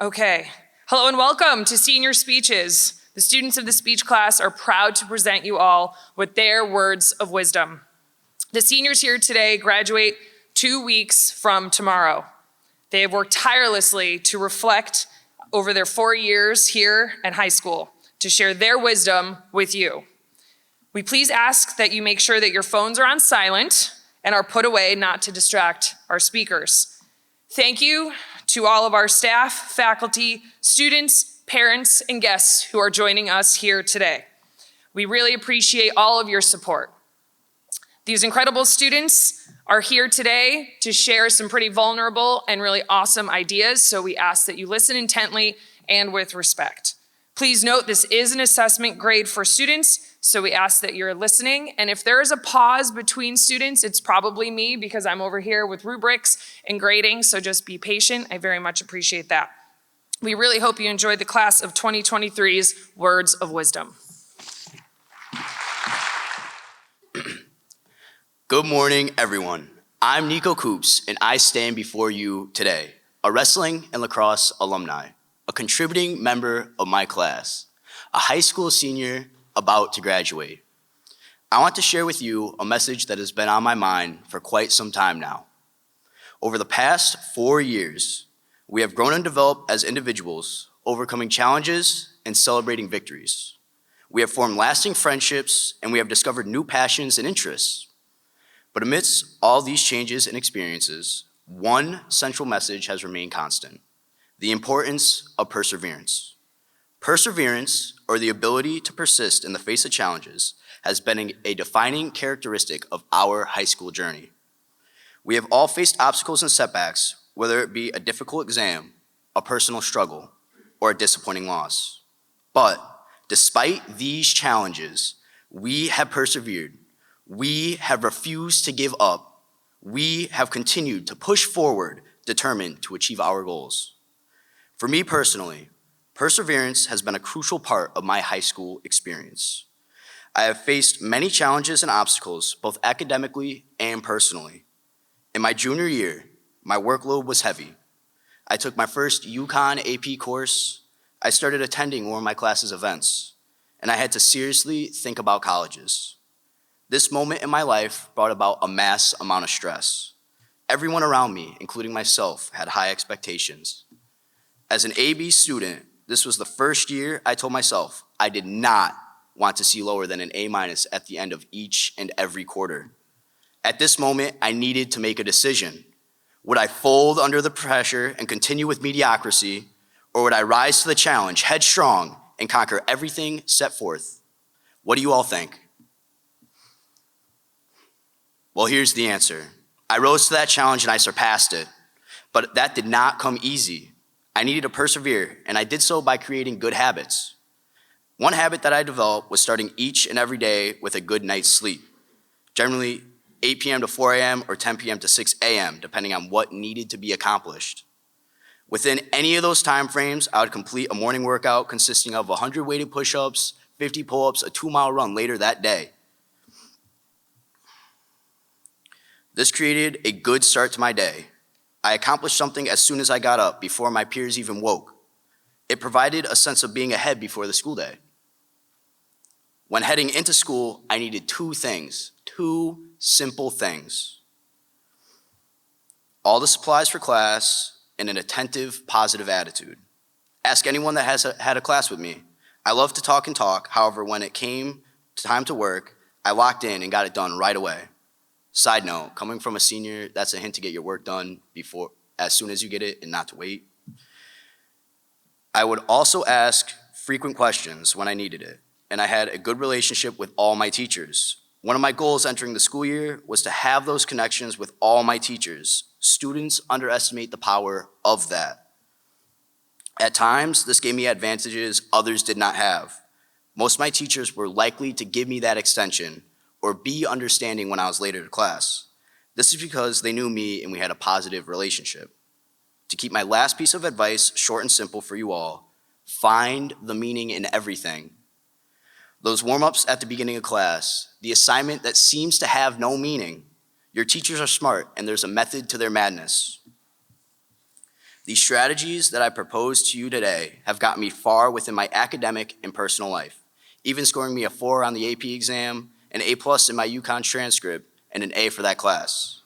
Okay. Hello and welcome to Senior Speeches. The students of the speech class are proud to present you all with their words of wisdom. The seniors here today graduate 2 weeks from tomorrow. They have worked tirelessly to reflect over their 4 years here at high school to share their wisdom with you. We please ask that you make sure that your phones are on silent and are put away not to distract our speakers. Thank you to all of our staff, faculty, students, parents, and guests who are joining us here today. We really appreciate all of your support. These incredible students are here today to share some pretty vulnerable and really awesome ideas, so we ask that you listen intently and with respect. Please note this is an assessment grade for students, so we ask that you're listening. And if there is a pause between students, it's probably me because I'm over here with rubrics and grading, so just be patient. I very much appreciate that. We really hope you enjoyed the class of 2023's Words of Wisdom. Good morning, everyone. I'm Nico Coots, and I stand before you today, a wrestling and lacrosse alumni, a contributing member of my class, a high school senior about to graduate. I want to share with you a message that has been on my mind for quite some time now. Over the past 4 years, we have grown and developed as individuals, overcoming challenges and celebrating victories. We have formed lasting friendships, and we have discovered new passions and interests. But amidst all these changes and experiences, one central message has remained constant: the importance of perseverance. Perseverance, or the ability to persist in the face of challenges, has been a defining characteristic of our high school journey. We have all faced obstacles and setbacks, whether it be a difficult exam, a personal struggle, or a disappointing loss. But despite these challenges, we have persevered. We have refused to give up. We have continued to push forward, determined to achieve our goals. For me personally, perseverance has been a crucial part of my high school experience. I have faced many challenges and obstacles, both academically and personally. In my junior year, my workload was heavy. I took my first UConn AP course. I started attending one of my class's events, and I had to seriously think about colleges. This moment in my life brought about a mass amount of stress. Everyone around me, including myself, had high expectations. As an AB student, this was the first year I told myself I did not want to see lower than an A- at the end of each and every quarter. At this moment, I needed to make a decision. Would I fold under the pressure and continue with mediocrity, or would I rise to the challenge headstrong and conquer everything set forth? What do you all think? Well, here's the answer. I rose to that challenge and I surpassed it, but that did not come easy. I needed to persevere, and I did so by creating good habits. One habit that I developed was starting each and every day with a good night's sleep, generally 8 p.m. to 4 a.m. or 10 p.m. to 6 a.m., depending on what needed to be accomplished. Within any of those time frames, I would complete a morning workout consisting of 100 weighted push-ups, 50 pull-ups, a 2-mile run later that day. This created a good start to my day. I accomplished something as soon as I got up, before my peers even woke. It provided a sense of being ahead before the school day. When heading into school, I needed 2 things, 2 simple things: all the supplies for class and an attentive, positive attitude. Ask anyone that has had a class with me. I love to talk and talk. However, when it came time to work, I locked in and got it done right away. Side note, coming from a senior, that's a hint to get your work done as soon as you get it and not to wait. I would also ask frequent questions when I needed it, and I had a good relationship with all my teachers. One of my goals entering the school year was to have those connections with all my teachers. Students underestimate the power of that. At times, this gave me advantages others did not have. Most of my teachers were likely to give me that extension or be understanding when I was later to class. This is because they knew me and we had a positive relationship. To keep my last piece of advice short and simple for you all, find the meaning in everything. Those warm-ups at the beginning of class, the assignment that seems to have no meaning. Your teachers are smart and there's a method to their madness. These strategies that I propose to you today have gotten me far within my academic and personal life, even scoring me a 4 on the AP exam, an A+ in my UConn transcript, and an A for that class.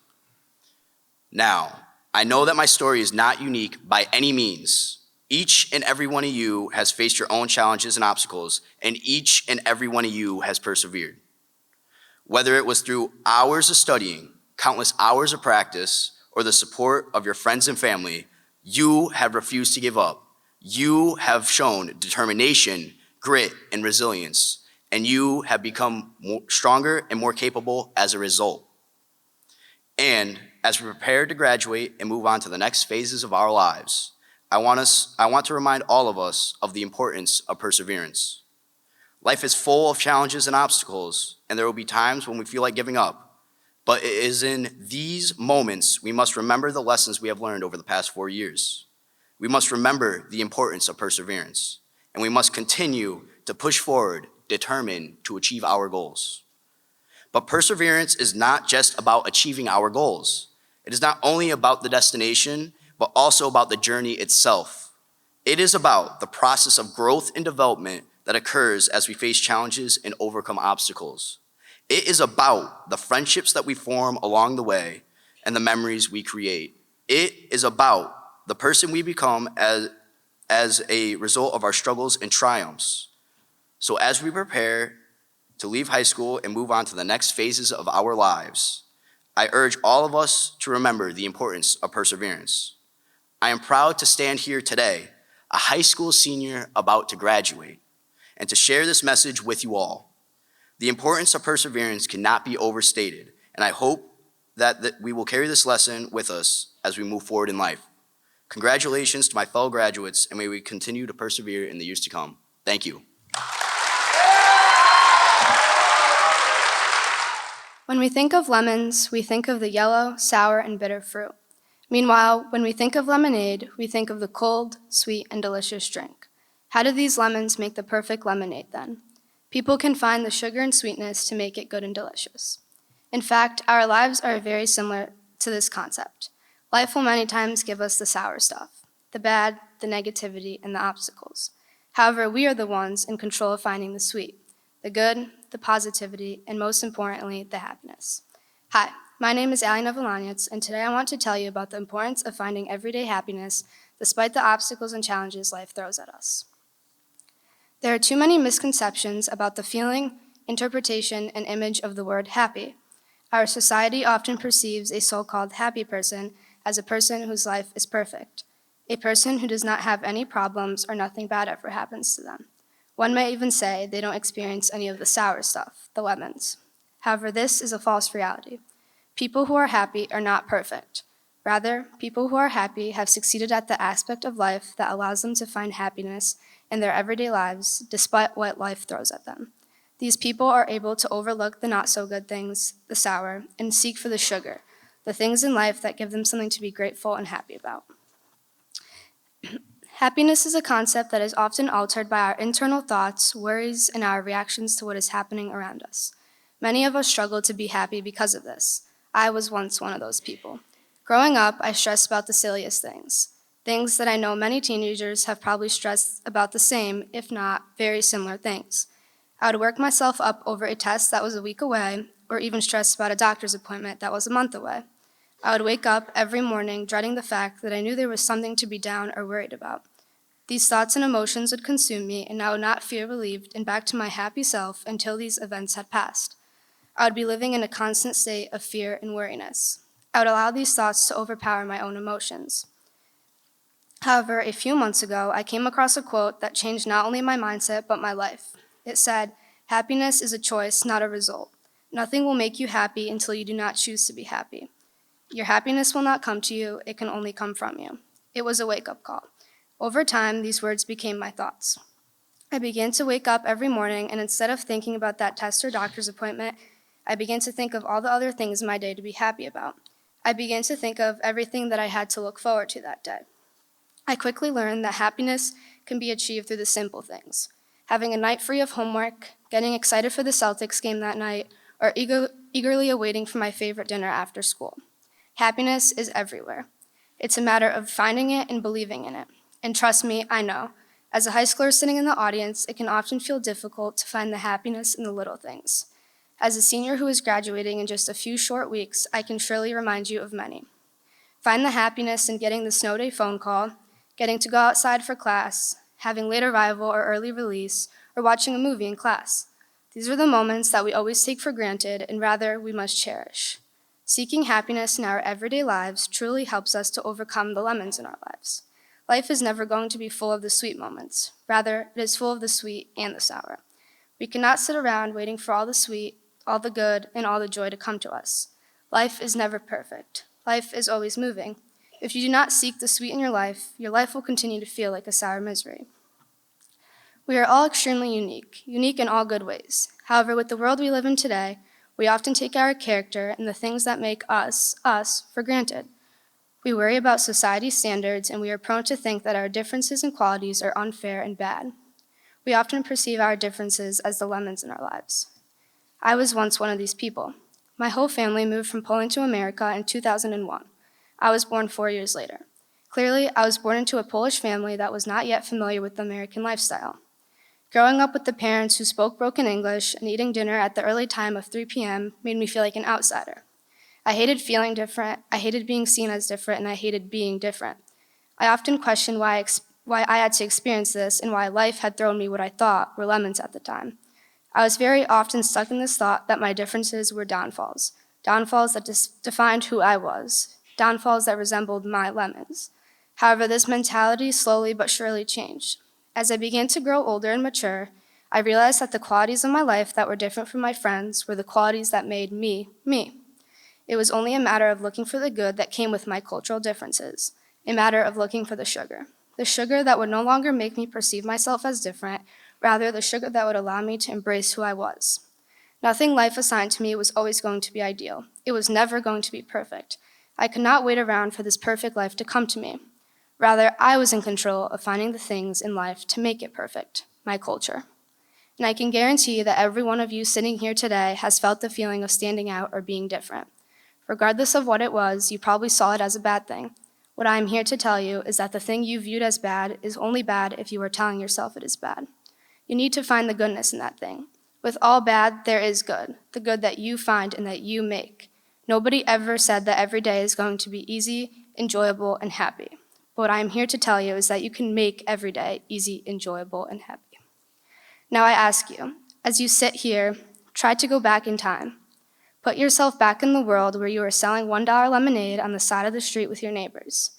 Now, I know that my story is not unique by any means. Each and every one of you has faced your own challenges and obstacles, and each and every one of you has persevered. Whether it was through hours of studying, countless hours of practice, or the support of your friends and family, you have refused to give up. You have shown determination, grit, and resilience, and you have become stronger and more capable as a result. And as we prepare to graduate and move on to the next phases of our lives, I want to remind all of us of the importance of perseverance. Life is full of challenges and obstacles, and there will be times when we feel like giving up. But it is in these moments we must remember the lessons we have learned over the past 4 years. We must remember the importance of perseverance, and we must continue to push forward, determined to achieve our goals. But perseverance is not just about achieving our goals. It is not only about the destination, but also about the journey itself. It is about the process of growth and development that occurs as we face challenges and overcome obstacles. It is about the friendships that we form along the way and the memories we create. It is about the person we become as a result of our struggles and triumphs. So as we prepare to leave high school and move on to the next phases of our lives, I urge all of us to remember the importance of perseverance. I am proud to stand here today, a high school senior about to graduate, and to share this message with you all. The importance of perseverance cannot be overstated, and I hope that we will carry this lesson with us as we move forward in life. Congratulations to my fellow graduates, and may we continue to persevere in the years to come. Thank you. When we think of lemons, we think of the yellow, sour, and bitter fruit. Meanwhile, when we think of lemonade, we think of the cold, sweet, and delicious drink. How do these lemons make the perfect lemonade then? People can find the sugar and sweetness to make it good and delicious. In fact, our lives are very similar to this concept. Life will many times give us the sour stuff, the bad, the negativity, and the obstacles. However, we are the ones in control of finding the sweet, the good, the positivity, and most importantly, the happiness. Hi, my name is Ali Navalas, and today I want to tell you about the importance of finding everyday happiness despite the obstacles and challenges life throws at us. There are too many misconceptions about the feeling, interpretation, and image of the word happy. Our society often perceives a so-called happy person as a person whose life is perfect, a person who does not have any problems or nothing bad ever happens to them. One may even say they don't experience any of the sour stuff, the lemons. However, this is a false reality. People who are happy are not perfect. Rather, people who are happy have succeeded at the aspect of life that allows them to find happiness in their everyday lives despite what life throws at them. These people are able to overlook the not-so-good things, the sour, and seek for the sugar, the things in life that give them something to be grateful and happy about. Happiness is a concept that is often altered by our internal thoughts, worries, and our reactions to what is happening around us. Many of us struggle to be happy because of this. I was once one of those people. Growing up, I stressed about the silliest things that I know many teenagers have probably stressed about the same, if not very similar things. I would work myself up over a test that was a week away, or even stress about a doctor's appointment that was a month away. I would wake up every morning dreading the fact that I knew there was something to be down or worried about. These thoughts and emotions would consume me, and I would not feel relieved and back to my happy self until these events had passed. I would be living in a constant state of fear and worriness. I would allow these thoughts to overpower my own emotions. However, a few months ago, I came across a quote that changed not only my mindset, but my life. It said, "Happiness is a choice, not a result. Nothing will make you happy until you do not choose to be happy. Your happiness will not come to you, it can only come from you." It was a wake-up call. Over time, these words became my thoughts. I began to wake up every morning, and instead of thinking about that test or doctor's appointment, I began to think of all the other things in my day to be happy about. I began to think of everything that I had to look forward to that day. I quickly learned that happiness can be achieved through the simple things. Having a night free of homework, getting excited for the Celtics game that night, or eagerly awaiting for my favorite dinner after school. Happiness is everywhere. It's a matter of finding it and believing in it. And trust me, I know. As a high schooler sitting in the audience, it can often feel difficult to find the happiness in the little things. As a senior who is graduating in just a few short weeks, I can surely remind you of many. Find the happiness in getting the snow day phone call, getting to go outside for class, having late arrival or early release, or watching a movie in class. These are the moments that we always take for granted and rather we must cherish. Seeking happiness in our everyday lives truly helps us to overcome the lemons in our lives. Life is never going to be full of the sweet moments. Rather, it is full of the sweet and the sour. We cannot sit around waiting for all the sweet, all the good, and all the joy to come to us. Life is never perfect. Life is always moving. If you do not seek the sweet in your life will continue to feel like a sour misery. We are all extremely unique in all good ways. However, with the world we live in today, we often take our character and the things that make us, for granted. We worry about society's standards, and we are prone to think that our differences and qualities are unfair and bad. We often perceive our differences as the lemons in our lives. I was once one of these people. My whole family moved from Poland to America in 2001. I was born 4 years later. Clearly, I was born into a Polish family that was not yet familiar with the American lifestyle. Growing up with the parents who spoke broken English and eating dinner at the early time of 3 p.m. made me feel like an outsider. I hated feeling different, I hated being seen as different, and I hated being different. I often questioned why I had to experience this and why life had thrown me what I thought were lemons at the time. I was very often stuck in this thought that my differences were downfalls that defined who I was, downfalls that resembled my lemons. However, this mentality slowly but surely changed. As I began to grow older and mature, I realized that the qualities of my life that were different from my friends were the qualities that made me, me. It was only a matter of looking for the good that came with my cultural differences, a matter of looking for the sugar that would no longer make me perceive myself as different, rather the sugar that would allow me to embrace who I was. Nothing life assigned to me was always going to be ideal. It was never going to be perfect. I could not wait around for this perfect life to come to me. Rather, I was in control of finding the things in life to make it perfect, my culture. And I can guarantee that every one of you sitting here today has felt the feeling of standing out or being different. Regardless of what it was, you probably saw it as a bad thing. What I am here to tell you is that the thing you viewed as bad is only bad if you are telling yourself it is bad. You need to find the goodness in that thing. With all bad, there is good, the good that you find and that you make. Nobody ever said that every day is going to be easy, enjoyable, and happy. But what I am here to tell you is that you can make every day easy, enjoyable, and happy. Now I ask you, as you sit here, try to go back in time. Put yourself back in the world where you are selling $1 lemonade on the side of the street with your neighbors,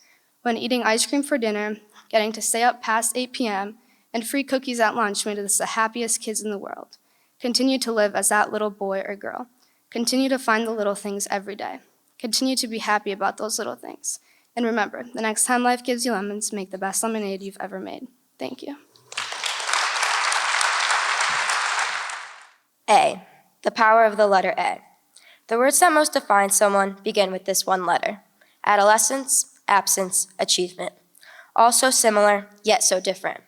when eating ice cream for dinner, getting to stay up past 8 p.m., and free cookies at lunch made us the happiest kids in the world. Continue to live as that little boy or girl. Continue to find the little things every day. Continue to be happy about those little things. And remember, the next time life gives you lemons, make the best lemonade you've ever made. Thank you. A, the power of the letter A. The words that most define someone begin with this one letter. Adolescence, absence, achievement. All so similar, yet so different.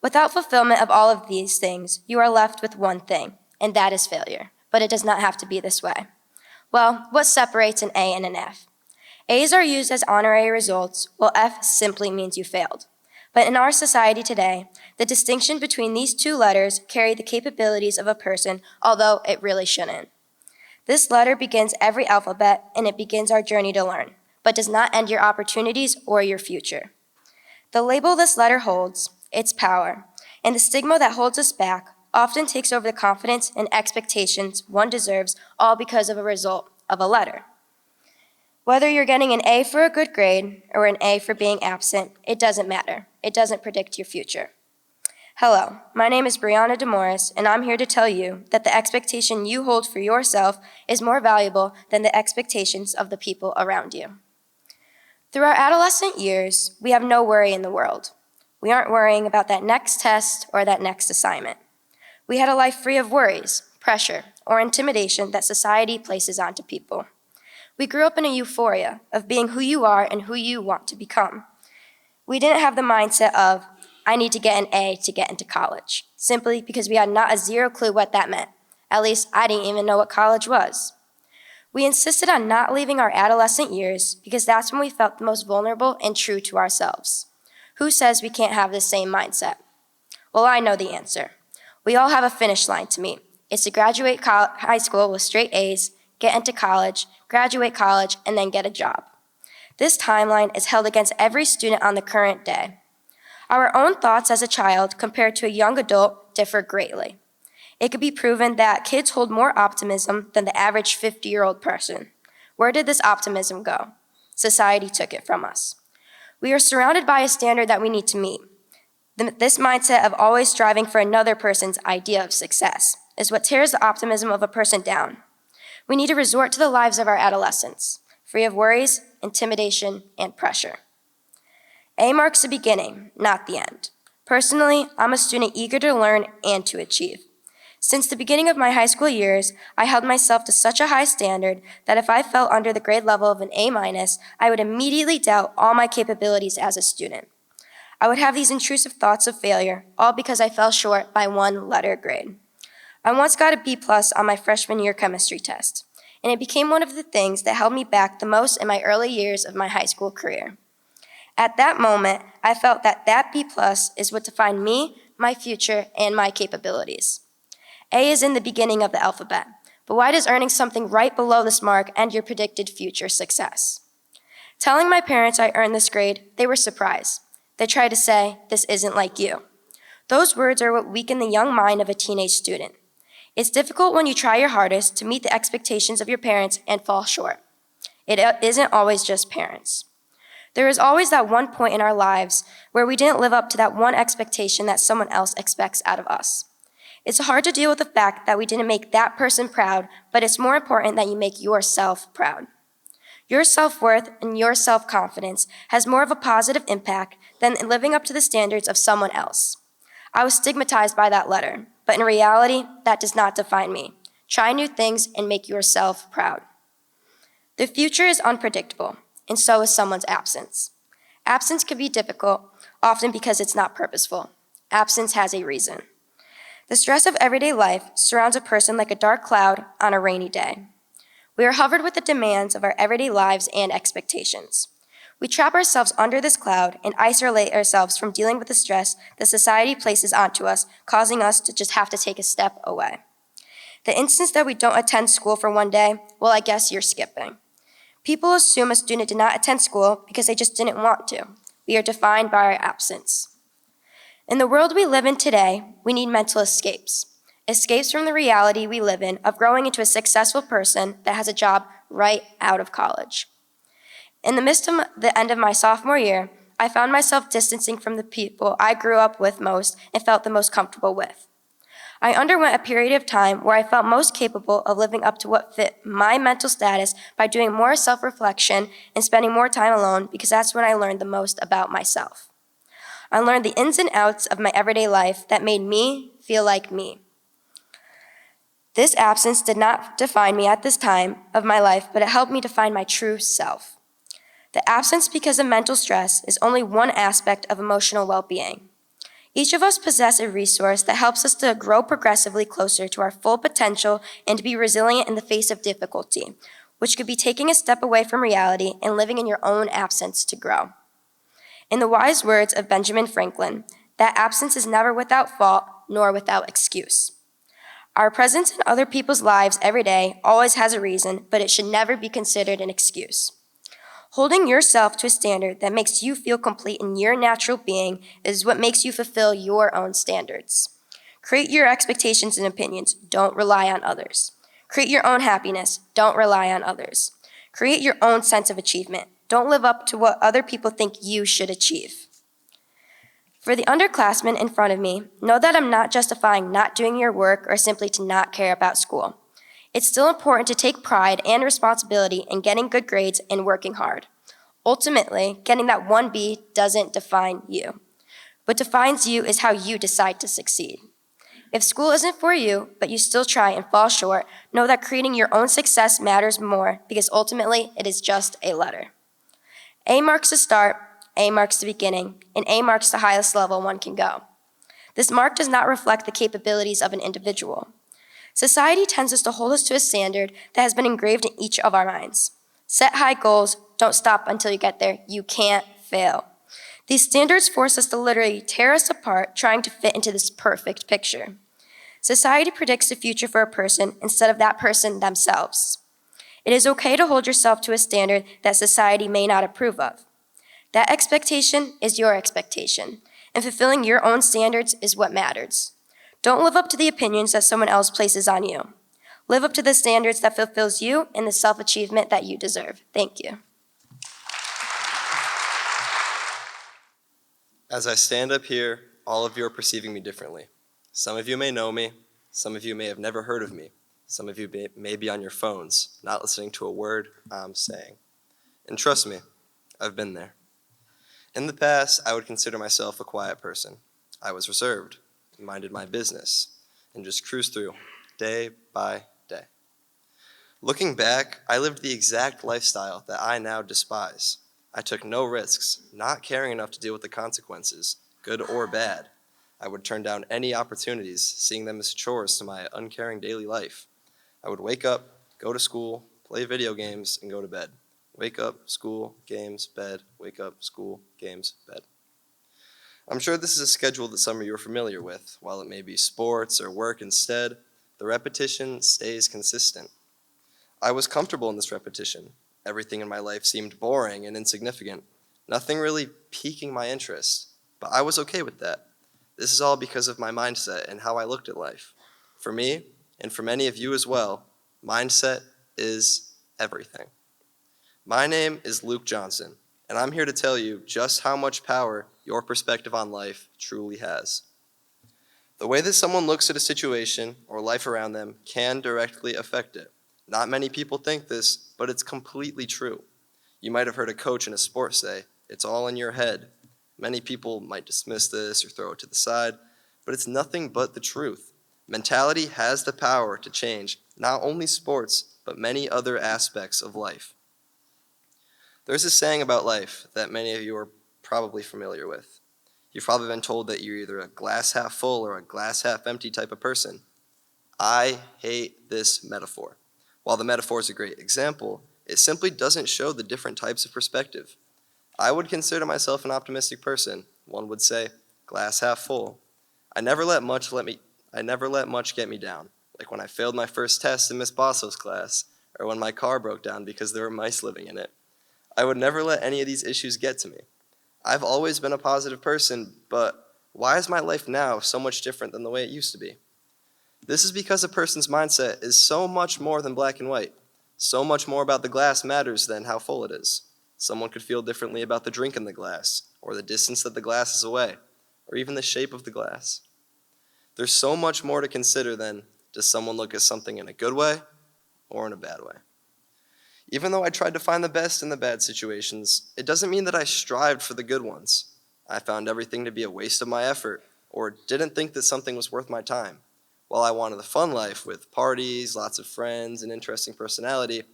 Without fulfillment of all of these things, you are left with one thing, and that is failure. But it does not have to be this way. Well, what separates an A and an F? A's are used as honorary results, while F simply means you failed. But in our society today, the distinction between these two letters carry the capabilities of a person, although it really shouldn't. This letter begins every alphabet, and it begins our journey to learn, but does not end your opportunities or your future. The label this letter holds, its power, and the stigma that holds us back often takes over the confidence and expectations one deserves, all because of a result of a letter. Whether you're getting an A for a good grade or an A for being absent, it doesn't matter. It doesn't predict your future. Hello, my name is Brianna De Morris, and I'm here to tell you that the expectation you hold for yourself is more valuable than the expectations of the people around you. Through our adolescent years, we have no worry in the world. We aren't worrying about that next test or that next assignment. We had a life free of worries, pressure, or intimidation that society places onto people. We grew up in a euphoria of being who you are and who you want to become. We didn't have the mindset of, I need to get an A to get into college, simply because we had not a zero clue what that meant. At least I didn't even know what college was. We insisted on not leaving our adolescent years because that's when we felt the most vulnerable and true to ourselves. Who says we can't have the same mindset? Well, I know the answer. We all have a finish line to meet. It's to graduate high school with straight A's, get into college, graduate college, and then get a job. This timeline is held against every student on the current day. Our own thoughts as a child compared to a young adult differ greatly. It could be proven that kids hold more optimism than the average 50-year-old person. Where did this optimism go? Society took it from us. We are surrounded by a standard that we need to meet. This mindset of always striving for another person's idea of success is what tears the optimism of a person down. We need to resort to the lives of our adolescents, free of worries, intimidation, and pressure. A marks the beginning, not the end. Personally, I'm a student eager to learn and to achieve. Since the beginning of my high school years, I held myself to such a high standard that if I fell under the grade level of an A-, I would immediately doubt all my capabilities as a student. I would have these intrusive thoughts of failure, all because I fell short by one letter grade. I once got a B+ on my freshman year chemistry test, and it became one of the things that held me back the most in my early years of my high school career. At that moment, I felt that B+ is what defined me, my future, and my capabilities. A is in the beginning of the alphabet, but why does earning something right below this mark end your predicted future success? Telling my parents I earned this grade, they were surprised. They tried to say, "This isn't like you." Those words are what weaken the young mind of a teenage student. It's difficult when you try your hardest to meet the expectations of your parents and fall short. It isn't always just parents. There is always that one point in our lives where we didn't live up to that one expectation that someone else expects out of us. It's hard to deal with the fact that we didn't make that person proud, but it's more important that you make yourself proud. Your self-worth and your self-confidence has more of a positive impact than living up to the standards of someone else. I was stigmatized by that letter, but in reality, that does not define me. Try new things and make yourself proud. The future is unpredictable, and so is someone's absence. Absence can be difficult, often because it's not purposeful. Absence has a reason. The stress of everyday life surrounds a person like a dark cloud on a rainy day. We are hovered with the demands of our everyday lives and expectations. We trap ourselves under this cloud and isolate ourselves from dealing with the stress that society places onto us, causing us to just have to take a step away. The instance that we don't attend school for one day, well, I guess you're skipping. People assume a student did not attend school because they just didn't want to. We are defined by our absence. In the world we live in today, we need mental escapes. Escapes from the reality we live in of growing into a successful person that has a job right out of college. In the midst of the end of my sophomore year, I found myself distancing from the people I grew up with most and felt the most comfortable with. I underwent a period of time where I felt most capable of living up to what fit my mental status by doing more self-reflection and spending more time alone because that's when I learned the most about myself. I learned the ins and outs of my everyday life that made me feel like me. This absence did not define me at this time of my life, but it helped me define my true self. The absence because of mental stress is only one aspect of emotional well-being. Each of us possess a resource that helps us to grow progressively closer to our full potential and to be resilient in the face of difficulty, which could be taking a step away from reality and living in your own absence to grow. In the wise words of Benjamin Franklin, that absence is never without fault nor without excuse. Our presence in other people's lives every day always has a reason, but it should never be considered an excuse. Holding yourself to a standard that makes you feel complete in your natural being is what makes you fulfill your own standards. Create your expectations and opinions. Don't rely on others. Create your own happiness. Don't rely on others. Create your own sense of achievement. Don't live up to what other people think you should achieve. For the underclassmen in front of me, know that I'm not justifying not doing your work or simply to not care about school. It's still important to take pride and responsibility in getting good grades and working hard. Ultimately, getting that 1B doesn't define you. What defines you is how you decide to succeed. If school isn't for you, but you still try and fall short, know that creating your own success matters more because ultimately it is just a letter. A marks the start, A marks the beginning, and A marks the highest level one can go. This mark does not reflect the capabilities of an individual. Society tends us to hold us to a standard that has been engraved in each of our minds. Set high goals, don't stop until you get there. You can't fail. These standards force us to literally tear us apart trying to fit into this perfect picture. Society predicts the future for a person instead of that person themselves. It is okay to hold yourself to a standard that society may not approve of. That expectation is your expectation, and fulfilling your own standards is what matters. Don't live up to the opinions that someone else places on you. Live up to the standards that fulfills you and the self-achievement that you deserve. Thank you. As I stand up here, all of you are perceiving me differently. Some of you may know me, some of you may have never heard of me, some of you may be on your phones, not listening to a word I'm saying. And trust me, I've been there. In the past, I would consider myself a quiet person. I was reserved, minded my business, and just cruised through day by day. Looking back, I lived the exact lifestyle that I now despise. I took no risks, not caring enough to deal with the consequences, good or bad. I would turn down any opportunities, seeing them as chores to my uncaring daily life. I would wake up, go to school, play video games, and go to bed. Wake up, school, games, bed, wake up, school, games, bed. I'm sure this is a schedule that some of you are familiar with. While it may be sports or work instead, the repetition stays consistent. I was comfortable in this repetition. Everything in my life seemed boring and insignificant, nothing really piquing my interest, but I was okay with that. This is all because of my mindset and how I looked at life. For me, and for many of you as well, mindset is everything. My name is Luke Johnson, and I'm here to tell you just how much power your perspective on life truly has. The way that someone looks at a situation or life around them can directly affect it. Not many people think this, but it's completely true. You might have heard a coach in a sport say, "It's all in your head." Many people might dismiss this or throw it to the side, but it's nothing but the truth. Mentality has the power to change not only sports, but many other aspects of life. There's a saying about life that many of you are probably familiar with. You've probably been told that you're either a glass half full or a glass half empty type of person. I hate this metaphor. While the metaphor is a great example, it simply doesn't show the different types of perspective. I would consider myself an optimistic person. One would say, glass half full. I never let much get me down, like when I failed my first test in Miss Bosso's class, or when my car broke down because there were mice living in it. I would never let any of these issues get to me. I've always been a positive person, but why is my life now so much different than the way it used to be? This is because a person's mindset is so much more than black and white. So much more about the glass matters than how full it is. Someone could feel differently about the drink in the glass, or the distance that the glass is away, or even the shape of the glass. There's so much more to consider than, does someone look at something in a good way or in a bad way? Even though I tried to find the best in the bad situations, it doesn't mean that I strived for the good ones. I found everything to be a waste of my effort, or didn't think that something was worth my time. While I wanted the fun life with parties, lots of friends, and interesting personality,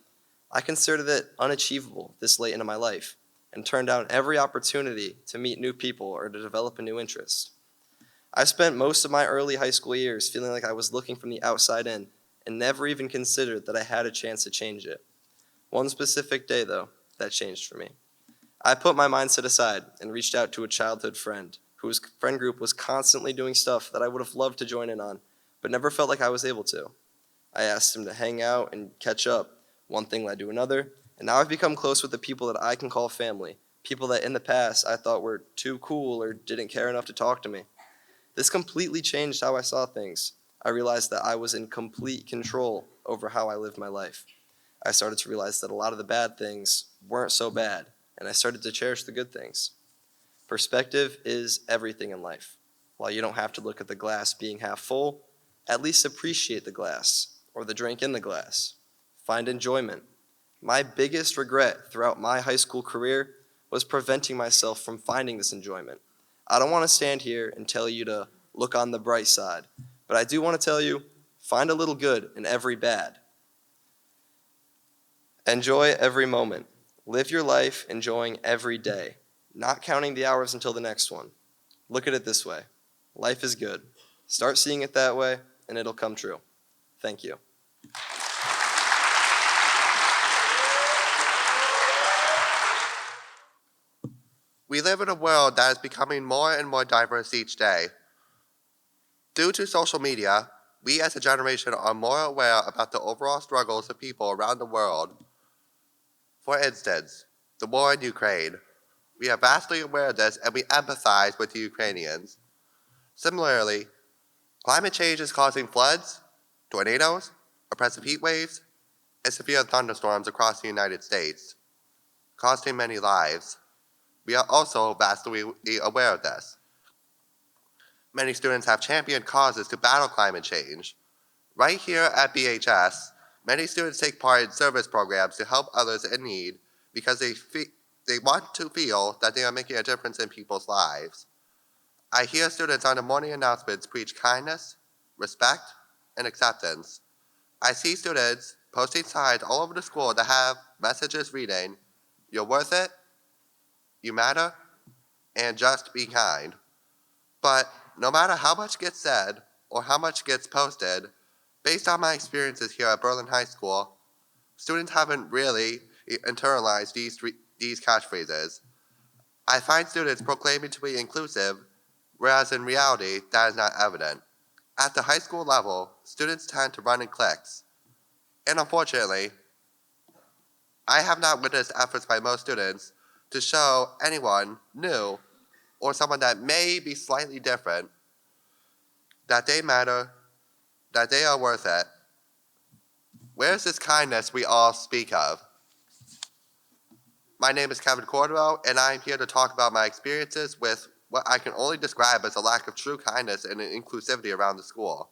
I considered it unachievable this late into my life and turned down every opportunity to meet new people or to develop a new interest. I spent most of my early high school years feeling like I was looking from the outside in and never even considered that I had a chance to change it. One specific day, though, that changed for me. I put my mindset aside and reached out to a childhood friend whose friend group was constantly doing stuff that I would have loved to join in on, but never felt like I was able to. I asked him to hang out and catch up. One thing led to another, and now I've become close with the people that I can call family, people that in the past I thought were too cool or didn't care enough to talk to me. This completely changed how I saw things. I realized that I was in complete control over how I lived my life. I started to realize that a lot of the bad things weren't so bad, and I started to cherish the good things. Perspective is everything in life. While you don't have to look at the glass being half full, at least appreciate the glass or the drink in the glass. Find enjoyment. My biggest regret throughout my high school career was preventing myself from finding this enjoyment. I don't want to stand here and tell you to look on the bright side, but I do want to tell you, find a little good in every bad. Enjoy every moment. Live your life enjoying every day, not counting the hours until the next one. Look at it this way. Life is good. Start seeing it that way, and it'll come true. Thank you. We live in a world that is becoming more and more diverse each day. Due to social media, we as a generation are more aware about the overall struggles of people around the world. For instance, the war in Ukraine. We are vastly aware of this and we empathize with the Ukrainians. Similarly, climate change is causing floods, tornadoes, oppressive heat waves, and severe thunderstorms across the United States, costing many lives. We are also vastly aware of this. Many students have championed causes to battle climate change. Right here at BHS, many students take part in service programs to help others in need because they want to feel that they are making a difference in people's lives. I hear students on the morning announcements preach kindness, respect, and acceptance. I see students posting signs all over the school that have messages reading, "You're worth it," "You matter," and "Just be kind." But no matter how much gets said or how much gets posted, based on my experiences here at Berlin High School, students haven't really internalized these catchphrases. I find students proclaiming to be inclusive, whereas in reality, that is not evident. At the high school level, students tend to run in cliques. And unfortunately, I have not witnessed efforts by most students to show anyone new or someone that may be slightly different that they matter, that they are worth it. Where's this kindness we all speak of? My name is Kevin Cordwell, and I am here to talk about my experiences with what I can only describe as a lack of true kindness and inclusivity around the school,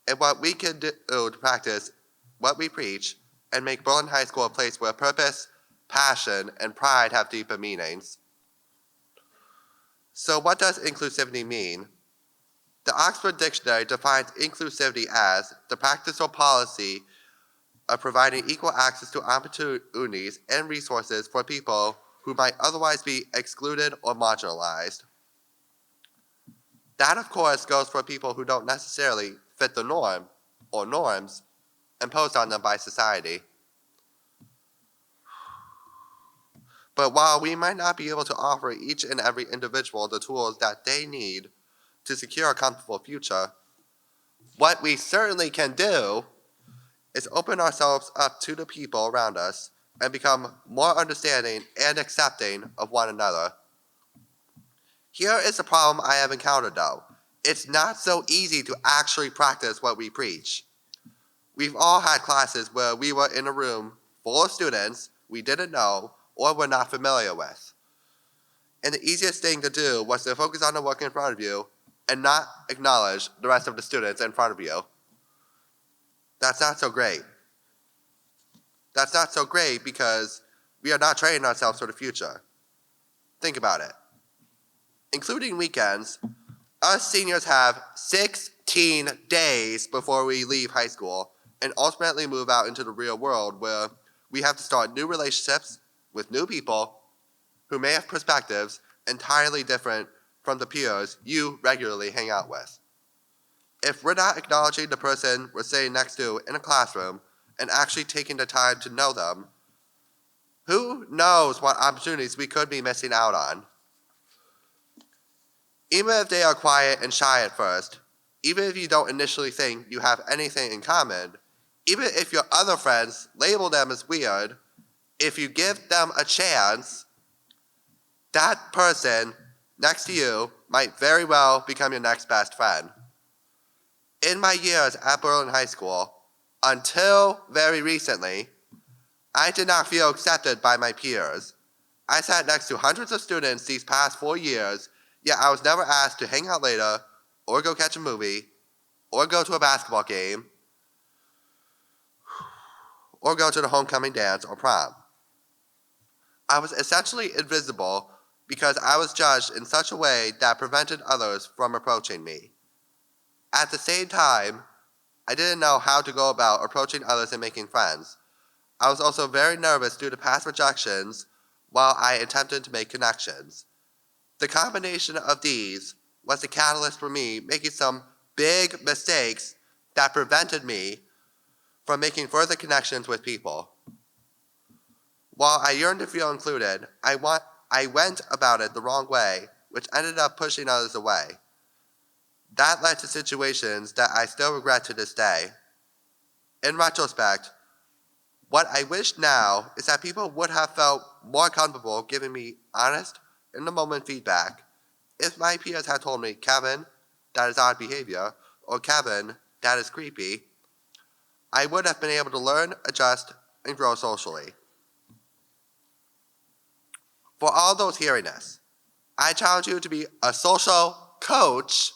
and what we can do to practice what we preach and make Berlin High School a place where purpose, passion, and pride have deeper meanings. So what does inclusivity mean? The Oxford Dictionary defines inclusivity as the practice or policy of providing equal access to opportunities and resources for people who might otherwise be excluded or marginalized. That, of course, goes for people who don't necessarily fit the norm or norms imposed on them by society. But while we might not be able to offer each and every individual the tools that they need to secure a comfortable future, what we certainly can do is open ourselves up to the people around us and become more understanding and accepting of one another. Here is the problem I have encountered though. It's not so easy to actually practice what we preach. We've all had classes where we were in a room full of students we didn't know or were not familiar with. And the easiest thing to do was to focus on the work in front of you and not acknowledge the rest of the students in front of you. That's not so great. That's not so great because we are not training ourselves for the future. Think about it. Including weekends, us seniors have 16 days before we leave high school and ultimately move out into the real world where we have to start new relationships with new people who may have perspectives entirely different from the peers you regularly hang out with. If we're not acknowledging the person we're sitting next to in a classroom and actually taking the time to know them, who knows what opportunities we could be missing out on? Even if they are quiet and shy at first, even if you don't initially think you have anything in common, even if your other friends label them as weird, if you give them a chance, that person next to you might very well become your next best friend. In my years at Berlin High School, until very recently, I did not feel accepted by my peers. I sat next to hundreds of students these past 4 years, yet I was never asked to hang out later, or go catch a movie, or go to a basketball game, or go to the homecoming dance or prom. I was essentially invisible because I was judged in such a way that prevented others from approaching me. At the same time, I didn't know how to go about approaching others and making friends. I was also very nervous due to past rejections while I attempted to make connections. The combination of these was the catalyst for me making some big mistakes that prevented me from making further connections with people. While I yearned to feel included, I went about it the wrong way, which ended up pushing others away. That led to situations that I still regret to this day. In retrospect, what I wish now is that people would have felt more comfortable giving me honest, in-the-moment feedback if my peers had told me, "Kevin, that is odd behavior," or "Kevin, that is creepy." I would have been able to learn, adjust, and grow socially. For all those hearing this, I challenge you to be a social coach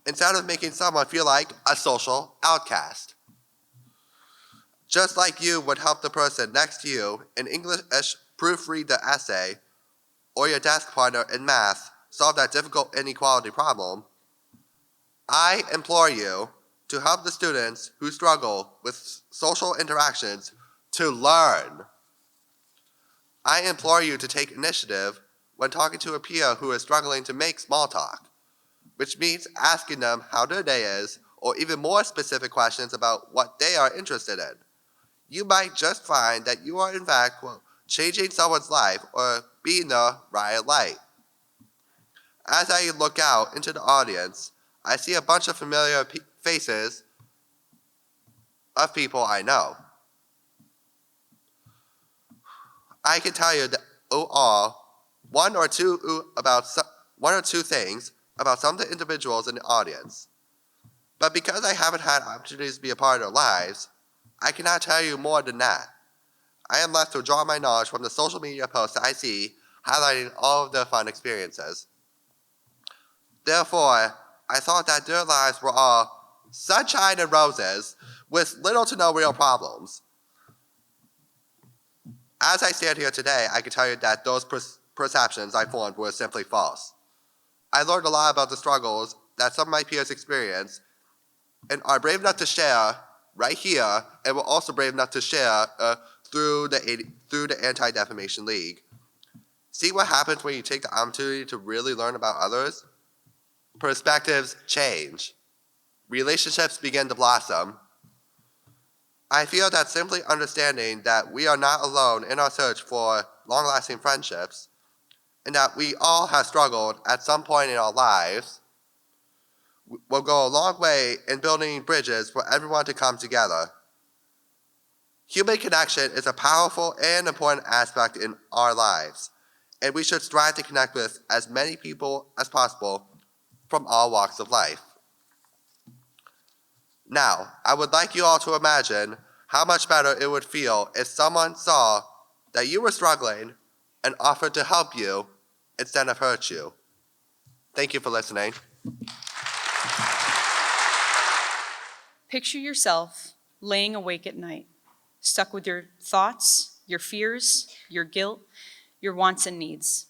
instead of making someone feel like a social outcast. Just like you would help the person next to you in English proofread the essay, or your desk partner in math solve that difficult inequality problem, I implore you to help the students who struggle with social interactions to learn. I implore you to take initiative when talking to a peer who is struggling to make small talk, which means asking them how their day is, or even more specific questions about what they are interested in. You might just find that you are in fact changing someone's life or being the riot light. As I look out into the audience, I see a bunch of familiar faces of people I know. I can tell you that one or two things about some of the individuals in the audience. But because I haven't had opportunities to be a part of their lives, I cannot tell you more than that. I am left to draw my knowledge from the social media posts that I see highlighting all of their fun experiences. Therefore, I thought that their lives were all sunshine and roses with little to no real problems. As I stand here today, I can tell you that those perceptions I formed were simply false. I learned a lot about the struggles that some of my peers experience and are brave enough to share right here, and were also brave enough to share through the Anti-Defamation League. See what happens when you take the opportunity to really learn about others? Perspectives change. Relationships begin to blossom. I feel that simply understanding that we are not alone in our search for long-lasting friendships, and that we all have struggled at some point in our lives, will go a long way in building bridges for everyone to come together. Human connection is a powerful and important aspect in our lives, and we should strive to connect with as many people as possible from all walks of life. Now, I would like you all to imagine how much better it would feel if someone saw that you were struggling and offered to help you instead of hurt you. Thank you for listening. Picture yourself laying awake at night, stuck with your thoughts, your fears, your guilt, your wants and needs.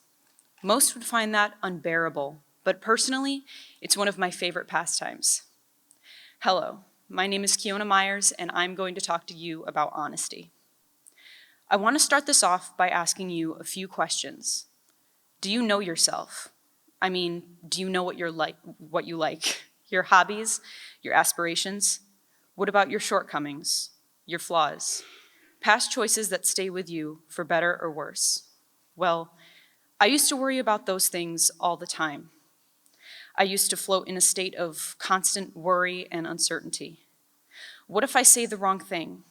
Most would find that unbearable, but personally, it's one of my favorite pastimes. Hello, my name is Keona Myers, and I'm going to talk to you about honesty. I want to start this off by asking you a few questions. Do you know yourself? I mean, do you know what you like, your hobbies, your aspirations? What about your shortcomings, your flaws, past choices that stay with you for better or worse? Well, I used to worry about those things all the time. I used to float in a state of constant worry and uncertainty. What if I say the wrong thing?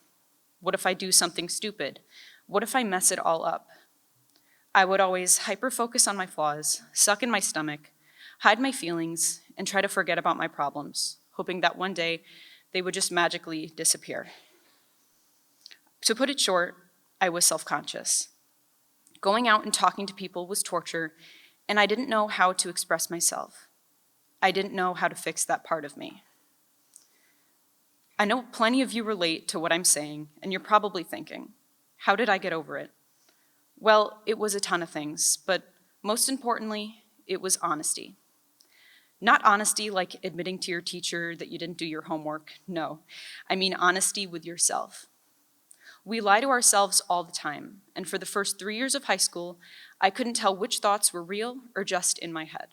What if I do something stupid? What if I mess it all up? I would always hyper-focus on my flaws, suck in my stomach, hide my feelings, and try to forget about my problems, hoping that one day they would just magically disappear. To put it short, I was self-conscious. Going out and talking to people was torture, and I didn't know how to express myself. I didn't know how to fix that part of me. I know plenty of you relate to what I'm saying, and you're probably thinking, how did I get over it? Well, it was a ton of things, but most importantly, it was honesty. Not honesty like admitting to your teacher that you didn't do your homework, no. I mean honesty with yourself. We lie to ourselves all the time, and for the first 3 years of high school, I couldn't tell which thoughts were real or just in my head.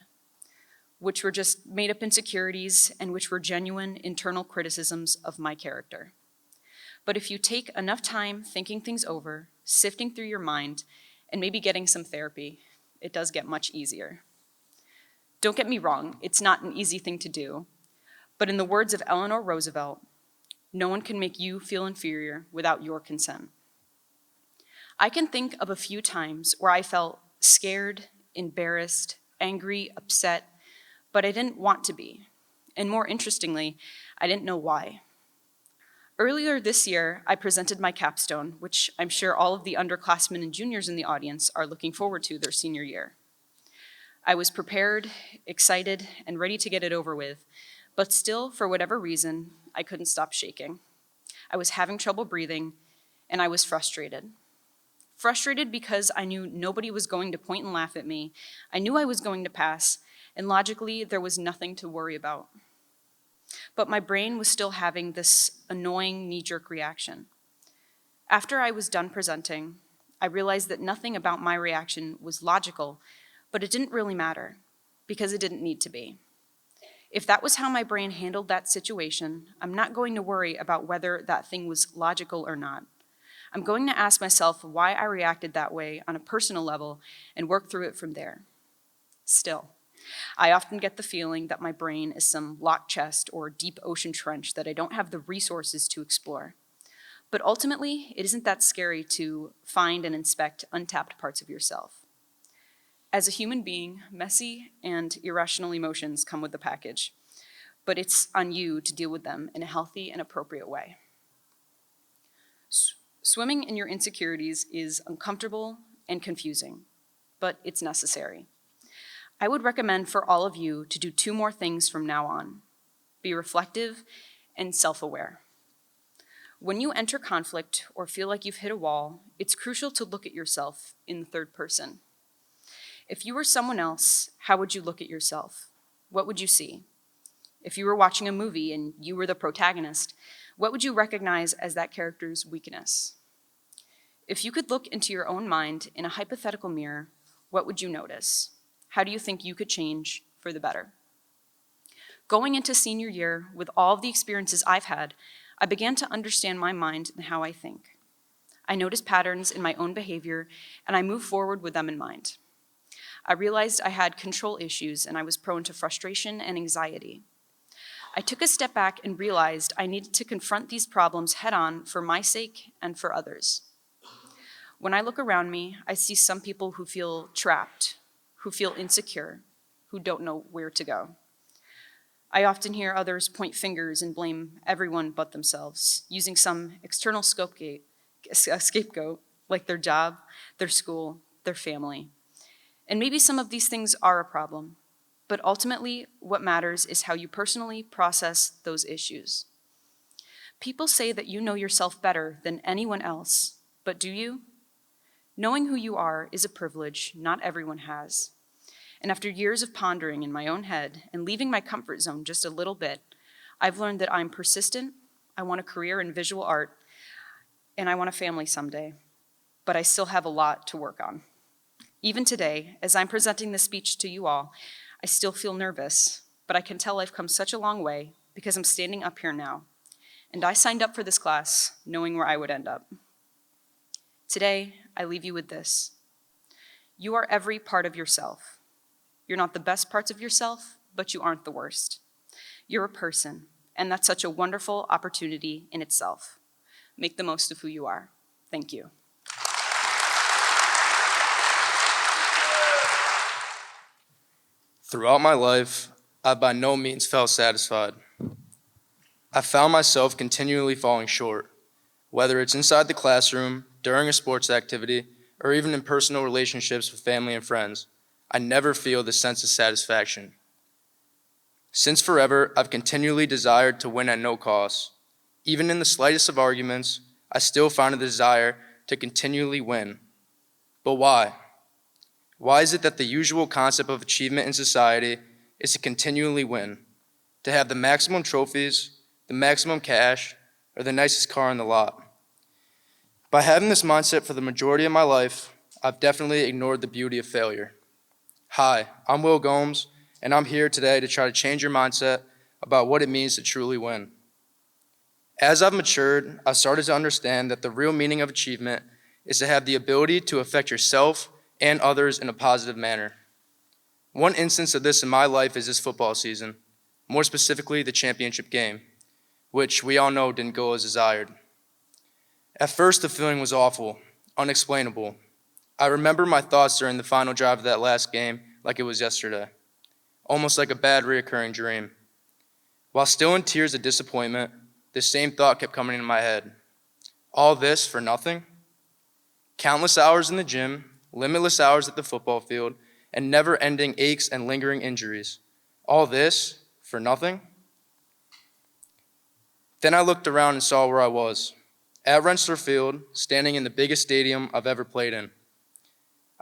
which were just made up insecurities and which were genuine internal criticisms of my character. But if you take enough time thinking things over, sifting through your mind, and maybe getting some therapy, it does get much easier. Don't get me wrong, it's not an easy thing to do, but in the words of Eleanor Roosevelt, no one can make you feel inferior without your consent. I can think of a few times where I felt scared, embarrassed, angry, upset, but I didn't want to be. And more interestingly, I didn't know why. Earlier this year, I presented my capstone, which I'm sure all of the underclassmen and juniors in the audience are looking forward to their senior year. I was prepared, excited, and ready to get it over with, but still, for whatever reason, I couldn't stop shaking. I was having trouble breathing, and I was frustrated. Frustrated because I knew nobody was going to point and laugh at me. I knew I was going to pass, and logically, there was nothing to worry about. But my brain was still having this annoying knee-jerk reaction. After I was done presenting, I realized that nothing about my reaction was logical, but it didn't really matter, because it didn't need to be. If that was how my brain handled that situation, I'm not going to worry about whether that thing was logical or not. I'm going to ask myself why I reacted that way on a personal level and work through it from there. Still, I often get the feeling that my brain is some locked chest or deep ocean trench that I don't have the resources to explore. But ultimately, it isn't that scary to find and inspect untapped parts of yourself. As a human being, messy and irrational emotions come with the package, but it's on you to deal with them in a healthy and appropriate way. Swimming in your insecurities is uncomfortable and confusing, but it's necessary. I would recommend for all of you to do 2 more things from now on. Be reflective and self-aware. When you enter conflict or feel like you've hit a wall, it's crucial to look at yourself in the third person. If you were someone else, how would you look at yourself? What would you see? If you were watching a movie and you were the protagonist, what would you recognize as that character's weakness? If you could look into your own mind in a hypothetical mirror, what would you notice? How do you think you could change for the better? Going into senior year, with all of the experiences I've had, I began to understand my mind and how I think. I noticed patterns in my own behavior, and I moved forward with them in mind. I realized I had control issues, and I was prone to frustration and anxiety. I took a step back and realized I needed to confront these problems head-on for my sake and for others. When I look around me, I see some people who feel trapped, who feel insecure, who don't know where to go. I often hear others point fingers and blame everyone but themselves, using some external scapegoat, like their job, their school, their family. And maybe some of these things are a problem, but ultimately what matters is how you personally process those issues. People say that you know yourself better than anyone else, but do you? Knowing who you are is a privilege not everyone has. And after years of pondering in my own head and leaving my comfort zone just a little bit, I've learned that I'm persistent, I want a career in visual art, and I want a family someday, but I still have a lot to work on. Even today, as I'm presenting this speech to you all, I still feel nervous, but I can tell I've come such a long way because I'm standing up here now. And I signed up for this class knowing where I would end up. Today, I leave you with this. You are every part of yourself. You're not the best parts of yourself, but you aren't the worst. You're a person, and that's such a wonderful opportunity in itself. Make the most of who you are. Thank you. Throughout my life, I by no means felt satisfied. I found myself continually falling short, whether it's inside the classroom, during a sports activity, or even in personal relationships with family and friends. I never feel this sense of satisfaction. Since forever, I've continually desired to win at no cost. Even in the slightest of arguments, I still find a desire to continually win. But why? Why is it that the usual concept of achievement in society is to continually win, to have the maximum trophies, the maximum cash, or the nicest car in the lot? By having this mindset for the majority of my life, I've definitely ignored the beauty of failure. Hi, I'm Will Gomes, and I'm here today to try to change your mindset about what it means to truly win. As I've matured, I've started to understand that the real meaning of achievement is to have the ability to affect yourself and others in a positive manner. One instance of this in my life is this football season, more specifically the championship game, which we all know didn't go as desired. At first, the feeling was awful, unexplainable. I remember my thoughts during the final drive of that last game like it was yesterday, almost like a bad reoccurring dream. While still in tears of disappointment, the same thought kept coming into my head. All this for nothing? Countless hours in the gym, limitless hours at the football field, and never-ending aches and lingering injuries. All this for nothing? Then I looked around and saw where I was, at Rensselaer Field, standing in the biggest stadium I've ever played in.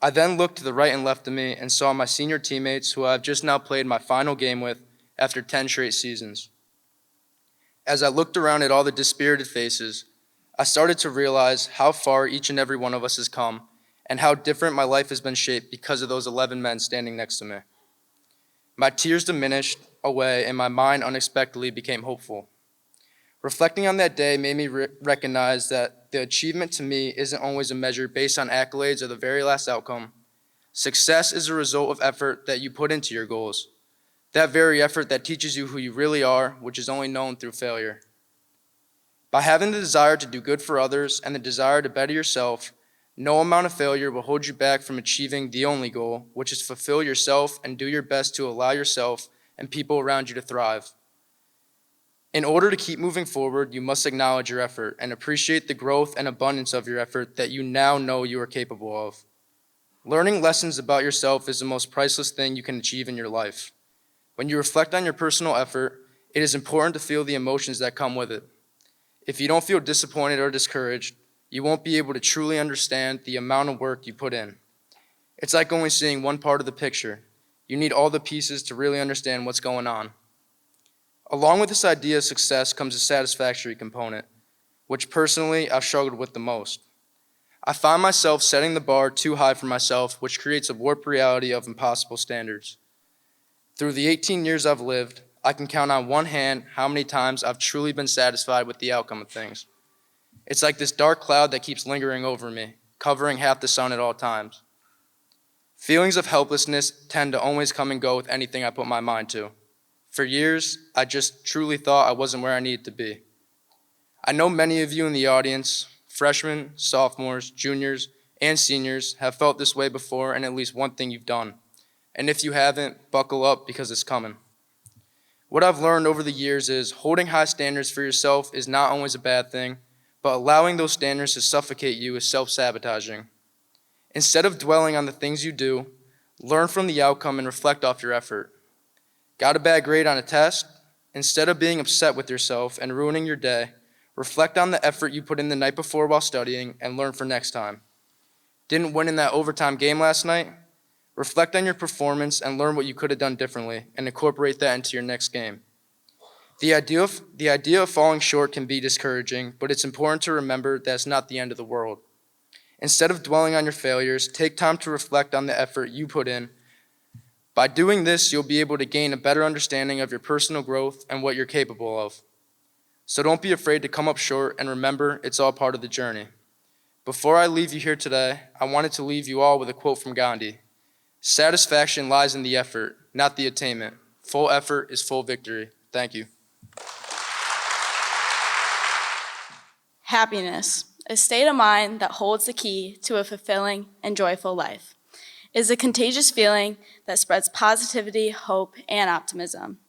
I then looked to the right and left of me and saw my senior teammates who I've just now played my final game with after 10 straight seasons. As I looked around at all the dispirited faces, I started to realize how far each and every one of us has come and how different my life has been shaped because of those 11 men standing next to me. My tears diminished away and my mind unexpectedly became hopeful. Reflecting on that day made me recognize that the achievement to me isn't always a measure based on accolades or the very last outcome. Success is a result of effort that you put into your goals. That very effort that teaches you who you really are, which is only known through failure. By having the desire to do good for others and the desire to better yourself, no amount of failure will hold you back from achieving the only goal, which is to fulfill yourself and do your best to allow yourself and people around you to thrive. In order to keep moving forward, you must acknowledge your effort and appreciate the growth and abundance of your effort that you now know you are capable of. Learning lessons about yourself is the most priceless thing you can achieve in your life. When you reflect on your personal effort, it is important to feel the emotions that come with it. If you don't feel disappointed or discouraged, you won't be able to truly understand the amount of work you put in. It's like only seeing one part of the picture. You need all the pieces to really understand what's going on. Along with this idea of success comes a satisfactory component, which personally I've struggled with the most. I find myself setting the bar too high for myself, which creates a warped reality of impossible standards. Through the 18 years I've lived, I can count on one hand how many times I've truly been satisfied with the outcome of things. It's like this dark cloud that keeps lingering over me, covering half the sun at all times. Feelings of helplessness tend to always come and go with anything I put my mind to. For years, I just truly thought I wasn't where I needed to be. I know many of you in the audience, freshmen, sophomores, juniors, and seniors, have felt this way before in at least one thing you've done. And if you haven't, buckle up because it's coming. What I've learned over the years is holding high standards for yourself is not always a bad thing, but allowing those standards to suffocate you is self-sabotaging. Instead of dwelling on the things you do, learn from the outcome and reflect off your effort. Got a bad grade on a test? Instead of being upset with yourself and ruining your day, reflect on the effort you put in the night before while studying and learn for next time. Didn't win in that overtime game last night? Reflect on your performance and learn what you could have done differently and incorporate that into your next game. The idea of falling short can be discouraging, but it's important to remember that it's not the end of the world. Instead of dwelling on your failures, take time to reflect on the effort you put in. By doing this, you'll be able to gain a better understanding of your personal growth and what you're capable of. So don't be afraid to come up short, and remember, it's all part of the journey. Before I leave you here today, I wanted to leave you all with a quote from Gandhi. Satisfaction lies in the effort, not the attainment. Full effort is full victory. Thank you. Happiness, a state of mind that holds the key to a fulfilling and joyful life, is a contagious feeling that spreads positivity, hope, and optimism.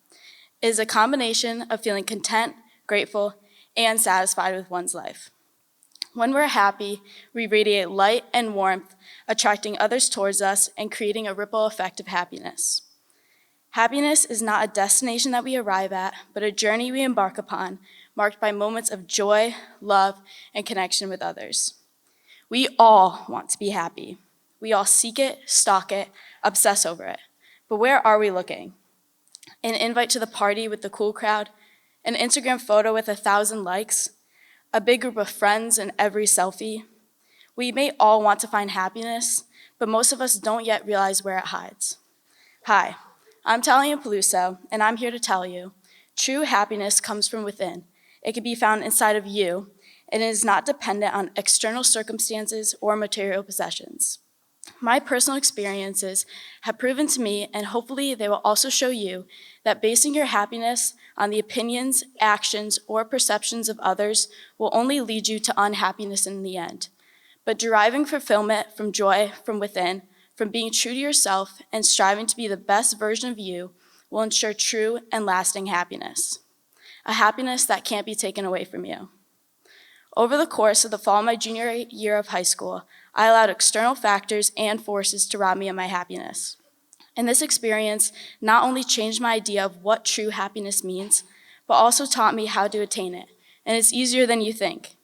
It is a combination of feeling content, grateful, and satisfied with one's life. When we're happy, we radiate light and warmth, attracting others towards us and creating a ripple effect of happiness. Happiness is not a destination that we arrive at, but a journey we embark upon, marked by moments of joy, love, and connection with others. We all want to be happy. We all seek it, stalk it, obsess over it. But where are we looking? An invite to the party with the cool crowd, an Instagram photo with 1,000 likes, a big group of friends in every selfie. We may all want to find happiness, but most of us don't yet realize where it hides. Hi, I'm Talia Peluso, and I'm here to tell you, true happiness comes from within. It can be found inside of you, and it is not dependent on external circumstances or material possessions. My personal experiences have proven to me, and hopefully they will also show you, that basing your happiness on the opinions, actions, or perceptions of others will only lead you to unhappiness in the end. But deriving fulfillment from joy from within, from being true to yourself and striving to be the best version of you, will ensure true and lasting happiness. A happiness that can't be taken away from you. Over the course of the fall of my junior year of high school, I allowed external factors and forces to rob me of my happiness. And this experience not only changed my idea of what true happiness means, but also taught me how to attain it. And it's easier than you think.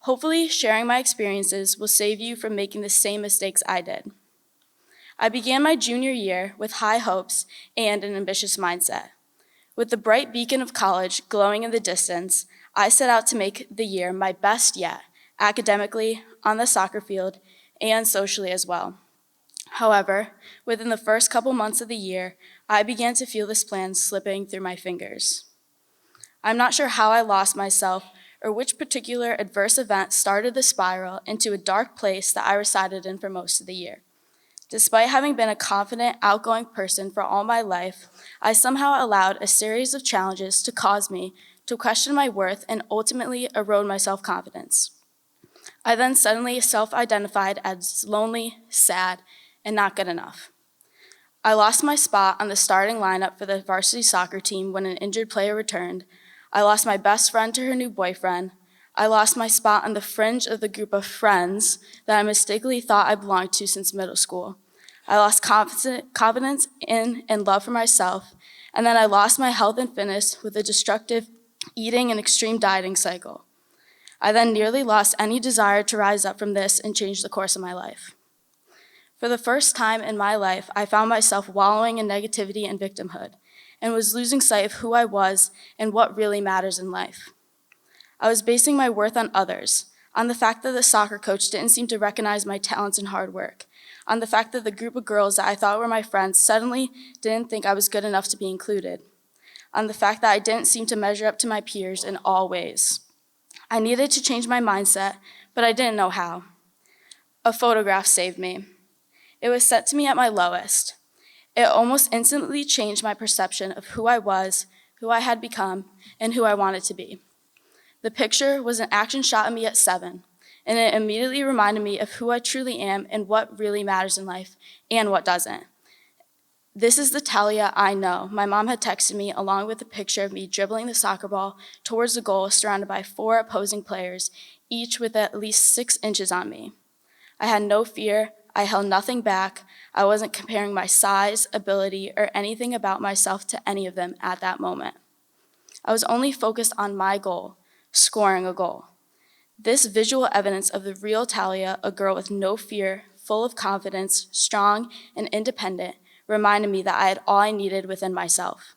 Hopefully, sharing my experiences will save you from making the same mistakes I did. I began my junior year with high hopes and an ambitious mindset. With the bright beacon of college glowing in the distance, I set out to make the year my best yet, academically, on the soccer field, and socially as well. However, within the first couple months of the year, I began to feel this plan slipping through my fingers. I'm not sure how I lost myself or which particular adverse event started the spiral into a dark place that I resided in for most of the year. Despite having been a confident, outgoing person for all my life, I somehow allowed a series of challenges to cause me to question my worth and ultimately erode my self-confidence. I then suddenly self-identified as lonely, sad, and not good enough. I lost my spot on the starting lineup for the varsity soccer team when an injured player returned. I lost my best friend to her new boyfriend. I lost my spot on the fringe of the group of friends that I mistakenly thought I belonged to since middle school. I lost confidence in and love for myself, and then I lost my health and fitness with a destructive eating and extreme dieting cycle. I then nearly lost any desire to rise up from this and change the course of my life. For the first time in my life, I found myself wallowing in negativity and victimhood, and was losing sight of who I was and what really matters in life. I was basing my worth on others, on the fact that the soccer coach didn't seem to recognize my talents and hard work, on the fact that the group of girls that I thought were my friends suddenly didn't think I was good enough to be included, on the fact that I didn't seem to measure up to my peers in all ways. I needed to change my mindset, but I didn't know how. A photograph saved me. It was set to me at my lowest. It almost instantly changed my perception of who I was, who I had become, and who I wanted to be. The picture was an action shot of me at 7, and it immediately reminded me of who I truly am and what really matters in life and what doesn't. This is the Talia I know. My mom had texted me along with a picture of me dribbling the soccer ball towards the goal surrounded by 4 opposing players, each with at least 6 inches on me. I had no fear. I held nothing back. I wasn't comparing my size, ability, or anything about myself to any of them at that moment. I was only focused on my goal, scoring a goal. This visual evidence of the real Talia, a girl with no fear, full of confidence, strong, and independent, reminded me that I had all I needed within myself.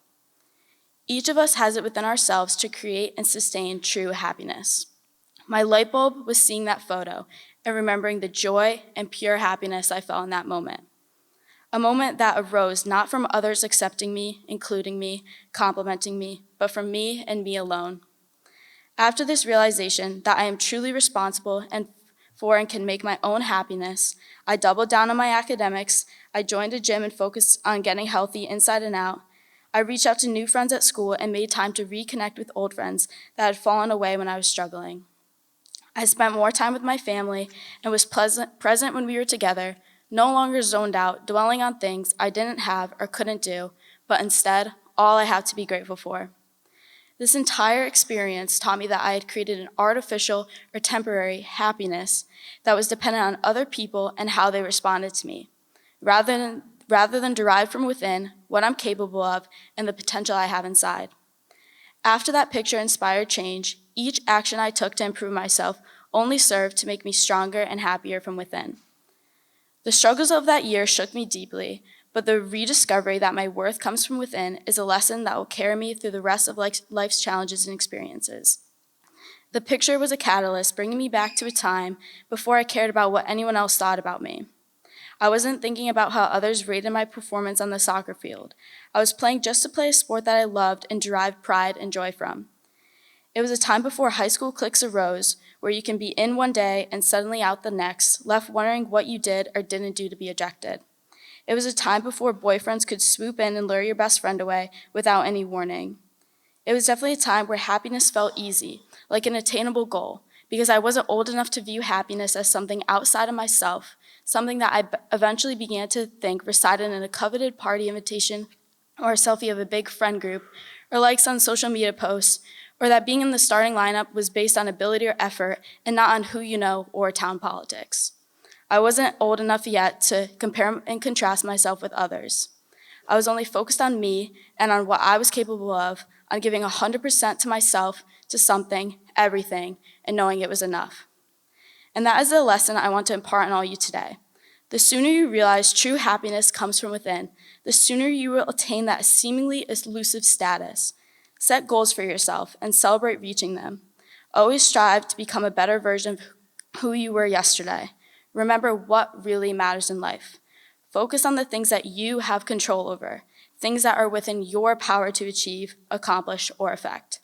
Each of us has it within ourselves to create and sustain true happiness. My light bulb was seeing that photo and remembering the joy and pure happiness I felt in that moment. A moment that arose not from others accepting me, including me, complimenting me, but from me and me alone. After this realization that I am truly responsible for and can make my own happiness, I doubled down on my academics. I joined a gym and focused on getting healthy inside and out. I reached out to new friends at school and made time to reconnect with old friends that had fallen away when I was struggling. I spent more time with my family and was present when we were together, no longer zoned out, dwelling on things I didn't have or couldn't do, but instead, all I have to be grateful for. This entire experience taught me that I had created an artificial or temporary happiness that was dependent on other people and how they responded to me, rather than derived from within, what I'm capable of, and the potential I have inside. After that picture inspired change, each action I took to improve myself only served to make me stronger and happier from within. The struggles of that year shook me deeply, but the rediscovery that my worth comes from within is a lesson that will carry me through the rest of life's challenges and experiences. The picture was a catalyst bringing me back to a time before I cared about what anyone else thought about me. I wasn't thinking about how others rated my performance on the soccer field. I was playing just to play a sport that I loved and derived pride and joy from. It was a time before high school cliques arose, where you can be in one day and suddenly out the next, left wondering what you did or didn't do to be ejected. It was a time before boyfriends could swoop in and lure your best friend away without any warning. It was definitely a time where happiness felt easy, like an attainable goal, because I wasn't old enough to view happiness as something outside of myself, something that I eventually began to think resided in a coveted party invitation or a selfie of a big friend group, or likes on social media posts, or that being in the starting lineup was based on ability or effort and not on who you know or town politics. I wasn't old enough yet to compare and contrast myself with others. I was only focused on me and on what I was capable of, on giving 100% to myself, to something, everything, and knowing it was enough. And that is the lesson I want to impart on all you today. The sooner you realize true happiness comes from within, the sooner you will attain that seemingly elusive status. Set goals for yourself and celebrate reaching them. Always strive to become a better version of who you were yesterday. Remember what really matters in life. Focus on the things that you have control over, things that are within your power to achieve, accomplish, or affect.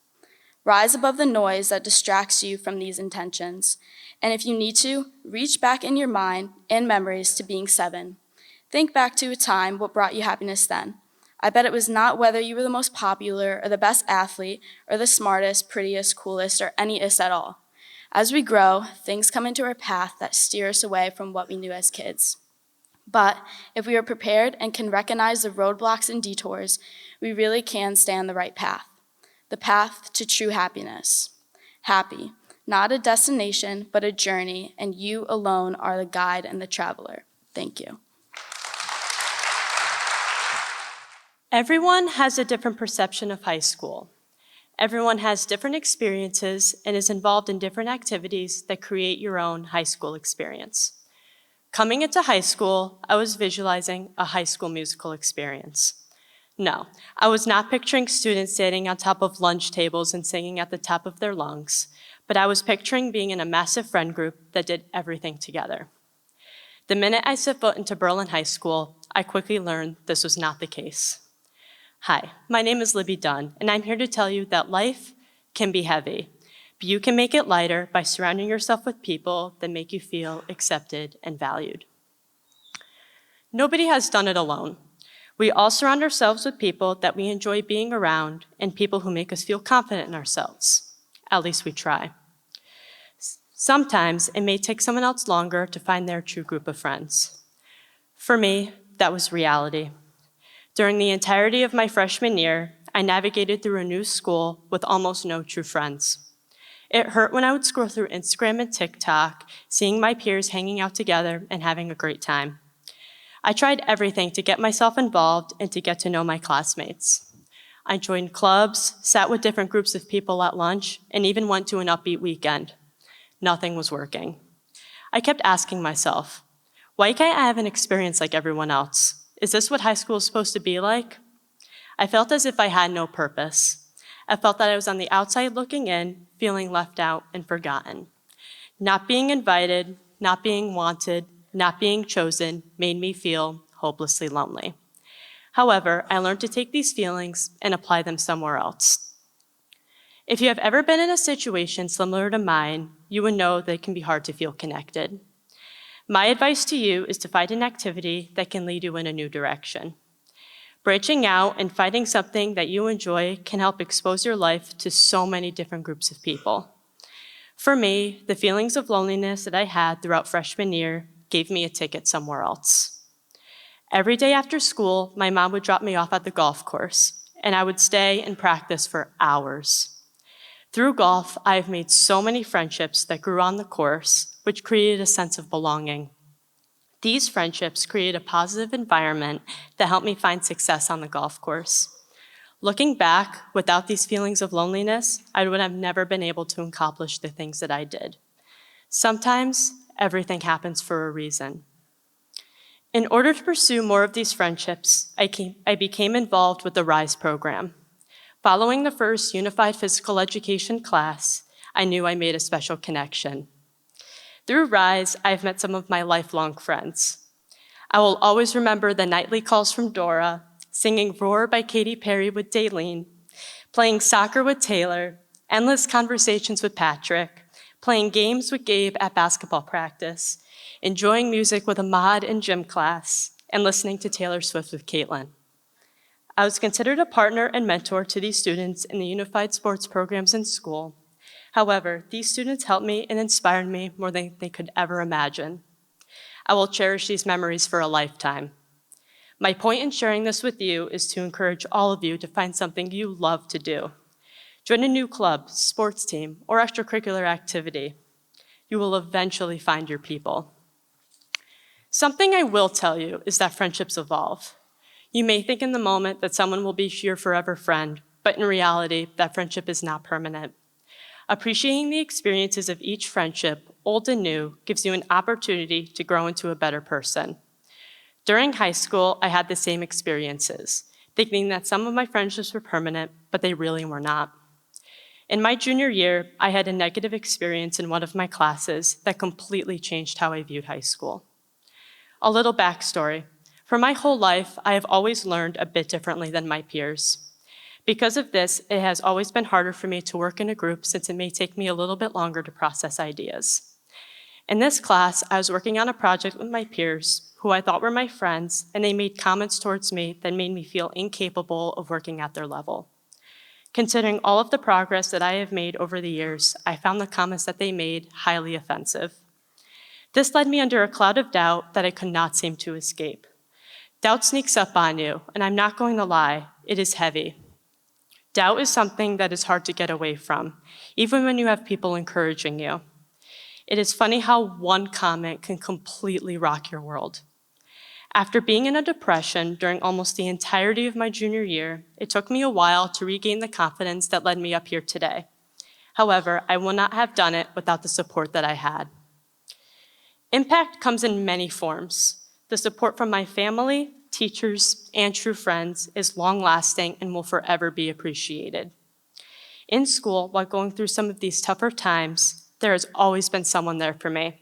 Rise above the noise that distracts you from these intentions. And if you need to, reach back in your mind and memories to being 7. Think back to a time what brought you happiness then. I bet it was not whether you were the most popular or the best athlete or the smartest, prettiest, coolest, or any is at all. As we grow, things come into our path that steer us away from what we knew as kids. But if we are prepared and can recognize the roadblocks and detours, we really can stay on the right path. The path to true happiness. Happy, not a destination, but a journey, and you alone are the guide and the traveler. Thank you. Everyone has a different perception of high school. Everyone has different experiences and is involved in different activities that create your own high school experience. Coming into high school, I was visualizing a high school musical experience. No, I was not picturing students sitting on top of lunch tables and singing at the top of their lungs, but I was picturing being in a massive friend group that did everything together. The minute I set foot into Berlin High School, I quickly learned this was not the case. Hi, my name is Libby Dunn, and I'm here to tell you that life can be heavy, but you can make it lighter by surrounding yourself with people that make you feel accepted and valued. Nobody has done it alone. We all surround ourselves with people that we enjoy being around and people who make us feel confident in ourselves. At least we try. Sometimes it may take someone else longer to find their true group of friends. For me, that was reality. During the entirety of my freshman year, I navigated through a new school with almost no true friends. It hurt when I would scroll through Instagram and TikTok, seeing my peers hanging out together and having a great time. I tried everything to get myself involved and to get to know my classmates. I joined clubs, sat with different groups of people at lunch, and even went to an upbeat weekend. Nothing was working. I kept asking myself, why can't I have an experience like everyone else? Is this what high school is supposed to be like? I felt as if I had no purpose. I felt that I was on the outside looking in, feeling left out and forgotten. Not being invited, not being wanted, not being chosen made me feel hopelessly lonely. However, I learned to take these feelings and apply them somewhere else. If you have ever been in a situation similar to mine, you would know that it can be hard to feel connected. My advice to you is to find an activity that can lead you in a new direction. Branching out and finding something that you enjoy can help expose your life to so many different groups of people. For me, the feelings of loneliness that I had throughout freshman year gave me a ticket somewhere else. Every day after school, my mom would drop me off at the golf course, and I would stay and practice for hours. Through golf, I have made so many friendships that grew on the course, which created a sense of belonging. These friendships create a positive environment that helped me find success on the golf course. Looking back, without these feelings of loneliness, I would have never been able to accomplish the things that I did. Sometimes, everything happens for a reason. In order to pursue more of these friendships, I became involved with the RISE program. Following the first Unified Physical Education class, I knew I made a special connection. Through RISE, I've met some of my lifelong friends. I will always remember the nightly calls from Dora, singing Roar by Katy Perry with Daylene, playing soccer with Taylor, endless conversations with Patrick, playing games with Gabe at basketball practice, enjoying music with Ahmad in gym class, and listening to Taylor Swift with Caitlin. I was considered a partner and mentor to these students in the unified sports programs in school. However, these students helped me and inspired me more than they could ever imagine. I will cherish these memories for a lifetime. My point in sharing this with you is to encourage all of you to find something you love to do. Join a new club, sports team, or extracurricular activity. You will eventually find your people. Something I will tell you is that friendships evolve. You may think in the moment that someone will be your forever friend, but in reality, that friendship is not permanent. Appreciating the experiences of each friendship, old and new, gives you an opportunity to grow into a better person. During high school, I had the same experiences, thinking that some of my friendships were permanent, but they really were not. In my junior year, I had a negative experience in one of my classes that completely changed how I viewed high school. A little backstory. For my whole life, I have always learned a bit differently than my peers. Because of this, it has always been harder for me to work in a group since it may take me a little bit longer to process ideas. In this class, I was working on a project with my peers, who I thought were my friends, and they made comments towards me that made me feel incapable of working at their level. Considering all of the progress that I have made over the years, I found the comments that they made highly offensive. This led me under a cloud of doubt that I could not seem to escape. Doubt sneaks up on you, and I'm not going to lie, it is heavy. Doubt is something that is hard to get away from, even when you have people encouraging you. It is funny how one comment can completely rock your world. After being in a depression during almost the entirety of my junior year, it took me a while to regain the confidence that led me up here today. However, I would not have done it without the support that I had. Impact comes in many forms. The support from my family, teachers, and true friends is long-lasting and will forever be appreciated. In school, while going through some of these tougher times, there has always been someone there for me.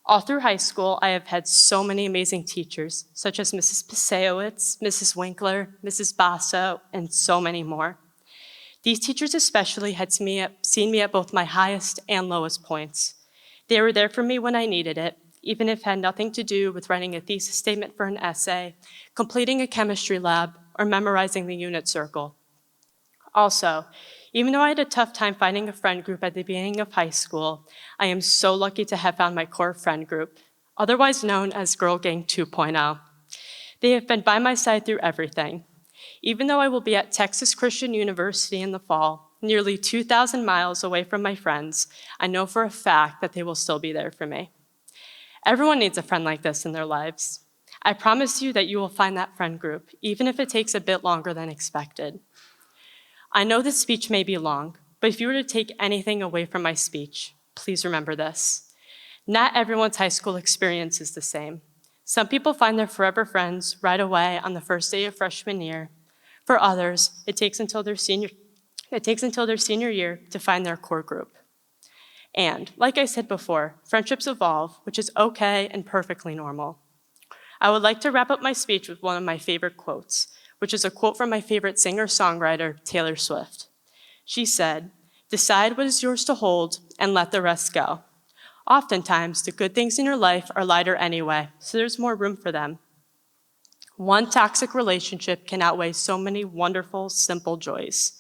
All through high school, I have had so many amazing teachers, such as Mrs. Pasewicz, Mrs. Winkler, Mrs. Basso, and so many more. These teachers especially had seen me at both my highest and lowest points. They were there for me when I needed it, even if it had nothing to do with writing a thesis statement for an essay, completing a chemistry lab, or memorizing the unit circle. Also, even though I had a tough time finding a friend group at the beginning of high school, I am so lucky to have found my core friend group, otherwise known as Girl Gang 2.0. They have been by my side through everything. Even though I will be at Texas Christian University in the fall, nearly 2,000 miles away from my friends, I know for a fact that they will still be there for me. Everyone needs a friend like this in their lives. I promise you that you will find that friend group, even if it takes a bit longer than expected. I know this speech may be long, but if you were to take anything away from my speech, please remember this. Not everyone's high school experience is the same. Some people find their forever friends right away on the first day of freshman year. For others, it takes until their senior year to find their core group. And, like I said before, friendships evolve, which is okay and perfectly normal. I would like to wrap up my speech with one of my favorite quotes, which is a quote from my favorite singer-songwriter, Taylor Swift. She said, "Decide what is yours to hold and let the rest go." Oftentimes, the good things in your life are lighter anyway, so there's more room for them. One toxic relationship can outweigh so many wonderful, simple joys.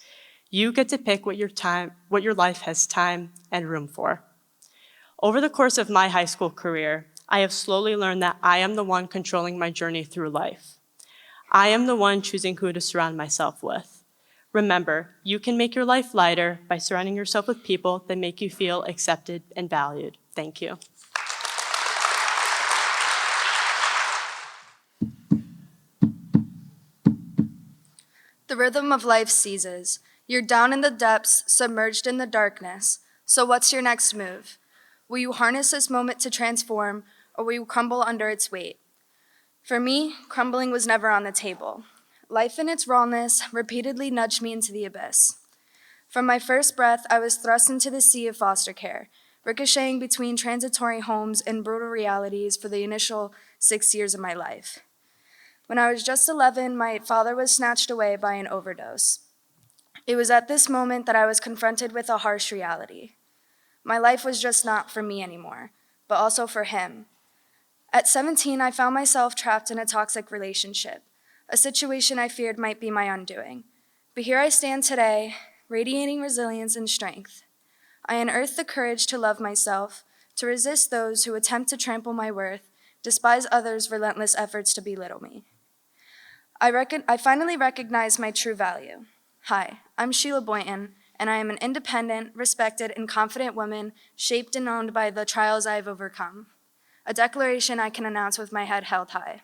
You get to pick what your life has time and room for. Over the course of my high school career, I have slowly learned that I am the one controlling my journey through life. I am the one choosing who to surround myself with. Remember, you can make your life lighter by surrounding yourself with people that make you feel accepted and valued. Thank you. The rhythm of life ceases. You're down in the depths, submerged in the darkness. So what's your next move? Will you harness this moment to transform, or will you crumble under its weight? For me, crumbling was never on the table. Life in its rawness repeatedly nudged me into the abyss. From my first breath, I was thrust into the sea of foster care, ricocheting between transitory homes and brutal realities for the initial 6 years of my life. When I was just 11, my father was snatched away by an overdose. It was at this moment that I was confronted with a harsh reality. My life was just not for me anymore, but also for him. At 17, I found myself trapped in a toxic relationship, a situation I feared might be my undoing. But here I stand today, radiating resilience and strength. I unearthed the courage to love myself, to resist those who attempt to trample my worth, despise others' relentless efforts to belittle me. I finally recognized my true value. Hi, I'm Sheila Boynton, and I am an independent, respected, and confident woman shaped and owned by the trials I have overcome. A declaration I can announce with my head held high.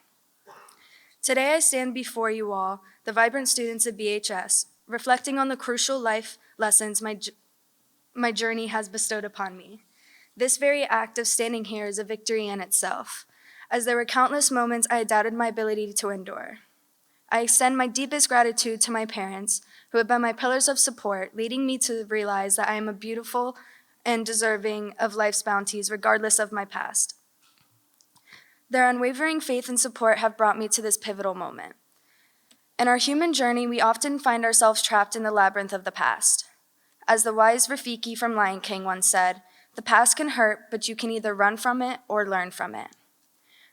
Today I stand before you all, the vibrant students of BHS, reflecting on the crucial life lessons my journey has bestowed upon me. This very act of standing here is a victory in itself, as there were countless moments I doubted my ability to endure. I extend my deepest gratitude to my parents, who have been my pillars of support, leading me to realize that I am a beautiful and deserving of life's bounties, regardless of my past. Their unwavering faith and support have brought me to this pivotal moment. In our human journey, we often find ourselves trapped in the labyrinth of the past. As the wise Rafiki from Lion King once said, "The past can hurt, but you can either run from it or learn from it."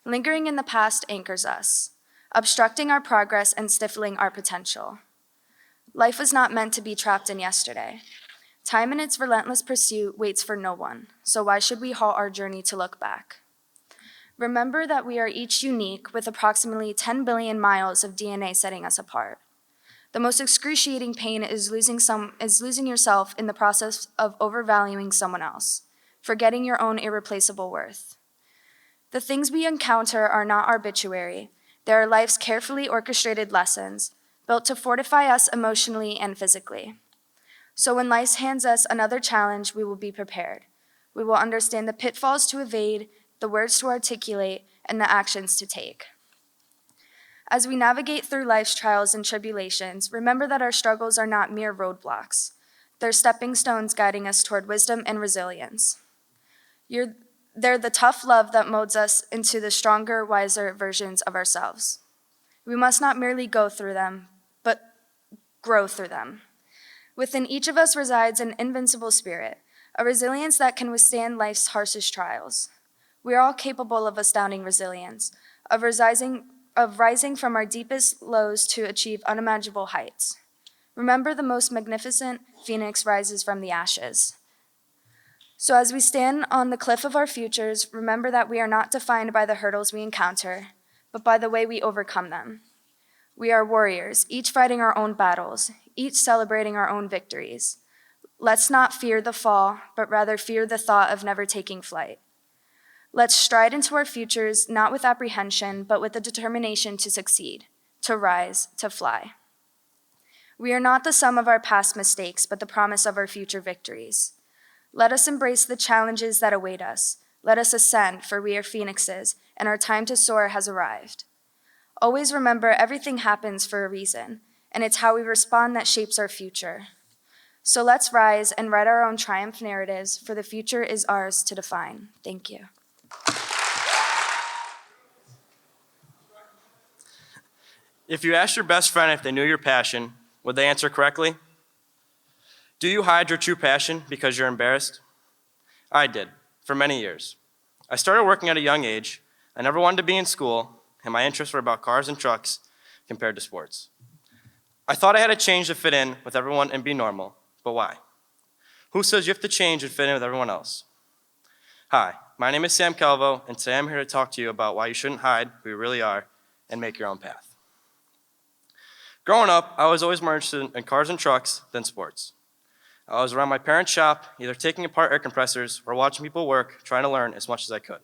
Lingering in the past anchors us, obstructing our progress and stifling our potential. Life was not meant to be trapped in yesterday. Time in its relentless pursuit waits for no one, so why should we halt our journey to look back? Remember that we are each unique, with approximately 10 billion miles of DNA setting us apart. The most excruciating pain is losing yourself in the process of overvaluing someone else, forgetting your own irreplaceable worth. The things we encounter are not our obituary. They are life's carefully orchestrated lessons, built to fortify us emotionally and physically. So when life hands us another challenge, we will be prepared. We will understand the pitfalls to evade, the words to articulate, and the actions to take. As we navigate through life's trials and tribulations, remember that our struggles are not mere roadblocks. They're stepping stones guiding us toward wisdom and resilience. They're the tough love that molds us into the stronger, wiser versions of ourselves. We must not merely go through them, but grow through them. Within each of us resides an invincible spirit, a resilience that can withstand life's harshest trials. We are all capable of astounding resilience, of rising from our deepest lows to achieve unimaginable heights. Remember, the most magnificent phoenix rises from the ashes. So as we stand on the cliff of our futures, remember that we are not defined by the hurdles we encounter, but by the way we overcome them. We are warriors, each fighting our own battles, each celebrating our own victories. Let's not fear the fall, but rather fear the thought of never taking flight. Let's stride into our futures, not with apprehension, but with the determination to succeed, to rise, to fly. We are not the sum of our past mistakes, but the promise of our future victories. Let us embrace the challenges that await us. Let us ascend, for we are phoenixes, and our time to soar has arrived. Always remember, everything happens for a reason, and it's how we respond that shapes our future. So let's rise and write our own triumph narratives, for the future is ours to define. Thank you. If you asked your best friend if they knew your passion, would they answer correctly? Do you hide your true passion because you're embarrassed? I did, for many years. I started working at a young age. I never wanted to be in school, and my interests were about cars and trucks compared to sports. I thought I had to change to fit in with everyone and be normal, but why? Who says you have to change and fit in with everyone else? Hi, my name is Sam Calvo, and today I'm here to talk to you about why you shouldn't hide who you really are and make your own path. Growing up, I was always more interested in cars and trucks than sports. I was around my parents' shop, either taking apart air compressors or watching people work, trying to learn as much as I could.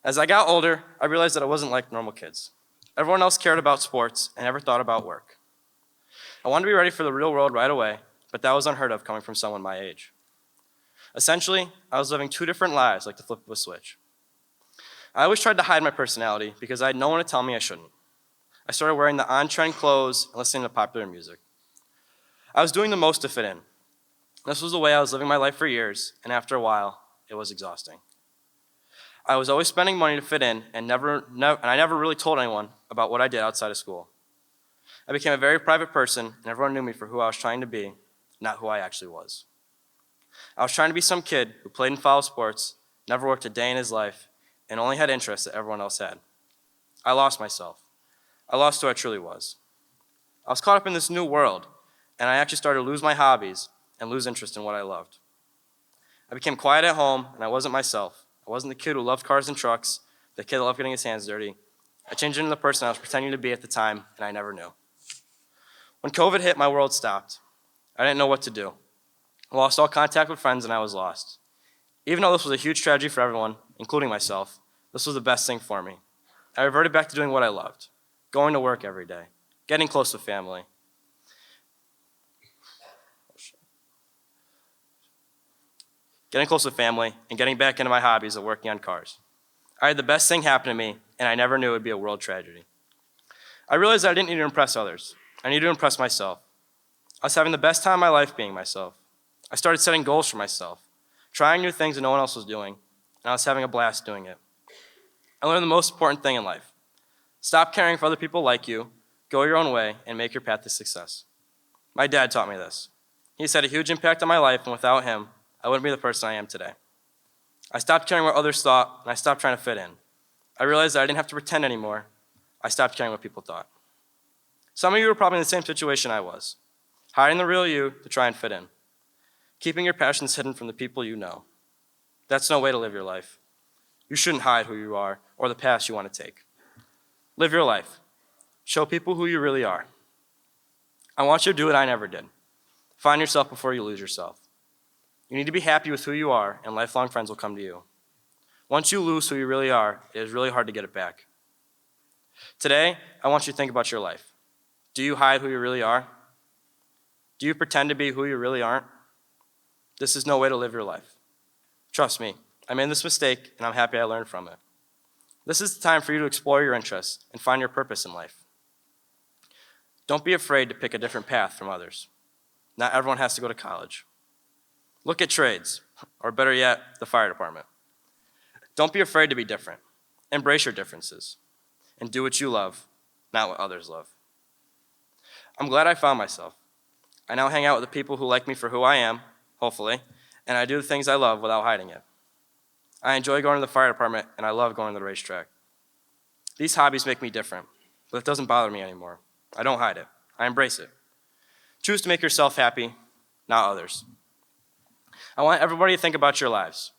As I got older, I realized that I wasn't like normal kids. Everyone else cared about sports and never thought about work. I wanted to be ready for the real world right away, but that was unheard of coming from someone my age. Essentially, I was living two different lives like the flip of a switch. I always tried to hide my personality because I had no one to tell me I shouldn't. I started wearing the on-trend clothes and listening to popular music. I was doing the most to fit in. This was the way I was living my life for years, and after a while, it was exhausting. I was always spending money to fit in and I never really told anyone about what I did outside of school. I became a very private person and everyone knew me for who I was trying to be, not who I actually was. I was trying to be some kid who played and followed sports, never worked a day in his life, and only had interests that everyone else had. I lost myself. I lost who I truly was. I was caught up in this new world, and I actually started to lose my hobbies and lose interest in what I loved. I became quiet at home, and I wasn't myself. I wasn't the kid who loved cars and trucks, the kid that loved getting his hands dirty. I changed into the person I was pretending to be at the time, and I never knew. When COVID hit, my world stopped. I didn't know what to do. I lost all contact with friends, and I was lost. Even though this was a huge tragedy for everyone, including myself, this was the best thing for me. I reverted back to doing what I loved, going to work every day, getting close to family. Getting close to family and getting back into my hobbies of working on cars. I had the best thing happen to me, and I never knew it would be a world tragedy. I realized that I didn't need to impress others. I needed to impress myself. I was having the best time of my life being myself. I started setting goals for myself, trying new things that no one else was doing, and I was having a blast doing it. I learned the most important thing in life. Stop caring for other people like you, go your own way, and make your path to success. My dad taught me this. He's had a huge impact on my life, and without him, I wouldn't be the person I am today. I stopped caring what others thought, and I stopped trying to fit in. I realized that I didn't have to pretend anymore. I stopped caring what people thought. Some of you are probably in the same situation I was, hiding the real you to try and fit in, keeping your passions hidden from the people you know. That's no way to live your life. You shouldn't hide who you are or the path you want to take. Live your life. Show people who you really are. I want you to do what I never did. Find yourself before you lose yourself. You need to be happy with who you are, and lifelong friends will come to you. Once you lose who you really are, it is really hard to get it back. Today, I want you to think about your life. Do you hide who you really are? Do you pretend to be who you really aren't? This is no way to live your life. Trust me, I made this mistake, and I'm happy I learned from it. This is the time for you to explore your interests and find your purpose in life. Don't be afraid to pick a different path from others. Not everyone has to go to college. Look at trades, or better yet, the fire department. Don't be afraid to be different. Embrace your differences, and do what you love, not what others love. I'm glad I found myself. I now hang out with the people who like me for who I am, hopefully, and I do the things I love without hiding it. I enjoy going to the fire department, and I love going to the racetrack. These hobbies make me different, but it doesn't bother me anymore. I don't hide it. I embrace it. Choose to make yourself happy, not others. I want everybody to think about your lives.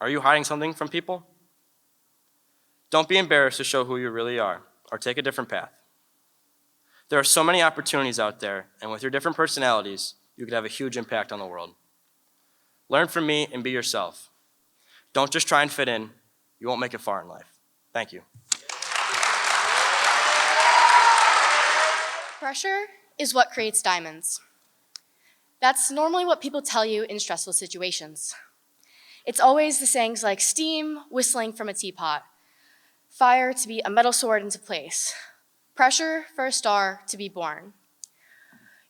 Are you hiding something from people? Don't be embarrassed to show who you really are, or take a different path. There are so many opportunities out there, and with your different personalities, you could have a huge impact on the world. Learn from me and be yourself. Don't just try and fit in. You won't make it far in life. Thank you. Pressure is what creates diamonds. That's normally what people tell you in stressful situations. It's always the sayings like steam whistling from a teapot, fire to be a metal sword into place, pressure for a star to be born.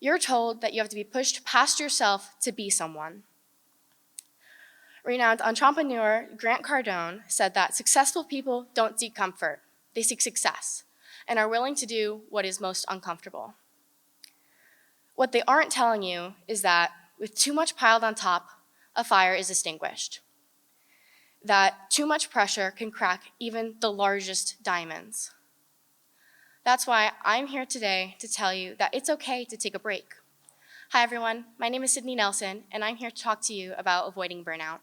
You're told that you have to be pushed past yourself to be someone. Renowned entrepreneur Grant Cardone said that successful people don't seek comfort, they seek success, and are willing to do what is most uncomfortable. What they aren't telling you is that with too much piled on top, a fire is extinguished. That too much pressure can crack even the largest diamonds. That's why I'm here today to tell you that it's okay to take a break. Hi everyone, my name is Sydney Nelson, and I'm here to talk to you about avoiding burnout.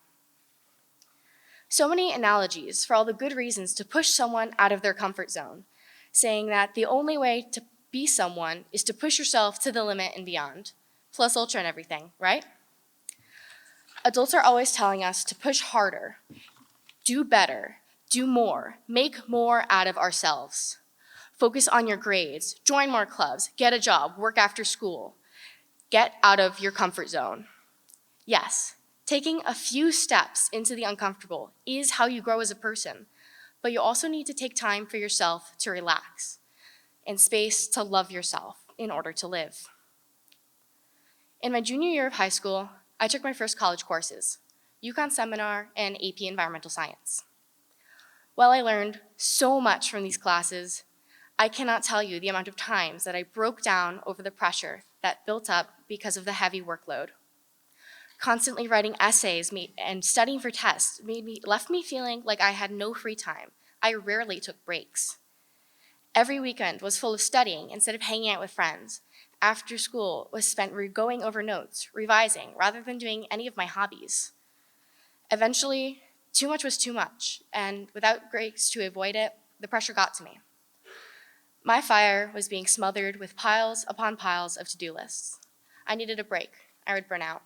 So many analogies for all the good reasons to push someone out of their comfort zone, saying that the only way to be someone is to push yourself to the limit and beyond, plus ultra and everything, right? Adults are always telling us to push harder, do better, do more, make more out of ourselves. Focus on your grades, join more clubs, get a job, work after school. Get out of your comfort zone. Yes, taking a few steps into the uncomfortable is how you grow as a person, but you also need to take time for yourself to relax and space to love yourself in order to live. In my junior year of high school, I took my first college courses, UConn Seminar and AP Environmental Science. While I learned so much from these classes, I cannot tell you the amount of times that I broke down over the pressure that built up because of the heavy workload. Constantly writing essays and studying for tests left me feeling like I had no free time. I rarely took breaks. Every weekend was full of studying instead of hanging out with friends. After school was spent going over notes, revising, rather than doing any of my hobbies. Eventually, too much was too much, and without breaks to avoid it, the pressure got to me. My fire was being smothered with piles upon piles of to-do lists. I needed a break. I would burn out.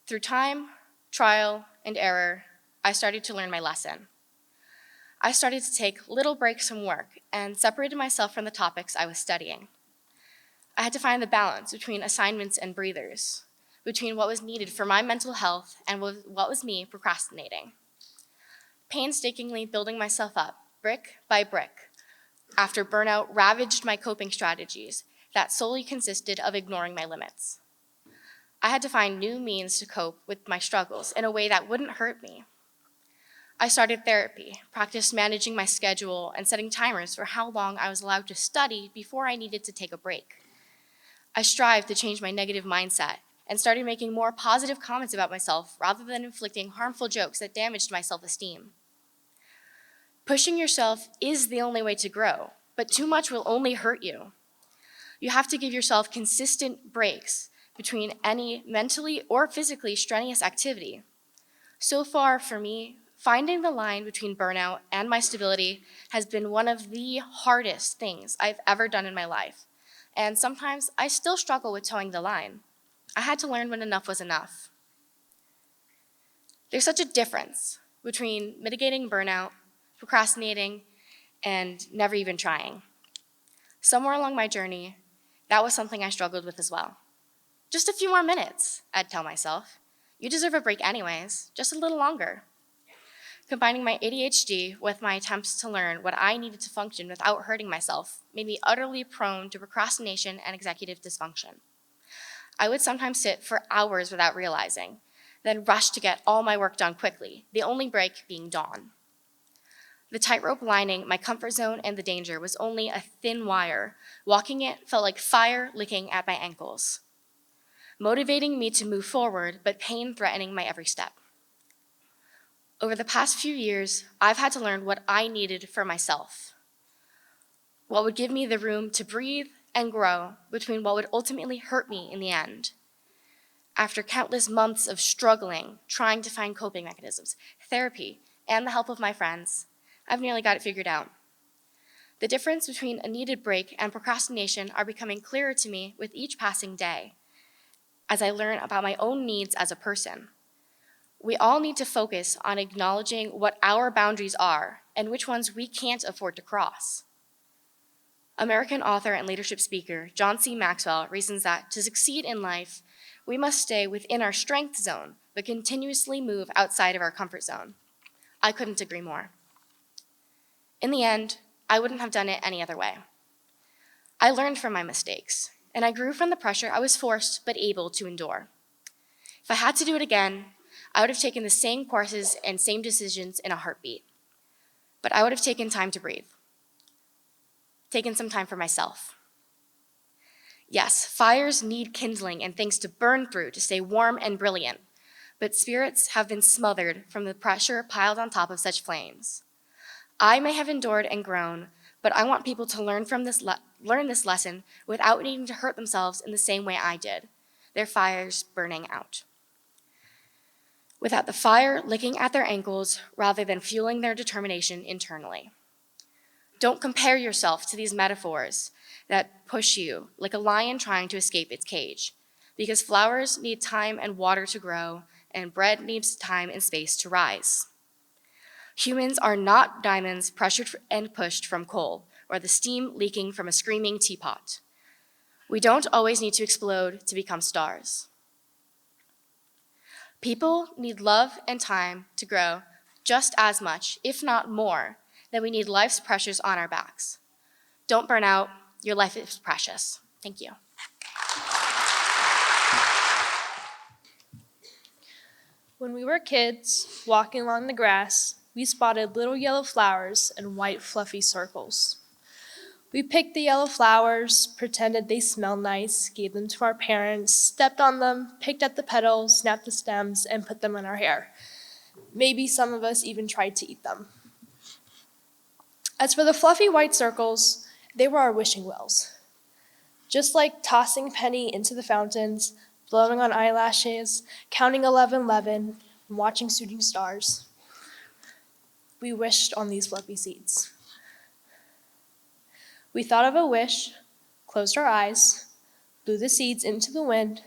Through time, trial, and error, I started to learn my lesson. I started to take little breaks from work and separated myself from the topics I was studying. I had to find the balance between assignments and breathers, between what was needed for my mental health and what was me procrastinating. Painstakingly building myself up, brick by brick, after burnout ravaged my coping strategies that solely consisted of ignoring my limits. I had to find new means to cope with my struggles in a way that wouldn't hurt me. I started therapy, practiced managing my schedule, and setting timers for how long I was allowed to study before I needed to take a break. I strived to change my negative mindset and started making more positive comments about myself rather than inflicting harmful jokes that damaged my self-esteem. Pushing yourself is the only way to grow, but too much will only hurt you. You have to give yourself consistent breaks between any mentally or physically strenuous activity. So far for me, finding the line between burnout and my stability has been one of the hardest things I've ever done in my life. And sometimes I still struggle with towing the line. I had to learn when enough was enough. There's such a difference between mitigating burnout, procrastinating, and never even trying. Somewhere along my journey, that was something I struggled with as well. Just a few more minutes, I'd tell myself. You deserve a break anyways, just a little longer. Combining my ADHD with my attempts to learn what I needed to function without hurting myself made me utterly prone to procrastination and executive dysfunction. I would sometimes sit for hours without realizing, then rush to get all my work done quickly, the only break being dawn. The tightrope lining my comfort zone and the danger was only a thin wire. Walking it felt like fire licking at my ankles, motivating me to move forward, but pain threatening my every step. Over the past few years, I've had to learn what I needed for myself, what would give me the room to breathe and grow between what would ultimately hurt me in the end. After countless months of struggling, trying to find coping mechanisms, therapy, and the help of my friends, I've nearly got it figured out. The difference between a needed break and procrastination are becoming clearer to me with each passing day as I learn about my own needs as a person. We all need to focus on acknowledging what our boundaries are and which ones we can't afford to cross. American author and leadership speaker John C. Maxwell reasons that to succeed in life, we must stay within our strength zone, but continuously move outside of our comfort zone. I couldn't agree more. In the end, I wouldn't have done it any other way. I learned from my mistakes, and I grew from the pressure I was forced but able to endure. If I had to do it again, I would have taken the same courses and same decisions in a heartbeat. But I would have taken time to breathe, taken some time for myself. Yes, fires need kindling and things to burn through to stay warm and brilliant, but spirits have been smothered from the pressure piled on top of such flames. I may have endured and grown, but I want people to learn this lesson without needing to hurt themselves in the same way I did, their fires burning out. Without the fire licking at their ankles rather than fueling their determination internally. Don't compare yourself to these metaphors that push you like a lion trying to escape its cage, because flowers need time and water to grow, and bread needs time and space to rise. Humans are not diamonds pressured and pushed from coal, or the steam leaking from a screaming teapot. We don't always need to explode to become stars. People need love and time to grow just as much, if not more, than we need life's pressures on our backs. Don't burn out. Your life is precious. Thank you. When we were kids, walking along the grass, we we spotted little yellow flowers and white fluffy circles. We picked the yellow flowers, pretended they smelled nice, gave them to our parents, stepped on them, picked at the petals, snapped the stems, and put them in our hair. Maybe some of us even tried to eat them. As for the fluffy white circles, they were our wishing wells. Just like tossing a penny into the fountains, blowing on eyelashes, counting 11, and watching shooting stars, we wished on these fluffy seeds. We thought of a wish, closed our eyes, blew the seeds into the wind,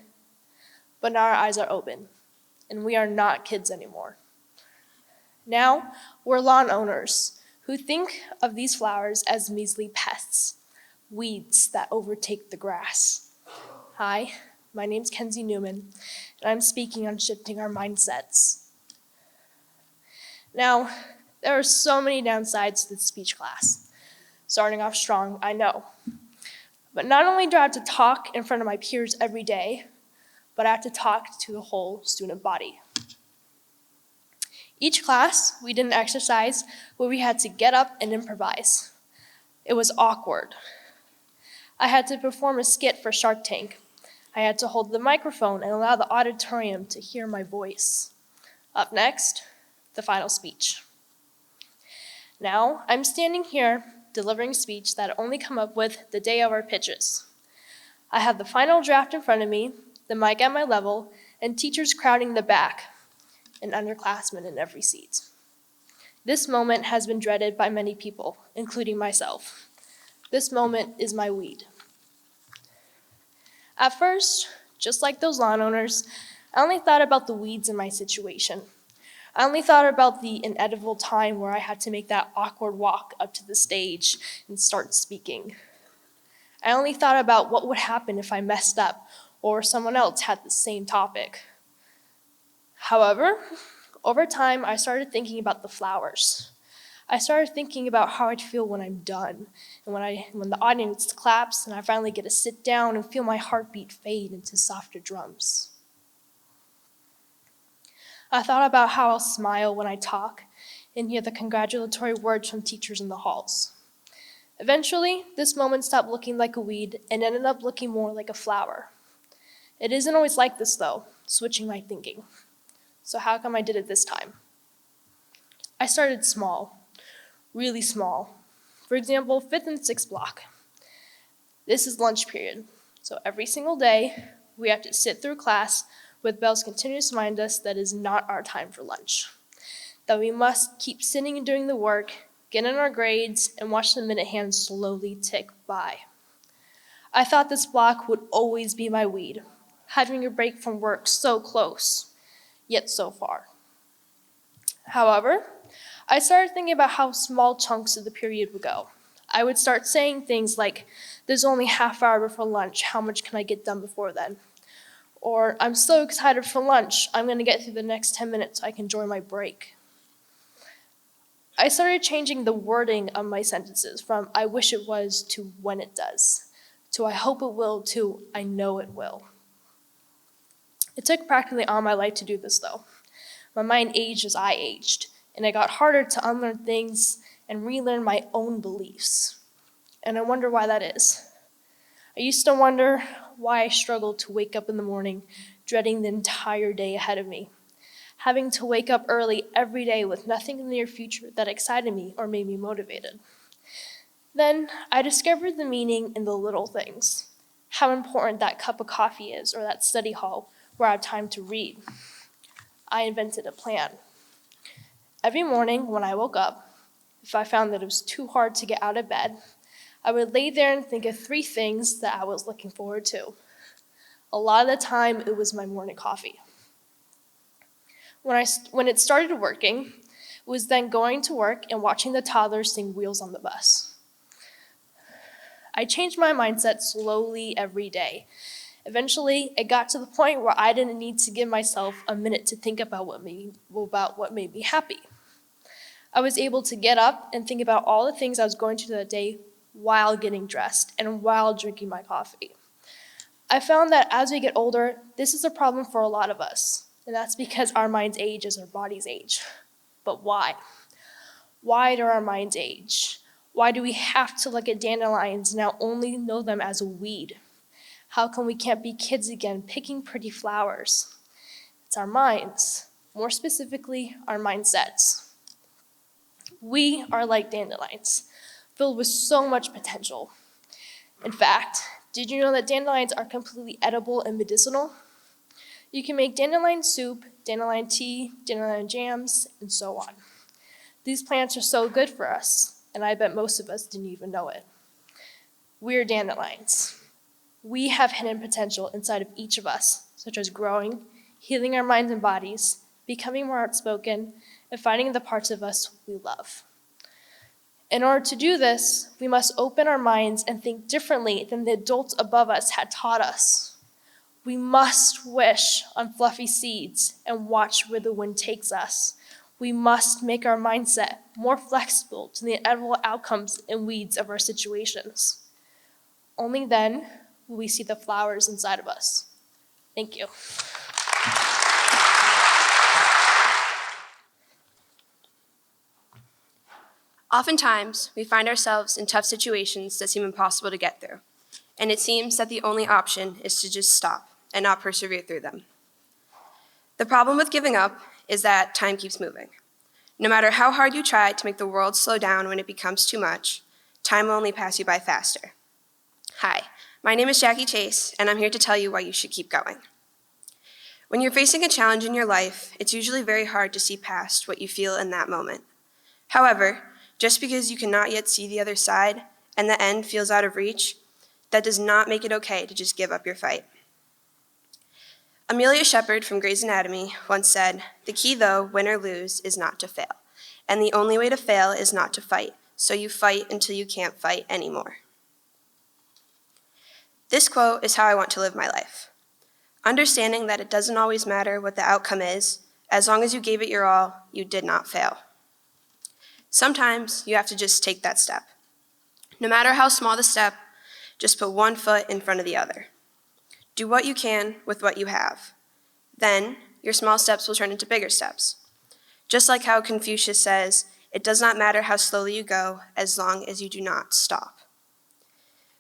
but now our eyes are open, and we are not kids anymore. Now, we're lawn owners who think of these flowers as measly pests, weeds that overtake the grass. Hi, my name's Kenzie Newman, and I'm speaking on shifting our mindsets. Now, there are so many downsides to the speech class. Starting off strong, I know. But not only do I have to talk in front of my peers every day, but I have to talk to the whole student body. Each class, we did an exercise where we had to get up and improvise. It was awkward. I had to perform a skit for Shark Tank. I had to hold the microphone and allow the auditorium to hear my voice. Up next, the final speech. Now, I'm standing here delivering a speech that I only come up with the day of our pitches. I have the final draft in front of me, the mic at my level, and teachers crowding the back, and underclassmen in every seat. This moment has been dreaded by many people, including myself. This moment is my weed. At first, just like those lawn owners, I only thought about the weeds in my situation. I only thought about the inevitable time where I had to make that awkward walk up to the stage and start speaking. I only thought about what would happen if I messed up or someone else had the same topic. However, over time, I started thinking about the flowers. I started thinking about how I'd feel when I'm done, and when the audience claps and I finally get to sit down and feel my heartbeat fade into softer drums. I thought about how I'll smile when I talk and hear the congratulatory words from teachers in the halls. Eventually, this moment stopped looking like a weed and ended up looking more like a flower. It isn't always like this though, switching my thinking. So how come I did it this time? I started small, really small. For example, 5th and 6th block. This is lunch period, so every single day we have to sit through class with bells continuously remind us that it is not our time for lunch, that we must keep sitting and doing the work, get in our grades, and watch the minute hand slowly tick by. I thought this block would always be my weed, having a break from work so close, yet so far. However, I started thinking about how small chunks of the period would go. I would start saying things like, there's only half hour before lunch, how much can I get done before then? Or, I'm so excited for lunch, I'm gonna get through the next 10 minutes so I can enjoy my break. I started changing the wording of my sentences from I wish it was to when it does, to I hope it will to I know it will. It took practically all my life to do this though. My mind aged as I aged, and it got harder to unlearn things and relearn my own beliefs. And I wonder why that is. I used to wonder why I struggled to wake up in the morning, dreading the entire day ahead of me, having to wake up early every day with nothing in the near future that excited me or made me motivated. Then I discovered the meaning in the little things, how important that cup of coffee is or that study hall where I have time to read. I invented a plan. Every morning when I woke up, if I found that it was too hard to get out of bed, I would lay there and think of 3 things that I was looking forward to. A lot of the time, it was my morning coffee. When it started working, it was then going to work and watching the toddlers sing Wheels on the Bus. I changed my mindset slowly every day. Eventually, it got to the point where I didn't need to give myself a minute to think about what made me happy. I was able to get up and think about all the things I was going to do that day while getting dressed and while drinking my coffee. I found that as we get older, this is a problem for a lot of us, and that's because our minds age as our bodies age. But why? Why do our minds age? Why do we have to look at dandelions and now only know them as a weed? How come we can't be kids again, picking pretty flowers? It's our minds, more specifically, our mindsets. We are like dandelions, filled with so much potential. In fact, did you know that dandelions are completely edible and medicinal? You can make dandelion soup, dandelion tea, dandelion jams, and so on. These plants are so good for us, and I bet most of us didn't even know it. We're dandelions. We have hidden potential inside of each of us, such as growing, healing our minds and bodies, becoming more outspoken, and finding the parts of us we love. In order to do this, we must open our minds and think differently than the adults above us had taught us. We must wish on fluffy seeds and watch where the wind takes us. We must make our mindset more flexible to the inevitable outcomes and weeds of our situations. Only then will we see the flowers inside of us. Thank you. Oftentimes, we find ourselves in tough situations that seem impossible to get through, and it seems that the only option is to just stop and not persevere through them. The problem with giving up is that time keeps moving. No matter how hard you try to make the world slow down when it becomes too much, time will only pass you by faster. Hi, my name is Jackie Chase, and I'm here to tell you why you should keep going. When you're facing a challenge in your life, it's usually very hard to see past what you feel in that moment. However, just because you cannot yet see the other side and the end feels out of reach, that does not make it okay to just give up your fight. Amelia Shepard from Grey's Anatomy once said, "The key though, win or lose, is not to fail. And the only way to fail is not to fight, so you fight until you can't fight anymore." This quote is how I want to live my life. Understanding that it doesn't always matter what the outcome is, as long as you gave it your all, you did not fail. Sometimes you have to just take that step. No matter how small the step, just put one foot in front of the other. Do what you can with what you have. Then your small steps will turn into bigger steps. Just like how Confucius says, it does not matter how slowly you go as long as you do not stop.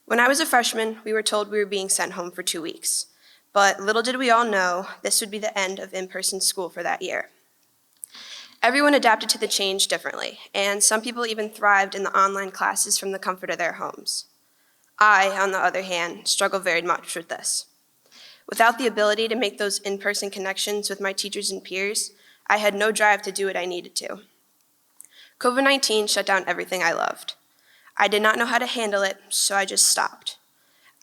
When I was a freshman, we were told we were being sent home for 2 weeks. But little did we all know this would be the end of in-person school for that year. Everyone adapted to the change differently, and some people even thrived in the online classes from the comfort of their homes. I, on the other hand, struggle very much with this. Without the ability to make those in-person connections with my teachers and peers, I had no drive to do what I needed to. COVID-19 shut down everything I loved. I did not know how to handle it, so I just stopped.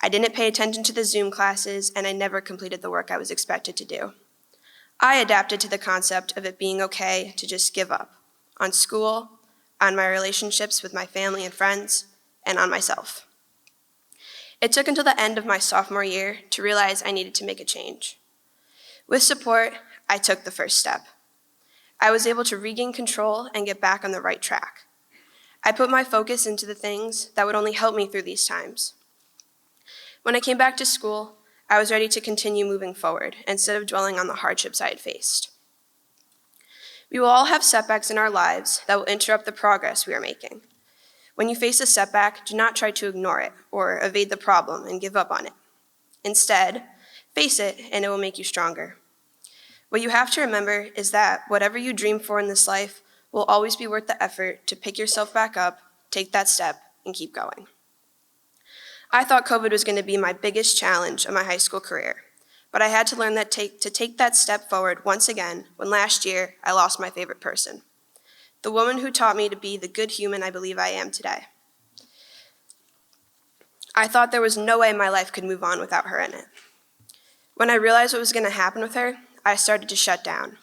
I didn't pay attention to the Zoom classes, and I never completed the work I was expected to do. I adapted to the concept of it being okay to just give up on school, on my relationships with my family and friends, and on myself. It took until the end of my sophomore year to realize I needed to make a change. With support, I took the first step. I was able to regain control and get back on the right track. I put my focus into the things that would only help me through these times. When I came back to school, I was ready to continue moving forward instead of dwelling on the hardships I had faced. We will all have setbacks in our lives that will interrupt the progress we are making. When you face a setback, do not try to ignore it or evade the problem and give up on it. Instead, face it and it will make you stronger. What you have to remember is that whatever you dream for in this life will always be worth the effort to pick yourself back up, take that step, and keep going. I thought COVID was going to be my biggest challenge of my high school career, but I had to learn that to take that step forward once again when last year I lost my favorite person, the woman who taught me to be the good human I believe I am today. I thought there was no way my life could move on without her in it. When I realized what was going to happen with her, I started to shut down.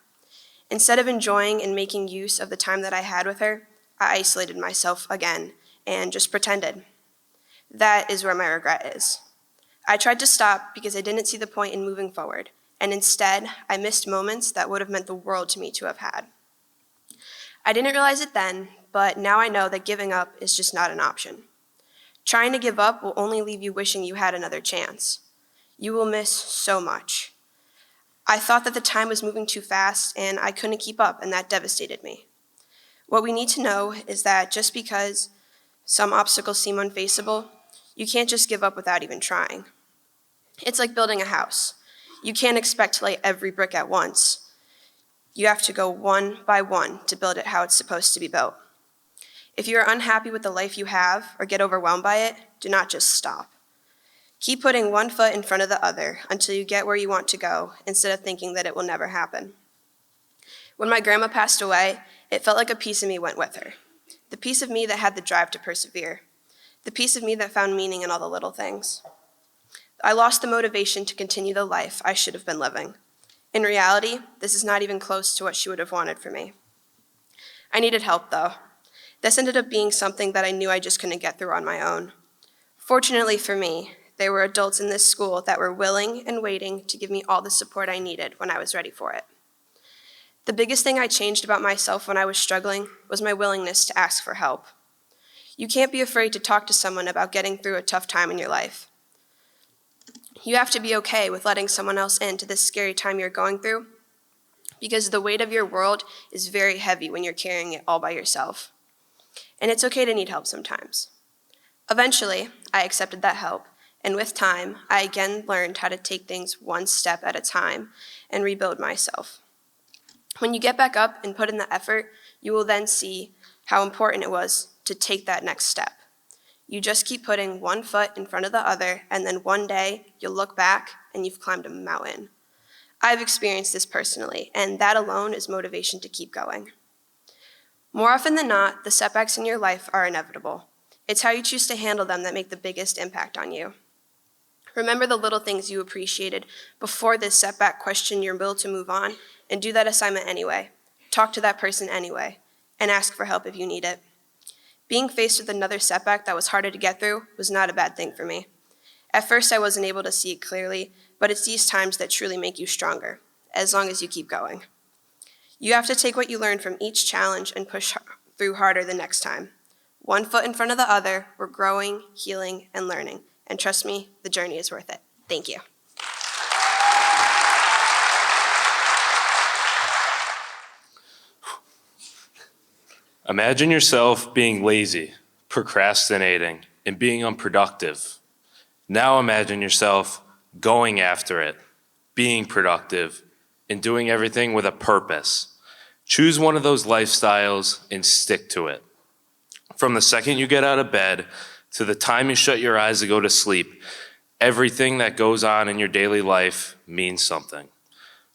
Instead of enjoying and making use of the time that I had with her, I isolated myself again and just pretended. That is where my regret is. I tried to stop because I didn't see the point in moving forward, and instead, I missed moments that would have meant the world to me to have had. I didn't realize it then, but now I know that giving up is just not an option. Trying to give up will only leave you wishing you had another chance. You will miss so much. I thought that the time was moving too fast, and I couldn't keep up, and that devastated me. What we need to know is that just because some obstacles seem unfaceable, you can't just give up without even trying. It's like building a house. You can't expect to lay every brick at once. You have to go one by one to build it how it's supposed to be built. If you are unhappy with the life you have or get overwhelmed by it, do not just stop. Keep putting one foot in front of the other until you get where you want to go instead of thinking that it will never happen. When my grandma passed away, it felt like a piece of me went with her. The piece of me that had the drive to persevere. The piece of me that found meaning in all the little things. I lost the motivation to continue the life I should have been living. In reality, this is not even close to what she would have wanted for me. I needed help, though. This ended up being something that I knew I just couldn't get through on my own. Fortunately for me, there were adults in this school that were willing and waiting to give me all the support I needed when I was ready for it. The biggest thing I changed about myself when I was struggling was my willingness to ask for help. You can't be afraid to talk to someone about getting through a tough time in your life. You have to be okay with letting someone else into this scary time you're going through, because the weight of your world is very heavy when you're carrying it all by yourself. And it's okay to need help sometimes. Eventually, I accepted that help, and with time, I again learned how to take things one step at a time and rebuild myself. When you get back up and put in the effort, you will then see how important it was to take that next step. You just keep putting one foot in front of the other, and then one day you'll look back and you've climbed a mountain. I've experienced this personally, and that alone is motivation to keep going. More often than not, the setbacks in your life are inevitable. It's how you choose to handle them that make the biggest impact on you. Remember the little things you appreciated before this setback questioned your will to move on, and do that assignment anyway. Talk to that person anyway, and ask for help if you need it. Being faced with another setback that was harder to get through was not a bad thing for me. At first, I wasn't able to see it clearly, but it's these times that truly make you stronger, as long as you keep going. You have to take what you learn from each challenge and push through harder the next time. One foot in front of the other, we're growing, healing, and learning. And trust me, the journey is worth it. Thank you. Imagine yourself being lazy, procrastinating, and being unproductive. Now imagine yourself going after it, being productive, and doing everything with a purpose. Choose one of those lifestyles and stick to it. From the second you get out of bed to the time you shut your eyes to go to sleep, everything that goes on in your daily life means something.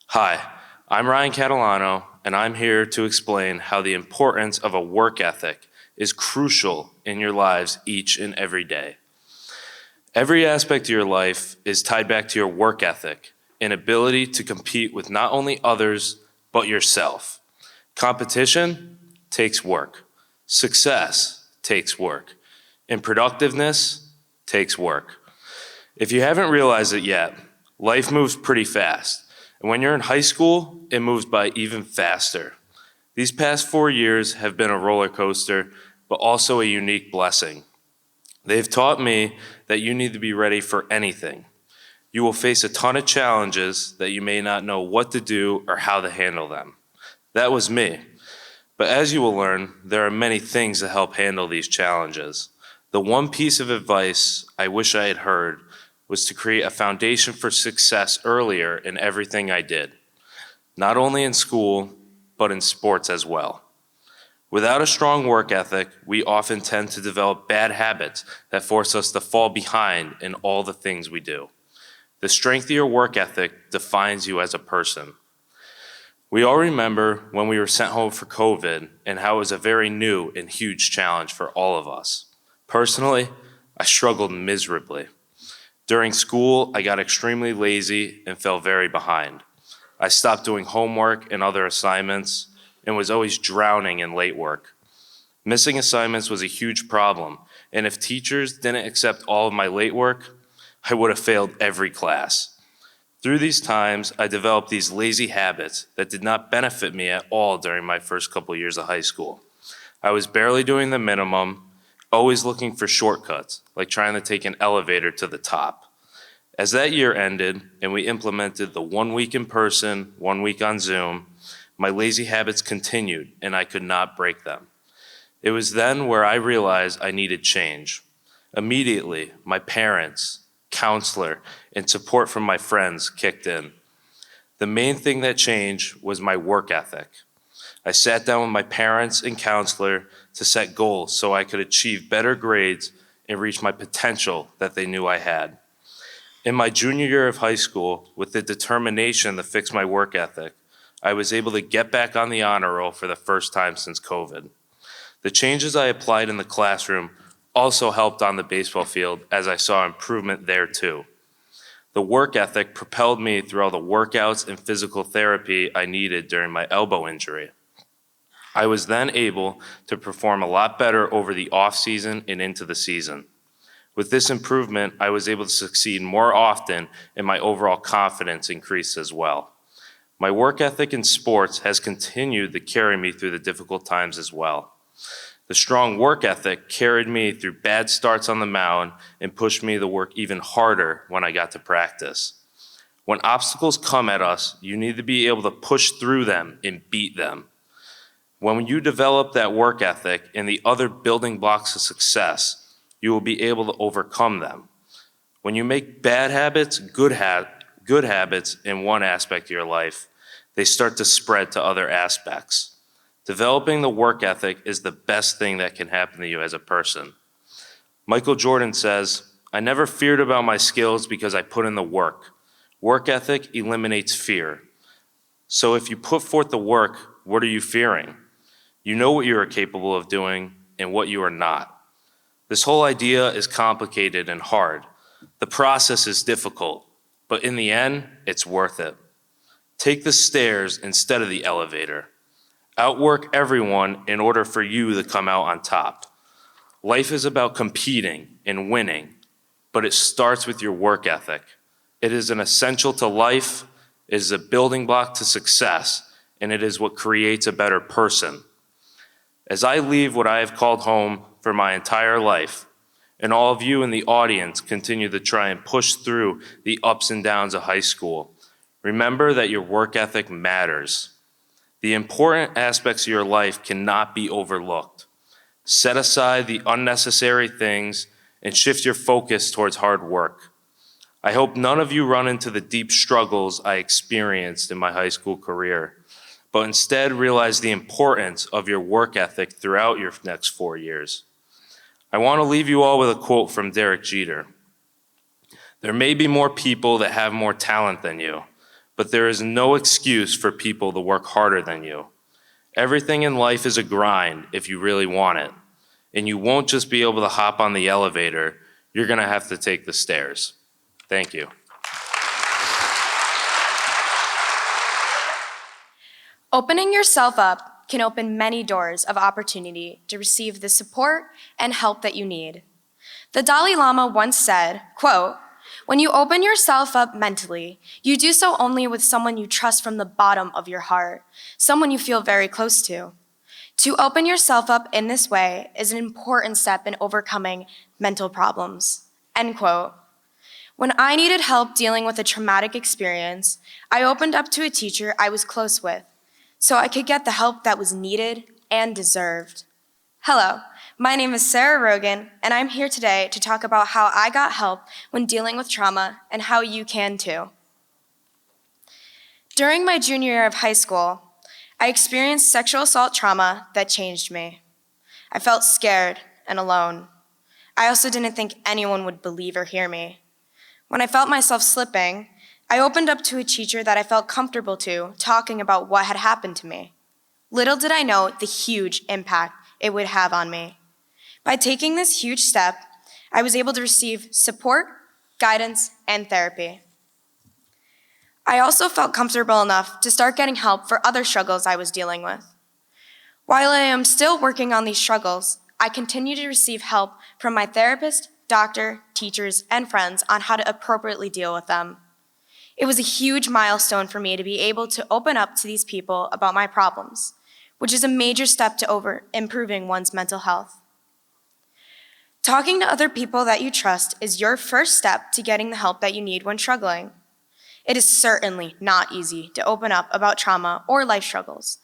Hi, I'm Ryan Catalano, and I'm here to explain how the importance of a work ethic is crucial in your lives each and every day. Every aspect of your life is tied back to your work ethic, an ability to compete with not only others, but yourself. Competition takes work. Success takes work. And productiveness takes work. If you haven't realized it yet, life moves pretty fast. And when you're in high school, it moves by even faster. These past 4 years have been a roller coaster, but also a unique blessing. They've taught me that you need to be ready for anything. You will face a ton of challenges that you may not know what to do or how to handle them. That was me. But as you will learn, there are many things that help handle these challenges. The one piece of advice I wish I had heard was to create a foundation for success earlier in everything I did, not only in school, but in sports as well. Without a strong work ethic, we often tend to develop bad habits that force us to fall behind in all the things we do. The strength of your work ethic defines you as a person. We all remember when we were sent home for COVID and how it was a very new and huge challenge for all of us. Personally, I struggled miserably. During school, I got extremely lazy and fell very behind. I stopped doing homework and other assignments and was always drowning in late work. Missing assignments was a huge problem, and if teachers didn't accept all of my late work, I would have failed every class. Through these times, I developed these lazy habits that did not benefit me at all during my first couple years of high school. I was barely doing the minimum, always looking for shortcuts, like trying to take an elevator to the top. As that year ended and we implemented the 1 week in person, 1 week on Zoom, my lazy habits continued and I could not break them. It was then where I realized I needed change. Immediately, my parents, counselor, and support from my friends kicked in. The main thing that changed was my work ethic. I sat down with my parents and counselor to set goals so I could achieve better grades and reach my potential that they knew I had. In my junior year of high school, with the determination to fix my work ethic, I was able to get back on the honor roll for the first time since COVID. The changes I applied in the classroom also helped on the baseball field as I saw improvement there too. The work ethic propelled me through all the workouts and physical therapy I needed during my elbow injury. I was then able to perform a lot better over the off season and into the season. With this improvement, I was able to succeed more often and my overall confidence increased as well. My work ethic in sports has continued to carry me through the difficult times as well. The strong work ethic carried me through bad starts on the mound and pushed me to work even harder when I got to practice. When obstacles come at us, you need to be able to push through them and beat them. When you develop that work ethic and the other building blocks of success, you will be able to overcome them. When you make bad habits good habits in one aspect of your life, they start to spread to other aspects. Developing the work ethic is the best thing that can happen to you as a person. Michael Jordan says, "I never feared about my skills because I put in the work. Work ethic eliminates fear. So if you put forth the work, what are you fearing? You know what you are capable of doing and what you are not." This whole idea is complicated and hard. The process is difficult, but in the end, it's worth it. Take the stairs instead of the elevator. Outwork everyone in order for you to come out on top. Life is about competing and winning, but it starts with your work ethic. It is an essential to life, it is a building block to success, and it is what creates a better person. As I leave what I have called home for my entire life, and all of you in the audience continue to try and push through the ups and downs of high school, remember that your work ethic matters. The important aspects of your life cannot be overlooked. Set aside the unnecessary things and shift your focus towards hard work. I hope none of you run into the deep struggles I experienced in my high school career, but instead realize the importance of your work ethic throughout your next 4 years. I want to leave you all with a quote from Derek Jeter. "There may be more people that have more talent than you, but there is no excuse for people to work harder than you. Everything in life is a grind if you really want it, and you won't just be able to hop on the elevator, you're going to have to take the stairs." Thank you. Opening yourself up can open many doors of opportunity to receive the support and help that you need. The Dalai Lama once said, quote, "When you open yourself up mentally, you do so only with someone you trust from the bottom of your heart, someone you feel very close to. To open yourself up in this way is an important step in overcoming mental problems." End quote. When I needed help dealing with a traumatic experience, I opened up to a teacher I was close with, so I could get the help that was needed and deserved. Hello, my name is Sarah Rogan, and I'm here today to talk about how I got help when dealing with trauma and how you can too. During my junior year of high school, I experienced sexual assault trauma that changed me. I felt scared and alone. I also didn't think anyone would believe or hear me. When I felt myself slipping, I opened up to a teacher that I felt comfortable to, talking about what had happened to me. Little did I know the huge impact it would have on me. By taking this huge step, I was able to receive support, guidance, and therapy. I also felt comfortable enough to start getting help for other struggles I was dealing with. While I am still working on these struggles, I continue to receive help from my therapist, doctor, teachers, and friends on how to appropriately deal with them. It was a huge milestone for me to be able to open up to these people about my problems, which is a major step to improving one's mental health. Talking to other people that you trust is your first step to getting the help that you need when struggling. It is certainly not easy to open up about trauma or life struggles.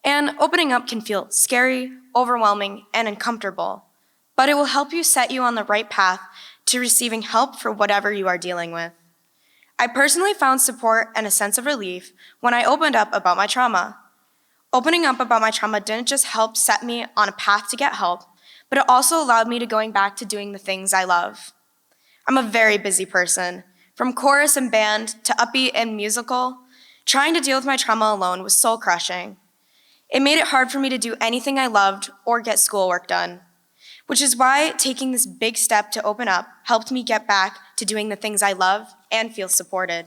And opening up can feel scary, overwhelming, and uncomfortable, but it will help you set you on the right path to receiving help for whatever you are dealing with. I personally found support and a sense of relief when I opened up about my trauma. Opening up about my trauma didn't just help set me on a path to get help, but it also allowed me to going back to doing the things I love. I'm a very busy person. From chorus and band to upbeat and musical, trying to deal with my trauma alone was soul-crushing. It made it hard for me to do anything I loved or get schoolwork done, which is why taking this big step to open up helped me get back to doing the things I love and feel supported.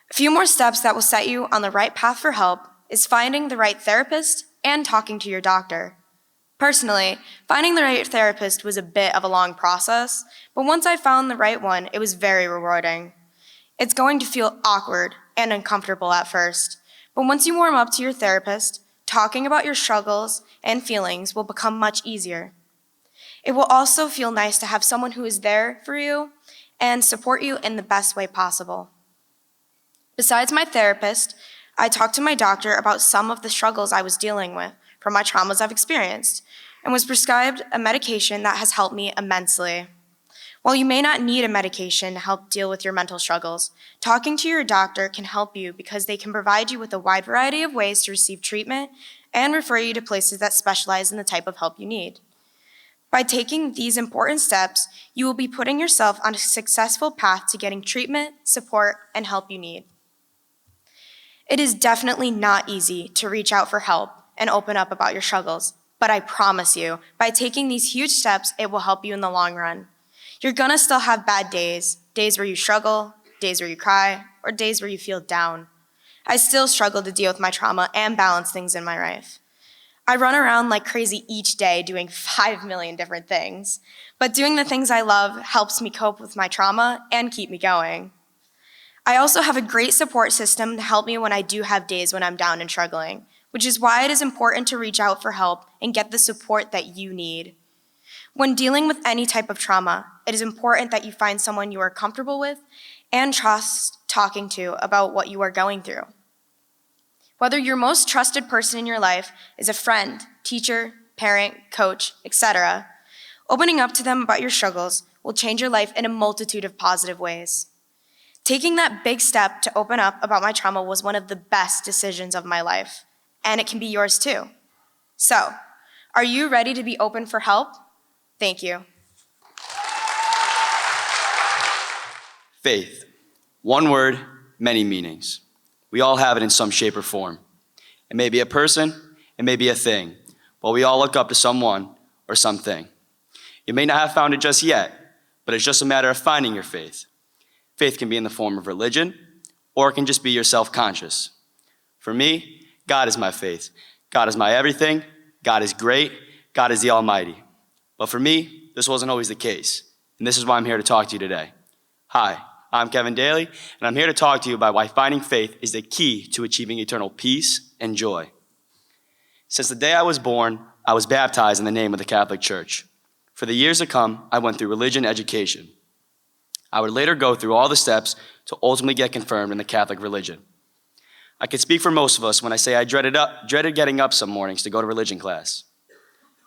A few more steps that will set you on the right path for help is finding the right therapist and talking to your doctor. Personally, finding the right therapist was a bit of a long process, but once I found the right one, it was very rewarding. It's going to feel awkward and uncomfortable at first, but once you warm up to your therapist, talking about your struggles and feelings will become much easier. It will also feel nice to have someone who is there for you and support you in the best way possible. Besides my therapist, I talked to my doctor about some of the struggles I was dealing with from my traumas I've experienced, and was prescribed a medication that has helped me immensely. While you may not need a medication to help deal with your mental struggles, talking to your doctor can help you because they can provide you with a wide variety of ways to receive treatment and refer you to places that specialize in the type of help you need. By taking these important steps, you will be putting yourself on a successful path to getting treatment, support, and help you need. It is definitely not easy to reach out for help and open up about your struggles, but I promise you, by taking these huge steps, it will help you in the long run. You're gonna still have bad days, days where you struggle, days where you cry, or days where you feel down. I still struggle to deal with my trauma and balance things in my life. I run around like crazy each day doing 5 million different things, but doing the things I love helps me cope with my trauma and keep me going. I also have a great support system to help me when I do have days when I'm down and struggling, which is why it is important to reach out for help and get the support that you need. When dealing with any type of trauma, it is important that you find someone you are comfortable with and trust talking to about what you are going through. Whether your most trusted person in your life is a friend, teacher, parent, coach, etc., opening up to them about your struggles will change your life in a multitude of positive ways. Taking that big step to open up about my trauma was one of the best decisions of my life, and it can be yours too. So, are you ready to be open for help? Thank you. Faith. One word, many meanings. We all have it in some shape or form. It may be a person, it may be a thing, but we all look up to someone or something. You may not have found it just yet, but it's just a matter of finding your faith. Faith can be in the form of religion, or it can just be your self-conscious. For me, God is my faith. God is my everything. God is great. God is the Almighty. But for me, this wasn't always the case, and this is why I'm here to talk to you today. Hi, I'm Kevin Daly, and I'm here to talk to you about why finding faith is the key to achieving eternal peace and joy. Since the day I was born, I was baptized in the name of the Catholic Church. For the years to come, I went through religion education. I would later go through all the steps to ultimately get confirmed in the Catholic religion. I can speak for most of us when I say I dreaded getting up some mornings to go to religion class.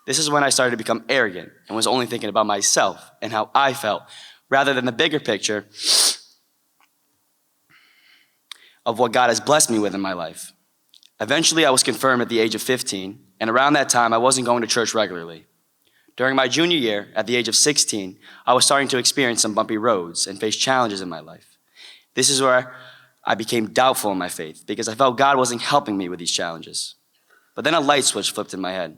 This is when I started to become arrogant and was only thinking about myself and how I felt, rather than the bigger picture of what God has blessed me with in my life. Eventually, I was confirmed at the age of 15, and around that time, I wasn't going to church regularly. During my junior year, at the age of 16, I was starting to experience some bumpy roads and face challenges in my life. This is where I became doubtful in my faith because I felt God wasn't helping me with these challenges. But then a light switch flipped in my head.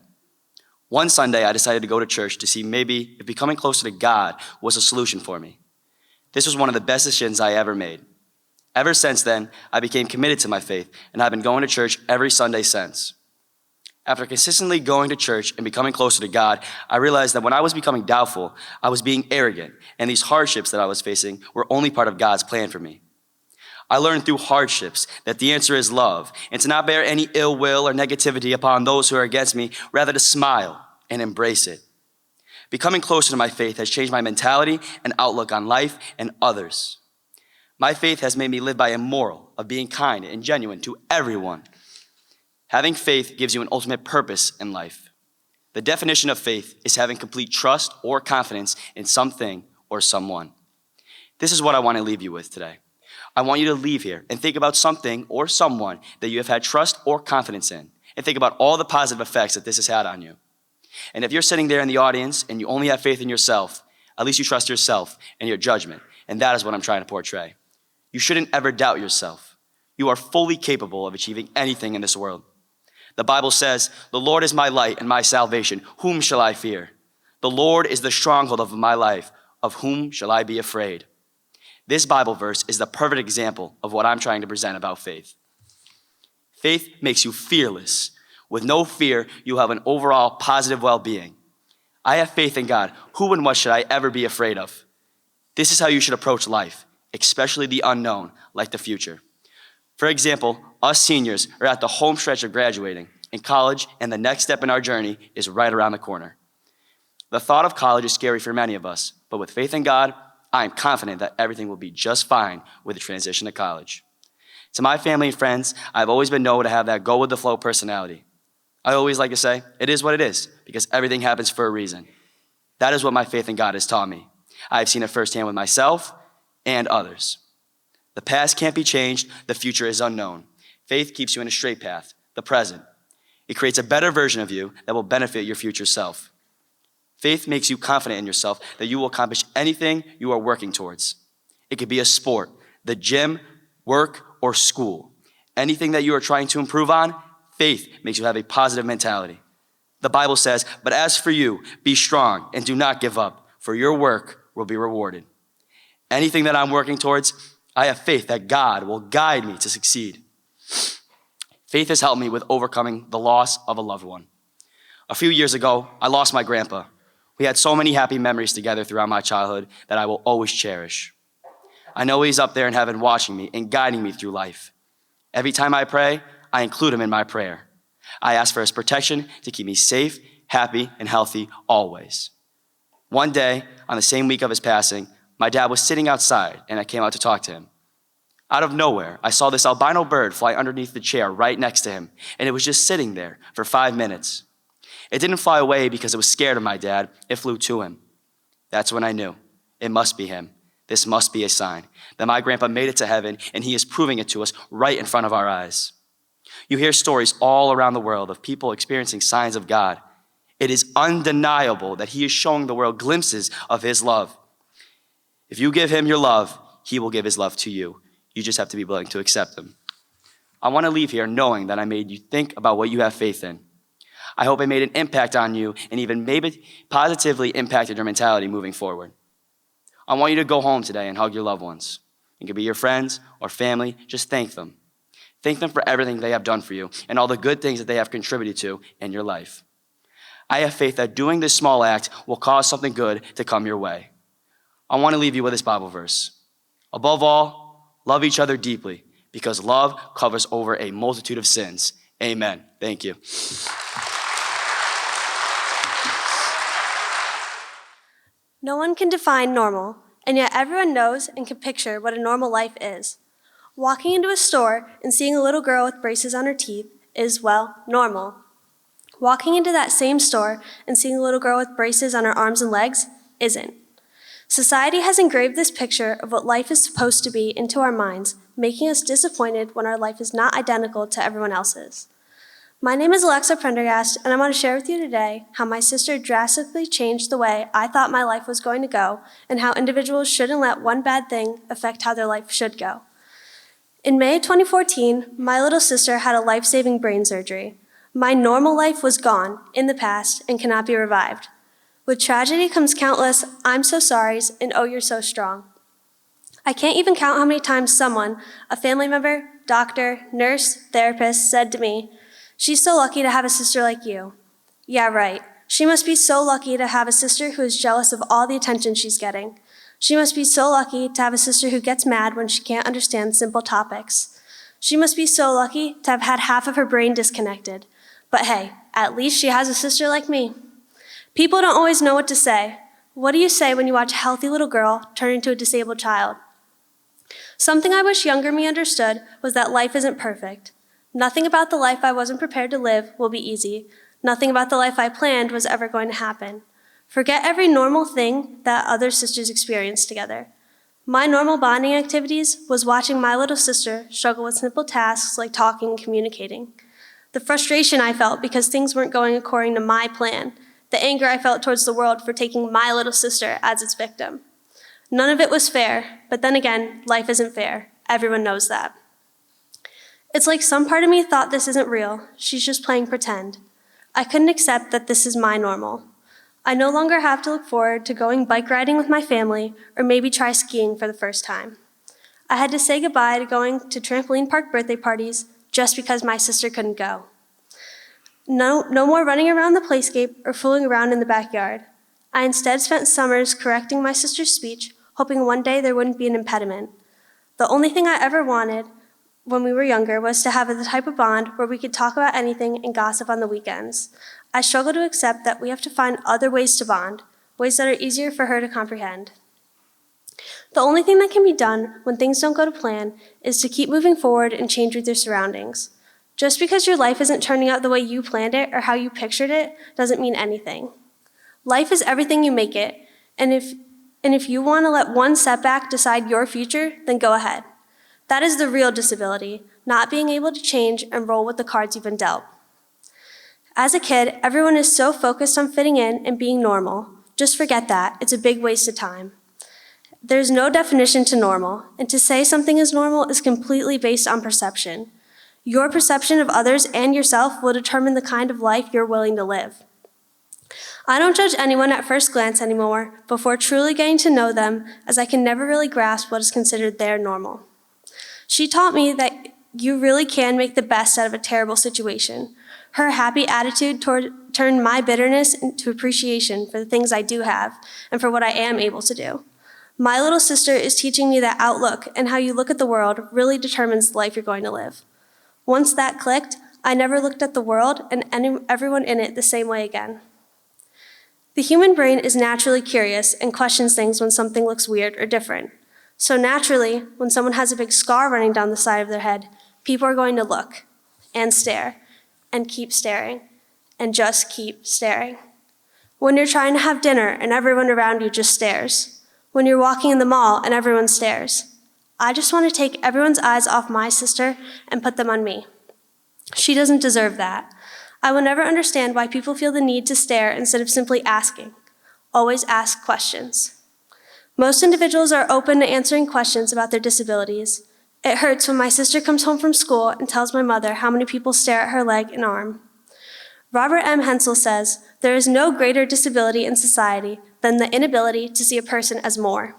One Sunday, I decided to go to church to see maybe if becoming closer to God was a solution for me. This was one of the best decisions I ever made. Ever since then, I became committed to my faith, and I've been going to church every Sunday since. After consistently going to church and becoming closer to God, I realized that when I was becoming doubtful, I was being arrogant, and these hardships that I was facing were only part of God's plan for me. I learned through hardships that the answer is love, and to not bear any ill will or negativity upon those who are against me, rather to smile and embrace it. Becoming closer to my faith has changed my mentality and outlook on life and others. My faith has made me live by a moral of being kind and genuine to everyone. Having faith gives you an ultimate purpose in life. The definition of faith is having complete trust or confidence in something or someone. This is what I want to leave you with today. I want you to leave here and think about something or someone that you have had trust or confidence in, and think about all the positive effects that this has had on you. And if you're sitting there in the audience and you only have faith in yourself, at least you trust yourself and your judgment, and that is what I'm trying to portray. You shouldn't ever doubt yourself. You are fully capable of achieving anything in this world. The Bible says, "The Lord is my light and my salvation. Whom shall I fear? The Lord is the stronghold of my life. Of whom shall I be afraid?" This Bible verse is the perfect example of what I'm trying to present about faith. Faith makes you fearless. With no fear, you have an overall positive well-being. I have faith in God. Who and what should I ever be afraid of? This is how you should approach life, especially the unknown, like the future. For example, us seniors are at the home stretch of graduating in college, and the next step in our journey is right around the corner. The thought of college is scary for many of us, but with faith in God, I am confident that everything will be just fine with the transition to college. To my family and friends, I've always been known to have that go-with-the-flow personality. I always like to say, it is what it is, because everything happens for a reason. That is what my faith in God has taught me. I have seen it firsthand with myself and others. The past can't be changed. The future is unknown. Faith keeps you in a straight path, the present. It creates a better version of you that will benefit your future self. Faith makes you confident in yourself that you will accomplish anything you are working towards. It could be a sport, the gym, work, or school. Anything that you are trying to improve on, faith makes you have a positive mentality. The Bible says, "But as for you, be strong and do not give up, for your work will be rewarded." Anything that I'm working towards, I have faith that God will guide me to succeed. Faith has helped me with overcoming the loss of a loved one. A few years ago, I lost my grandpa. We had so many happy memories together throughout my childhood that I will always cherish. I know he's up there in heaven watching me and guiding me through life. Every time I pray, I include him in my prayer. I ask for his protection to keep me safe, happy, and healthy always. One day, on the same week of his passing, my dad was sitting outside and I came out to talk to him. Out of nowhere, I saw this albino bird fly underneath the chair right next to him, and it was just sitting there for 5 minutes. It didn't fly away because it was scared of my dad. It flew to him. That's when I knew. It must be him. This must be a sign that my grandpa made it to heaven, and he is proving it to us right in front of our eyes. You hear stories all around the world of people experiencing signs of God. It is undeniable that he is showing the world glimpses of his love. If you give him your love, he will give his love to you. You just have to be willing to accept him. I want to leave here knowing that I made you think about what you have faith in. I hope it made an impact on you and even maybe positively impacted your mentality moving forward. I want you to go home today and hug your loved ones. It could be your friends or family. Just thank them. Thank them for everything they have done for you and all the good things that they have contributed to in your life. I have faith that doing this small act will cause something good to come your way. I want to leave you with this Bible verse. Above all, love each other deeply, because love covers over a multitude of sins. Amen. Thank you. No one can define normal, and yet everyone knows and can picture what a normal life is. Walking into a store and seeing a little girl with braces on her teeth is, well, normal. Walking into that same store and seeing a little girl with braces on her arms and legs isn't. Society has engraved this picture of what life is supposed to be into our minds, making us disappointed when our life is not identical to everyone else's. My name is Alexa Prendergast, and I want to share with you today how my sister drastically changed the way I thought my life was going to go, and how individuals shouldn't let one bad thing affect how their life should go. In May 2014, my little sister had a life-saving brain surgery. My normal life was gone, in the past, and cannot be revived. With tragedy comes countless "I'm so sorries" and "oh, you're so strong." I can't even count how many times someone, a family member, doctor, nurse, therapist, said to me, "She's so lucky to have a sister like you." Yeah, right. She must be so lucky to have a sister who is jealous of all the attention she's getting. She must be so lucky to have a sister who gets mad when she can't understand simple topics. She must be so lucky to have had half of her brain disconnected. But hey, at least she has a sister like me. People don't always know what to say. What do you say when you watch a healthy little girl turn into a disabled child? Something I wish younger me understood was that life isn't perfect. Nothing about the life I wasn't prepared to live will be easy. Nothing about the life I planned was ever going to happen. Forget every normal thing that other sisters experienced together. My normal bonding activities was watching my little sister struggle with simple tasks like talking and communicating. The frustration I felt because things weren't going according to my plan. The anger I felt towards the world for taking my little sister as its victim. None of it was fair, but then again, life isn't fair. Everyone knows that. It's like some part of me thought this isn't real. She's just playing pretend. I couldn't accept that this is my normal. I no longer have to look forward to going bike riding with my family or maybe try skiing for the first time. I had to say goodbye to going to trampoline park birthday parties just because my sister couldn't go. No more running around the playscape or fooling around in the backyard. I instead spent summers correcting my sister's speech, hoping one day there wouldn't be an impediment. The only thing I ever wanted when we were younger was to have the type of bond where we could talk about anything and gossip on the weekends. I struggle to accept that we have to find other ways to bond, ways that are easier for her to comprehend. The only thing that can be done when things don't go to plan is to keep moving forward and change with your surroundings. Just because your life isn't turning out the way you planned it or how you pictured it doesn't mean anything. Life is everything you make it, and if you want to let one setback decide your future, then go ahead. That is the real disability, not being able to change and roll with the cards you've been dealt. As a kid, everyone is so focused on fitting in and being normal. Just forget that. It's a big waste of time. There's no definition to normal, and to say something is normal is completely based on perception. Your perception of others and yourself will determine the kind of life you're willing to live. I don't judge anyone at first glance anymore before truly getting to know them, as I can never really grasp what is considered their normal. She taught me that you really can make the best out of a terrible situation. Her happy attitude turned my bitterness into appreciation for the things I do have and for what I am able to do. My little sister is teaching me that outlook and how you look at the world really determines the life you're going to live. Once that clicked, I never looked at the world and everyone in it the same way again. The human brain is naturally curious and questions things when something looks weird or different. So naturally, when someone has a big scar running down the side of their head, people are going to look and stare and keep staring and just keep staring. When you're trying to have dinner and everyone around you just stares. When you're walking in the mall and everyone stares. I just want to take everyone's eyes off my sister and put them on me. She doesn't deserve that. I will never understand why people feel the need to stare instead of simply asking. Always ask questions. Most individuals are open to answering questions about their disabilities. It hurts when my sister comes home from school and tells my mother how many people stare at her leg and arm. Robert M. Hensel says, "There is no greater disability in society than the inability to see a person as more."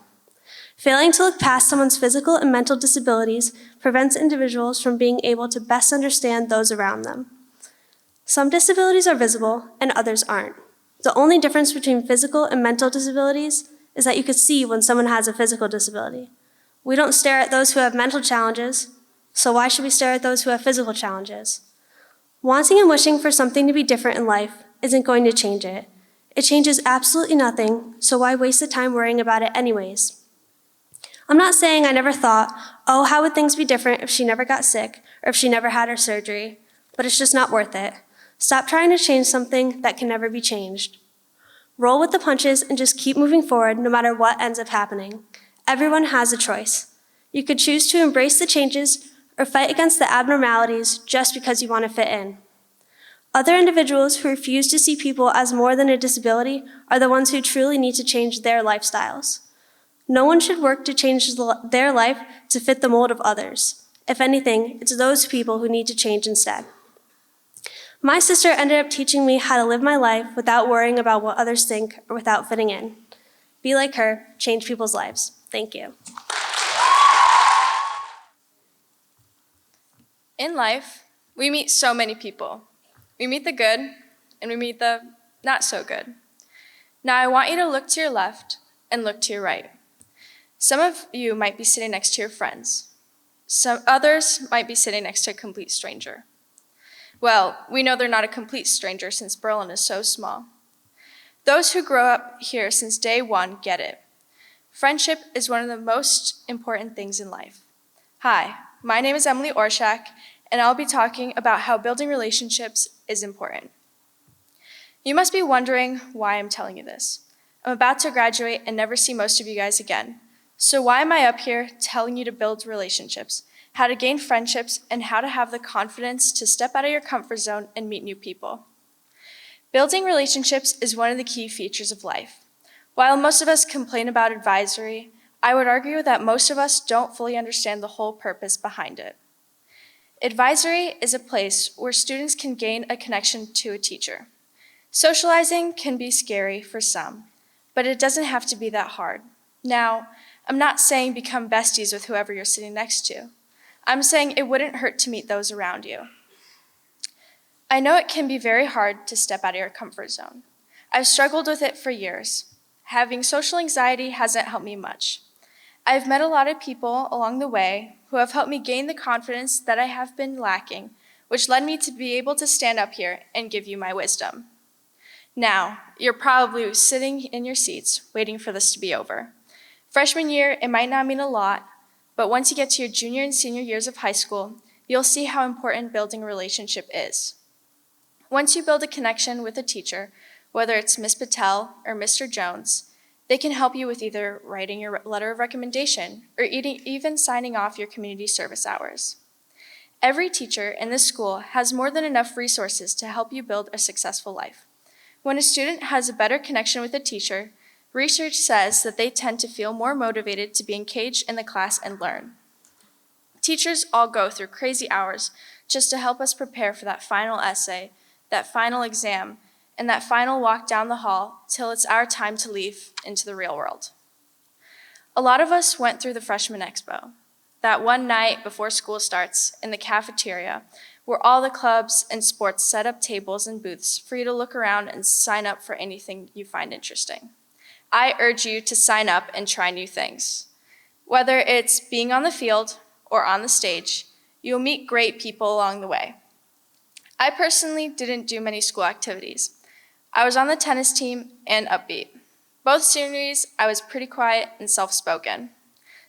Failing to look past someone's physical and mental disabilities prevents individuals from being able to best understand those around them. Some disabilities are visible and others aren't. The only difference between physical and mental disabilities is that you can see when someone has a physical disability. We don't stare at those who have mental challenges, so why should we stare at those who have physical challenges? Wanting and wishing for something to be different in life isn't going to change it. It changes absolutely nothing, so why waste the time worrying about it anyways? I'm not saying I never thought, oh, how would things be different if she never got sick or if she never had her surgery, but it's just not worth it. Stop trying to change something that can never be changed. Roll with the punches and just keep moving forward no matter what ends up happening. Everyone has a choice. You could choose to embrace the changes or fight against the abnormalities just because you want to fit in. Other individuals who refuse to see people as more than a disability are the ones who truly need to change their lifestyles. No one should work to change their life to fit the mold of others. If anything, it's those people who need to change instead. My sister ended up teaching me how to live my life without worrying about what others think or without fitting in. Be like her, change people's lives. Thank you. In life, we meet so many people. We meet the good, and we meet the not so good. Now I want you to look to your left and look to your right. Some of you might be sitting next to your friends. Some others might be sitting next to a complete stranger. Well, we know they're not a complete stranger since Berlin is so small. Those who grow up here since day one get it. Friendship is one of the most important things in life. Hi, my name is Emily Orshak, and I'll be talking about how building relationships is important. You must be wondering why I'm telling you this. I'm about to graduate and never see most of you guys again. So why am I up here telling you to build relationships, how to gain friendships, and how to have the confidence to step out of your comfort zone and meet new people? Building relationships is one of the key features of life. While most of us complain about advisory, I would argue that most of us don't fully understand the whole purpose behind it. Advisory is a place where students can gain a connection to a teacher. Socializing can be scary for some, but it doesn't have to be that hard. Now, I'm not saying become besties with whoever you're sitting next to. I'm saying it wouldn't hurt to meet those around you. I know it can be very hard to step out of your comfort zone. I've struggled with it for years. Having social anxiety hasn't helped me much. I've met a lot of people along the way who have helped me gain the confidence that I have been lacking, which led me to be able to stand up here and give you my wisdom. Now, you're probably sitting in your seats waiting for this to be over. Freshman year, it might not mean a lot, but once you get to your junior and senior years of high school, you'll see how important building a relationship is. Once you build a connection with a teacher, whether it's Ms. Patel or Mr. Jones, they can help you with either writing your letter of recommendation or even signing off your community service hours. Every teacher in this school has more than enough resources to help you build a successful life. When a student has a better connection with a teacher, research says that they tend to feel more motivated to be engaged in the class and learn. Teachers all go through crazy hours just to help us prepare for that final essay, that final exam, and that final walk down the hall till it's our time to leave into the real world. A lot of us went through the Freshman Expo, that one night before school starts in the cafeteria, where all the clubs and sports set up tables and booths for you to look around and sign up for anything you find interesting. I urge you to sign up and try new things. Whether it's being on the field or on the stage, you'll meet great people along the way. I personally didn't do many school activities. I was on the tennis team and upbeat. Both seniors, I was pretty quiet and self-spoken.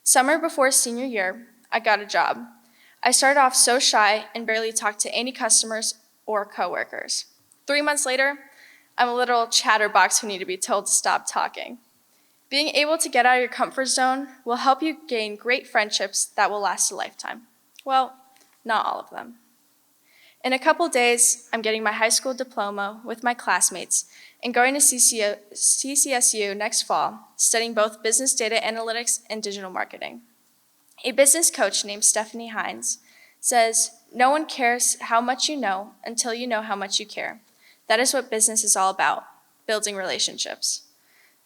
Summer before senior year, I got a job. I started off so shy and barely talked to any customers or coworkers. 3 months later, I'm a little chatterbox who need to be told to stop talking. Being able to get out of your comfort zone will help you gain great friendships that will last a lifetime. Well, not all of them. In a couple days, I'm getting my high school diploma with my classmates and going to CCSU next fall, studying both business data analytics and digital marketing. A business coach named Stephanie Hines says, "No one cares how much you know until you know how much you care." That is what business is all about, building relationships.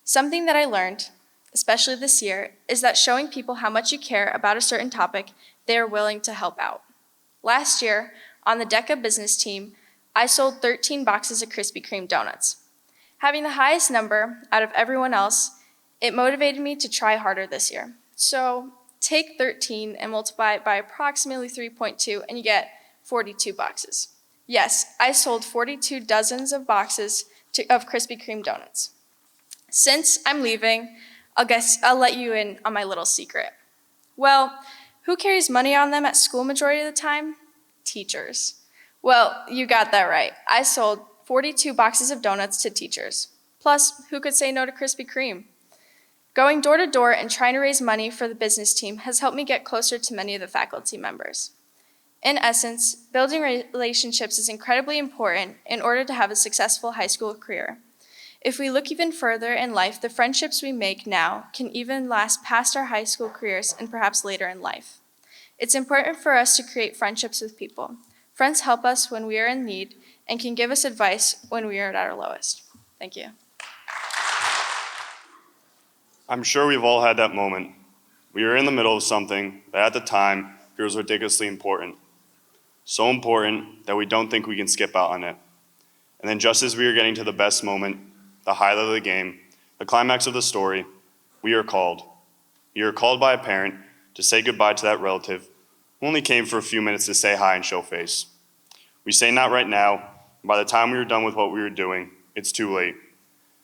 Something that I learned, especially this year, is that showing people how much you care about a certain topic, they are willing to help out. Last year, on the DECA business team, I sold 13 boxes of Krispy Kreme donuts. Having the highest number out of everyone else, it motivated me to try harder this year. So take 13 and multiply it by approximately 3.2 and you get 42 boxes. Yes, I sold 42 dozens of boxes of Krispy Kreme donuts. Since I'm leaving, I'll let you in on my little secret. Well, who carries money on them at school majority of the time? Teachers. Well, you got that right. I sold 42 boxes of donuts to teachers. Plus, who could say no to Krispy Kreme? Going door to door and trying to raise money for the business team has helped me get closer to many of the faculty members. In essence, building relationships is incredibly important in order to have a successful high school career. If we look even further in life, the friendships we make now can even last past our high school careers and perhaps later in life. It's important for us to create friendships with people. Friends help us when we are in need and can give us advice when we are at our lowest. Thank you. I'm sure we've all had that moment. We were in the middle of something that at the time feels ridiculously important. So important that we don't think we can skip out on it. And then just as we are getting to the best moment, the highlight of the game, the climax of the story, we are called. You are called by a parent to say goodbye to that relative who only came for a few minutes to say hi and show face. We say not right now, and by the time we are done with what we were doing, it's too late.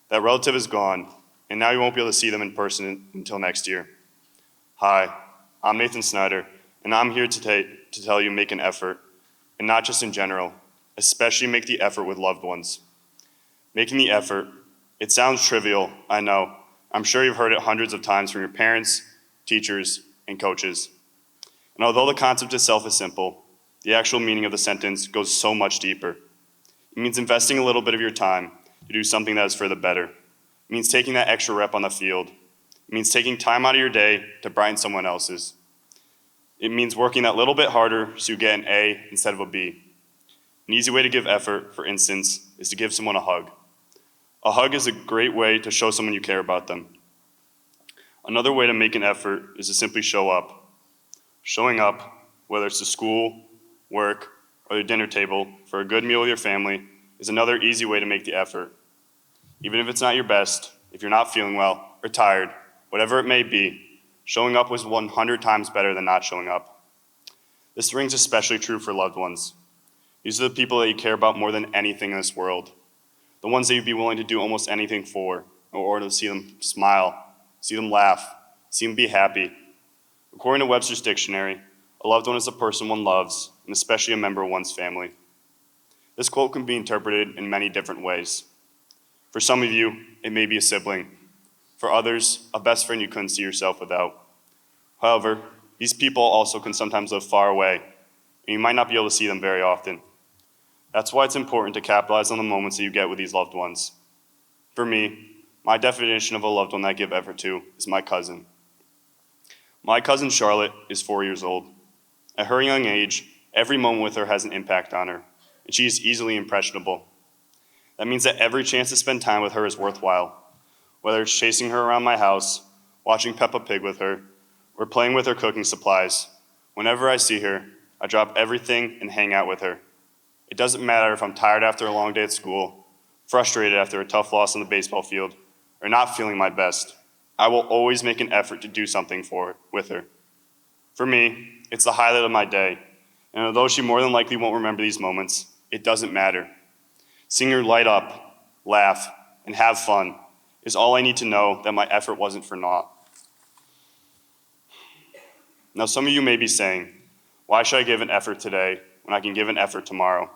That relative is gone, and now you won't be able to see them in person until next year. Hi, I'm Nathan Snyder, And I'm here to tell you make an effort, and not just in general, especially make the effort with loved ones. Making the effort, it sounds trivial, I know. I'm sure you've heard it hundreds of times from your parents, teachers, and coaches. And although the concept itself is simple, the actual meaning of the sentence goes so much deeper. It means investing a little bit of your time to do something that is for the better. It means taking that extra rep on the field. It means taking time out of your day to brighten someone else's. It means working that little bit harder so you get an A instead of a B. An easy way to give effort, for instance, is to give someone a hug. A hug is a great way to show someone you care about them. Another way to make an effort is to simply show up. Showing up, whether it's to school, work, or your dinner table for a good meal with your family, is another easy way to make the effort. Even if it's not your best, if you're not feeling well or tired, whatever it may be, showing up was 100 times better than not showing up. This rings especially true for loved ones. These are the people that you care about more than anything in this world. The ones that you'd be willing to do almost anything for, or to see them smile, see them laugh, see them be happy. According to Webster's dictionary, a loved one is a person one loves, and especially a member of one's family. This quote can be interpreted in many different ways. For some of you, it may be a sibling. For others, a best friend you couldn't see yourself without. However, these people also can sometimes live far away, and you might not be able to see them very often. That's why it's important to capitalize on the moments that you get with these loved ones. For me, my definition of a loved one that I give effort to is my cousin. My cousin Charlotte is 4 years old. At her young age, every moment with her has an impact on her, and she is easily impressionable. That means that every chance to spend time with her is worthwhile, whether it's chasing her around my house, watching Peppa Pig with her, or playing with her cooking supplies. Whenever I see her, I drop everything and hang out with her. It doesn't matter if I'm tired after a long day at school, frustrated after a tough loss on the baseball field, or not feeling my best. I will always make an effort to do something with her. For me, it's the highlight of my day, and although she more than likely won't remember these moments, it doesn't matter. Seeing her light up, laugh, and have fun is all I need to know that my effort wasn't for naught. Now, some of you may be saying, why should I give an effort today when I can give an effort tomorrow?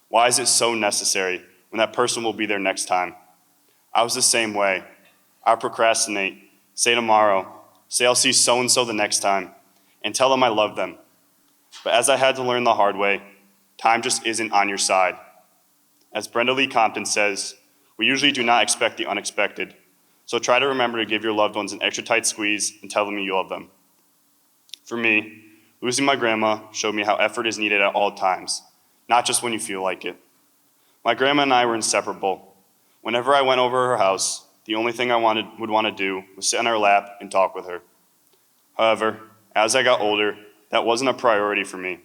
Why is it so necessary when that person will be there next time? I was the same way. I procrastinate, say tomorrow, say I'll see so-and-so the next time, and tell them I love them. But as I had to learn the hard way, time just isn't on your side. As Brenda Lee Compton says, we usually do not expect the unexpected, so try to remember to give your loved ones an extra tight squeeze and tell them you love them. For me, losing my grandma showed me how effort is needed at all times, not just when you feel like it. My grandma and I were inseparable. Whenever I went over her house, the only thing I would want to do was sit on her lap and talk with her. However, as I got older, that wasn't a priority for me.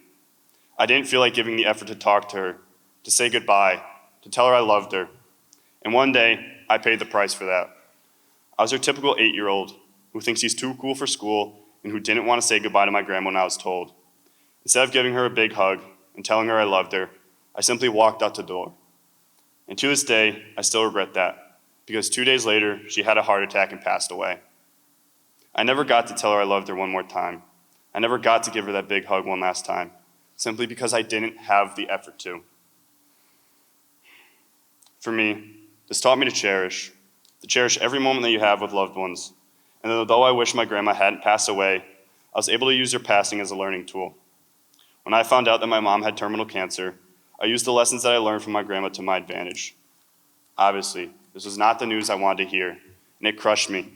I didn't feel like giving the effort to talk to her, to say goodbye, to tell her I loved her. And one day, I paid the price for that. I was her typical 8-year-old who thinks he's too cool for school and who didn't want to say goodbye to my grandma when I was told. Instead of giving her a big hug and telling her I loved her, I simply walked out the door. And to this day, I still regret that, because 2 days later, she had a heart attack and passed away. I never got to tell her I loved her one more time. I never got to give her that big hug one last time, simply because I didn't have the effort to. For me, this taught me to cherish every moment that you have with loved ones. And although I wish my grandma hadn't passed away, I was able to use her passing as a learning tool. When I found out that my mom had terminal cancer, I used the lessons that I learned from my grandma to my advantage. Obviously, this was not the news I wanted to hear, and it crushed me.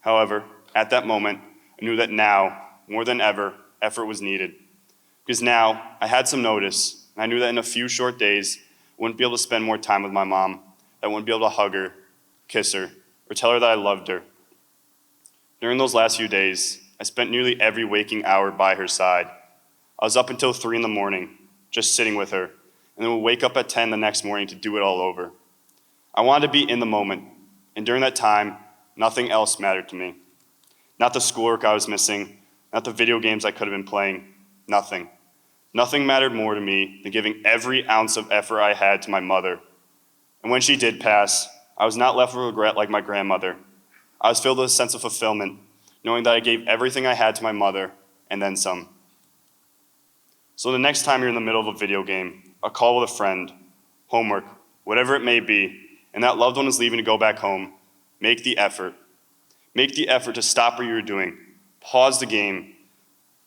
However, at that moment, I knew that now, more than ever, effort was needed. Because now, I had some notice, and I knew that in a few short days, I wouldn't be able to spend more time with my mom, that I wouldn't be able to hug her, kiss her, or tell her that I loved her. During those last few days, I spent nearly every waking hour by her side. I was up until 3 in the morning, just sitting with her, and then would wake up at 10 the next morning to do it all over. I wanted to be in the moment, and during that time, nothing else mattered to me. Not the schoolwork I was missing, not the video games I could have been playing, nothing. Nothing mattered more to me than giving every ounce of effort I had to my mother. And when she did pass, I was not left with regret like my grandmother. I was filled with a sense of fulfillment, knowing that I gave everything I had to my mother and then some. So the next time you're in the middle of a video game, a call with a friend, homework, whatever it may be, and that loved one is leaving to go back home, make the effort. Make the effort to stop what you're doing, pause the game,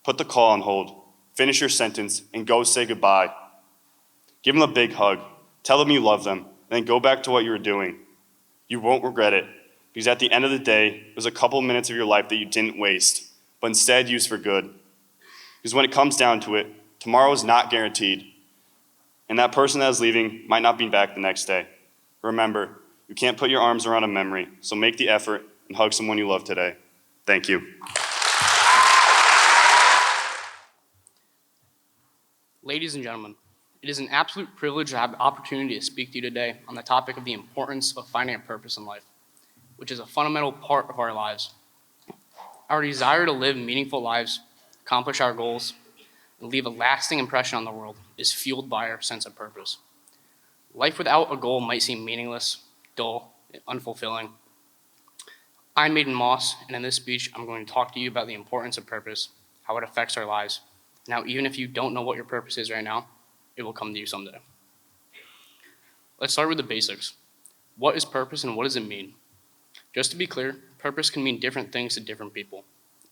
put the call on hold, finish your sentence, and go say goodbye. Give them a big hug, tell them you love them, and then go back to what you were doing. You won't regret it, because at the end of the day, it was a couple of minutes of your life that you didn't waste, but instead used for good. Because when it comes down to it, tomorrow is not guaranteed, and that person that is leaving might not be back the next day. Remember, you can't put your arms around a memory, so make the effort and hug someone you love today. Thank you. Ladies and gentlemen, it is an absolute privilege to have the opportunity to speak to you today on the topic of the importance of finding a purpose in life, which is a fundamental part of our lives. Our desire to live meaningful lives, accomplish our goals, and leave a lasting impression on the world is fueled by our sense of purpose. Life without a goal might seem meaningless, dull, and unfulfilling. I'm Maiden Moss, and in this speech, I'm going to talk to you about the importance of purpose, how it affects our lives. Now, even if you don't know what your purpose is right now, it will come to you someday. Let's start with the basics. What is purpose and what does it mean? Just to be clear, purpose can mean different things to different people.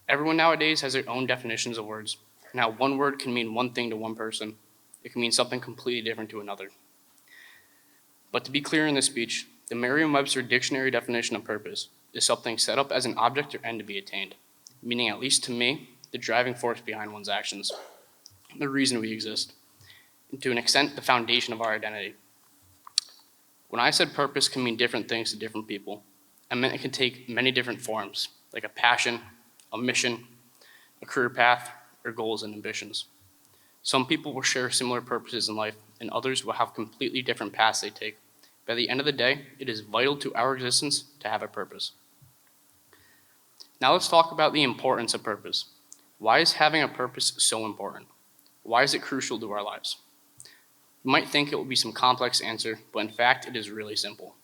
Everyone nowadays has their own definitions of words. Now, one word can mean one thing to one person. It can mean something completely different to another. But to be clear in this speech, the Merriam-Webster dictionary definition of purpose is something set up as an object or end to be attained, meaning, at least to me, the driving force behind one's actions, the reason we exist, and to an extent, the foundation of our identity. When I said purpose can mean different things to different people, I meant it can take many different forms, like a passion, a mission, a career path, or goals and ambitions. Some people will share similar purposes in life, and others will have completely different paths they take. By the end of the day, it is vital to our existence to have a purpose. Now let's talk about the importance of purpose. Why is having a purpose so important? Why is it crucial to our lives? You might think it will be some complex answer, but in fact, it is really simple.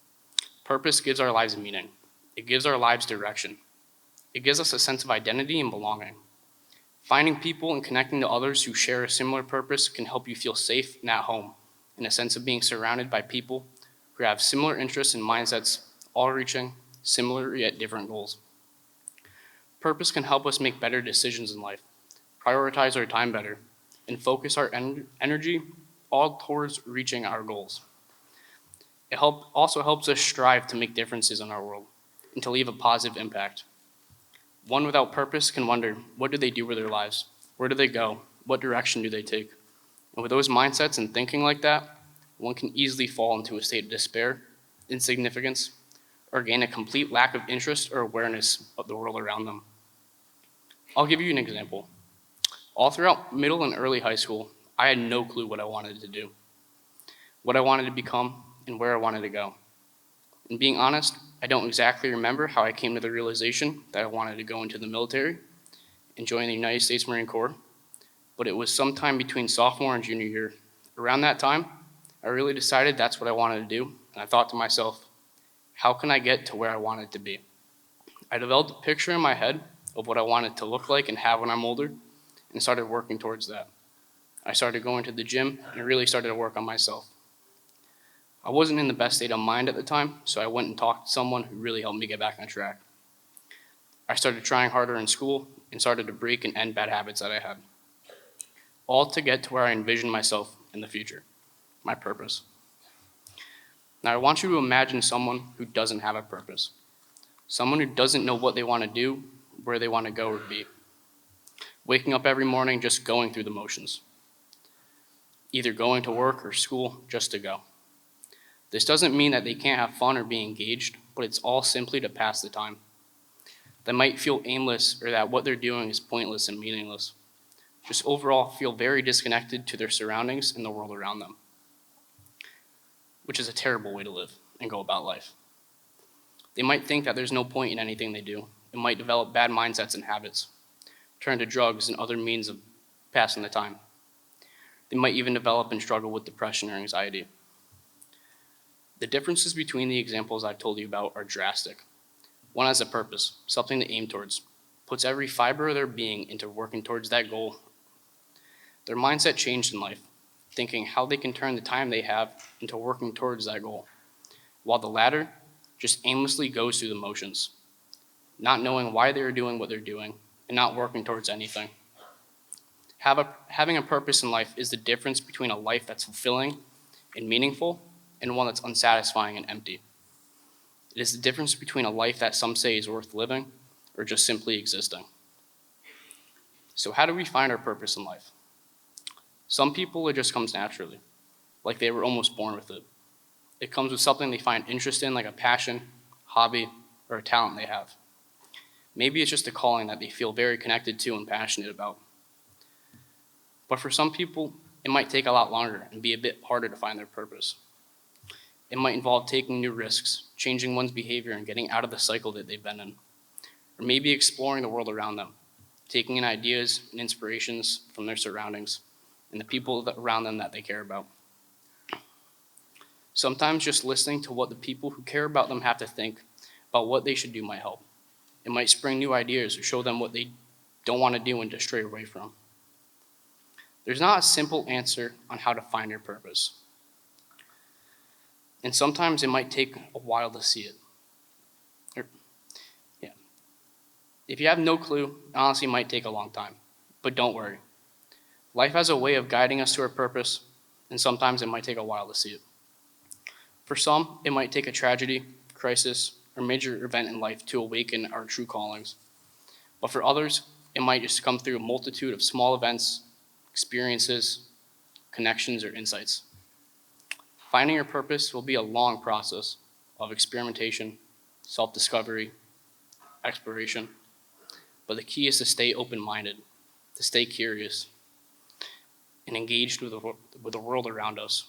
Purpose gives our lives meaning. It gives our lives direction. It gives us a sense of identity and belonging. Finding people and connecting to others who share a similar purpose can help you feel safe and at home, in a sense of being surrounded by people who have similar interests and mindsets, all reaching similar yet different goals. Purpose can help us make better decisions in life, prioritize our time better, and focus our energy all towards reaching our goals. It also helps us strive to make differences in our world and to leave a positive impact. One without purpose can wonder, what do they do with their lives? Where do they go? What direction do they take? And with those mindsets and thinking like that, one can easily fall into a state of despair, insignificance, or gain a complete lack of interest or awareness of the world around them. I'll give you an example. All throughout middle and early high school, I had no clue what I wanted to do, what I wanted to become, and where I wanted to go. And being honest, I don't exactly remember how I came to the realization that I wanted to go into the military and join the United States Marine Corps, but it was sometime between sophomore and junior year. Around that time, I really decided that's what I wanted to do, and I thought to myself, how can I get to where I wanted to be? I developed a picture in my head of what I wanted to look like and have when I'm older, and started working towards that. I started going to the gym and really started to work on myself. I wasn't in the best state of mind at the time, so I went and talked to someone who really helped me get back on track. I started trying harder in school and started to break and end bad habits that I had, all to get to where I envisioned myself in the future, my purpose. Now I want you to imagine someone who doesn't have a purpose, someone who doesn't know what they want to do, where they want to go or be, waking up every morning just going through the motions, either going to work or school just to go. This doesn't mean that they can't have fun or be engaged, but it's all simply to pass the time. They might feel aimless or that what they're doing is pointless and meaningless. Just overall feel very disconnected to their surroundings and the world around them, which is a terrible way to live and go about life. They might think that there's no point in anything they do and might develop bad mindsets and habits, turn to drugs and other means of passing the time. They might even develop and struggle with depression or anxiety. The differences between the examples I've told you about are drastic. One has a purpose, something to aim towards. puts every fiber of their being into working towards that goal. Their mindset changed in life, thinking how they can turn the time they have into working towards that goal, while the latter just aimlessly goes through the motions, not knowing why they're doing what they're doing and not working towards anything. Having a purpose in life is the difference between a life that's fulfilling and meaningful and one that's unsatisfying and empty. It is the difference between a life that some say is worth living or just simply existing. So how do we find our purpose in life? Some people, it just comes naturally, like they were almost born with it. It comes with something they find interest in, like a passion, hobby, or a talent they have. Maybe it's just a calling that they feel very connected to and passionate about. But for some people, it might take a lot longer and be a bit harder to find their purpose. It might involve taking new risks, changing one's behavior and getting out of the cycle that they've been in. Or maybe exploring the world around them, taking in ideas and inspirations from their surroundings and the people around them that they care about. Sometimes just listening to what the people who care about them have to think about what they should do might help. It might spring new ideas or show them what they don't want to do and to stray away from. There's not a simple answer on how to find your purpose. And sometimes it might take a while to see it. If you have no clue, it honestly might take a long time. But don't worry. Life has a way of guiding us to our purpose, and sometimes it might take a while to see it. For some, it might take a tragedy, crisis, or major event in life to awaken our true callings. But for others, it might just come through a multitude of small events, experiences, connections, or insights. Finding your purpose will be a long process of experimentation, self-discovery, exploration. But the key is to stay open-minded, to stay curious, and engaged with the world around us.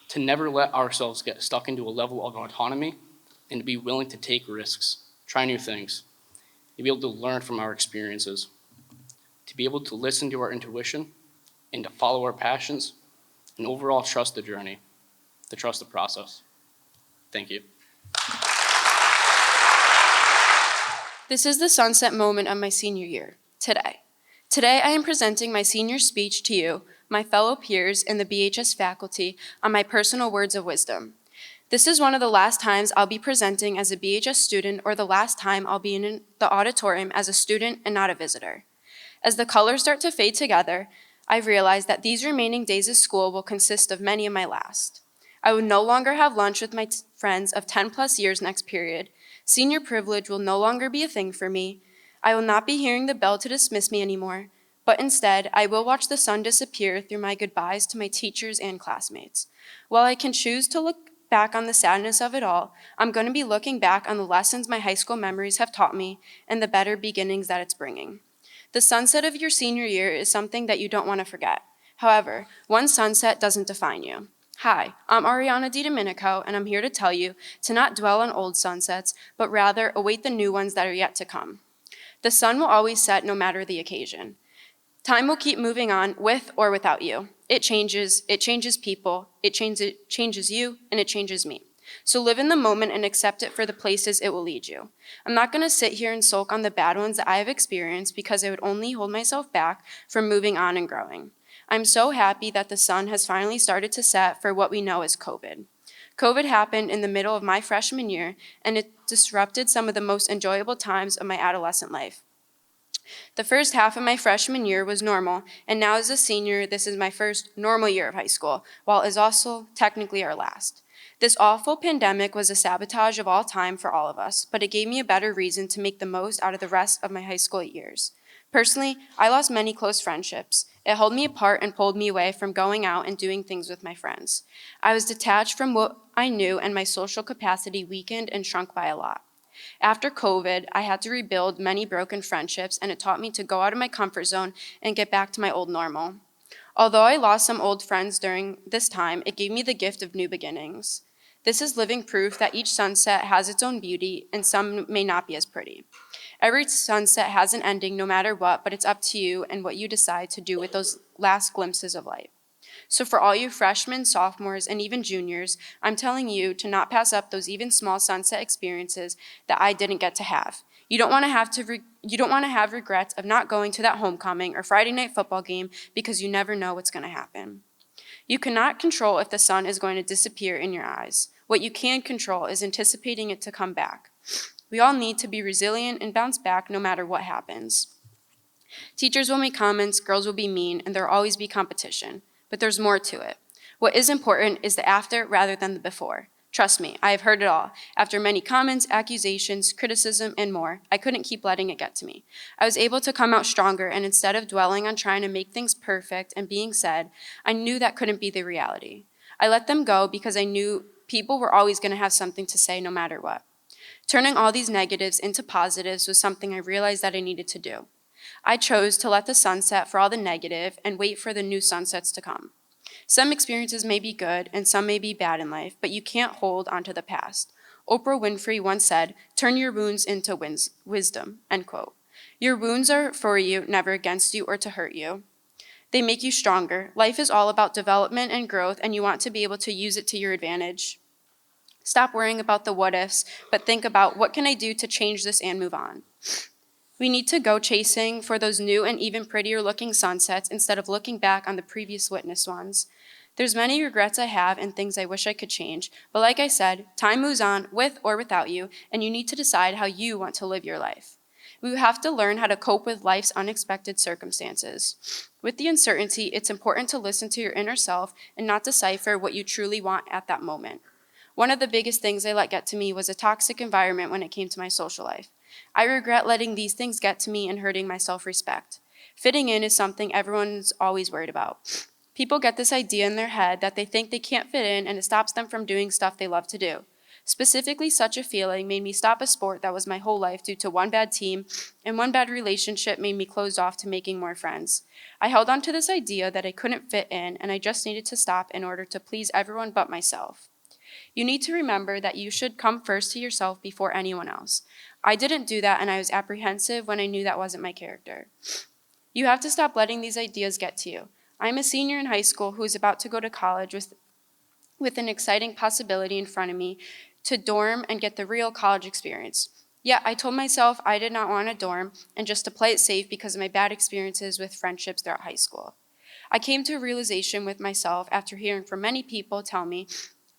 To never let ourselves get stuck into a level of autonomy and to be willing to take risks, try new things, to be able to learn from our experiences, to be able to listen to our intuition and to follow our passions, and overall trust the journey, to trust the process. Thank you. This is the sunset moment of my senior year, today. Today I am presenting my senior speech to you, my fellow peers, and the BHS faculty on my personal words of wisdom. This is one of the last times I'll be presenting as a BHS student or the last time I'll be in the auditorium as a student and not a visitor. As the colors start to fade together, I've realized that these remaining days of school will consist of many of my last. I will no longer have lunch with my friends of 10 plus years next period. Senior privilege will no longer be a thing for me. I will not be hearing the bell to dismiss me anymore, but instead, I will watch the sun disappear through my goodbyes to my teachers and classmates. While I can choose to look back on the sadness of it all, I'm going to be looking back on the lessons my high school memories have taught me and the better beginnings that it's bringing. The sunset of your senior year is something that you don't want to forget. However, one sunset doesn't define you. Hi, I'm Brianna De Morris, and I'm here to tell you to not dwell on old sunsets, but rather await the new ones that are yet to come. The sun will always set no matter the occasion. Time will keep moving on with or without you. It changes people, it changes you, and it changes me. So live in the moment and accept it for the places it will lead you. I'm not going to sit here and sulk on the bad ones that I have experienced because I would only hold myself back from moving on and growing. I'm so happy that the sun has finally started to set for what we know as COVID. COVID happened in the middle of my freshman year, and it disrupted some of the most enjoyable times of my adolescent life. The first half of my freshman year was normal, and now as a senior, this is my first normal year of high school, while it is also technically our last. This awful pandemic was a sabotage of all time for all of us, but it gave me a better reason to make the most out of the rest of my high school years. Personally, I lost many close friendships. It held me apart and pulled me away from going out and doing things with my friends. I was detached from what I knew, and my social capacity weakened and shrunk by a lot. After COVID, I had to rebuild many broken friendships, and it taught me to go out of my comfort zone and get back to my old normal. Although I lost some old friends during this time, it gave me the gift of new beginnings. This is living proof that each sunset has its own beauty, and some may not be as pretty. Every sunset has an ending no matter what, but it's up to you and what you decide to do with those last glimpses of light. So for all you freshmen, sophomores, and even juniors, I'm telling you to not pass up those even small sunset experiences that I didn't get to have. You don't want to have regrets of not going to that homecoming or Friday night football game because you never know what's going to happen. You cannot control if the sun is going to disappear in your eyes. What you can control is anticipating it to come back. We all need to be resilient and bounce back no matter what happens. Teachers will make comments, girls will be mean, and there will always be competition. But there's more to it. What is important is the after rather than the before. Trust me, I have heard it all. After many comments, accusations, criticism, and more, I couldn't keep letting it get to me. I was able to come out stronger, and instead of dwelling on trying to make things perfect and being said, I knew that couldn't be the reality. I let them go because I knew people were always going to have something to say no matter what. Turning all these negatives into positives was something I realized that I needed to do. I chose to let the sun set for all the negative and wait for the new sunsets to come. Some experiences may be good and some may be bad in life, but you can't hold onto the past. Oprah Winfrey once said, "Turn your wounds into wisdom," end quote. Your wounds are for you, never against you or to hurt you. They make you stronger. Life is all about development and growth, and you want to be able to use it to your advantage. Stop worrying about the what ifs, but think about what can I do to change this and move on. We need to go chasing for those new and even prettier looking sunsets instead of looking back on the previous witnessed ones. There's many regrets I have and things I wish I could change, but like I said, time moves on with or without you, and you need to decide how you want to live your life. We have to learn how to cope with life's unexpected circumstances. With the uncertainty, it's important to listen to your inner self and not decipher what you truly want at that moment. One of the biggest things I let get to me was a toxic environment when it came to my social life. I regret letting these things get to me and hurting my self-respect. Fitting in is something everyone's always worried about. People get this idea in their head that they think they can't fit in and it stops them from doing stuff they love to do. Specifically, such a feeling made me stop a sport that was my whole life due to one bad team, and one bad relationship made me closed off to making more friends. I held on to this idea that I couldn't fit in and I just needed to stop in order to please everyone but myself. You need to remember that you should come first to yourself before anyone else. I didn't do that and I was apprehensive when I knew that wasn't my character. You have to stop letting these ideas get to you. I'm a senior in high school who is about to go to college with an exciting possibility in front of me to dorm and get the real college experience. Yet I told myself I did not want a dorm and just to play it safe because of my bad experiences with friendships throughout high school. I came to a realization with myself after hearing from many people tell me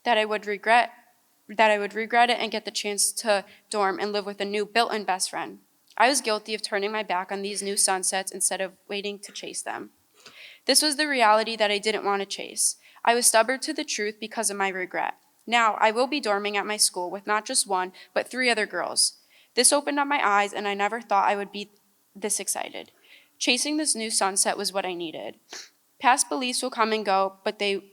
that I would regret it and get the chance to dorm and live with a new built-in best friend. I was guilty of turning my back on these new sunsets instead of waiting to chase them. This was the reality that I didn't want to chase. I was stubborn to the truth because of my regret. Now, I will be dorming at my school with not just one, but 3 other girls. This opened up my eyes and I never thought I would be this excited. Chasing this new sunset was what I needed. Past beliefs will come and go, but they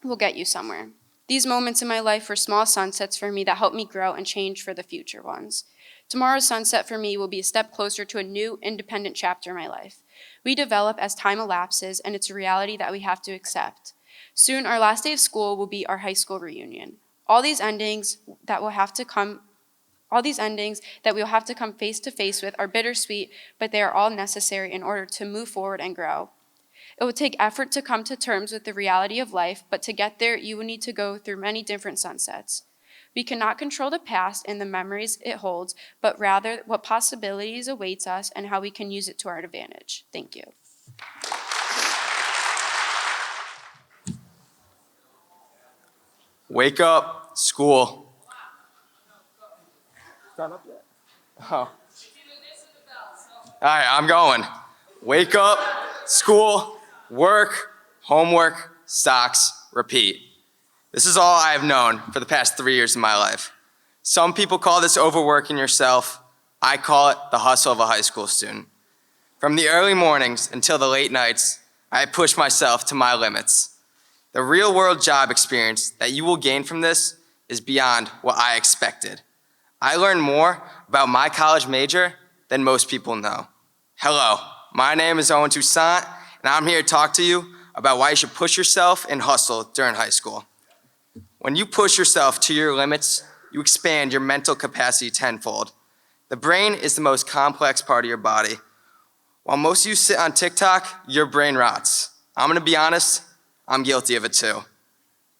will get you somewhere. These moments in my life were small sunsets for me that helped me grow and change for the future ones. Tomorrow's sunset for me will be a step closer to a new, independent chapter in my life. We develop as time elapses, and it's a reality that we have to accept. Soon, our last day of school will be our high school reunion. All these endings that we'll have to come face to face with are bittersweet, but they are all necessary in order to move forward and grow. It will take effort to come to terms with the reality of life, but to get there, you will need to go through many different sunsets. We cannot control the past and the memories it holds, but rather what possibilities awaits us and how we can use it to our advantage. Thank you. Wake up, school. Not up yet. Oh. All right, I'm going. Wake up, school, work, homework, stocks, repeat. This is all I have known for the past 3 years of my life. Some people call this overworking yourself. I call it the hustle of a high school student. From the early mornings until the late nights, I push myself to my limits. The real world job experience that you will gain from this is beyond what I expected. I learned more about my college major than most people know. Hello, my name is Owen Toussaint, and I'm here to talk to you about why you should push yourself and hustle during high school. When you push yourself to your limits, you expand your mental capacity tenfold. The brain is the most complex part of your body. While most of you sit on TikTok, your brain rots. I'm gonna be honest, I'm guilty of it too.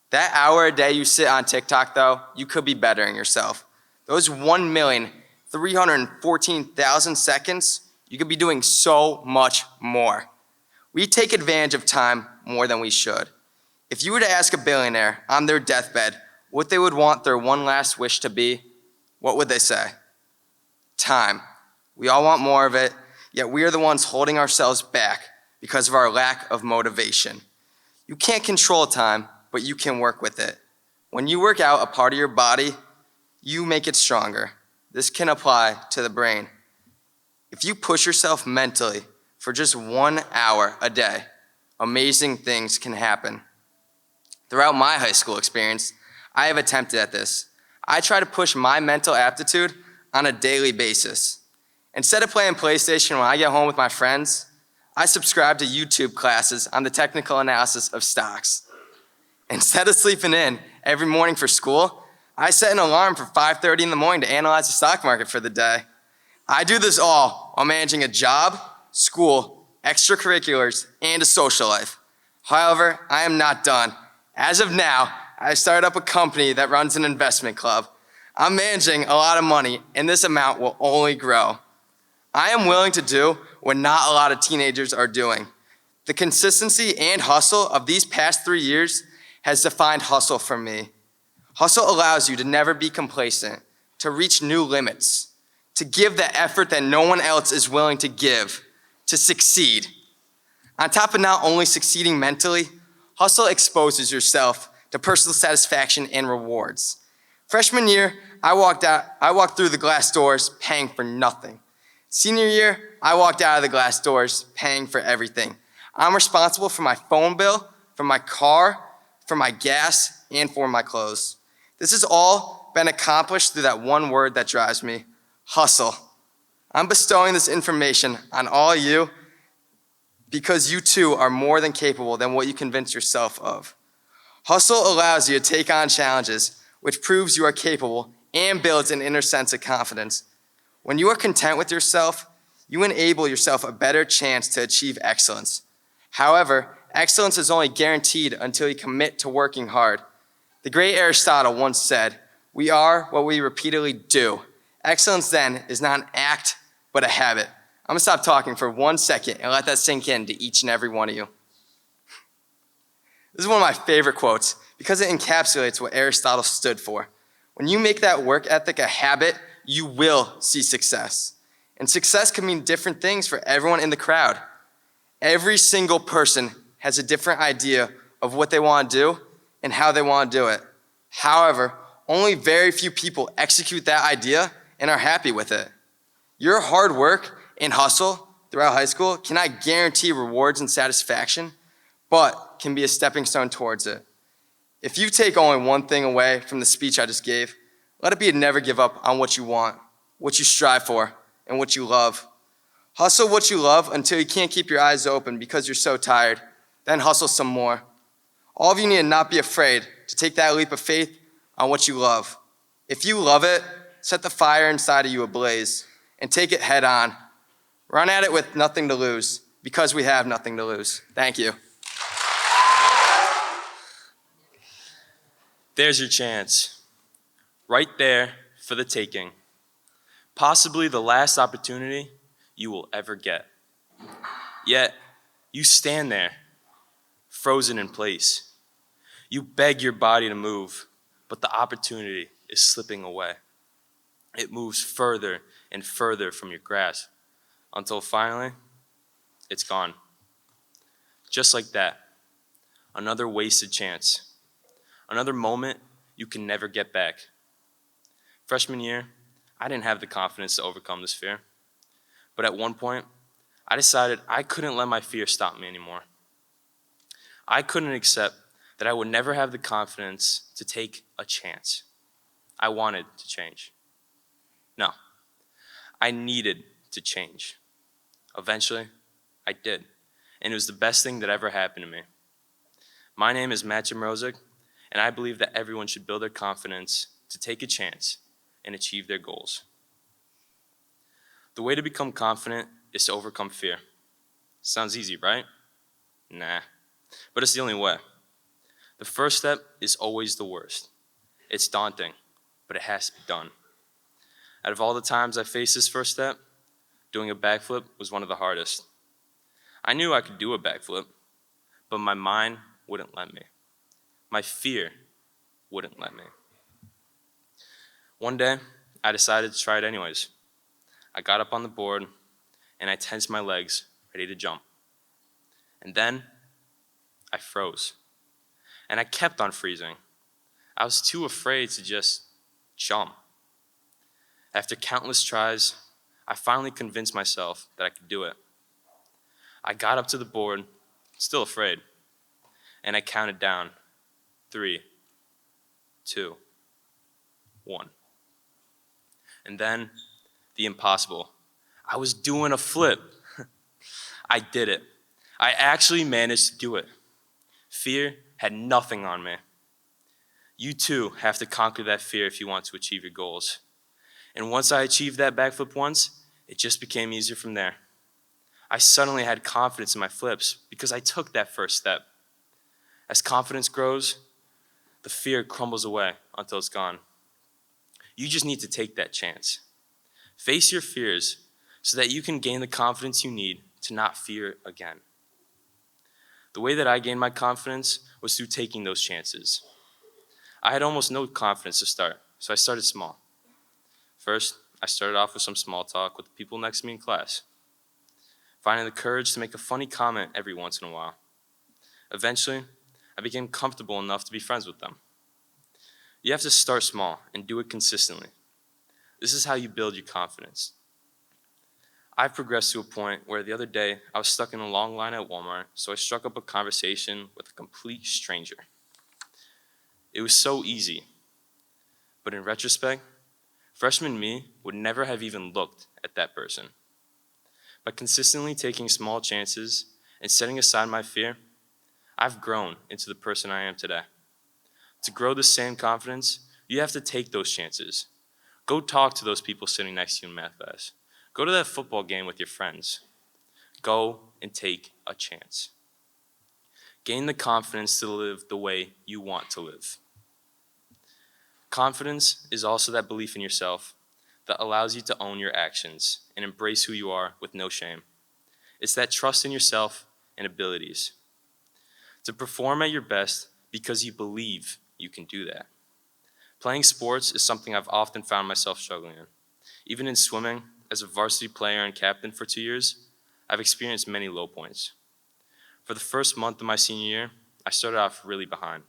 That hour a day you sit on TikTok though, you could be bettering yourself. Those 1 million 314,000 seconds, you could be doing so much more. We take advantage of time more than we should. If you were to ask a billionaire on their deathbed what they would want their one last wish to be, what would they say? Time. We all want more of it, yet we are the ones holding ourselves back because of our lack of motivation. You can't control time, but you can work with it. When you work out a part of your body, you make it stronger. This can apply to the brain. If you push yourself mentally for just 1 hour a day, amazing things can happen. Throughout my high school experience, I have attempted at this. I try to push my mental aptitude on a daily basis. Instead of playing PlayStation when I get home with my friends, I subscribe to YouTube classes on the technical analysis of stocks. Instead of sleeping in every morning for school, I set an alarm for 5:30 in the morning to analyze the stock market for the day. I do this all while managing a job, school, extracurriculars, and a social life. However, I am not done. As of now, I started up a company that runs an investment club. I'm managing a lot of money, and this amount will only grow. I am willing to do what not a lot of teenagers are doing. The consistency and hustle of these past 3 years has defined hustle for me. Hustle allows you to never be complacent, to reach new limits, to give the effort that no one else is willing to give, to succeed. On top of not only succeeding mentally, hustle exposes yourself to personal satisfaction and rewards. Freshman year, I walked through the glass doors paying for nothing. Senior year, I walked out of the glass doors paying for everything. I'm responsible for my phone bill, for my car, for my gas, and for my clothes. This has all been accomplished through that one word that drives me, hustle. I'm bestowing this information on all of you because you too are more than capable than what you convince yourself of. Hustle allows you to take on challenges, which proves you are capable and builds an inner sense of confidence. When you are content with yourself, you enable yourself a better chance to achieve excellence. However, excellence is only guaranteed until you commit to working hard. The great Aristotle once said, "We are what we repeatedly do." Excellence then is not an act, but a habit. I'm gonna stop talking for 1 second and let that sink in to each and every one of you. This is one of my favorite quotes because it encapsulates what Aristotle stood for. When you make that work ethic a habit, you will see success. And success can mean different things for everyone in the crowd. Every single person has a different idea of what they want to do and how they want to do it. However, only very few people execute that idea and are happy with it. Your hard work and hustle throughout high school cannot guarantee rewards and satisfaction, but can be a stepping stone towards it. If you take only one thing away from the speech I just gave, let it be to never give up on what you want, what you strive for, and what you love. Hustle what you love until you can't keep your eyes open because you're so tired. Then hustle some more. All of you need to not be afraid to take that leap of faith on what you love. If you love it, set the fire inside of you ablaze and take it head on. Run at it with nothing to lose because we have nothing to lose. Thank you. There's your chance. Right there for the taking. Possibly the last opportunity you will ever get. Yet, you stand there, frozen in place. You beg your body to move, but the opportunity is slipping away. It moves further and further from your grasp until finally, it's gone. Just like that, another wasted chance. Another moment you can never get back. Freshman year, I didn't have the confidence to overcome this fear. But at one point, I decided I couldn't let my fear stop me anymore. I couldn't accept that I would never have the confidence to take a chance. I wanted to change. No, I needed to change. Eventually, I did. And it was the best thing that ever happened to me. My name is Matt Jimrozik, and I believe that everyone should build their confidence to take a chance and achieve their goals. The way to become confident is to overcome fear. Sounds easy, right? Nah, but it's the only way. The first step is always the worst. It's daunting, but it has to be done. Out of all the times I faced this first step, doing a backflip was one of the hardest. I knew I could do a backflip, but my mind wouldn't let me. My fear wouldn't let me. One day, I decided to try it anyways. I got up on the board and I tensed my legs, ready to jump. And then I froze. And I kept on freezing. I was too afraid to just jump. After countless tries, I finally convinced myself that I could do it. I got up to the board, still afraid, and I counted down 3, 2, 1. And then the impossible. I was doing a flip. I did it. I actually managed to do it. Fear had nothing on me. You too have to conquer that fear if you want to achieve your goals. And once I achieved that backflip once, it just became easier from there. I suddenly had confidence in my flips because I took that first step. As confidence grows, the fear crumbles away until it's gone. You just need to take that chance. Face your fears so that you can gain the confidence you need to not fear again. The way that I gained my confidence was through taking those chances. I had almost no confidence to start, so I started small. First, I started off with some small talk with the people next to me in class, finding the courage to make a funny comment every once in a while. Eventually, I became comfortable enough to be friends with them. You have to start small and do it consistently. This is how you build your confidence. I've progressed to a point where the other day I was stuck in a long line at Walmart, so I struck up a conversation with a complete stranger. It was so easy, but in retrospect, freshman me would never have even looked at that person. By consistently taking small chances and setting aside my fear, I've grown into the person I am today. To grow the same confidence, you have to take those chances. Go talk to those people sitting next to you in math class. Go to that football game with your friends. Go and take a chance. Gain the confidence to live the way you want to live. Confidence is also that belief in yourself that allows you to own your actions and embrace who you are with no shame. It's that trust in yourself and abilities. To perform at your best because you believe you can do that. Playing sports is something I've often found myself struggling in. Even in swimming, as a varsity player and captain for 2 years, I've experienced many low points. For the first month of my senior year, I started off really behind.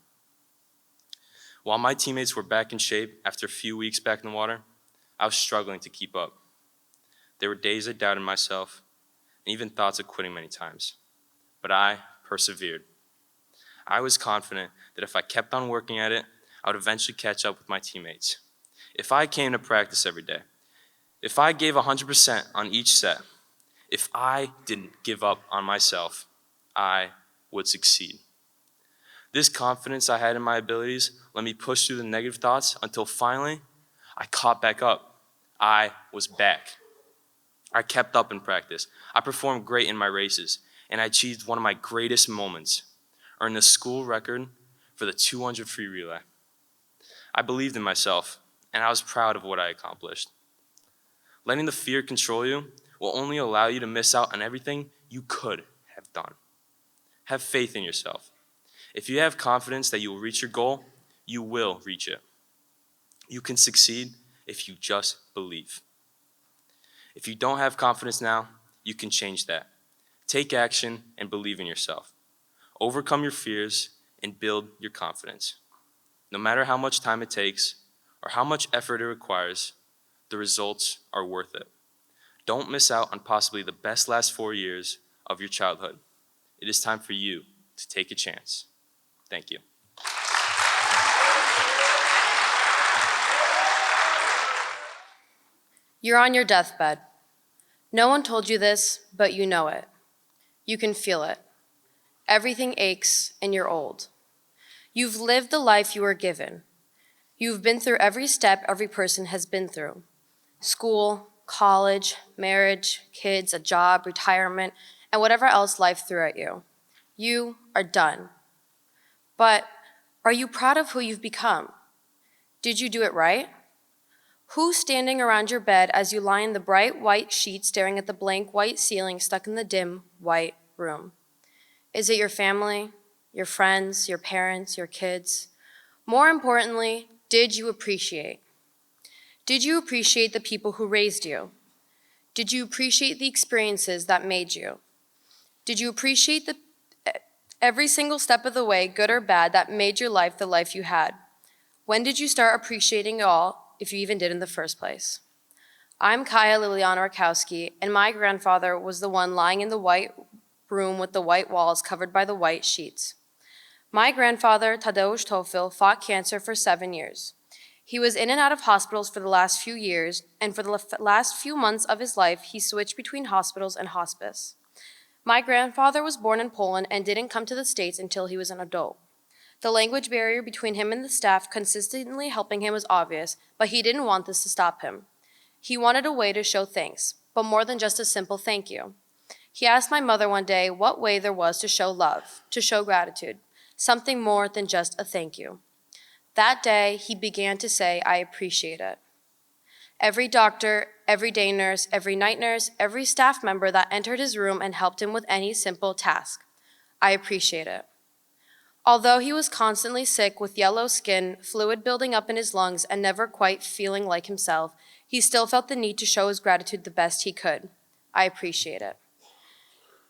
While my teammates were back in shape after a few weeks back in the water, I was struggling to keep up. There were days I doubted myself and even thoughts of quitting many times. But I persevered. I was confident that if I kept on working at it, I would eventually catch up with my teammates. If I came to practice every day, if I gave 100% on each set, if I didn't give up on myself, I would succeed. This confidence I had in my abilities let me push through the negative thoughts until finally I caught back up. I was back. I kept up in practice. I performed great in my races, and I achieved one of my greatest moments, earned the school record for the 200 free relay. I believed in myself, and I was proud of what I accomplished. Letting the fear control you will only allow you to miss out on everything you could have done. Have faith in yourself. If you have confidence that you will reach your goal, you will reach it. You can succeed if you just believe. If you don't have confidence now, you can change that. Take action and believe in yourself. Overcome your fears and build your confidence. No matter how much time it takes or how much effort it requires, the results are worth it. Don't miss out on possibly the best last 4 years of your childhood. It is time for you to take a chance. Thank you. You're on your deathbed. No one told you this, but you know it. You can feel it. Everything aches and you're old. You've lived the life you were given. You've been through every step every person has been through. School, college, marriage, kids, a job, retirement, and whatever else life threw at you. You are done. But are you proud of who you've become? Did you do it right? Who's standing around your bed as you lie in the bright white sheet staring at the blank white ceiling stuck in the dim white room? Is it your family, your friends, your parents, your kids? More importantly, did you appreciate? Did you appreciate the people who raised you? Did you appreciate the experiences that made you? Did you appreciate every single step of the way, good or bad, that made your life the life you had? When did you start appreciating it all, if you even did in the first place? I'm Kaya Liliana Rakowski, and my grandfather was the one lying in the white room with the white walls covered by the white sheets. My grandfather, Tadeusz Tofil, fought cancer for 7 years. He was in and out of hospitals for the last few years, and for the last few months of his life, he switched between hospitals and hospice. My grandfather was born in Poland and didn't come to the States until he was an adult. The language barrier between him and the staff consistently helping him was obvious, but he didn't want this to stop him. He wanted a way to show thanks, but more than just a simple thank you. He asked my mother one day what way there was to show love, to show gratitude, something more than just a thank you. That day, he began to say, "I appreciate it." Every doctor, every day nurse, every night nurse, every staff member that entered his room and helped him with any simple task. I appreciate it. Although he was constantly sick with yellow skin, fluid building up in his lungs, and never quite feeling like himself, he still felt the need to show his gratitude the best he could. I appreciate it.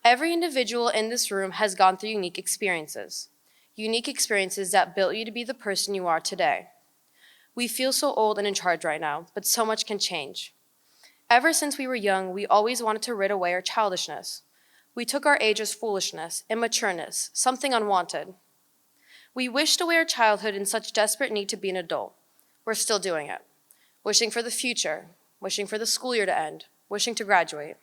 Every individual in this room has gone through unique experiences that built you to be the person you are today. We feel so old and in charge right now, but so much can change. Ever since we were young, we always wanted to rid away our childishness. We took our age as foolishness, immatureness, something unwanted. We wished away our childhood in such desperate need to be an adult. We're still doing it. Wishing for the future, wishing for the school year to end, wishing to graduate.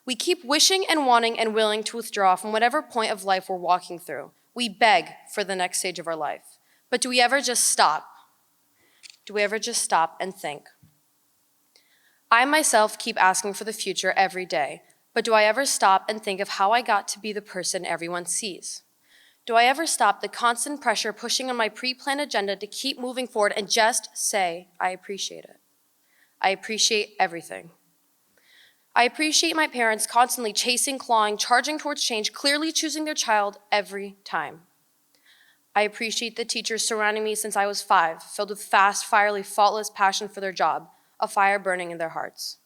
We keep wishing and wanting and willing to withdraw from whatever point of life we're walking through. We beg for the next stage of our life. But do we ever just stop? Do we ever just stop and think? I myself keep asking for the future every day, but do I ever stop and think of how I got to be the person everyone sees? Do I ever stop the constant pressure pushing on my pre-planned agenda to keep moving forward and just say, I appreciate it? I appreciate everything. I appreciate my parents constantly chasing, clawing, charging towards change, clearly choosing their child every time. I appreciate the teachers surrounding me since I was 5, filled with fast, fiery, faultless passion for their job, a fire burning in their hearts.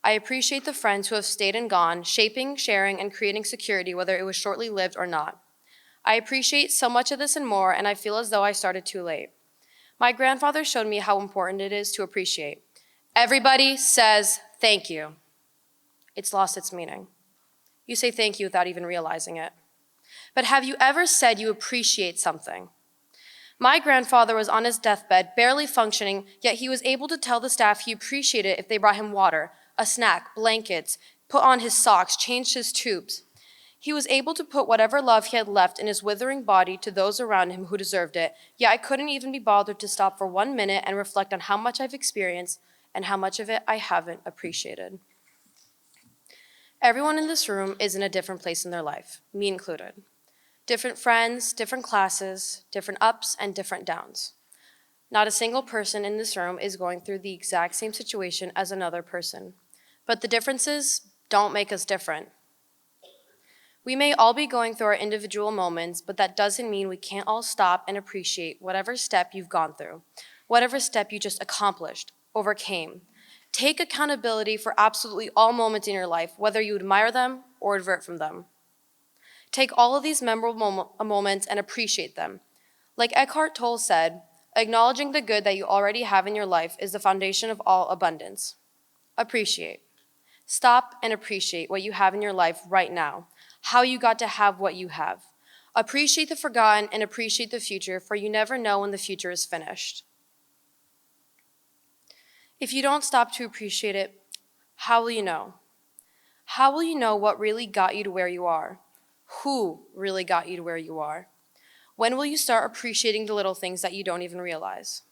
I appreciate the friends who have stayed and gone, shaping, sharing, and creating security, whether it was shortly lived or not. I appreciate so much of this and more, and I feel as though I started too late. My grandfather showed me how important it is to appreciate. Everybody says thank you. It's lost its meaning. You say thank you without even realizing it. But have you ever said you appreciate something? My grandfather was on his deathbed, barely functioning, yet he was able to tell the staff he appreciated it if they brought him water, a snack, blankets, put on his socks, changed his tubes. He was able to put whatever love he had left in his withering body to those around him who deserved it, yet I couldn't even be bothered to stop for 1 minute and reflect on how much I've experienced and how much of it I haven't appreciated. Everyone in this room is in a different place in their life, me included. Different friends, different classes, different ups and different downs. Not a single person in this room is going through the exact same situation as another person, but the differences don't make us different. We may all be going through our individual moments, but that doesn't mean we can't all stop and appreciate whatever step you've gone through, whatever step you just accomplished, overcame. Take accountability for absolutely all moments in your life, whether you admire them or avert from them. Take all of these memorable moments and appreciate them. Like Eckhart Tolle said, acknowledging the good that you already have in your life is the foundation of all abundance. Appreciate. Stop and appreciate what you have in your life right now, how you got to have what you have. Appreciate the forgotten and appreciate the future, for you never know when the future is finished. If you don't stop to appreciate it, how will you know? How will you know what really got you to where you are? Who really got you to where you are? When will you start appreciating the little things that you don't even realize?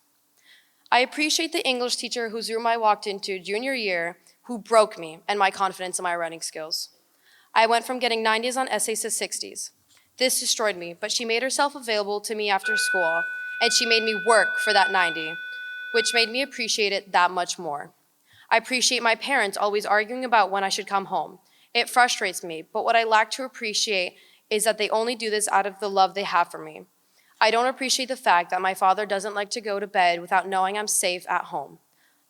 I appreciate the English teacher whose room I walked into junior year who broke me and my confidence in my writing skills. I went from getting 90s on essays to 60s. This destroyed me, but she made herself available to me after school, and she made me work for that 90. which made me appreciate it that much more. I appreciate my parents always arguing about when I should come home. It frustrates me, but what I lack to appreciate is that they only do this out of the love they have for me. I don't appreciate the fact that my father doesn't like to go to bed without knowing I'm safe at home.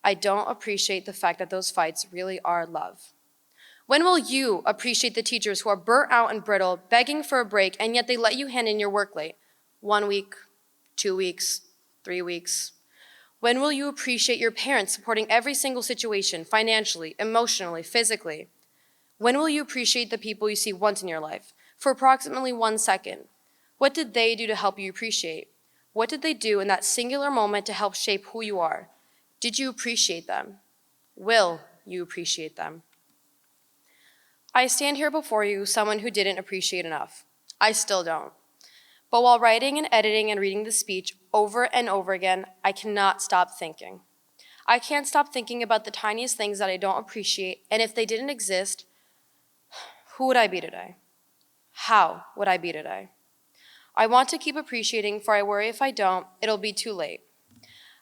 I don't appreciate the fact that those fights really are love. When will you appreciate the teachers who are burnt out and brittle, begging for a break, and yet they let you hand in your work late? 1 week, 2 weeks, 3 weeks. When will you appreciate your parents supporting every single situation, financially, emotionally, physically? When will you appreciate the people you see once in your life, for approximately 1 second? What did they do to help you appreciate? What did they do in that singular moment to help shape who you are? Did you appreciate them? Will you appreciate them? I stand here before you, someone who didn't appreciate enough. I still don't. But while writing and editing and reading the speech over and over again, I cannot stop thinking. I can't stop thinking about the tiniest things that I don't appreciate, and if they didn't exist, who would I be today? How would I be today? I want to keep appreciating, for I worry if I don't, it'll be too late.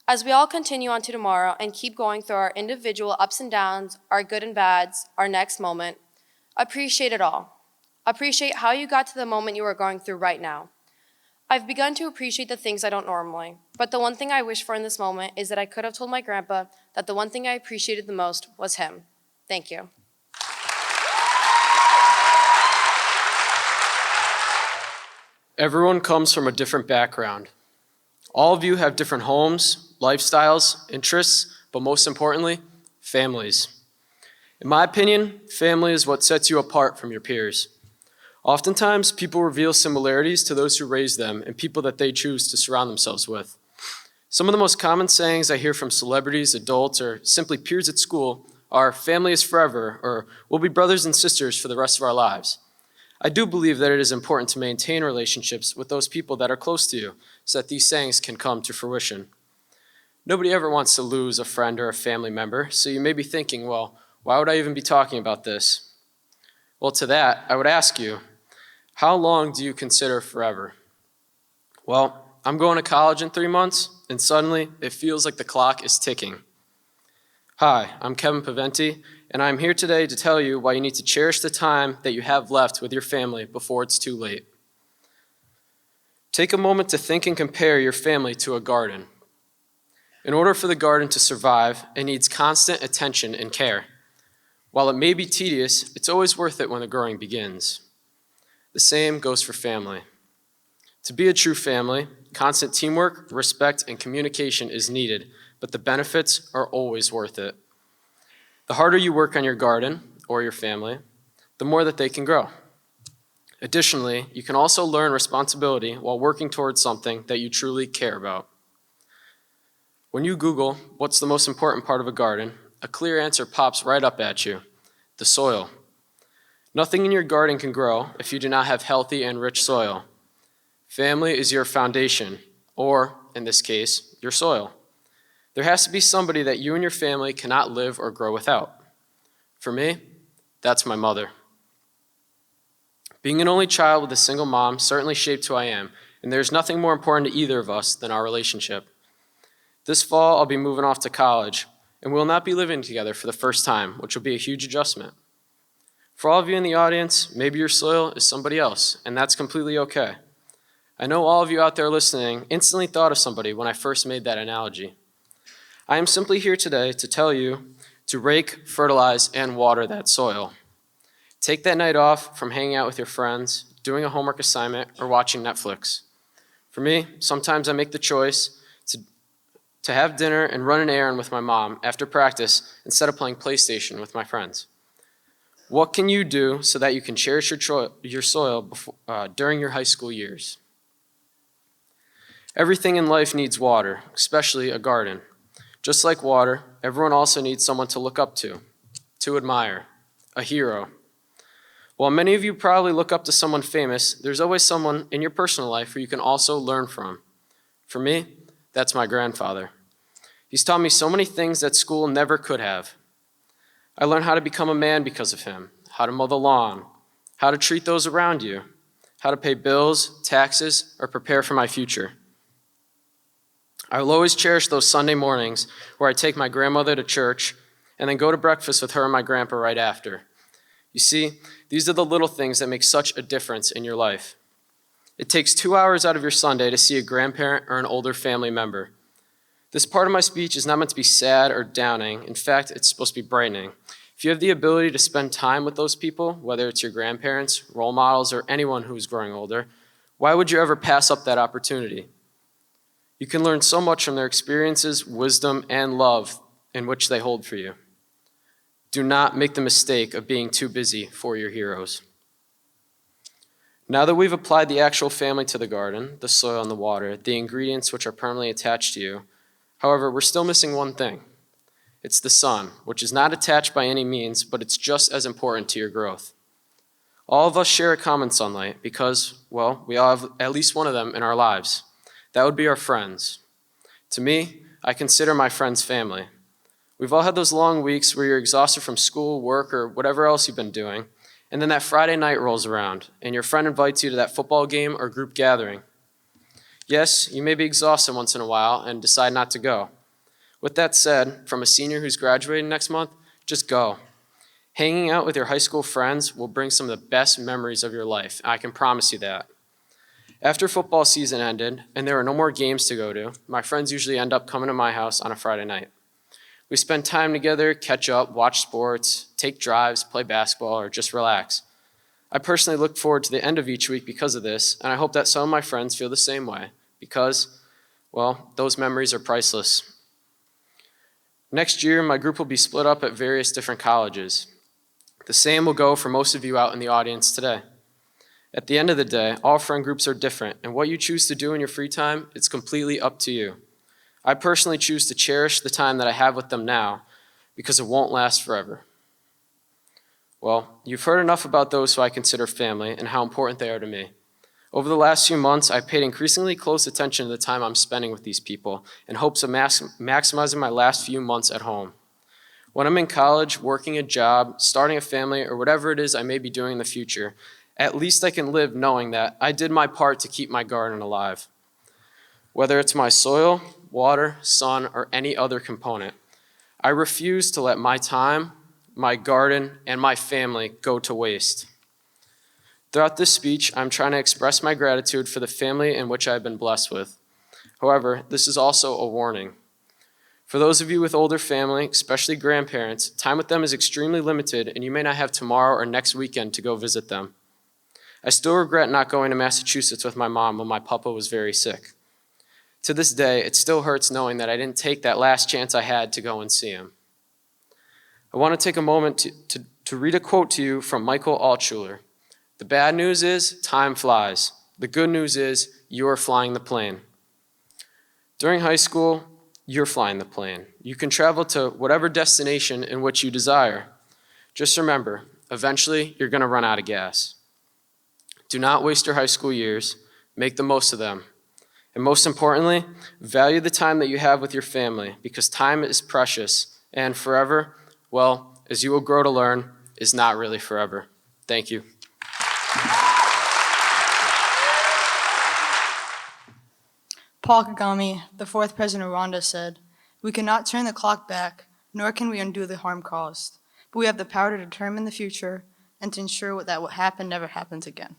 As we all continue on to tomorrow and keep going through our individual ups and downs, our good and bads, our next moment, appreciate it all. Appreciate how you got to the moment you are going through right now. I've begun to appreciate the things I don't normally, but the one thing I wish for in this moment is that I could have told my grandpa that the one thing I appreciated the most was him. Thank you. Everyone comes from a different background. All of you have different homes, lifestyles, interests, but most importantly, families. In my opinion, family is what sets you apart from your peers. Oftentimes, people reveal similarities to those who raised them and people that they choose to surround themselves with. Some of the most common sayings I hear from celebrities, adults, or simply peers at school are family is forever, or we'll be brothers and sisters for the rest of our lives. I do believe that it is important to maintain relationships with those people that are close to you so that these sayings can come to fruition. Nobody ever wants to lose a friend or a family member, so you may be thinking, well, why would I even be talking about this? Well, to that, I would ask you, how long do you consider forever? Well, I'm going to college in 3 months, and suddenly it feels like the clock is ticking. Hi, I'm Kevin Paventi, and I'm here today to tell you why you need to cherish the time that you have left with your family before it's too late. Take a moment to think and compare your family to a garden. In order for the garden to survive, it needs constant attention and care. While it may be tedious, it's always worth it when the growing begins. The same goes for family. To be a true family, constant teamwork, respect, and communication is needed, but the benefits are always worth it. The harder you work on your garden or your family, the more that they can grow. Additionally, you can also learn responsibility while working towards something that you truly care about. When you Google what's the most important part of a garden, a clear answer pops right up at you: the soil. Nothing in your garden can grow if you do not have healthy and rich soil. Family is your foundation, or, in this case, your soil. There has to be somebody that you and your family cannot live or grow without. For me, that's my mother. Being an only child with a single mom certainly shaped who I am, and there's nothing more important to either of us than our relationship. This fall, I'll be moving off to college, and we'll not be living together for the first time, which will be a huge adjustment. For all of you in the audience, maybe your soil is somebody else, and that's completely okay. I know all of you out there listening instantly thought of somebody when I first made that analogy. I am simply here today to tell you to rake, fertilize, and water that soil. Take that night off from hanging out with your friends, doing a homework assignment, or watching Netflix. For me, sometimes I make the choice to have dinner and run an errand with my mom after practice instead of playing PlayStation with my friends. What can you do so that you can cherish your soil during your high school years? Everything in life needs water, especially a garden. Just like water, everyone also needs someone to look up to admire, a hero. While many of you probably look up to someone famous, there's always someone in your personal life who you can also learn from. For me, that's my grandfather. He's taught me so many things that school never could have. I learned how to become a man because of him, how to mow the lawn, how to treat those around you, how to pay bills, taxes, or prepare for my future. I will always cherish those Sunday mornings where I take my grandmother to church and then go to breakfast with her and my grandpa right after. You see, these are the little things that make such a difference in your life. It takes 2 hours out of your Sunday to see a grandparent or an older family member. This part of my speech is not meant to be sad or downing. In fact, it's supposed to be brightening. If you have the ability to spend time with those people, whether it's your grandparents, role models, or anyone who is growing older, why would you ever pass up that opportunity? You can learn so much from their experiences, wisdom, and love in which they hold for you. Do not make the mistake of being too busy for your heroes. Now that we've applied the actual family to the garden, the soil and the water, the ingredients which are permanently attached to you, however, we're still missing one thing. It's the sun, which is not attached by any means, but it's just as important to your growth. All of us share a common sunlight because, well, we all have at least one of them in our lives. That would be our friends. To me, I consider my friends family. We've all had those long weeks where you're exhausted from school, work, or whatever else you've been doing, and then that Friday night rolls around, and your friend invites you to that football game or group gathering. Yes, you may be exhausted once in a while and decide not to go. With that said, from a senior who's graduating next month, just go. Hanging out with your high school friends will bring some of the best memories of your life, I can promise you that. After football season ended and there are no more games to go to, my friends usually end up coming to my house on a Friday night. We spend time together, catch up, watch sports, take drives, play basketball, or just relax. I personally look forward to the end of each week because of this, and I hope that some of my friends feel the same way because, well, those memories are priceless. Next year, my group will be split up at various different colleges. The same will go for most of you out in the audience today. At the end of the day, all friend groups are different, and what you choose to do in your free time, it's completely up to you. I personally choose to cherish the time that I have with them now because it won't last forever. Well, you've heard enough about those who I consider family and how important they are to me. Over the last few months, I've paid increasingly close attention to the time I'm spending with these people in hopes of maximizing my last few months at home. When I'm in college, working a job, starting a family, or whatever it is I may be doing in the future, at least I can live knowing that I did my part to keep my garden alive. Whether it's my soil, water, sun, or any other component, I refuse to let my time, my garden, and my family go to waste. Throughout this speech, I'm trying to express my gratitude for the family in which I've been blessed with. However, this is also a warning. For those of you with older family, especially grandparents, time with them is extremely limited and you may not have tomorrow or next weekend to go visit them. I still regret not going to Massachusetts with my mom when my papa was very sick. To this day, it still hurts knowing that I didn't take that last chance I had to go and see him. I want to take a moment to read a quote to you from Michael Altshuler. The bad news is time flies. The good news is you are flying the plane. During high school, you're flying the plane. You can travel to whatever destination in which you desire. Just remember, eventually you're going to run out of gas. Do not waste your high school years. Make the most of them. And most importantly, value the time that you have with your family because time is precious and forever, well, as you will grow to learn, is not really forever. Thank you. Paul Kagame, the fourth president of Rwanda, said, "We cannot turn the clock back, nor can we undo the harm caused, but we have the power to determine the future and to ensure that what happened never happens again."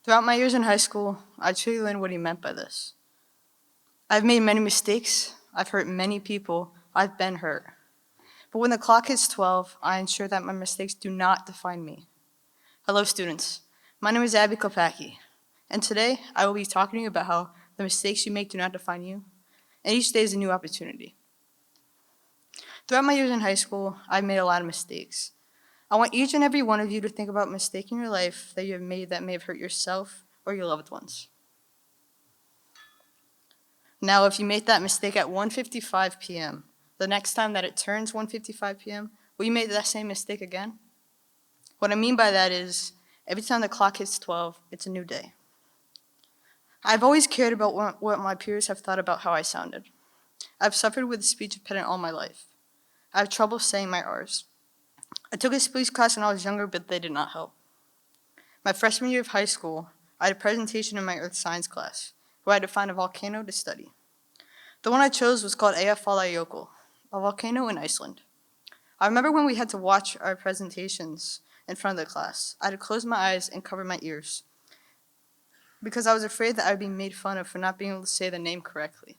Throughout my years in high school, I truly learned what he meant by this. I've made many mistakes, I've hurt many people, I've been hurt. But when the clock hits 12, I ensure that my mistakes do not define me. Hello students, my name is Abby Kopacki, and today I will be talking to you about how the mistakes you make do not define you, and each day is a new opportunity. Throughout my years in high school, I've made a lot of mistakes. I want each and every one of you to think about a mistake in your life that you have made that may have hurt yourself or your loved ones. Now, if you make that mistake at 1:55 p.m., the next time that it turns 1:55 p.m., will you make that same mistake again? What I mean by that is, every time the clock hits 12, it's a new day. I've always cared about what my peers have thought about how I sounded. I've suffered with speech impediment all my life. I have trouble saying my R's. I took a speech class when I was younger, but they did not help. My freshman year of high school, I had a presentation in my earth science class where I had to find a volcano to study. The one I chose was called Eyjafjallajökull, a volcano in Iceland. I remember when we had to watch our presentations in front of the class. I had to close my eyes and cover my ears because I was afraid that I would be made fun of for not being able to say the name correctly.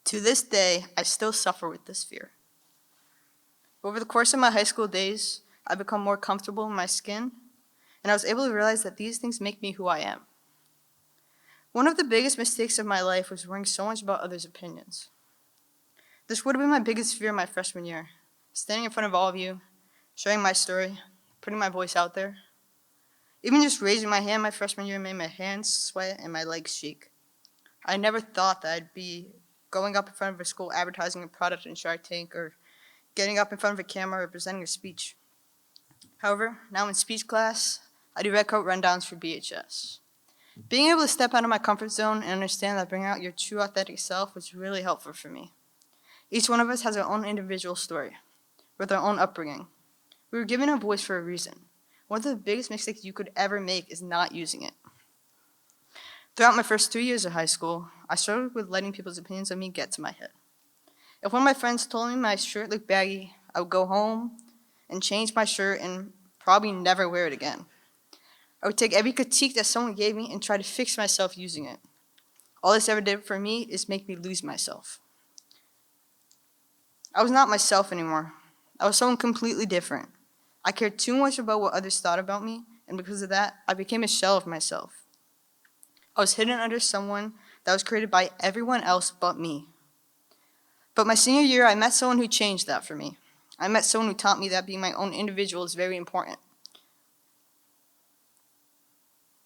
To this day, I still suffer with this fear. Over the course of my high school days, I've become more comfortable in my skin, and I was able to realize that these things make me who I am. One of the biggest mistakes of my life was worrying so much about others' opinions. This would have been my biggest fear my freshman year, standing in front of all of you, sharing my story, putting my voice out there. Even just raising my hand my freshman year made my hands sweat and my legs shake. I never thought that I'd be going up in front of a school advertising a product in Shark Tank or getting up in front of a camera or presenting a speech. However, now in speech class, I do red coat rundowns for BHS. Being able to step out of my comfort zone and understand that bringing out your true authentic self was really helpful for me. Each one of us has our own individual story, with our own upbringing. We were given a voice for a reason. One of the biggest mistakes you could ever make is not using it. Throughout my first 3 years of high school, I struggled with letting people's opinions of me get to my head. If one of my friends told me my shirt looked baggy, I would go home and change my shirt and probably never wear it again. I would take every critique that someone gave me and try to fix myself using it. All this ever did for me is make me lose myself. I was not myself anymore. I was someone completely different. I cared too much about what others thought about me, and because of that, I became a shell of myself. I was hidden under someone that was created by everyone else but me. But my senior year, I met someone who changed that for me. I met someone who taught me that being my own individual is very important.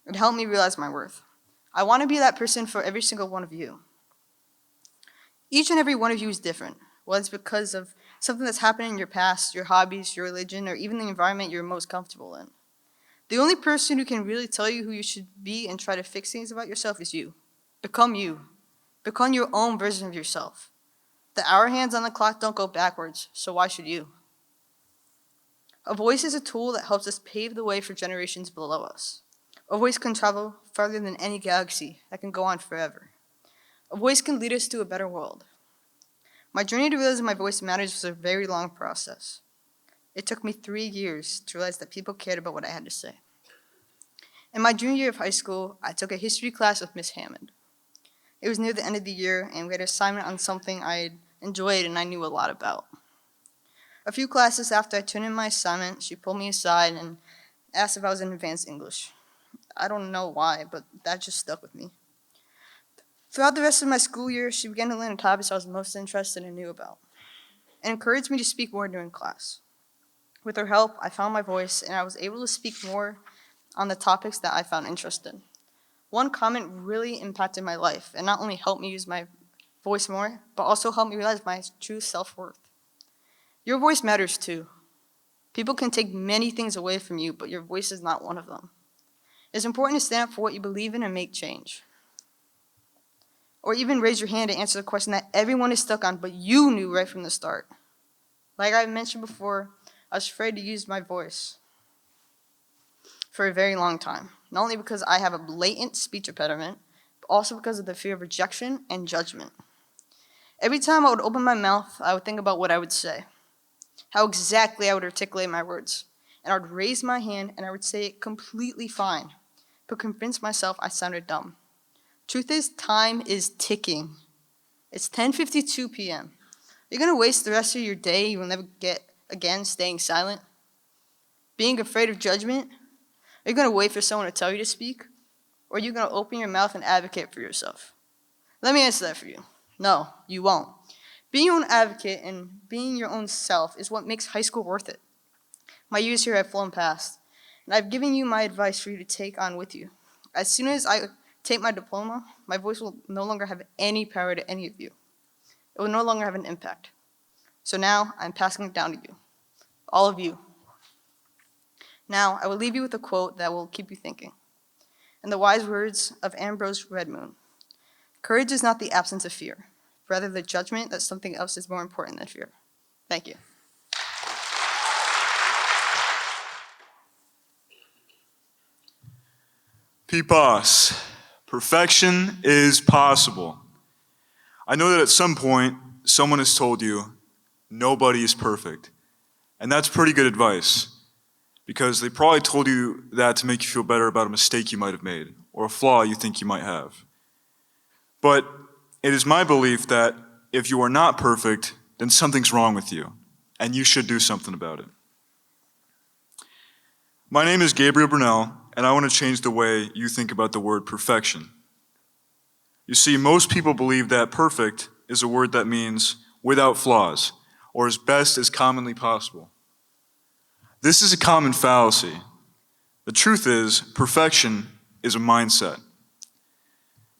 It helped me realize my worth. I want to be that person for every single one of you. Each and every one of you is different, whether it's because of something that's happened in your past, your hobbies, your religion, or even the environment you're most comfortable in. The only person who can really tell you who you should be and try to fix things about yourself is you. Become you. Become your own version of yourself. Our hands on the clock don't go backwards, so why should you? A voice is a tool that helps us pave the way for generations below us. A voice can travel farther than any galaxy that can go on forever. A voice can lead us to a better world. My journey to realize my voice matters was a very long process. It took me 3 years to realize that people cared about what I had to say. In my junior year of high school, I took a history class with Miss Hammond. It was near the end of the year, and we had an assignment on something I enjoyed and I knew a lot about. A few classes after I turned in my assignment, she pulled me aside and asked if I was in advanced English. I don't know why, but that just stuck with me. Throughout the rest of my school year, she began to learn the topics I was most interested and knew about, and encouraged me to speak more during class. With her help, I found my voice, and I was able to speak more on the topics that I found interested. One comment really impacted my life, and not only helped me use my voice more, but also helped me realize my true self-worth. Your voice matters too. People can take many things away from you, but your voice is not one of them. It's important to stand up for what you believe in and make change. Or even raise your hand to answer the question that everyone is stuck on, but you knew right from the start. Like I mentioned before, I was afraid to use my voice for a very long time. Not only because I have a blatant speech impediment, but also because of the fear of rejection and judgment. Every time I would open my mouth, I would think about what I would say, how exactly I would articulate my words, and I would raise my hand and I would say it completely fine, but convince myself I sounded dumb. Truth is, time is ticking. It's 10:52 p.m. You're going to waste the rest of your day you will never get again staying silent? Being afraid of judgment? Are you going to wait for someone to tell you to speak? Or are you going to open your mouth and advocate for yourself? Let me answer that for you. No, you won't. Being your own advocate and being your own self is what makes high school worth it. My years here have flown past, and I've given you my advice for you to take on with you. As soon as I take my diploma, my voice will no longer have any power to any of you. It will no longer have an impact. So now I'm passing it down to you, all of you. Now I will leave you with a quote that will keep you thinking. In the wise words of Ambrose Redmoon, courage is not the absence of fear, rather the judgment that something else is more important than fear. Thank you. PPOS, perfection is possible. I know that at some point, someone has told you, nobody is perfect. And that's pretty good advice, because they probably told you that to make you feel better about a mistake you might have made, or a flaw you think you might have. But it is my belief that if you are not perfect, then something's wrong with you, and you should do something about it. My name is Gabriel Brunel, and I want to change the way you think about the word perfection. You see, most people believe that perfect is a word that means without flaws, or as best as commonly possible. This is a common fallacy. The truth is, perfection is a mindset.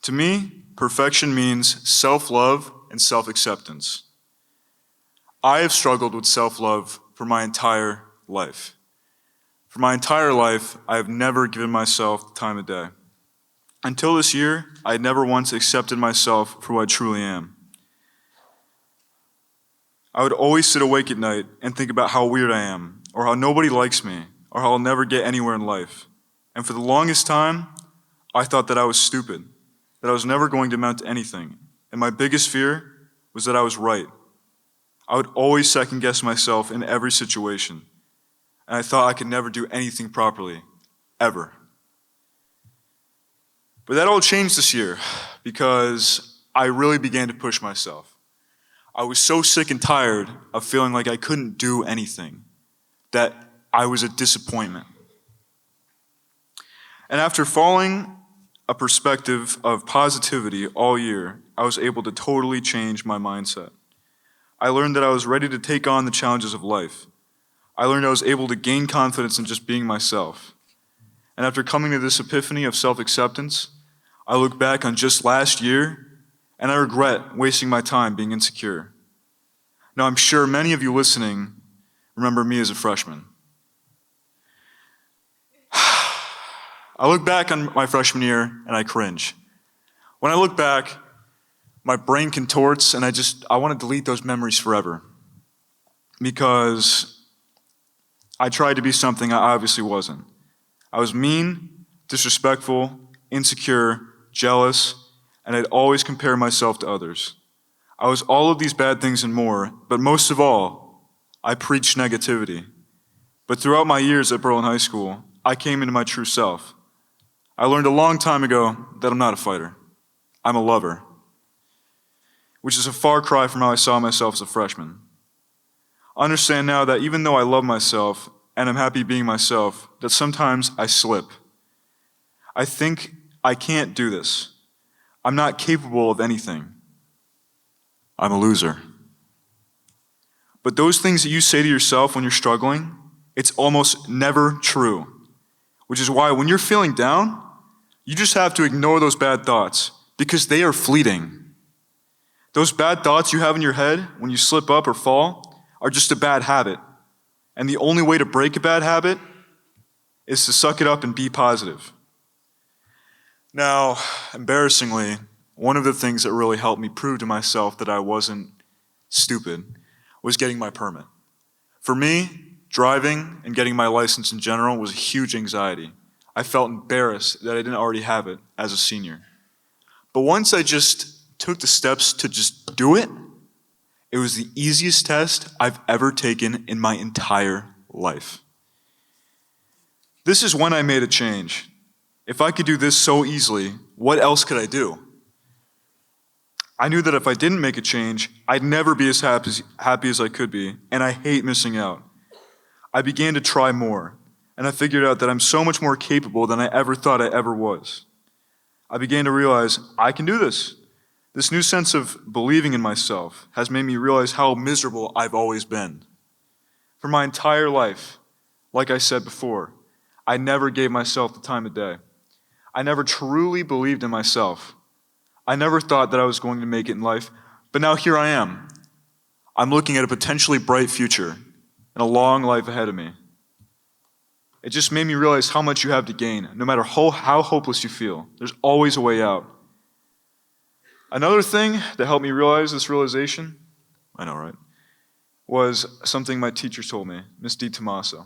To me, perfection means self-love and self-acceptance. I have struggled with self-love for my entire life. For my entire life, I have never given myself the time of day. Until this year, I had never once accepted myself for what I truly am. I would always sit awake at night and think about how weird I am, or how nobody likes me, or how I'll never get anywhere in life. And for the longest time, I thought that I was stupid, that I was never going to amount to anything. And my biggest fear was that I was right. I would always second guess myself in every situation. And I thought I could never do anything properly, ever. But that all changed this year because I really began to push myself. I was so sick and tired of feeling like I couldn't do anything, that I was a disappointment. And after following a perspective of positivity all year, I was able to totally change my mindset. I learned that I was ready to take on the challenges of life. I learned I was able to gain confidence in just being myself. And after coming to this epiphany of self-acceptance, I look back on just last year, and I regret wasting my time being insecure. Now, I'm sure many of you listening remember me as a freshman. I look back on my freshman year, and I cringe. When I look back, my brain contorts, and I want to delete those memories forever. Because I tried to be something I obviously wasn't. I was mean, disrespectful, insecure, jealous, and I'd always compare myself to others. I was all of these bad things and more, but most of all, I preached negativity. But throughout my years at Berlin High School, I came into my true self. I learned a long time ago that I'm not a fighter. I'm a lover, which is a far cry from how I saw myself as a freshman. I understand now that even though I love myself and I'm happy being myself, that sometimes I slip. I think I can't do this. I'm not capable of anything. I'm a loser. But those things that you say to yourself when you're struggling, it's almost never true. Which is why when you're feeling down, you just have to ignore those bad thoughts because they are fleeting. Those bad thoughts you have in your head when you slip up or fall are just a bad habit. And the only way to break a bad habit is to suck it up and be positive. Now, embarrassingly, one of the things that really helped me prove to myself that I wasn't stupid was getting my permit. For me, driving and getting my license in general was a huge anxiety. I felt embarrassed that I didn't already have it as a senior. But once I just took the steps to just do it, it was the easiest test I've ever taken in my entire life. This is when I made a change. If I could do this so easily, what else could I do? I knew that if I didn't make a change, I'd never be as happy as I could be, and I hate missing out. I began to try more, and I figured out that I'm so much more capable than I ever thought I ever was. I began to realize I can do this. This new sense of believing in myself has made me realize how miserable I've always been. For my entire life, like I said before, I never gave myself the time of day. I never truly believed in myself. I never thought that I was going to make it in life, but now here I am. I'm looking at a potentially bright future and a long life ahead of me. It just made me realize how much you have to gain. No matter how hopeless you feel, there's always a way out. Another thing that helped me realize this realization, I know, right, was something my teacher told me, Miss D. Tomaso.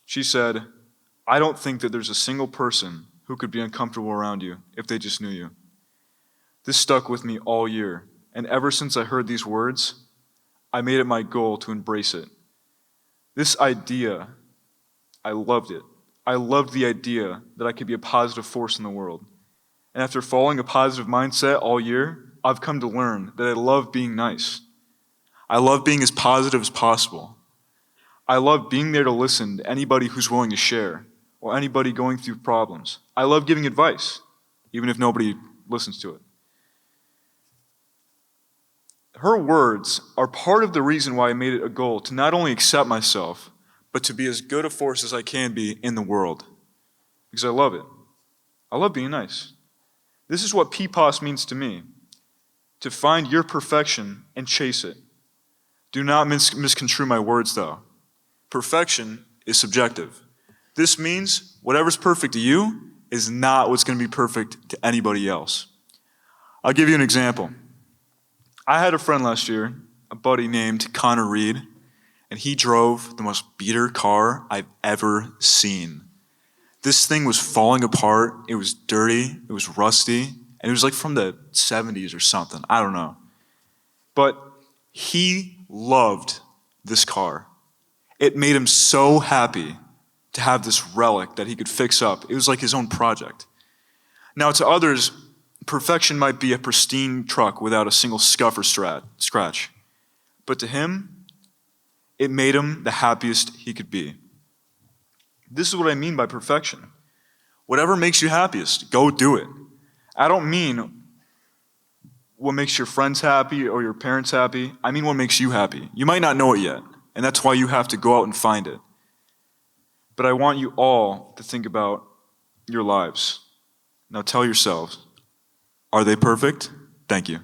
She said, I don't think that there's a single person who could be uncomfortable around you if they just knew you. This stuck with me all year, and ever since I heard these words, I made it my goal to embrace it. This idea, I loved it. I loved the idea that I could be a positive force in the world. And after following a positive mindset all year, I've come to learn that I love being nice. I love being as positive as possible. I love being there to listen to anybody who's willing to share, or anybody going through problems. I love giving advice, even if nobody listens to it. Her words are part of the reason why I made it a goal to not only accept myself, but to be as good a force as I can be in the world. Because I love it. I love being nice. This is what PPOS means to me. To find your perfection and chase it. Do not misconstrue my words, though. Perfection is subjective. This means whatever's perfect to you is not what's going to be perfect to anybody else. I'll give you an example. I had a friend last year, a buddy named Connor Reed, and he drove the most beater car I've ever seen. This thing was falling apart, it was dirty, it was rusty, and it was like from the 70s or something, I don't know. But he loved this car. It made him so happy to have this relic that he could fix up. It was like his own project. Now to others, perfection might be a pristine truck without a single scuff or scratch. But to him, it made him the happiest he could be. This is what I mean by perfection. Whatever makes you happiest, go do it. I don't mean what makes your friends happy or your parents happy. I mean what makes you happy. You might not know it yet, and that's why you have to go out and find it. But I want you all to think about your lives. Now tell yourselves, are they perfect? Thank you.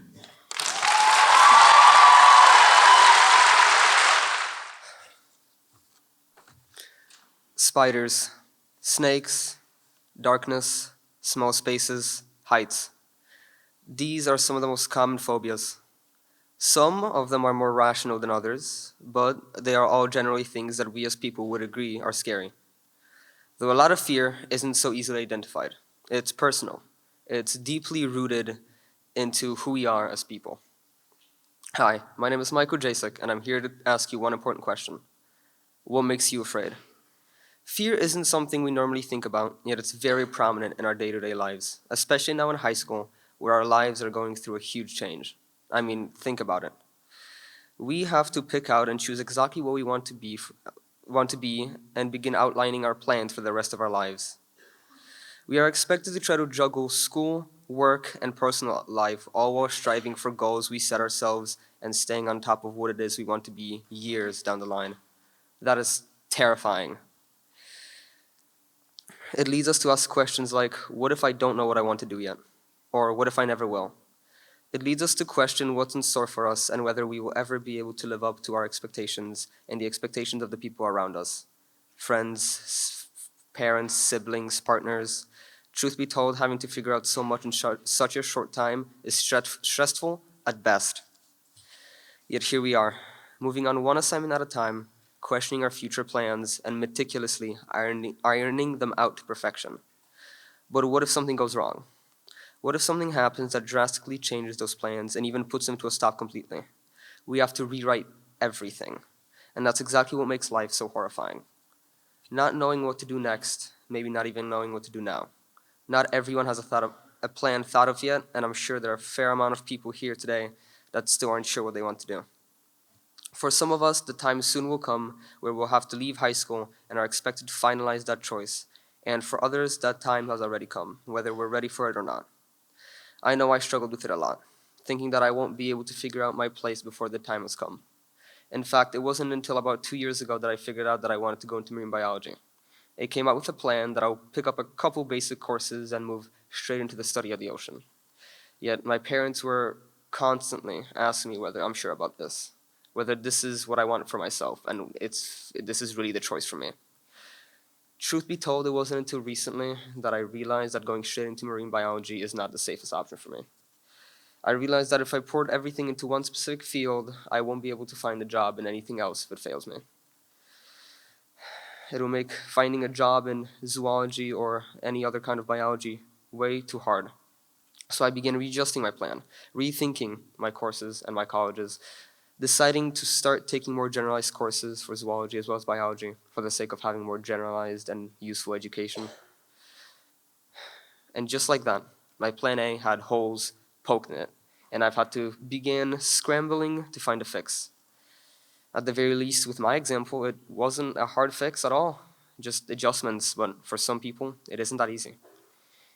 Spiders, snakes, darkness, small spaces, heights. These are some of the most common phobias. Some of them are more rational than others, but they are all generally things that we as people would agree are scary. Though a lot of fear isn't so easily identified. It's personal. It's deeply rooted into who we are as people. Hi, my name is Michael Jasek, and I'm here to ask you one important question. What makes you afraid? Fear isn't something we normally think about, yet it's very prominent in our day-to-day lives, especially now in high school, where our lives are going through a huge change. I mean, think about it. We have to pick out and choose exactly what we want to be, and begin outlining our plans for the rest of our lives. We are expected to try to juggle school, work, and personal life, all while striving for goals we set ourselves and staying on top of what it is we want to be years down the line. That is terrifying. It leads us to ask questions like, what if I don't know what I want to do yet? Or what if I never will? It leads us to question what's in store for us and whether we will ever be able to live up to our expectations and the expectations of the people around us. Friends, parents, siblings, partners. Truth be told, having to figure out so much in such a short time is stressful at best. Yet here we are, moving on one assignment at a time, questioning our future plans, and meticulously ironing them out to perfection. But what if something goes wrong? What if something happens that drastically changes those plans and even puts them to a stop completely? We have to rewrite everything. And that's exactly what makes life so horrifying. Not knowing what to do next, maybe not even knowing what to do now. Not everyone has a plan thought of yet, and I'm sure there are a fair amount of people here today that still aren't sure what they want to do. For some of us, the time soon will come where we'll have to leave high school and are expected to finalize that choice. And for others, that time has already come, whether we're ready for it or not. I know I struggled with it a lot, thinking that I won't be able to figure out my place before the time has come. In fact, it wasn't until about 2 years ago that I figured out that I wanted to go into marine biology. I came out with a plan that I'll pick up a couple basic courses and move straight into the study of the ocean. Yet my parents were constantly asking me whether I'm sure about this, whether this is what I want for myself, and this is really the choice for me. Truth be told, it wasn't until recently that I realized that going straight into marine biology is not the safest option for me. I realized that if I poured everything into one specific field, I won't be able to find a job in anything else if it fails me. It will make finding a job in zoology or any other kind of biology way too hard. So I began readjusting my plan, rethinking my courses and my colleges, deciding to start taking more generalized courses for zoology as well as biology for the sake of having more generalized and useful education. And just like that, my plan A had holes poked in it, and I've had to begin scrambling to find a fix. At the very least, with my example, it wasn't a hard fix at all, just adjustments, but for some people, it isn't that easy.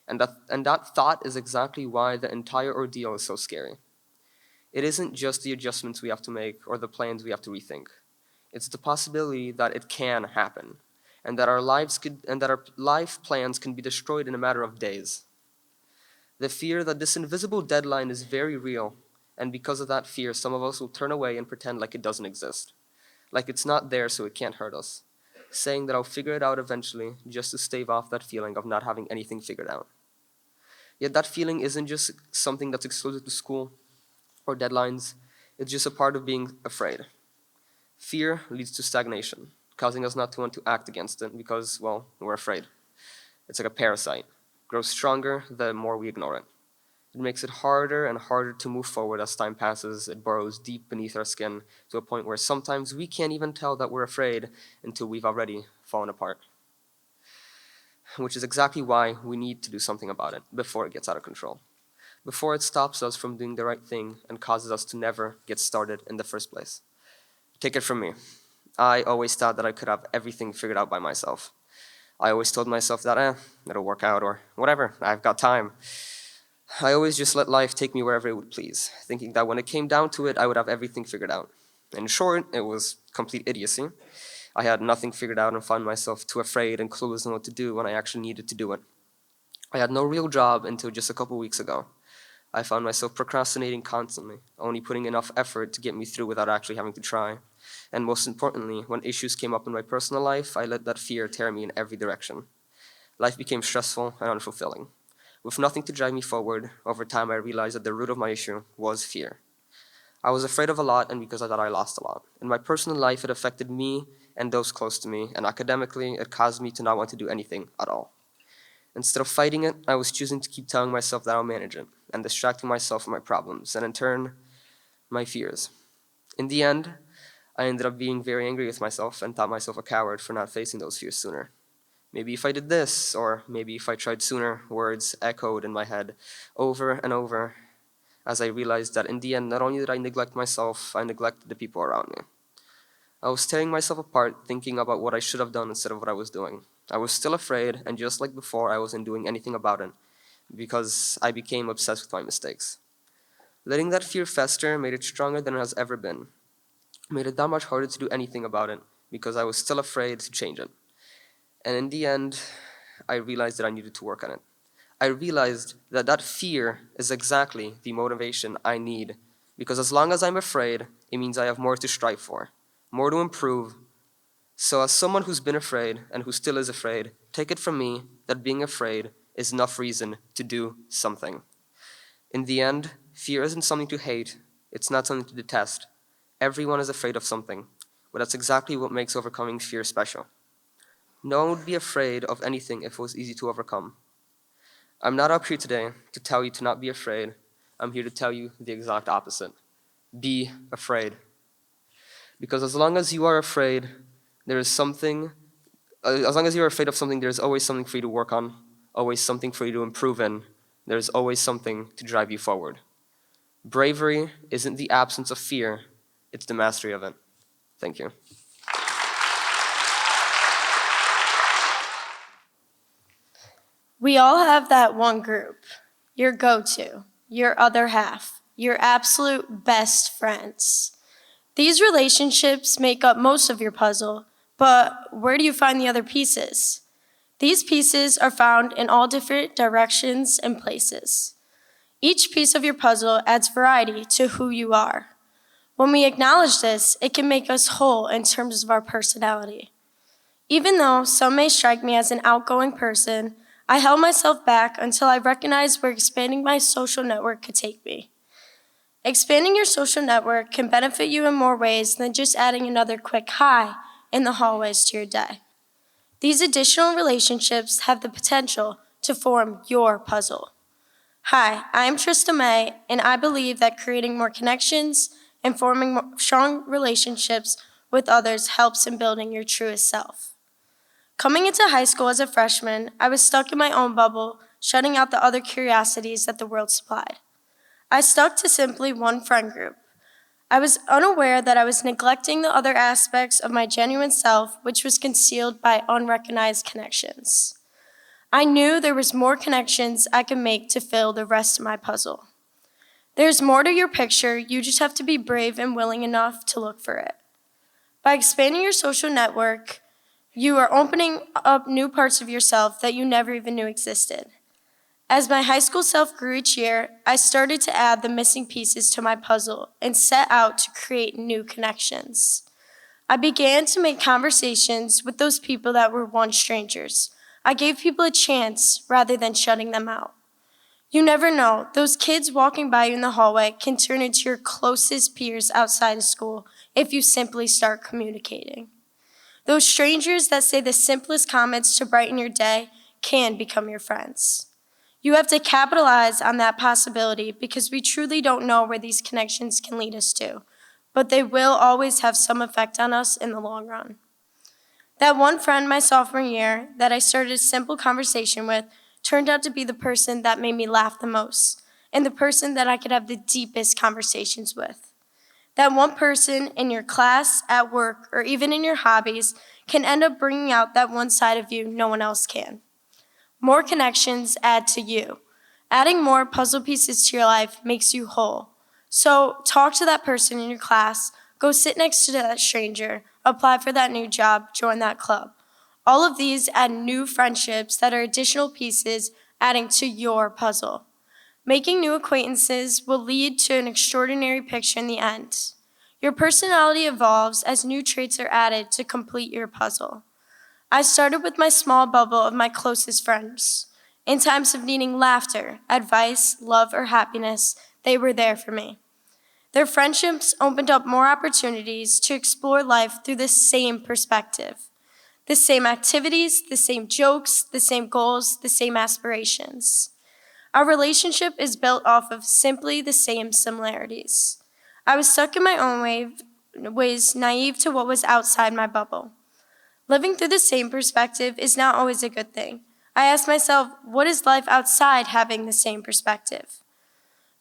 And that thought is exactly why the entire ordeal is so scary. It isn't just the adjustments we have to make or the plans we have to rethink. It's the possibility that it can happen, and that our life plans can be destroyed in a matter of days. The fear that this invisible deadline is very real, and because of that fear, some of us will turn away and pretend like it doesn't exist, like it's not there so it can't hurt us, saying that I'll figure it out eventually just to stave off that feeling of not having anything figured out. Yet that feeling isn't just something that's exclusive to school or deadlines, it's just a part of being afraid. Fear leads to stagnation, causing us not to want to act against it because, well, we're afraid. It's like a parasite. Grows stronger the more we ignore it. It makes it harder and harder to move forward as time passes. It burrows deep beneath our skin to a point where sometimes we can't even tell that we're afraid until we've already fallen apart. Which is exactly why we need to do something about it before it gets out of control. Before it stops us from doing the right thing and causes us to never get started in the first place. Take it from me. I always thought that I could have everything figured out by myself. I always told myself that, it'll work out or whatever, I've got time. I always just let life take me wherever it would please, thinking that when it came down to it, I would have everything figured out. In short, it was complete idiocy. I had nothing figured out and found myself too afraid and clueless on what to do when I actually needed to do it. I had no real job until just a couple weeks ago. I found myself procrastinating constantly, only putting enough effort to get me through without actually having to try. And most importantly, when issues came up in my personal life, I let that fear tear me in every direction. Life became stressful and unfulfilling. With nothing to drive me forward, over time I realized that the root of my issue was fear. I was afraid of a lot, and because of that I lost a lot. In my personal life, it affected me and those close to me, and academically, it caused me to not want to do anything at all. Instead of fighting it, I was choosing to keep telling myself that I'll manage it, and distracting myself from my problems, and in turn, my fears. In the end, I ended up being very angry with myself and thought myself a coward for not facing those fears sooner. Maybe if I did this, or maybe if I tried sooner, words echoed in my head over and over as I realized that in the end, not only did I neglect myself, I neglected the people around me. I was tearing myself apart, thinking about what I should have done instead of what I was doing. I was still afraid, and just like before, I wasn't doing anything about it because I became obsessed with my mistakes. Letting that fear fester made it stronger than it has ever been. Made it that much harder to do anything about it because I was still afraid to change it. And in the end, I realized that I needed to work on it. I realized that that fear is exactly the motivation I need, because as long as I'm afraid, it means I have more to strive for, more to improve. So as someone who's been afraid and who still is afraid, take it from me that being afraid is enough reason to do something. In the end, fear isn't something to hate, it's not something to detest. Everyone is afraid of something, but that's exactly what makes overcoming fear special. No one would be afraid of anything if it was easy to overcome. I'm not up here today to tell you to not be afraid. I'm here to tell you the exact opposite. Be afraid. Because as long as you are afraid, there is something, as long as you're afraid of something, there's always something for you to work on, always something for you to improve in. There's always something to drive you forward. Bravery isn't the absence of fear, it's the mastery of it. Thank you. We all have that one group, your go-to, your other half, your absolute best friends. These relationships make up most of your puzzle, but where do you find the other pieces? These pieces are found in all different directions and places. Each piece of your puzzle adds variety to who you are. When we acknowledge this, it can make us whole in terms of our personality. Even though some may strike me as an outgoing person, I held myself back until I recognized where expanding my social network could take me. Expanding your social network can benefit you in more ways than just adding another quick hi in the hallways to your day. These additional relationships have the potential to form your puzzle. Hi, I'm Trista May, and I believe that creating more connections and forming strong relationships with others helps in building your truest self. Coming into high school as a freshman, I was stuck in my own bubble, shutting out the other curiosities that the world supplied. I stuck to simply one friend group. I was unaware that I was neglecting the other aspects of my genuine self, which was concealed by unrecognized connections. I knew there was more connections I could make to fill the rest of my puzzle. There's more to your picture, you just have to be brave and willing enough to look for it. By expanding your social network, you are opening up new parts of yourself that you never even knew existed. As my high school self grew each year, I started to add the missing pieces to my puzzle and set out to create new connections. I began to make conversations with those people that were once strangers. I gave people a chance rather than shutting them out. You never know, those kids walking by you in the hallway can turn into your closest peers outside of school if you simply start communicating. Those strangers that say the simplest comments to brighten your day can become your friends. You have to capitalize on that possibility because we truly don't know where these connections can lead us to, but they will always have some effect on us in the long run. That one friend my sophomore year that I started a simple conversation with turned out to be the person that made me laugh the most and the person that I could have the deepest conversations with. That one person in your class, at work, or even in your hobbies can end up bringing out that one side of you no one else can. More connections add to you. Adding more puzzle pieces to your life makes you whole. So talk to that person in your class, go sit next to that stranger, apply for that new job, join that club. All of these add new friendships that are additional pieces adding to your puzzle. Making new acquaintances will lead to an extraordinary picture in the end. Your personality evolves as new traits are added to complete your puzzle. I started with my small bubble of my closest friends. In times of needing laughter, advice, love, or happiness, they were there for me. Their friendships opened up more opportunities to explore life through the same perspective. The same activities, the same jokes, the same goals, the same aspirations. Our relationship is built off of simply the same similarities. I was stuck in my own ways, naive to what was outside my bubble. Living through the same perspective is not always a good thing. I asked myself, what is life outside having the same perspective?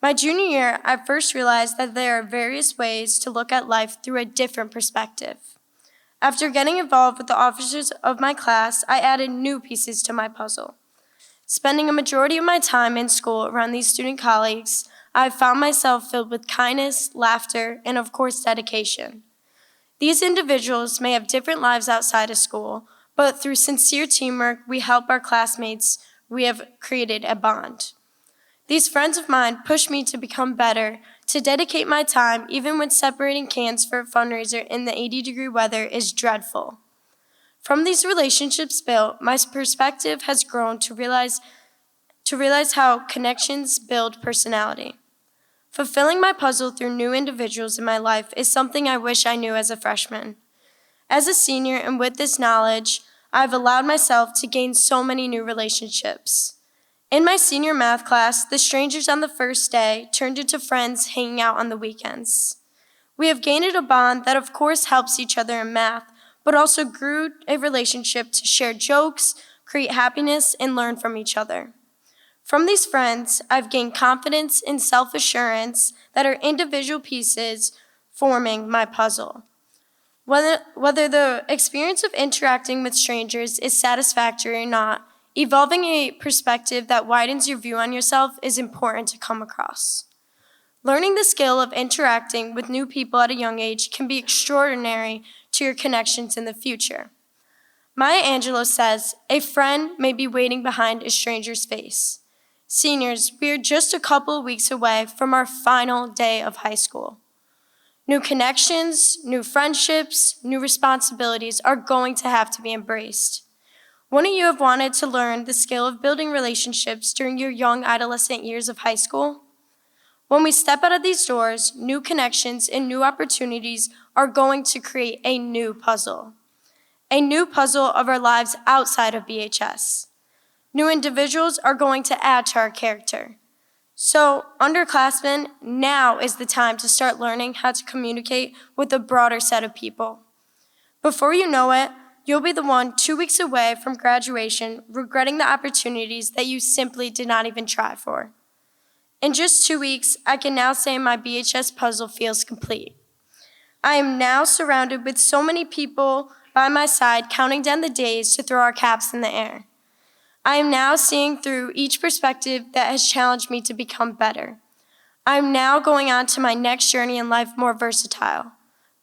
My junior year, I first realized that there are various ways to look at life through a different perspective. After getting involved with the officers of my class, I added new pieces to my puzzle. Spending a majority of my time in school around these student colleagues, I found myself filled with kindness, laughter, and of course, dedication. These individuals may have different lives outside of school, but through sincere teamwork, we help our classmates. We have created a bond. These friends of mine push me to become better, to dedicate my time even when separating cans for a fundraiser in the 80-degree weather is dreadful. From these relationships built, my perspective has grown to realize how connections build personality. Fulfilling my puzzle through new individuals in my life is something I wish I knew as a freshman. As a senior and with this knowledge, I've allowed myself to gain so many new relationships. In my senior math class, the strangers on the first day turned into friends hanging out on the weekends. We have gained a bond that of course helps each other in math, but also grew a relationship to share jokes, create happiness, and learn from each other. From these friends, I've gained confidence and self-assurance that are individual pieces forming my puzzle. Whether the experience of interacting with strangers is satisfactory or not, evolving a perspective that widens your view on yourself is important to come across. Learning the skill of interacting with new people at a young age can be extraordinary to your connections in the future. Maya Angelou says, "A friend may be waiting behind a stranger's face." Seniors, we are just a couple of weeks away from our final day of high school. New connections, new friendships, new responsibilities are going to have to be embraced. Wouldn't you have wanted to learn the skill of building relationships during your young adolescent years of high school? When we step out of these doors, new connections and new opportunities are going to create a new puzzle of our lives outside of BHS. New individuals are going to add to our character. So, underclassmen, now is the time to start learning how to communicate with a broader set of people. Before you know it, you'll be the one 2 weeks away from graduation regretting the opportunities that you simply did not even try for. In just 2 weeks, I can now say my BHS puzzle feels complete. I am now surrounded with so many people by my side counting down the days to throw our caps in the air. I am now seeing through each perspective that has challenged me to become better. I am now going on to my next journey in life more versatile.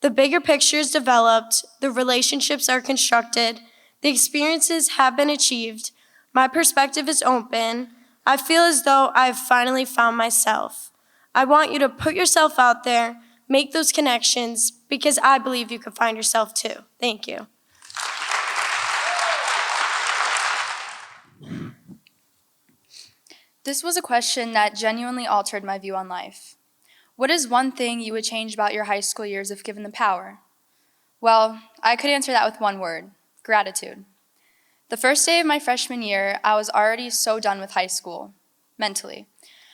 The bigger picture is developed, the relationships are constructed, the experiences have been achieved, my perspective is open. I feel as though I have finally found myself. I want you to put yourself out there, make those connections, because I believe you can find yourself too. Thank you. This was a question that genuinely altered my view on life. What is one thing you would change about your high school years if given the power? Well, I could answer that with one word: gratitude. The first day of my freshman year, I was already so done with high school, mentally.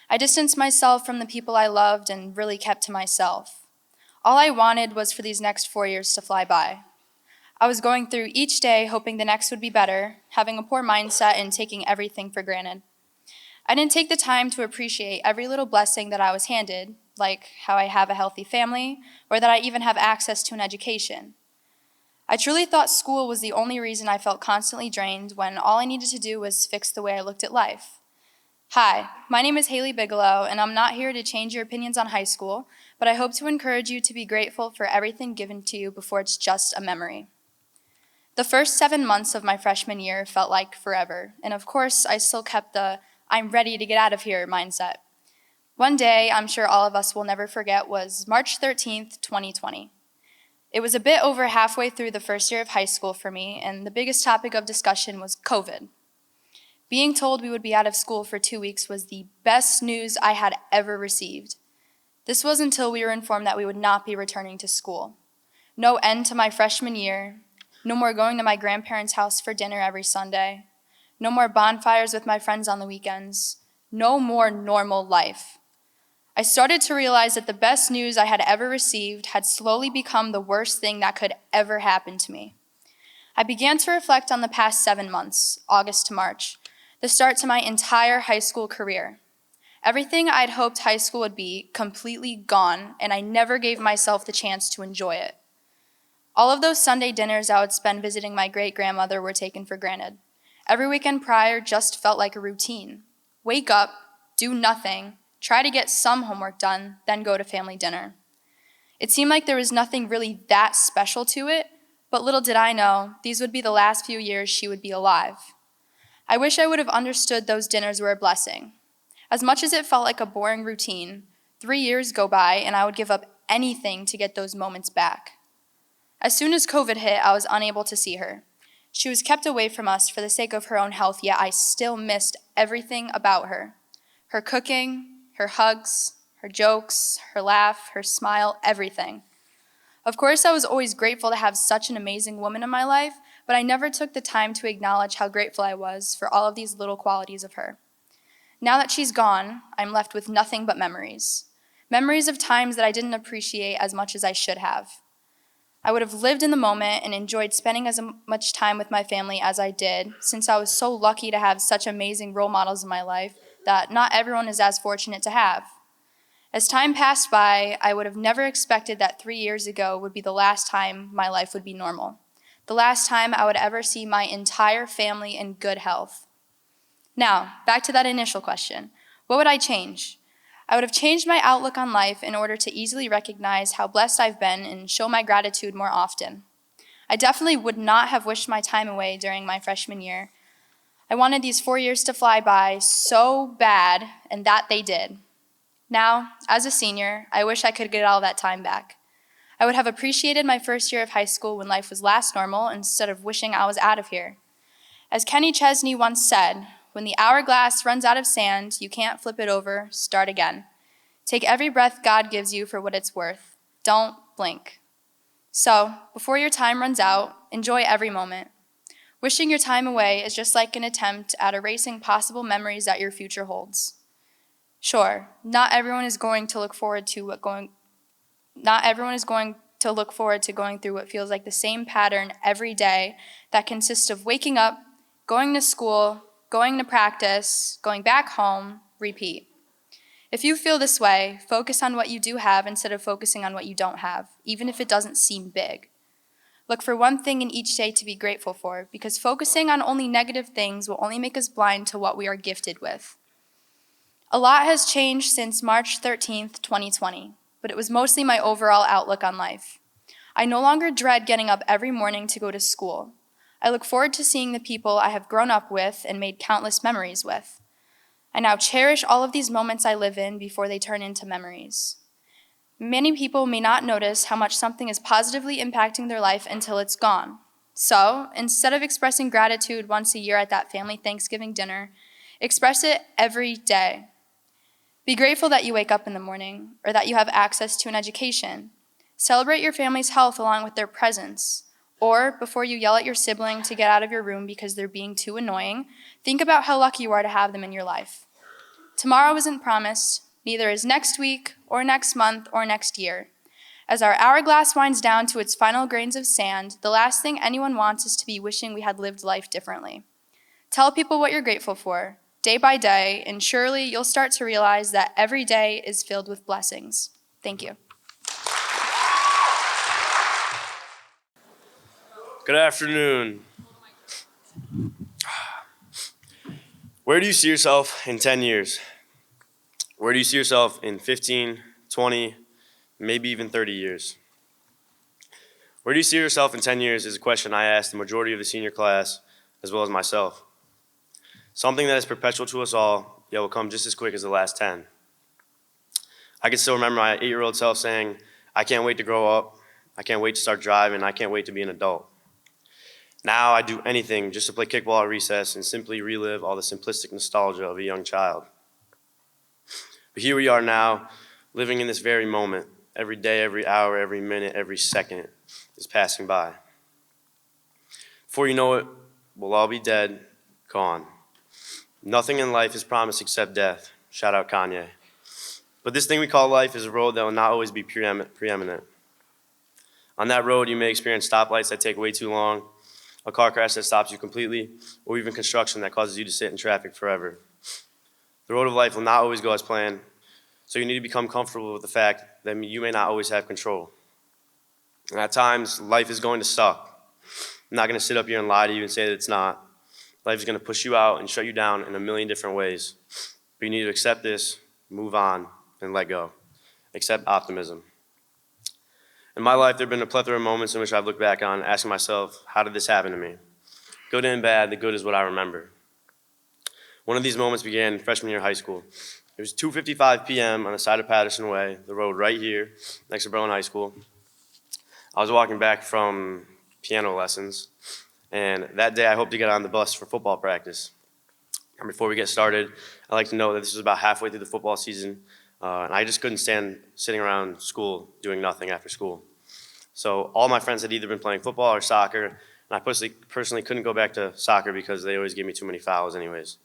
I distanced myself from the people I loved and really kept to myself. All I wanted was for these next 4 years to fly by. I was going through each day hoping the next would be better, having a poor mindset and taking everything for granted. I didn't take the time to appreciate every little blessing that I was handed, like how I have a healthy family, or that I even have access to an education. I truly thought school was the only reason I felt constantly drained when all I needed to do was fix the way I looked at life. Hi, my name is Haley Bigelow, and I'm not here to change your opinions on high school, but I hope to encourage you to be grateful for everything given to you before it's just a memory. The first 7 months of my freshman year felt like forever, and of course, I still kept the "I'm ready to get out of here" mindset. One day, I'm sure all of us will never forget, was March 13th, 2020. It was a bit over halfway through the first year of high school for me, and the biggest topic of discussion was COVID. Being told we would be out of school for 2 weeks was the best news I had ever received. This was until we were informed that we would not be returning to school. No end to my freshman year, no more going to my grandparents' house for dinner every Sunday, no more bonfires with my friends on the weekends, no more normal life. I started to realize that the best news I had ever received had slowly become the worst thing that could ever happen to me. I began to reflect on the past 7 months, August to March, the start to my entire high school career. Everything I'd hoped high school would be completely gone, and I never gave myself the chance to enjoy it. All of those Sunday dinners I would spend visiting my great-grandmother were taken for granted. Every weekend prior just felt like a routine. Wake up, do nothing, try to get some homework done, then go to family dinner. It seemed like there was nothing really that special to it, but little did I know, these would be the last few years she would be alive. I wish I would have understood those dinners were a blessing. As much as it felt like a boring routine, 3 years go by and I would give up anything to get those moments back. As soon as COVID hit, I was unable to see her. She was kept away from us for the sake of her own health, yet I still missed everything about her. Her cooking, her hugs, her jokes, her laugh, her smile, everything. Of course, I was always grateful to have such an amazing woman in my life, but I never took the time to acknowledge how grateful I was for all of these little qualities of her. Now that she's gone, I'm left with nothing but memories. Memories of times that I didn't appreciate as much as I should have. I would have lived in the moment and enjoyed spending as much time with my family as I did, since I was so lucky to have such amazing role models in my life that not everyone is as fortunate to have. As time passed by, I would have never expected that 3 years ago would be the last time my life would be normal, the last time I would ever see my entire family in good health. Now, back to that initial question. What would I change? I would have changed my outlook on life in order to easily recognize how blessed I've been and show my gratitude more often. I definitely would not have wished my time away during my freshman year. I wanted these 4 years to fly by so bad, and that they did. Now, as a senior, I wish I could get all that time back. I would have appreciated my first year of high school when life was last normal instead of wishing I was out of here. As Kenny Chesney once said, "When the hourglass runs out of sand, you can't flip it over, start again. Take every breath God gives you for what it's worth. Don't blink." So, before your time runs out, enjoy every moment. Wishing your time away is just like an attempt at erasing possible memories that your future holds. Sure, not everyone is going to look forward to going through what feels like the same pattern every day that consists of waking up, going to school, going to practice, going back home, repeat. If you feel this way, focus on what you do have instead of focusing on what you don't have, even if it doesn't seem big. Look for one thing in each day to be grateful for, because focusing on only negative things will only make us blind to what we are gifted with. A lot has changed since March 13th, 2020, but it was mostly my overall outlook on life. I no longer dread getting up every morning to go to school. I look forward to seeing the people I have grown up with and made countless memories with. I now cherish all of these moments I live in before they turn into memories. Many people may not notice how much something is positively impacting their life until it's gone. So, instead of expressing gratitude once a year at that family Thanksgiving dinner, express it every day. Be grateful that you wake up in the morning, or that you have access to an education. Celebrate your family's health along with their presence. Or, before you yell at your sibling to get out of your room because they're being too annoying, think about how lucky you are to have them in your life. Tomorrow isn't promised, neither is next week, or next month, or next year. As our hourglass winds down to its final grains of sand, the last thing anyone wants is to be wishing we had lived life differently. Tell people what you're grateful for, day by day, and surely you'll start to realize that every day is filled with blessings. Thank you. Good afternoon. Where do you see yourself in 10 years? Where do you see yourself in 15, 20, maybe even 30 years? Where do you see yourself in 10 years is a question I asked the majority of the senior class, as well as myself. Something that is perpetual to us all, yet will come just as quick as the last 10. I can still remember my 8-year-old self saying, I can't wait to grow up, I can't wait to start driving, I can't wait to be an adult. Now I do anything just to play kickball at recess and simply relive all the simplistic nostalgia of a young child. But here we are now, living in this very moment. Every day, every hour, every minute, every second is passing by. Before you know it, we'll all be dead, gone. Nothing in life is promised except death. Shout out Kanye. But this thing we call life is a road that will not always be preeminent. On that road, you may experience stoplights that take way too long, a car crash that stops you completely, or even construction that causes you to sit in traffic forever. The road of life will not always go as planned, so you need to become comfortable with the fact that you may not always have control. And at times, life is going to suck. I'm not going to sit up here and lie to you and say that it's not. Life is going to push you out and shut you down in a million different ways. But you need to accept this, move on, and let go. Accept optimism. In my life, there have been a plethora of moments in which I've looked back on, asking myself, how did this happen to me? Good and bad, the good is what I remember. One of these moments began freshman year of high school. It was 2:55 p.m. on the side of Patterson Way, the road right here, next to Berlin High School. I was walking back from piano lessons, and that day I hoped to get on the bus for football practice. And before we get started, I'd like to know that this was about halfway through the football season, and I just couldn't stand sitting around school doing nothing after school. So all my friends had either been playing football or soccer, and I personally couldn't go back to soccer because they always gave me too many fouls anyways.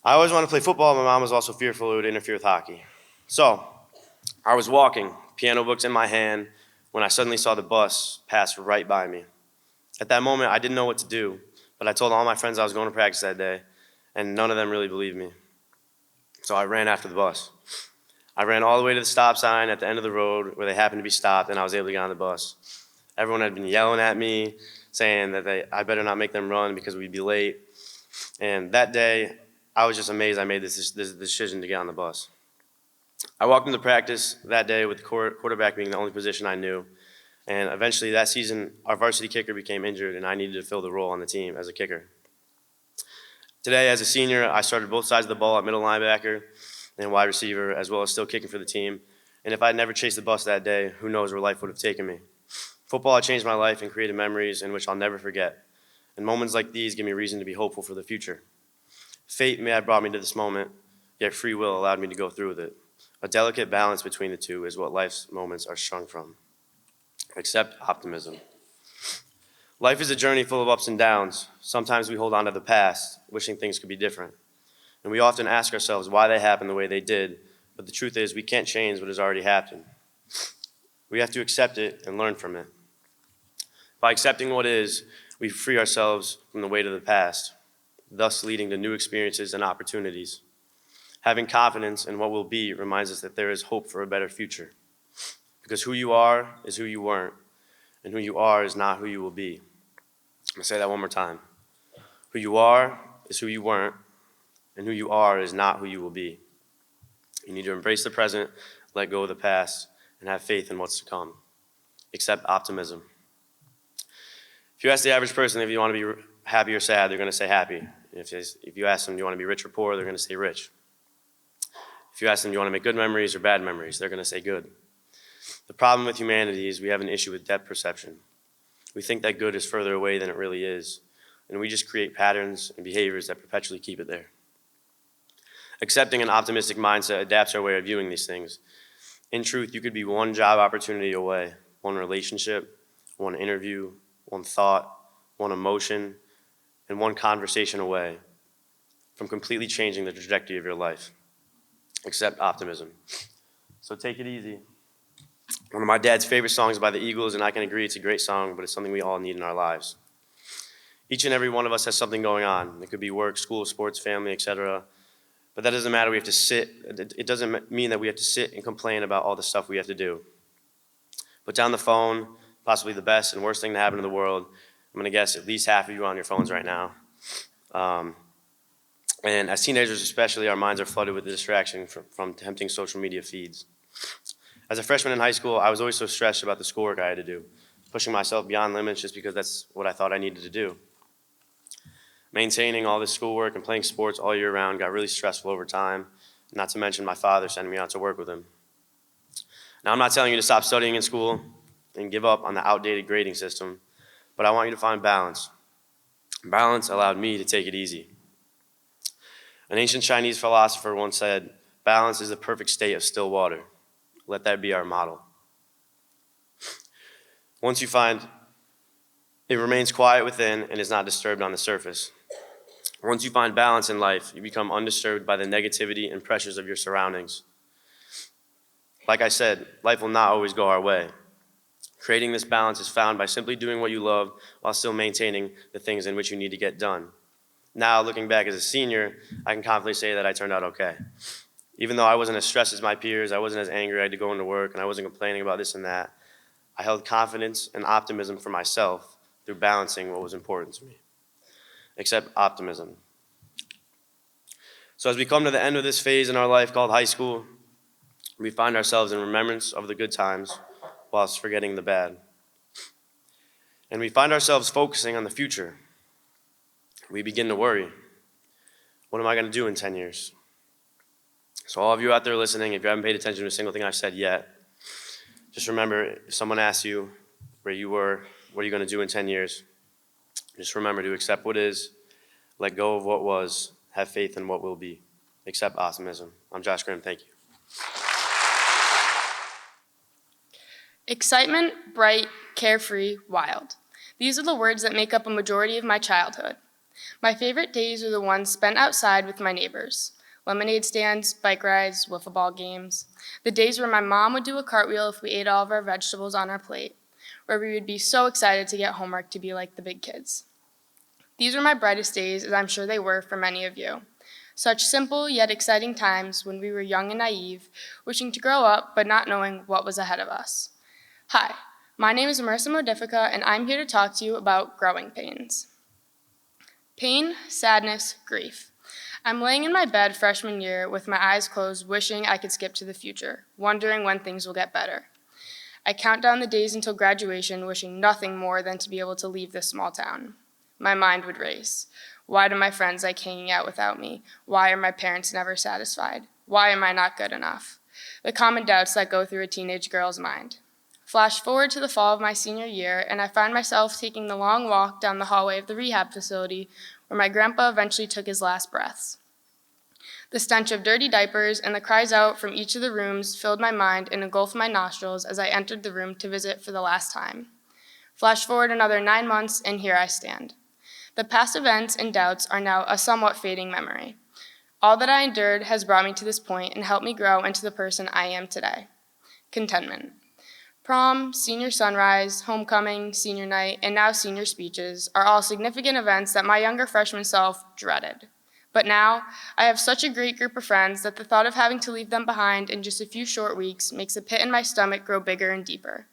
I always wanted to play football, my mom was also fearful it would interfere with hockey. So I was walking, piano books in my hand, when I suddenly saw the bus pass right by me. At that moment, I didn't know what to do, but I told all my friends I was going to practice that day, and none of them really believed me. So I ran after the bus. I ran all the way to the stop sign at the end of the road where they happened to be stopped, and I was able to get on the bus. Everyone had been yelling at me, saying that I better not make them run because we'd be late. And that day, I was just amazed I made this decision to get on the bus. I walked into practice that day with the quarterback being the only position I knew. And eventually that season, our varsity kicker became injured, and I needed to fill the role on the team as a kicker. Today, as a senior, I started both sides of the ball at middle linebacker and wide receiver, as well as still kicking for the team. And if I'd never chased the bus that day, who knows where life would have taken me. Football had changed my life and created memories in which I'll never forget. And moments like these give me reason to be hopeful for the future. Fate may have brought me to this moment, yet free will allowed me to go through with it. A delicate balance between the two is what life's moments are strung from. Accept optimism. Life is a journey full of ups and downs. Sometimes we hold on to the past, wishing things could be different. And we often ask ourselves why they happened the way they did, but the truth is we can't change what has already happened. We have to accept it and learn from it. By accepting what is, we free ourselves from the weight of the past, thus leading to new experiences and opportunities. Having confidence in what will be reminds us that there is hope for a better future. Because who you are is who you weren't, and who you are is not who you will be. I'm going to say that one more time. Who you are is who you weren't, and who you are is not who you will be. You need to embrace the present, let go of the past, and have faith in what's to come. Accept optimism. If you ask the average person if you want to be happy or sad, they're going to say happy. If you ask them, do you want to be rich or poor, they're going to say rich. If you ask them, do you want to make good memories or bad memories, they're going to say good. The problem with humanity is we have an issue with depth perception. We think that good is further away than it really is, and we just create patterns and behaviors that perpetually keep it there. Accepting an optimistic mindset adapts our way of viewing these things. In truth, you could be one job opportunity away, one relationship, one interview, one thought, one emotion, and one conversation away from completely changing the trajectory of your life. Accept optimism. So take it easy. One of my dad's favorite songs by the Eagles, and I can agree it's a great song, but it's something we all need in our lives. Each and every one of us has something going on. It could be work, school, sports, family, etc. But that doesn't matter. We have to sit. It doesn't mean that we have to sit and complain about all the stuff we have to do. Put down the phone, possibly the best and worst thing to happen in the world. I'm going to guess at least half of you are on your phones right now. And as teenagers especially, our minds are flooded with the distraction from tempting social media feeds. As a freshman in high school, I was always so stressed about the schoolwork I had to do, pushing myself beyond limits just because that's what I thought I needed to do. Maintaining all this schoolwork and playing sports all year round got really stressful over time, not to mention my father sending me out to work with him. Now, I'm not telling you to stop studying in school and give up on the outdated grading system, but I want you to find balance. Balance allowed me to take it easy. An ancient Chinese philosopher once said, "Balance is the perfect state of still water." Let that be our model. Once you find it remains quiet within and is not disturbed on the surface. Once you find balance in life, you become undisturbed by the negativity and pressures of your surroundings. Like I said, life will not always go our way. Creating this balance is found by simply doing what you love while still maintaining the things in which you need to get done. Now, looking back as a senior, I can confidently say that I turned out okay. Even though I wasn't as stressed as my peers, I wasn't as angry I had to go into work, and I wasn't complaining about this and that, I held confidence and optimism for myself through balancing what was important to me. Accept optimism. So as we come to the end of this phase in our life called high school, we find ourselves in remembrance of the good times whilst forgetting the bad. And we find ourselves focusing on the future. We begin to worry. What am I going to do in 10 years? So all of you out there listening, if you haven't paid attention to a single thing I've said yet, just remember, if someone asks you where you were, what are you going to do in 10 years? Just remember to accept what is, let go of what was, have faith in what will be. Accept optimism. I'm Josh Grimm. Thank you. Excitement, bright, carefree, wild. These are the words that make up a majority of my childhood. My favorite days are the ones spent outside with my neighbors. Lemonade stands, bike rides, wiffle ball games. The days where my mom would do a cartwheel if we ate all of our vegetables on our plate, where we would be so excited to get homework to be like the big kids. These were my brightest days, as I'm sure they were for many of you. Such simple yet exciting times when we were young and naive, wishing to grow up but not knowing what was ahead of us. Hi, my name is Marissa Modifica, and I'm here to talk to you about growing pains. Pain, sadness, grief. I'm laying in my bed freshman year with my eyes closed, wishing I could skip to the future, wondering when things will get better. I count down the days until graduation, wishing nothing more than to be able to leave this small town. My mind would race. Why do my friends like hanging out without me? Why are my parents never satisfied? Why am I not good enough? The common doubts that go through a teenage girl's mind. Flash forward to the fall of my senior year, and I find myself taking the long walk down the hallway of the rehab facility where my grandpa eventually took his last breaths. The stench of dirty diapers and the cries out from each of the rooms filled my mind and engulfed my nostrils as I entered the room to visit for the last time. Flash forward another 9 months, and here I stand. The past events and doubts are now a somewhat fading memory. All that I endured has brought me to this point and helped me grow into the person I am today. Contentment. Prom, senior sunrise, homecoming, senior night, and now senior speeches are all significant events that my younger freshman self dreaded. But now, I have such a great group of friends that the thought of having to leave them behind in just a few short weeks makes a pit in my stomach grow bigger and deeper.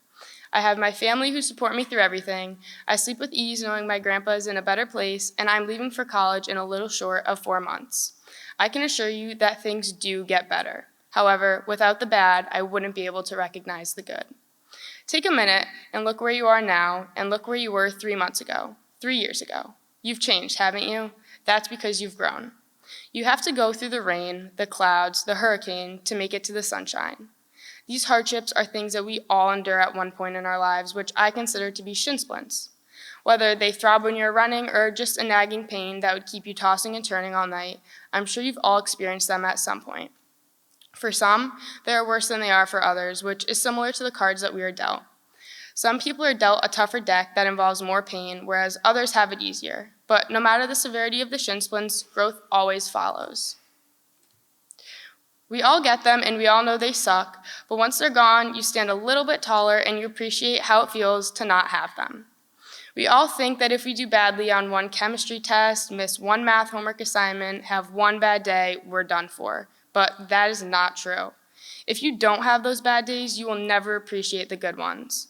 I have my family who support me through everything. I sleep with ease knowing my grandpa is in a better place, and I'm leaving for college in a little short of 4 months. I can assure you that things do get better. However, without the bad, I wouldn't be able to recognize the good. Take a minute and look where you are now and look where you were 3 months ago, 3 years ago. You've changed, haven't you? That's because you've grown. You have to go through the rain, the clouds, the hurricane to make it to the sunshine. These hardships are things that we all endure at one point in our lives, which I consider to be shin splints. Whether they throb when you're running or just a nagging pain that would keep you tossing and turning all night, I'm sure you've all experienced them at some point. For some, they are worse than they are for others, which is similar to the cards that we are dealt. Some people are dealt a tougher deck that involves more pain, whereas others have it easier. But no matter the severity of the shin splints, growth always follows. We all get them and we all know they suck, but once they're gone, you stand a little bit taller and you appreciate how it feels to not have them. We all think that if we do badly on one chemistry test, miss one math homework assignment, have one bad day, we're done for. But that is not true. If you don't have those bad days, you will never appreciate the good ones.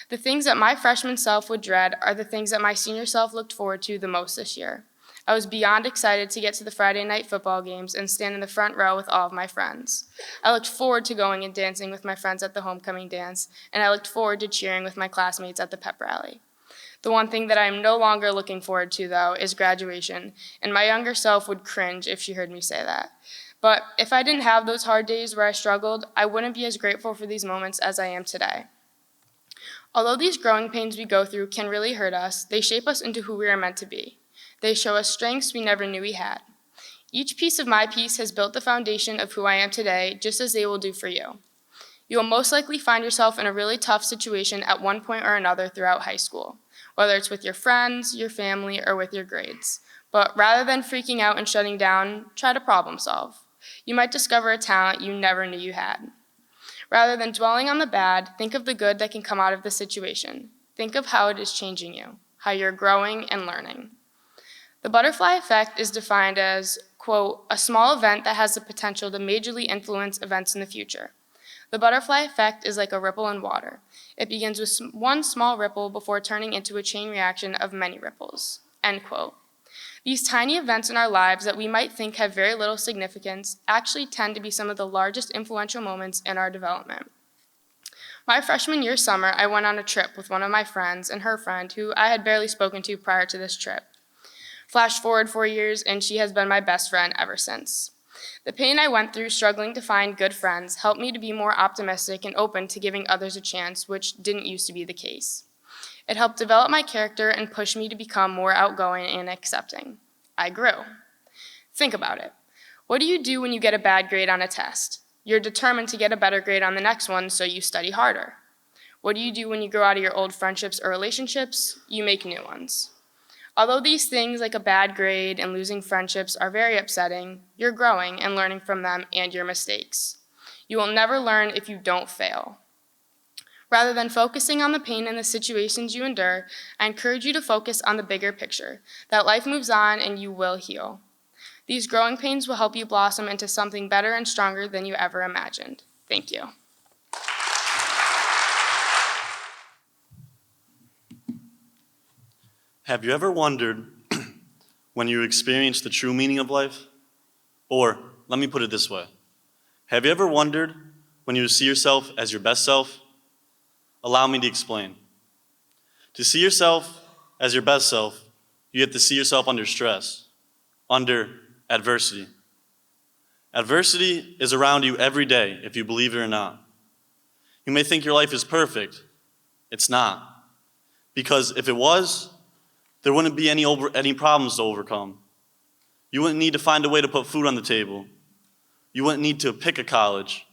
The things that my freshman self would dread are the things that my senior self looked forward to the most this year. I was beyond excited to get to the Friday night football games and stand in the front row with all of my friends. I looked forward to going and dancing with my friends at the homecoming dance, and I looked forward to cheering with my classmates at the pep rally. The one thing that I am no longer looking forward to, though, is graduation, and my younger self would cringe if she heard me say that. But if I didn't have those hard days where I struggled, I wouldn't be as grateful for these moments as I am today. Although these growing pains we go through can really hurt us, they shape us into who we are meant to be. They show us strengths we never knew we had. Each piece of my piece has built the foundation of who I am today, just as they will do for you. You will most likely find yourself in a really tough situation at one point or another throughout high school, whether it's with your friends, your family, or with your grades. But rather than freaking out and shutting down, try to problem solve. You might discover a talent you never knew you had. Rather than dwelling on the bad, think of the good that can come out of the situation. Think of how it is changing you, how you're growing and learning. The butterfly effect is defined as, quote, a small event that has the potential to majorly influence events in the future. The butterfly effect is like a ripple in water. It begins with one small ripple before turning into a chain reaction of many ripples, end quote. These tiny events in our lives that we might think have very little significance actually tend to be some of the largest influential moments in our development. My freshman year summer, I went on a trip with one of my friends and her friend who I had barely spoken to prior to this trip. Flash forward 4 years, and she has been my best friend ever since. The pain I went through struggling to find good friends helped me to be more optimistic and open to giving others a chance, which didn't used to be the case. It helped develop my character and push me to become more outgoing and accepting. I grew. Think about it. What do you do when you get a bad grade on a test? You're determined to get a better grade on the next one, so you study harder. What do you do when you grow out of your old friendships or relationships? You make new ones. Although these things like a bad grade and losing friendships are very upsetting, you're growing and learning from them and your mistakes. You will never learn if you don't fail. Rather than focusing on the pain and the situations you endure, I encourage you to focus on the bigger picture, that life moves on and you will heal. These growing pains will help you blossom into something better and stronger than you ever imagined. Thank you. Have you ever wondered when you experience the true meaning of life? Or, let me put it this way. Have you ever wondered when you see yourself as your best self? Allow me to explain. To see yourself as your best self, you have to see yourself under stress, under adversity. Adversity is around you every day, if you believe it or not. You may think your life is perfect. It's not. Because if it was, there wouldn't be any problems to overcome. You wouldn't need to find a way to put food on the table. You wouldn't need to pick a college.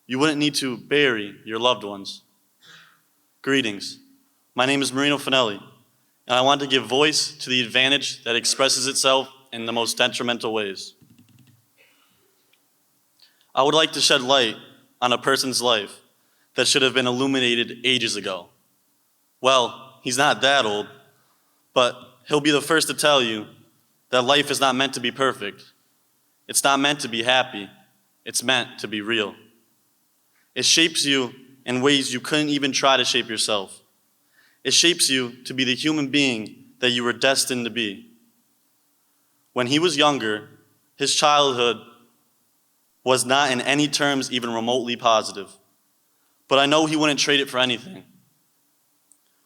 You wouldn't need to bury your loved ones. Greetings. My name is Marino Finelli, and I want to give voice to the advantage that expresses itself in the most detrimental ways. I would like to shed light on a person's life that should have been illuminated ages ago. Well, he's not that old, but he'll be the first to tell you that life is not meant to be perfect. It's not meant to be happy. It's meant to be real. It shapes you in ways you couldn't even try to shape yourself. It shapes you to be the human being that you were destined to be. When he was younger, his childhood was not in any terms even remotely positive. But I know he wouldn't trade it for anything.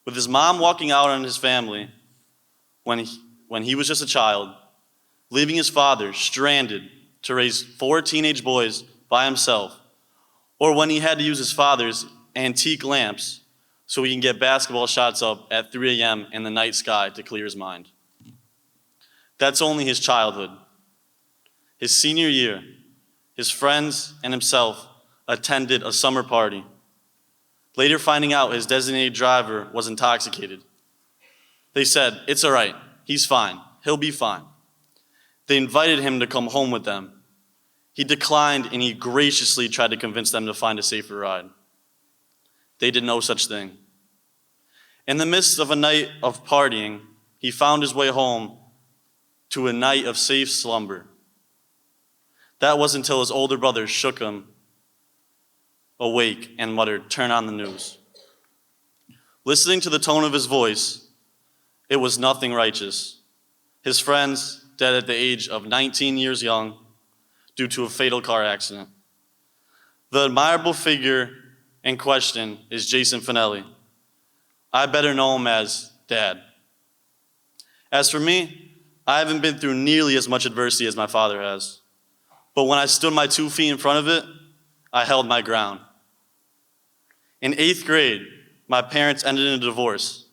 With his mom walking out on his family when he was just a child, leaving his father stranded to raise 4 teenage boys by himself, or when he had to use his father's antique lamps so he can get basketball shots up at 3 a.m. in the night sky to clear his mind. That's only his childhood. His senior year, his friends and himself attended a summer party, later finding out his designated driver was intoxicated. They said, "It's all right, he's fine, he'll be fine." They invited him to come home with them. He declined and he graciously tried to convince them to find a safer ride. They did no such thing. In the midst of a night of partying, he found his way home to a night of safe slumber. That was until his older brother shook him awake and muttered, "Turn on the news." Listening to the tone of his voice, it was nothing righteous. His friends dead at the age of 19 years young due to a fatal car accident. The admirable figure in question is Jason Finelli. I better know him as Dad. As for me, I haven't been through nearly as much adversity as my father has. But when I stood my 2 feet in front of it, I held my ground. In 8th grade, my parents ended in a divorce.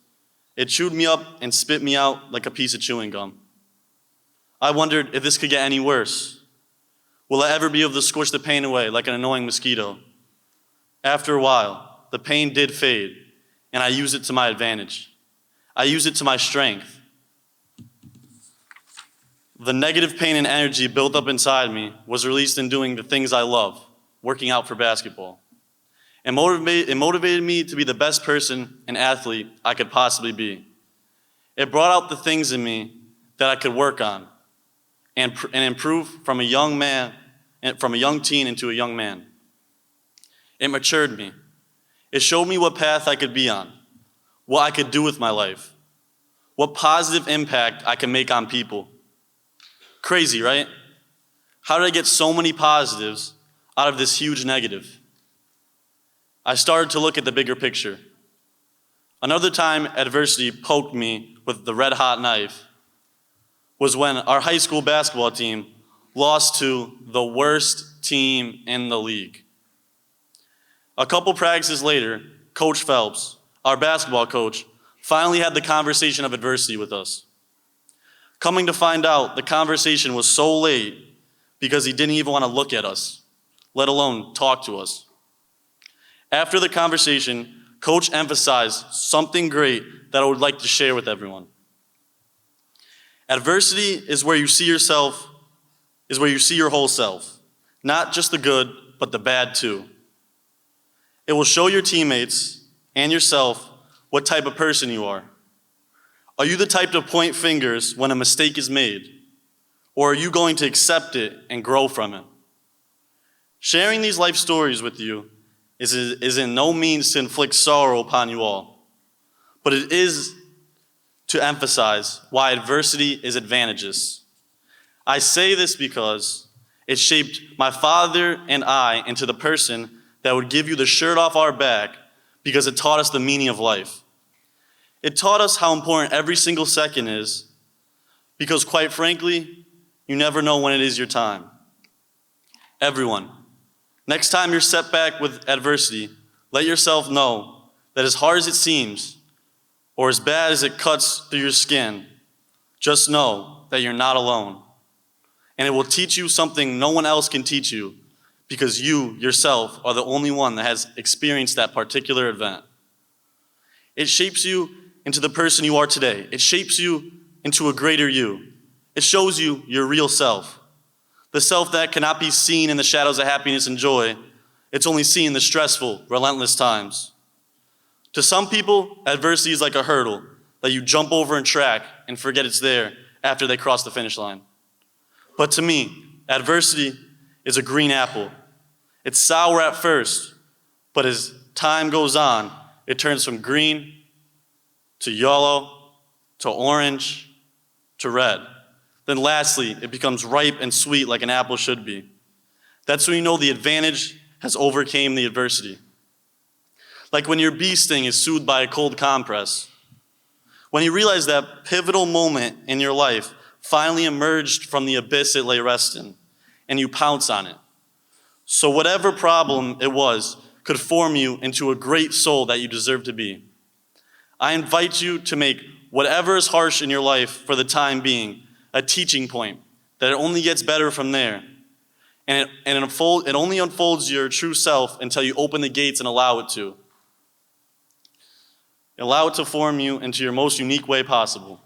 It chewed me up and spit me out like a piece of chewing gum. I wondered if this could get any worse. Will I ever be able to squish the pain away like an annoying mosquito? After a while, the pain did fade, and I used it to my advantage. I used it to my strength. The negative pain and energy built up inside me was released in doing the things I love, working out for basketball. It motivated me to be the best person and athlete I could possibly be. It brought out the things in me that I could work on and improve from a young teen into a young man. It matured me. It showed me what path I could be on, what I could do with my life, what positive impact I can make on people. Crazy, right? How did I get so many positives out of this huge negative? I started to look at the bigger picture. Another time adversity poked me with the red-hot knife was when our high school basketball team lost to the worst team in the league. A couple practices later, Coach Phelps, our basketball coach, finally had the conversation of adversity with us. Coming to find out, the conversation was so late because he didn't even want to look at us, let alone talk to us. After the conversation, Coach emphasized something great that I would like to share with everyone. Adversity is where you see your whole self, not just the good, but the bad too. It will show your teammates and yourself what type of person you are. Are you the type to point fingers when a mistake is made? Or are you going to accept it and grow from it? Sharing these life stories with you is in no means to inflict sorrow upon you all, but it is to emphasize why adversity is advantageous. I say this because it shaped my father and I into the person that would give you the shirt off our back because it taught us the meaning of life. It taught us how important every single second is because, quite frankly, you never know when it is your time. Everyone, next time you're set back with adversity, let yourself know that as hard as it seems, or as bad as it cuts through your skin, just know that you're not alone. And it will teach you something no one else can teach you because you yourself are the only one that has experienced that particular event. It shapes you into the person you are today. It shapes you into a greater you. It shows you your real self. The self that cannot be seen in the shadows of happiness and joy. It's only seen in the stressful, relentless times. To some people, adversity is like a hurdle that you jump over in track and forget it's there after they cross the finish line. But to me, adversity is a green apple. It's sour at first, but as time goes on, it turns from green to yellow to orange to red. Then lastly, it becomes ripe and sweet like an apple should be. That's when you know the advantage has overcame the adversity. Like when your bee sting is soothed by a cold compress. When you realize that pivotal moment in your life finally emerged from the abyss it lay resting, and you pounce on it. So whatever problem it was could form you into a great soul that you deserve to be. I invite you to make whatever is harsh in your life for the time being a teaching point, that it only gets better from there. And it only unfolds your true self until you open the gates and allow it to. Allow it to form you into your most unique way possible.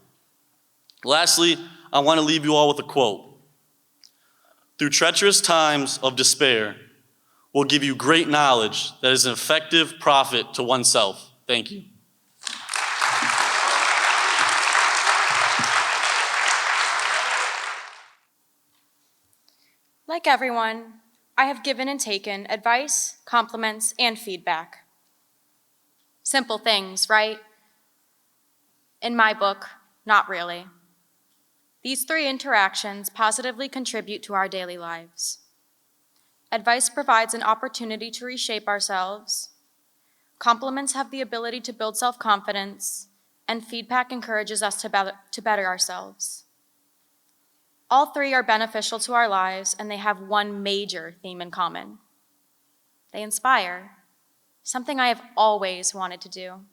Lastly, I want to leave you all with a quote. Through treacherous times of despair will give you great knowledge that is an effective profit to oneself. Thank you. Like everyone, I have given and taken advice, compliments, and feedback. Simple things, right? In my book, not really. These three interactions positively contribute to our daily lives. Advice provides an opportunity to reshape ourselves. Compliments have the ability to build self-confidence, and feedback encourages us to better ourselves. All three are beneficial to our lives, and they have one major theme in common. They inspire, something I have always wanted to do.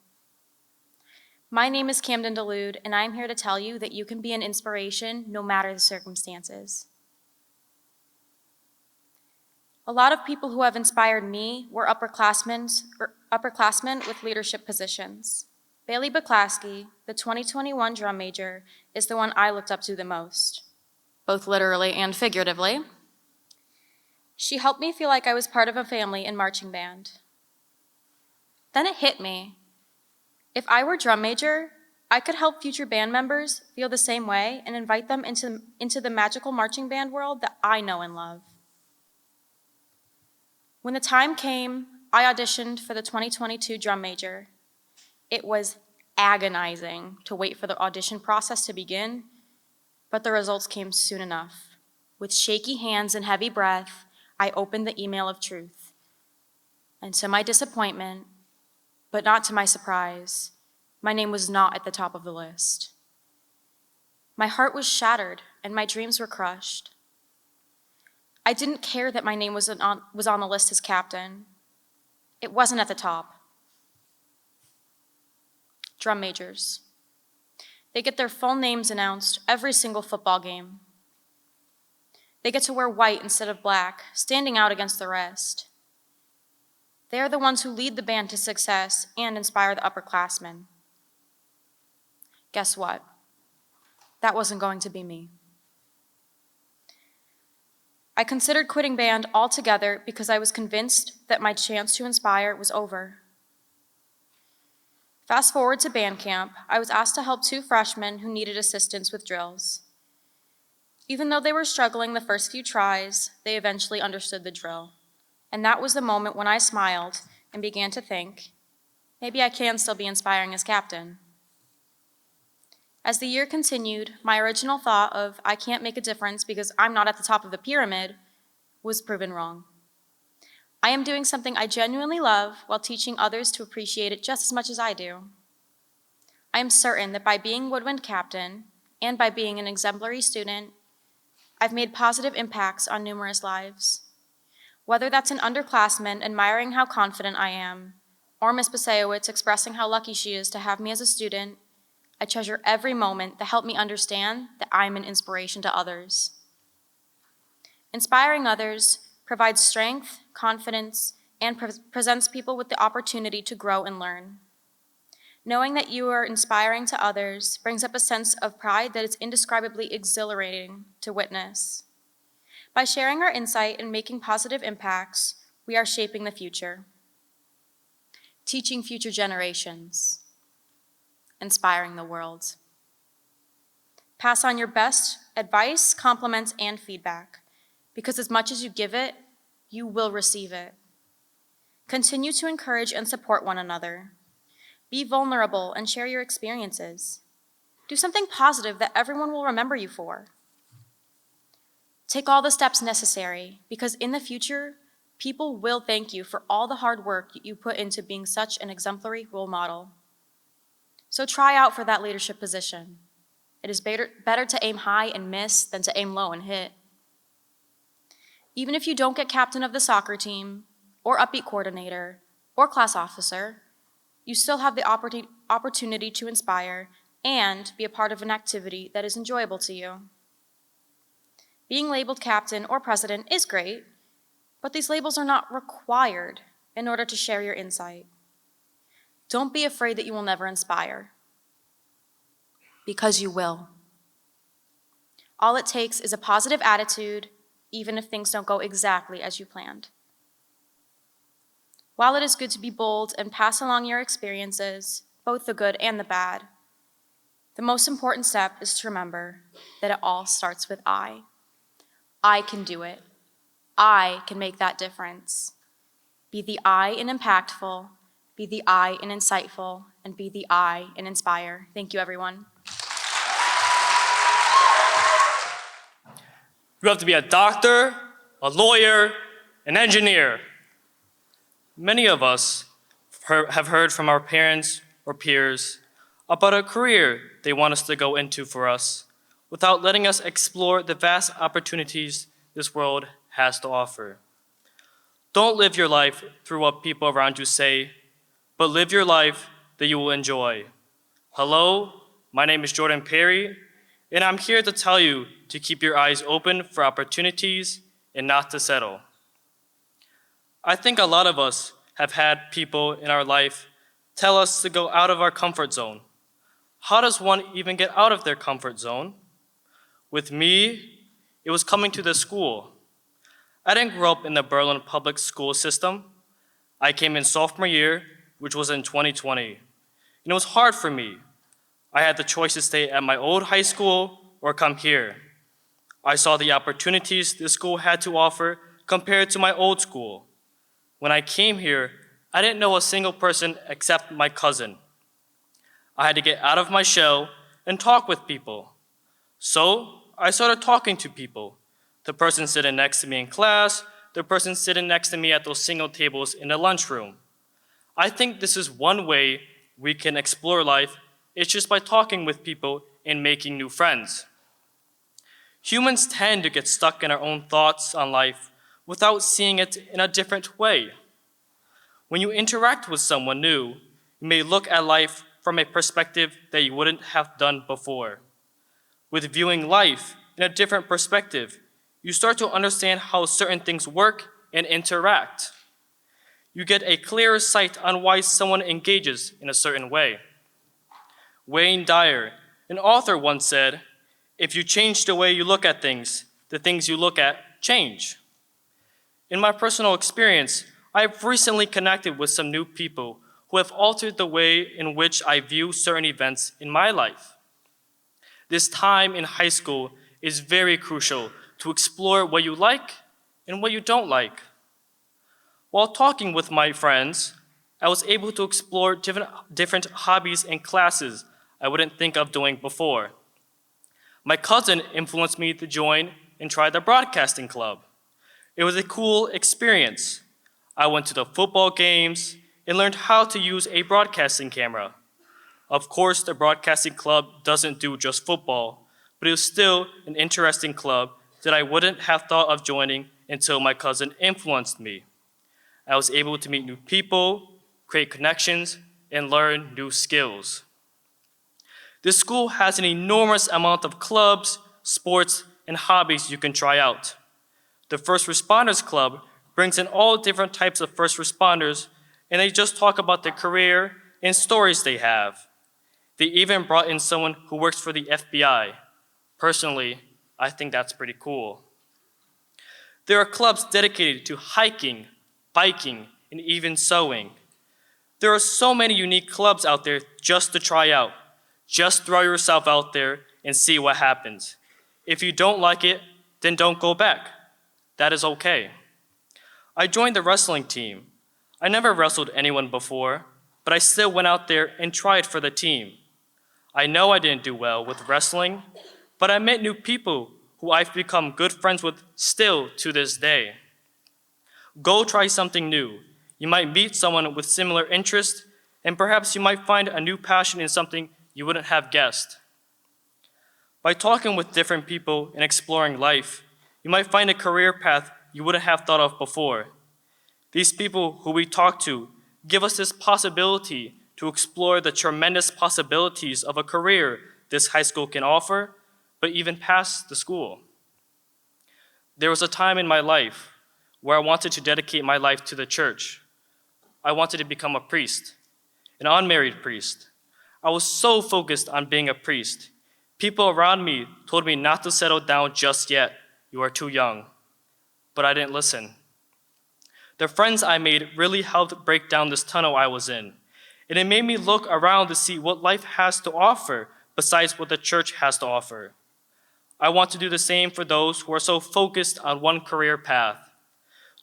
My name is Camden Delude, and I'm here to tell you that you can be an inspiration no matter the circumstances. A lot of people who have inspired me were upperclassmen with leadership positions. Bailey Buklaski, the 2021 drum major, is the one I looked up to the most, both literally and figuratively. She helped me feel like I was part of a family in marching band. Then it hit me. If I were drum major, I could help future band members feel the same way and invite them into the magical marching band world that I know and love. When the time came, I auditioned for the 2022 drum major. It was agonizing to wait for the audition process to begin, but the results came soon enough. With shaky hands and heavy breath, I opened the email of truth. And to my disappointment, but not to my surprise, my name was not at the top of the list. My heart was shattered and my dreams were crushed. I didn't care that my name was on the list as captain. It wasn't at the top. Drum majors. They get their full names announced every single football game. They get to wear white instead of black, standing out against the rest. They are the ones who lead the band to success and inspire the upperclassmen. Guess what? That wasn't going to be me. I considered quitting band altogether because I was convinced that my chance to inspire was over. Fast forward to band camp, I was asked to help two freshmen who needed assistance with drills. Even though they were struggling the first few tries, they eventually understood the drill. And that was the moment when I smiled and began to think, maybe I can still be inspiring as captain. As the year continued, my original thought of I can't make a difference because I'm not at the top of the pyramid was proven wrong. I am doing something I genuinely love while teaching others to appreciate it just as much as I do. I am certain that by being Woodwind captain and by being an exemplary student, I've made positive impacts on numerous lives. Whether that's an underclassman admiring how confident I am, or Miss Basayowitz expressing how lucky she is to have me as a student, I treasure every moment that helped me understand that I'm an inspiration to others. Inspiring others provides strength, confidence, and presents people with the opportunity to grow and learn. Knowing that you are inspiring to others brings up a sense of pride that is indescribably exhilarating to witness. By sharing our insight and making positive impacts, we are shaping the future, teaching future generations, inspiring the world. Pass on your best advice, compliments, and feedback, because as much as you give it, you will receive it. Continue to encourage and support one another. Be vulnerable and share your experiences. Do something positive that everyone will remember you for. Take all the steps necessary, because in the future, people will thank you for all the hard work you put into being such an exemplary role model. So try out for that leadership position. It is better to aim high and miss than to aim low and hit. Even if you don't get captain of the soccer team, or upbeat coordinator, or class officer, you still have the opportunity to inspire and be a part of an activity that is enjoyable to you. Being labeled captain or president is great, but these labels are not required in order to share your insight. Don't be afraid that you will never inspire, because you will. All it takes is a positive attitude, even if things don't go exactly as you planned. While it is good to be bold and pass along your experiences, both the good and the bad, the most important step is to remember that it all starts with I. I can do it. I can make that difference. Be the I in impactful, be the I in insightful, and be the I in inspire. Thank you, everyone. You have to be a doctor, a lawyer, an engineer. Many of us have heard from our parents or peers about a career they want us to go into for us, without letting us explore the vast opportunities this world has to offer. Don't live your life through what people around you say, but live your life that you will enjoy. Hello, my name is Jordan Perry, and I'm here to tell you to keep your eyes open for opportunities and not to settle. I think a lot of us have had people in our life tell us to go out of our comfort zone. How does one even get out of their comfort zone? With me, it was coming to this school. I didn't grow up in the Berlin public school system. I came in sophomore year, which was in 2020, and it was hard for me. I had the choice to stay at my old high school or come here. I saw the opportunities this school had to offer compared to my old school. When I came here, I didn't know a single person except my cousin. I had to get out of my shell and talk with people. So I started talking to people. The person sitting next to me in class, the person sitting next to me at those single tables in the lunchroom. I think this is one way we can explore life. It's just by talking with people and making new friends. Humans tend to get stuck in our own thoughts on life without seeing it in a different way. When you interact with someone new, you may look at life from a perspective that you wouldn't have done before. With viewing life in a different perspective, you start to understand how certain things work and interact. You get a clearer sight on why someone engages in a certain way. Wayne Dyer, an author, once said, "If you change the way you look at things, the things you look at change." In my personal experience, I have recently connected with some new people who have altered the way in which I view certain events in my life. This time in high school is very crucial to explore what you like and what you don't like. While talking with my friends, I was able to explore different hobbies and classes I wouldn't think of doing before. My cousin influenced me to join and try the broadcasting club. It was a cool experience. I went to the football games and learned how to use a broadcasting camera. Of course, the broadcasting club doesn't do just football, but it was still an interesting club that I wouldn't have thought of joining until my cousin influenced me. I was able to meet new people, create connections, and learn new skills. This school has an enormous amount of clubs, sports, and hobbies you can try out. The First Responders Club brings in all different types of first responders, and they just talk about their career and stories they have. They even brought in someone who works for the FBI. Personally, I think that's pretty cool. There are clubs dedicated to hiking, biking, and even sewing. There are so many unique clubs out there just to try out. Just throw yourself out there and see what happens. If you don't like it, then don't go back. That is okay. I joined the wrestling team. I never wrestled anyone before, but I still went out there and tried for the team. I know I didn't do well with wrestling, but I met new people who I've become good friends with still to this day. Go try something new. You might meet someone with similar interests, and perhaps you might find a new passion in something you wouldn't have guessed. By talking with different people and exploring life, you might find a career path you wouldn't have thought of before. These people who we talk to give us this possibility to explore the tremendous possibilities of a career this high school can offer, but even past the school. There was a time in my life where I wanted to dedicate my life to the church. I wanted to become a priest, an unmarried priest. I was so focused on being a priest. People around me told me not to settle down just yet. You are too young. But I didn't listen. The friends I made really helped break down this tunnel I was in. And it made me look around to see what life has to offer besides what the church has to offer. I want to do the same for those who are so focused on one career path.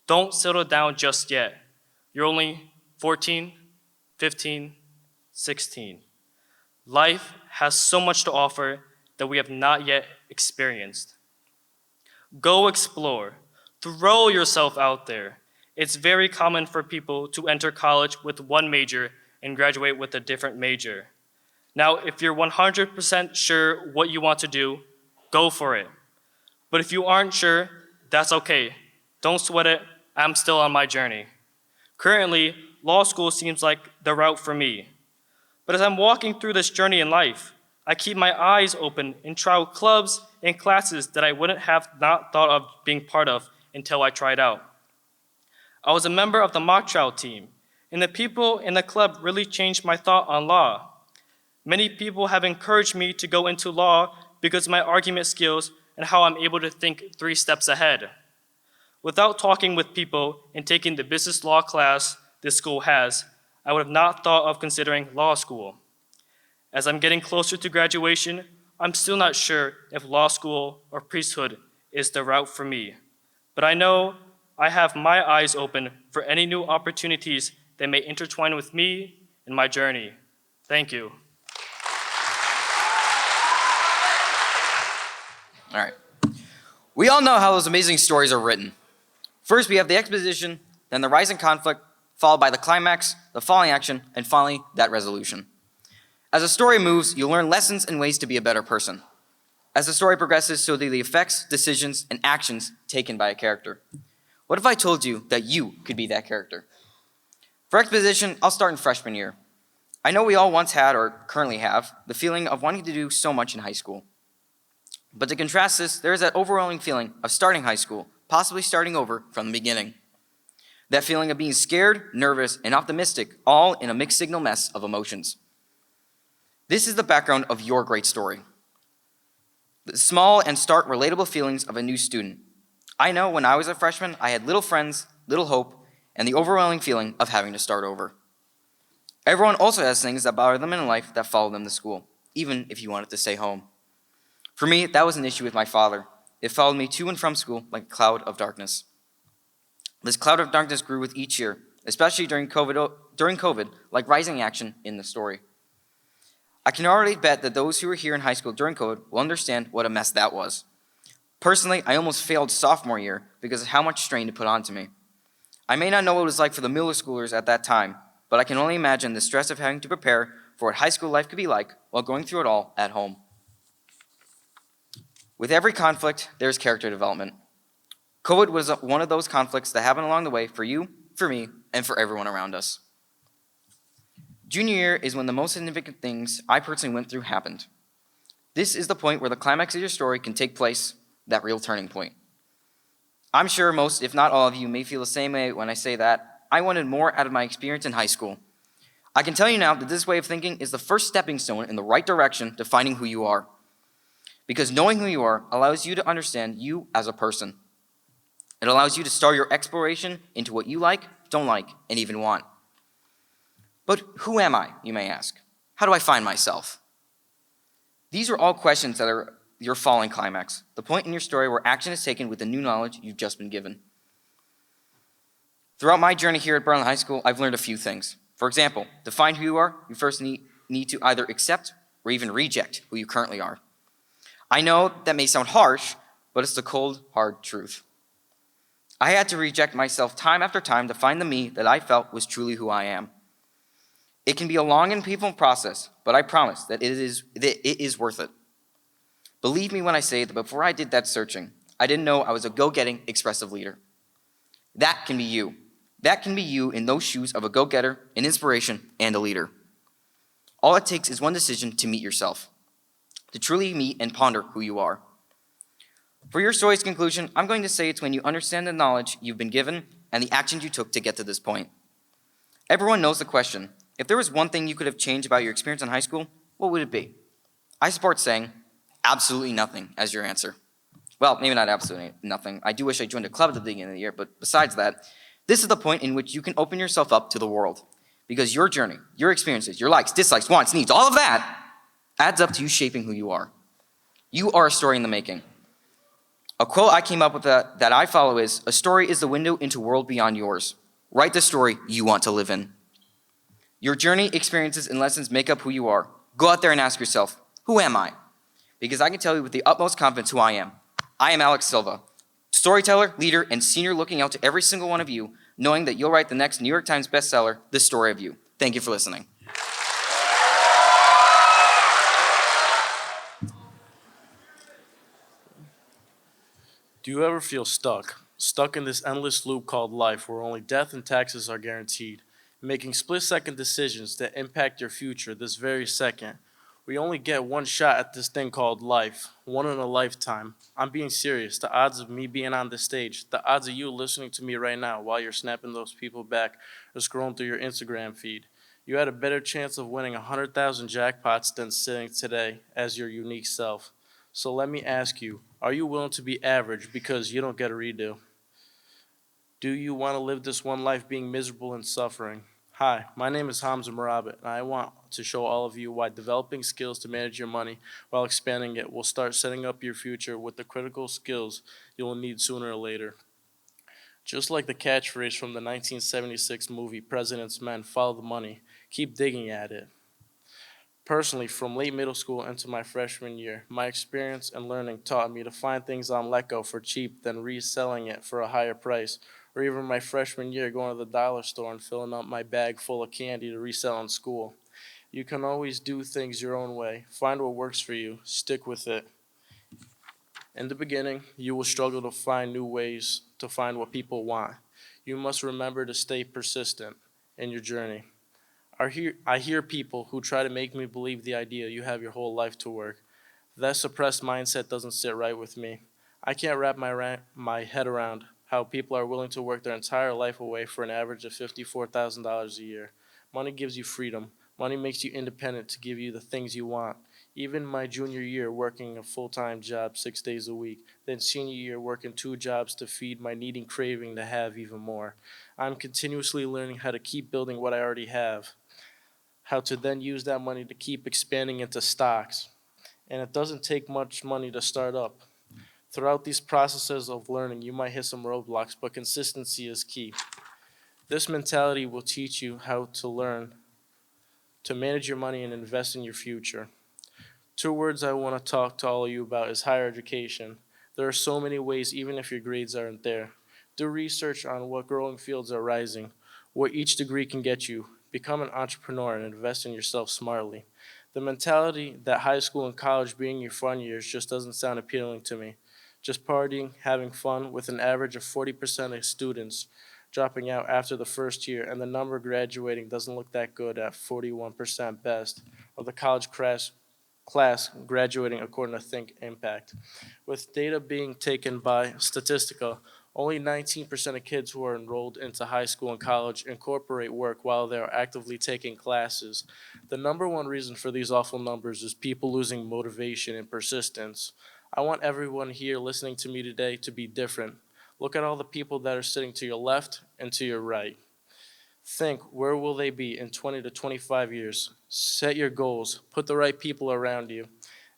Don't settle down just yet. You're only 14, 15, 16. Life has so much to offer that we have not yet experienced. Go explore. Throw yourself out there. It's very common for people to enter college with one major and graduate with a different major. Now, if you're 100% sure what you want to do, go for it. But if you aren't sure, that's okay. Don't sweat it. I'm still on my journey. Currently, law school seems like the route for me. But as I'm walking through this journey in life, I keep my eyes open and try out clubs and classes that I wouldn't have not thought of being part of until I tried out. I was a member of the mock trial team, and the people in the club really changed my thought on law. Many people have encouraged me to go into law because of my argument skills and how I'm able to think 3 steps ahead. Without talking with people and taking the business law class this school has, I would have not thought of considering law school. As I'm getting closer to graduation, I'm still not sure if law school or priesthood is the route for me. But I know I have my eyes open for any new opportunities that may intertwine with me in my journey. Thank you. All right. We all know how those amazing stories are written. First, we have the exposition, then the rising conflict, followed by the climax, the falling action, and finally, that resolution. As the story moves, you'll learn lessons and ways to be a better person. As the story progresses, so do the effects, decisions, and actions taken by a character. What if I told you that you could be that character? For exposition, I'll start in freshman year. I know we all once had, or currently have, the feeling of wanting to do so much in high school. But to contrast this, there is that overwhelming feeling of starting high school, possibly starting over from the beginning. That feeling of being scared, nervous, and optimistic, all in a mixed signal mess of emotions. This is the background of your great story. The small and stark relatable feelings of a new student. I know when I was a freshman, I had little friends, little hope, and the overwhelming feeling of having to start over. Everyone also has things that bother them in life that follow them to school, even if you wanted to stay home. For me, that was an issue with my father. It followed me to and from school like a cloud of darkness. This cloud of darkness grew with each year, especially during COVID, like rising action in the story. I can already bet that those who were here in high school during COVID will understand what a mess that was. Personally, I almost failed sophomore year because of how much strain it put onto me. I may not know what it was like for the middle schoolers at that time, but I can only imagine the stress of having to prepare for what high school life could be like while going through it all at home. With every conflict, there's character development. COVID was one of those conflicts that happened along the way for you, for me, and for everyone around us. Junior year is when the most significant things I personally went through happened. This is the point where the climax of your story can take place, that real turning point. I'm sure most, if not all of you, may feel the same way when I say that I wanted more out of my experience in high school. I can tell you now that this way of thinking is the first stepping stone in the right direction to finding who you are. Because knowing who you are allows you to understand you as a person. It allows you to start your exploration into what you like, don't like, and even want. But who am I, you may ask? How do I find myself? These are all questions that are your falling climax, the point in your story where action is taken with the new knowledge you've just been given. Throughout my journey here at Berlin High School, I've learned a few things. For example, to find who you are, you first need to either accept or even reject who you currently are. I know that may sound harsh, but it's the cold, hard truth. I had to reject myself time after time to find the me that I felt was truly who I am. It can be a long and painful process, but I promise that it is worth it. Believe me when I say that before I did that searching, I didn't know I was a go-getting, expressive leader. That can be you. That can be you in those shoes of a go-getter, an inspiration, and a leader. All it takes is one decision to meet yourself, to truly meet and ponder who you are. For your story's conclusion, I'm going to say it's when you understand the knowledge you've been given and the actions you took to get to this point. Everyone knows the question. If there was one thing you could have changed about your experience in high school, what would it be? I support saying absolutely nothing as your answer. Well, maybe not absolutely nothing. I do wish I joined a club at the beginning of the year, but besides that, this is the point in which you can open yourself up to the world. Because your journey, your experiences, your likes, dislikes, wants, needs, all of that adds up to you shaping who you are. You are a story in the making. A quote I came up with that I follow is, "A story is the window into a world beyond yours. Write the story you want to live in." Your journey, experiences, and lessons make up who you are. Go out there and ask yourself, who am I? Because I can tell you with the utmost confidence who I am. I am Alex Silva, storyteller, leader, and senior, looking out to every single one of you, knowing that you'll write the next New York Times bestseller, The Story of You. Thank you for listening. Do you ever feel stuck? Stuck in this endless loop called life where only death and taxes are guaranteed, making split-second decisions that impact your future this very second. We only get one shot at this thing called life, one in a lifetime. I'm being serious. The odds of me being on this stage, the odds of you listening to me right now while you're snapping those people back or scrolling through your Instagram feed. You had a better chance of winning 100,000 jackpots than sitting today as your unique self. So let me ask you, are you willing to be average because you don't get a redo? Do you want to live this one life being miserable and suffering? Hi, my name is Hamza Marabit, and I want to show all of you why developing skills to manage your money while expanding it will start setting up your future with the critical skills you will need sooner or later. Just like the catchphrase from the 1976 movie President's Men, follow the money, keep digging at it. Personally, from late middle school into my freshman year, my experience and learning taught me to find things on Letgo for cheap than reselling it for a higher price, or even my freshman year going to the dollar store and filling up my bag full of candy to resell in school. You can always do things your own way. Find what works for you. Stick with it. In the beginning, you will struggle to find new ways to find what people want. You must remember to stay persistent in your journey. I hear people who try to make me believe the idea you have your whole life to work. That suppressed mindset doesn't sit right with me. I can't wrap my head around how people are willing to work their entire life away for an average of $54,000 a year. Money gives you freedom. Money makes you independent to give you the things you want. Even my junior year working a full-time job 6 days a week, then senior year working 2 jobs to feed my needing craving to have even more. I'm continuously learning how to keep building what I already have, how to then use that money to keep expanding into stocks. And it doesn't take much money to start up. Throughout these processes of learning, you might hit some roadblocks, but consistency is key. This mentality will teach you how to learn to manage your money and invest in your future. 2 words I want to talk to all of you about is higher education. There are so many ways, even if your grades aren't there. Do research on what growing fields are rising, what each degree can get you. Become an entrepreneur and invest in yourself smartly. The mentality that high school and college being your fun years just doesn't sound appealing to me. Just partying, having fun, with an average of 40% of students dropping out after the first year, and the number graduating doesn't look that good at 41% best of the college class graduating according to Think Impact. With data being taken by Statistica, only 19% of kids who are enrolled into high school and college incorporate work while they are actively taking classes. The number one reason for these awful numbers is people losing motivation and persistence. I want everyone here listening to me today to be different. Look at all the people that are sitting to your left and to your right. Think, where will they be in 20 to 25 years? Set your goals. Put the right people around you.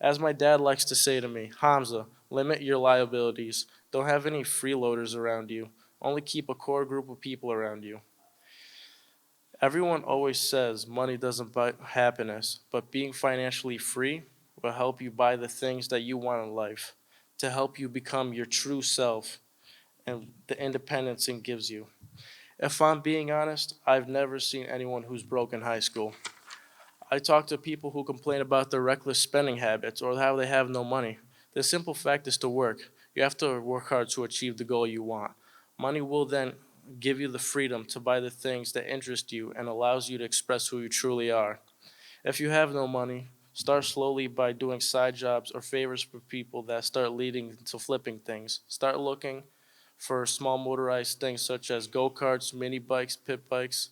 As my dad likes to say to me, Hamza, limit your liabilities. Don't have any freeloaders around you. Only keep a core group of people around you. Everyone always says money doesn't buy happiness, but being financially free will help you buy the things that you want in life, to help you become your true self and the independence it gives you. If I'm being honest, I've never seen anyone who's broke in high school. I talk to people who complain about their reckless spending habits or how they have no money. The simple fact is to work. You have to work hard to achieve the goal you want. Money will then give you the freedom to buy the things that interest you and allows you to express who you truly are. If you have no money, start slowly by doing side jobs or favors for people that start leading to flipping things. Start looking for small motorized things such as go-karts, mini bikes, pit bikes.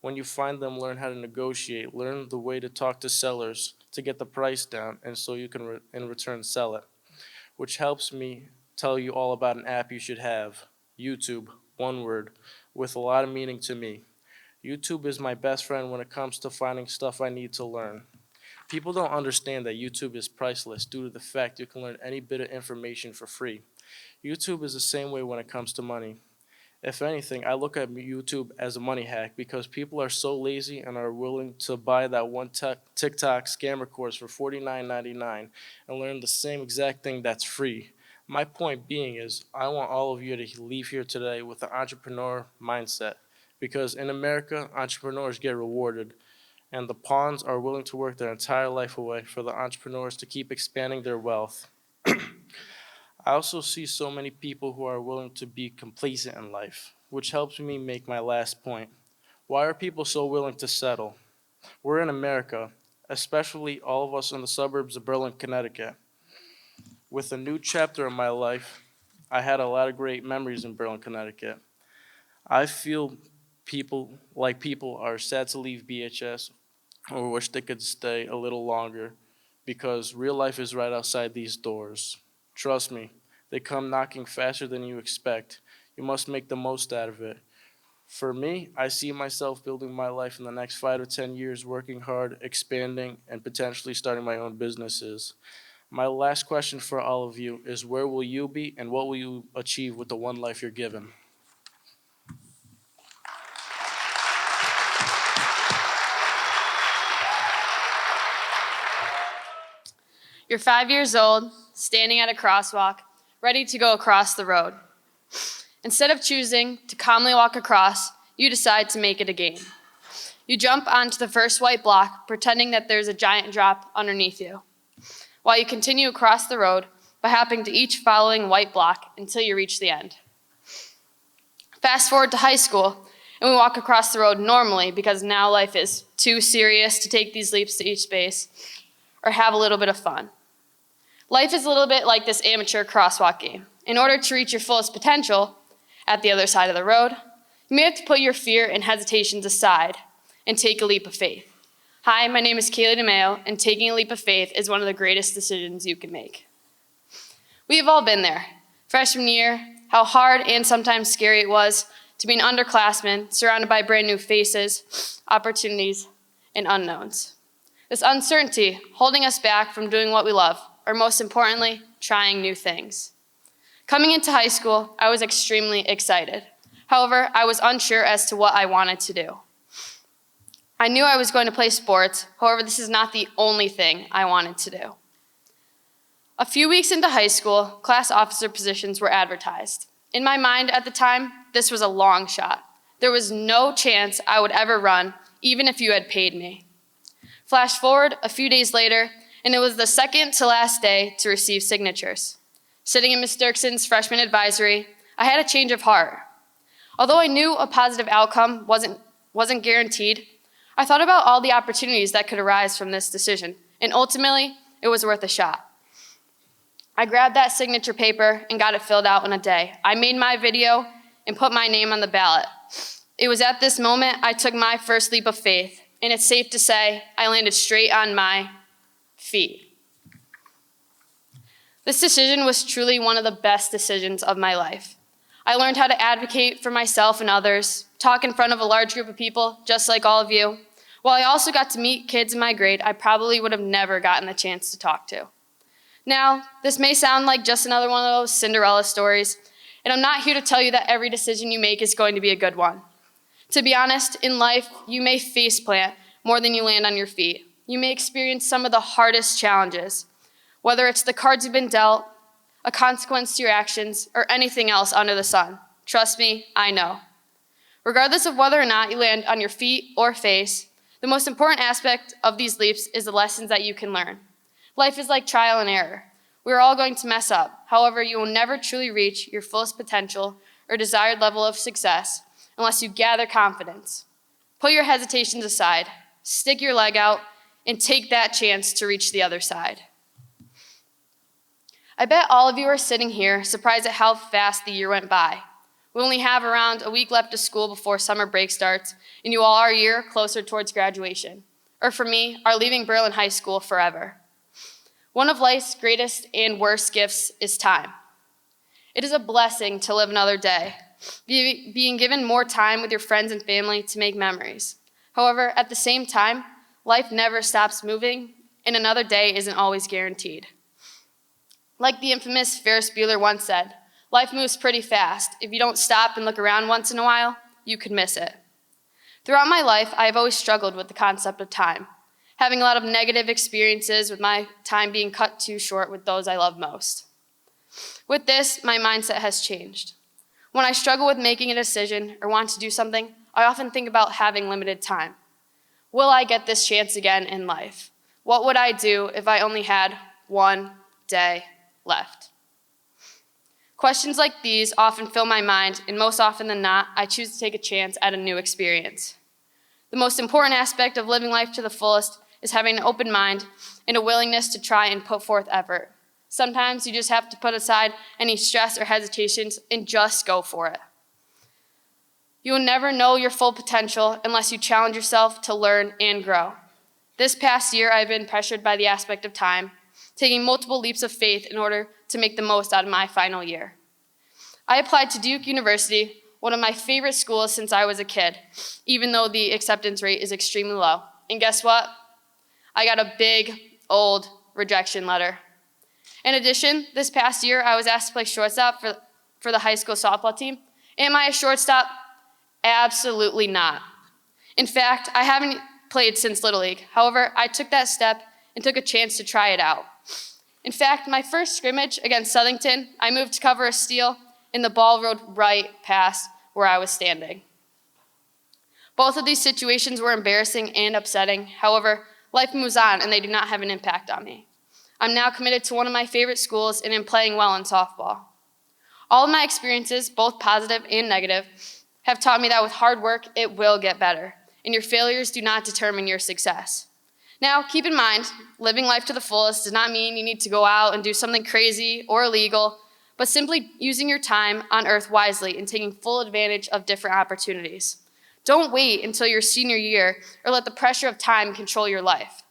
When you find them, learn how to negotiate. Learn the way to talk to sellers to get the price down and so you can in return sell it. Which helps me tell you all about an app you should have. YouTube, one word, with a lot of meaning to me. YouTube is my best friend when it comes to finding stuff I need to learn. People don't understand that YouTube is priceless due to the fact you can learn any bit of information for free. YouTube is the same way when it comes to money. If anything, I look at YouTube as a money hack because people are so lazy and are willing to buy that one TikTok scammer course for $49.99 and learn the same exact thing that's free. My point being is I want all of you to leave here today with an entrepreneur mindset because in America, entrepreneurs get rewarded and the pawns are willing to work their entire life away for the entrepreneurs to keep expanding their wealth. I also see so many people who are willing to be complacent in life, which helps me make my last point. Why are people so willing to settle? We're in America, especially all of us in the suburbs of Berlin, Connecticut. With a new chapter in my life, I had a lot of great memories in Berlin, Connecticut. I feel people are sad to leave BHS or wish they could stay a little longer because real life is right outside these doors. Trust me, they come knocking faster than you expect. You must make the most out of it. For me, I see myself building my life in the next 5 to 10 years, working hard, expanding, and potentially starting my own businesses. My last question for all of you is where will you be and what will you achieve with the one life you're given? You're 5 years old, standing at a crosswalk, ready to go across the road. Instead of choosing to calmly walk across, you decide to make it a game. You jump onto the first white block, pretending that there's a giant drop underneath you, while you continue across the road by hopping to each following white block until you reach the end. Fast forward to high school, and we walk across the road normally because now life is too serious to take these leaps to each space or have a little bit of fun. Life is a little bit like this amateur crosswalk game. In order to reach your fullest potential at the other side of the road, you may have to put your fear and hesitations aside and take a leap of faith. Hi, my name is Kaylee DeMayo, and taking a leap of faith is one of the greatest decisions you can make. We have all been there. Freshman year, how hard and sometimes scary it was to be an underclassman surrounded by brand new faces, opportunities, and unknowns. This uncertainty holding us back from doing what we love, or most importantly, trying new things. Coming into high school, I was extremely excited. However, I was unsure as to what I wanted to do. I knew I was going to play sports, however, this is not the only thing I wanted to do. A few weeks into high school, class officer positions were advertised. In my mind at the time, this was a long shot. There was no chance I would ever run, even if you had paid me. Flash forward a few days later, and it was the second to last day to receive signatures. Sitting in Ms. Dirkson's freshman advisory, I had a change of heart. Although I knew a positive outcome wasn't guaranteed, I thought about all the opportunities that could arise from this decision, and ultimately, it was worth a shot. I grabbed that signature paper and got it filled out in a day. I made my video and put my name on the ballot. It was at this moment I took my first leap of faith, and it's safe to say I landed straight on my feet. This decision was truly one of the best decisions of my life. I learned how to advocate for myself and others, talk in front of a large group of people, just like all of you. While I also got to meet kids in my grade I probably would have never gotten the chance to talk to. Now, this may sound like just another one of those Cinderella stories, and I'm not here to tell you that every decision you make is going to be a good one. To be honest, in life, you may faceplant more than you land on your feet. You may experience some of the hardest challenges, whether it's the cards you've been dealt, a consequence to your actions, or anything else under the sun. Trust me, I know. Regardless of whether or not you land on your feet or face, the most important aspect of these leaps is the lessons that you can learn. Life is like trial and error. We are all going to mess up. However, you will never truly reach your fullest potential or desired level of success unless you gather confidence. Put your hesitations aside, stick your leg out, and take that chance to reach the other side. I bet all of you are sitting here surprised at how fast the year went by. We only have around a week left of school before summer break starts, and you all are a year closer towards graduation. Or for me, are leaving Berlin High School forever. One of life's greatest and worst gifts is time. It is a blessing to live another day, being given more time with your friends and family to make memories. However, at the same time, life never stops moving, and another day isn't always guaranteed. Like the infamous Ferris Bueller once said, life moves pretty fast. If you don't stop and look around once in a while, you could miss it. Throughout my life, I have always struggled with the concept of time, having a lot of negative experiences with my time being cut too short with those I love most. With this, my mindset has changed. When I struggle with making a decision or want to do something, I often think about having limited time. Will I get this chance again in life? What would I do if I only had one day left? Questions like these often fill my mind, and most often than not, I choose to take a chance at a new experience. The most important aspect of living life to the fullest is having an open mind and a willingness to try and put forth effort. Sometimes you just have to put aside any stress or hesitations and just go for it. You will never know your full potential unless you challenge yourself to learn and grow. This past year, I've been pressured by the aspect of time, taking multiple leaps of faith in order to make the most out of my final year. I applied to Duke University, one of my favorite schools since I was a kid, even though the acceptance rate is extremely low. And guess what? I got a big, old rejection letter. In addition, this past year, I was asked to play shortstop for the high school softball team. Am I a shortstop? Absolutely not. In fact, I haven't played since Little League. However, I took that step and took a chance to try it out. In fact, my first scrimmage against Southington, I moved to cover a steal, and the ball rolled right past where I was standing. Both of these situations were embarrassing and upsetting. However, life moves on, and they do not have an impact on me. I'm now committed to one of my favorite schools and am playing well in softball. All of my experiences, both positive and negative, have taught me that with hard work, it will get better, and your failures do not determine your success. Now, keep in mind, living life to the fullest does not mean you need to go out and do something crazy or illegal, but simply using your time on earth wisely and taking full advantage of different opportunities. Don't wait until your senior year or let the pressure of time control your life.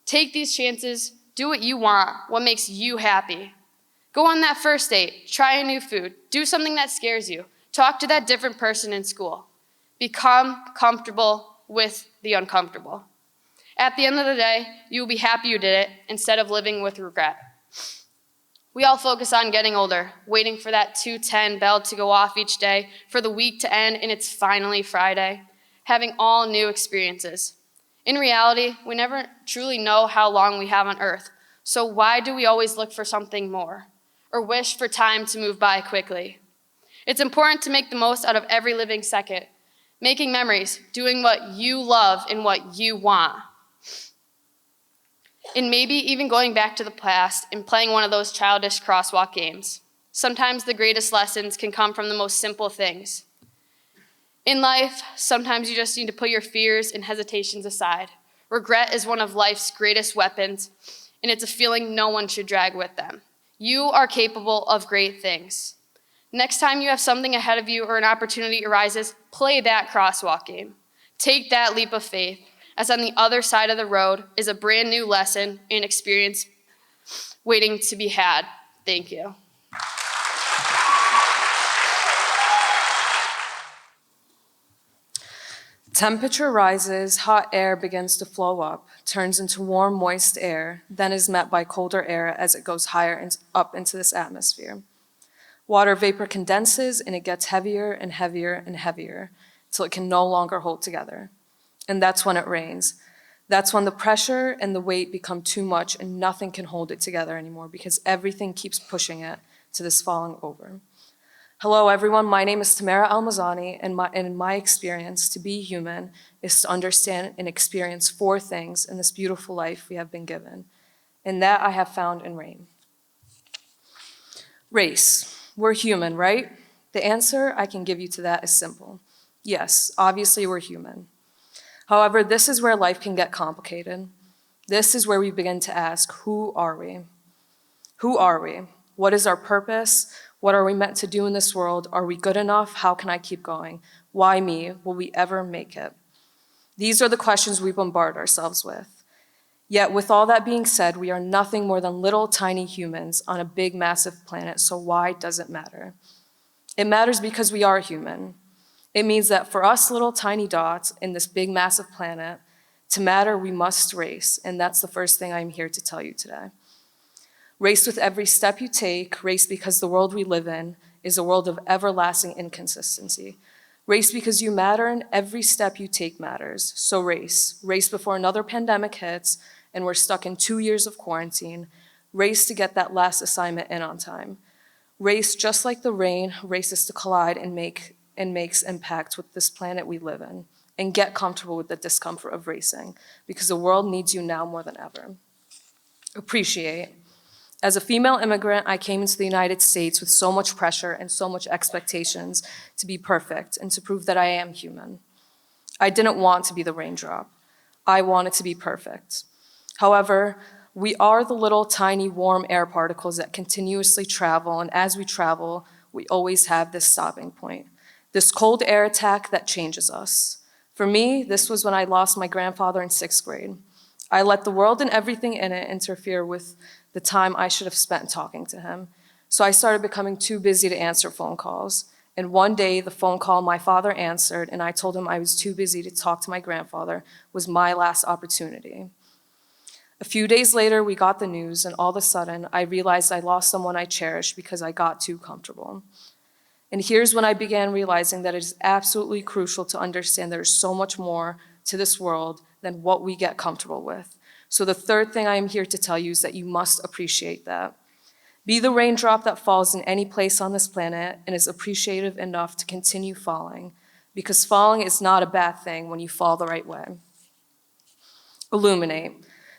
Take these chances, do what you want, what makes you happy. Go on that first date, try a new food, do something that scares you, talk to that different person in school. Become comfortable with the uncomfortable. At the end of the day, you will be happy you did it instead of living with regret. We all focus on getting older, waiting for that 2:10 bell to go off each day, for the week to end and it's finally Friday, having all new experiences. In reality, we never truly know how long we have on earth, so why do we always look for something more or wish for time to move by quickly? It's important to make the most out of every living second, making memories, doing what you love and what you want. And maybe even going back to the past and playing one of those childish crosswalk games. Sometimes the greatest lessons can come from the most simple things. In life, sometimes you just need to put your fears and hesitations aside. Regret is one of life's greatest weapons, and it's a feeling no one should drag with them. You are capable of great things. Next time you have something ahead of you or an opportunity arises, play that crosswalk game. Take that leap of faith, as on the other side of the road is a brand new lesson and experience waiting to be had. Thank you. Temperature rises, hot air begins to flow up, turns into warm, moist air, then is met by colder air as it goes higher and up into this atmosphere. Water vapor condenses and it gets heavier and heavier and heavier till it can no longer hold together. And that's when it rains. That's when the pressure and the weight become too much and nothing can hold it together anymore because everything keeps pushing it to this falling over. Hello, everyone. My name is Tamara Almazani, and in my experience, to be human is to understand and experience four things in this beautiful life we have been given, and that I have found in rain. Race. We're human, right? The answer I can give you to that is simple. Yes, obviously we're human. However, this is where life can get complicated. This is where we begin to ask, who are we? Who are we? What is our purpose? What are we meant to do in this world? Are we good enough? How can I keep going? Why me? Will we ever make it? These are the questions we bombard ourselves with. Yet with all that being said, we are nothing more than little tiny humans on a big massive planet, so why does it matter? It matters because we are human. It means that for us little tiny dots in this big massive planet, to matter we must race, and that's the first thing I'm here to tell you today. Race with every step you take, race because the world we live in is a world of everlasting inconsistency. Race because you matter and every step you take matters. So race. Race before another pandemic hits and we're stuck in 2 years of quarantine. Race to get that last assignment in on time. Race just like the rain races to collide and makes impact with this planet we live in. And get comfortable with the discomfort of racing because the world needs you now more than ever. Appreciate. As a female immigrant, I came into the United States with so much pressure and so much expectations to be perfect and to prove that I am human. I didn't want to be the raindrop. I wanted to be perfect. However, we are the little tiny warm air particles that continuously travel, and as we travel, we always have this stopping point, this cold air attack that changes us. For me, this was when I lost my grandfather in 6th grade. I let the world and everything in it interfere with the time I should have spent talking to him. So I started becoming too busy to answer phone calls. And one day, the phone call my father answered, and I told him I was too busy to talk to my grandfather, was my last opportunity. A few days later, we got the news, and all of a sudden, I realized I lost someone I cherished because I got too comfortable. And here's when I began realizing that it is absolutely crucial to understand there is so much more to this world than what we get comfortable with. So the third thing I am here to tell you is that you must appreciate that. Be the raindrop that falls in any place on this planet and is appreciative enough to continue falling, because falling is not a bad thing when you fall the right way. Illuminate.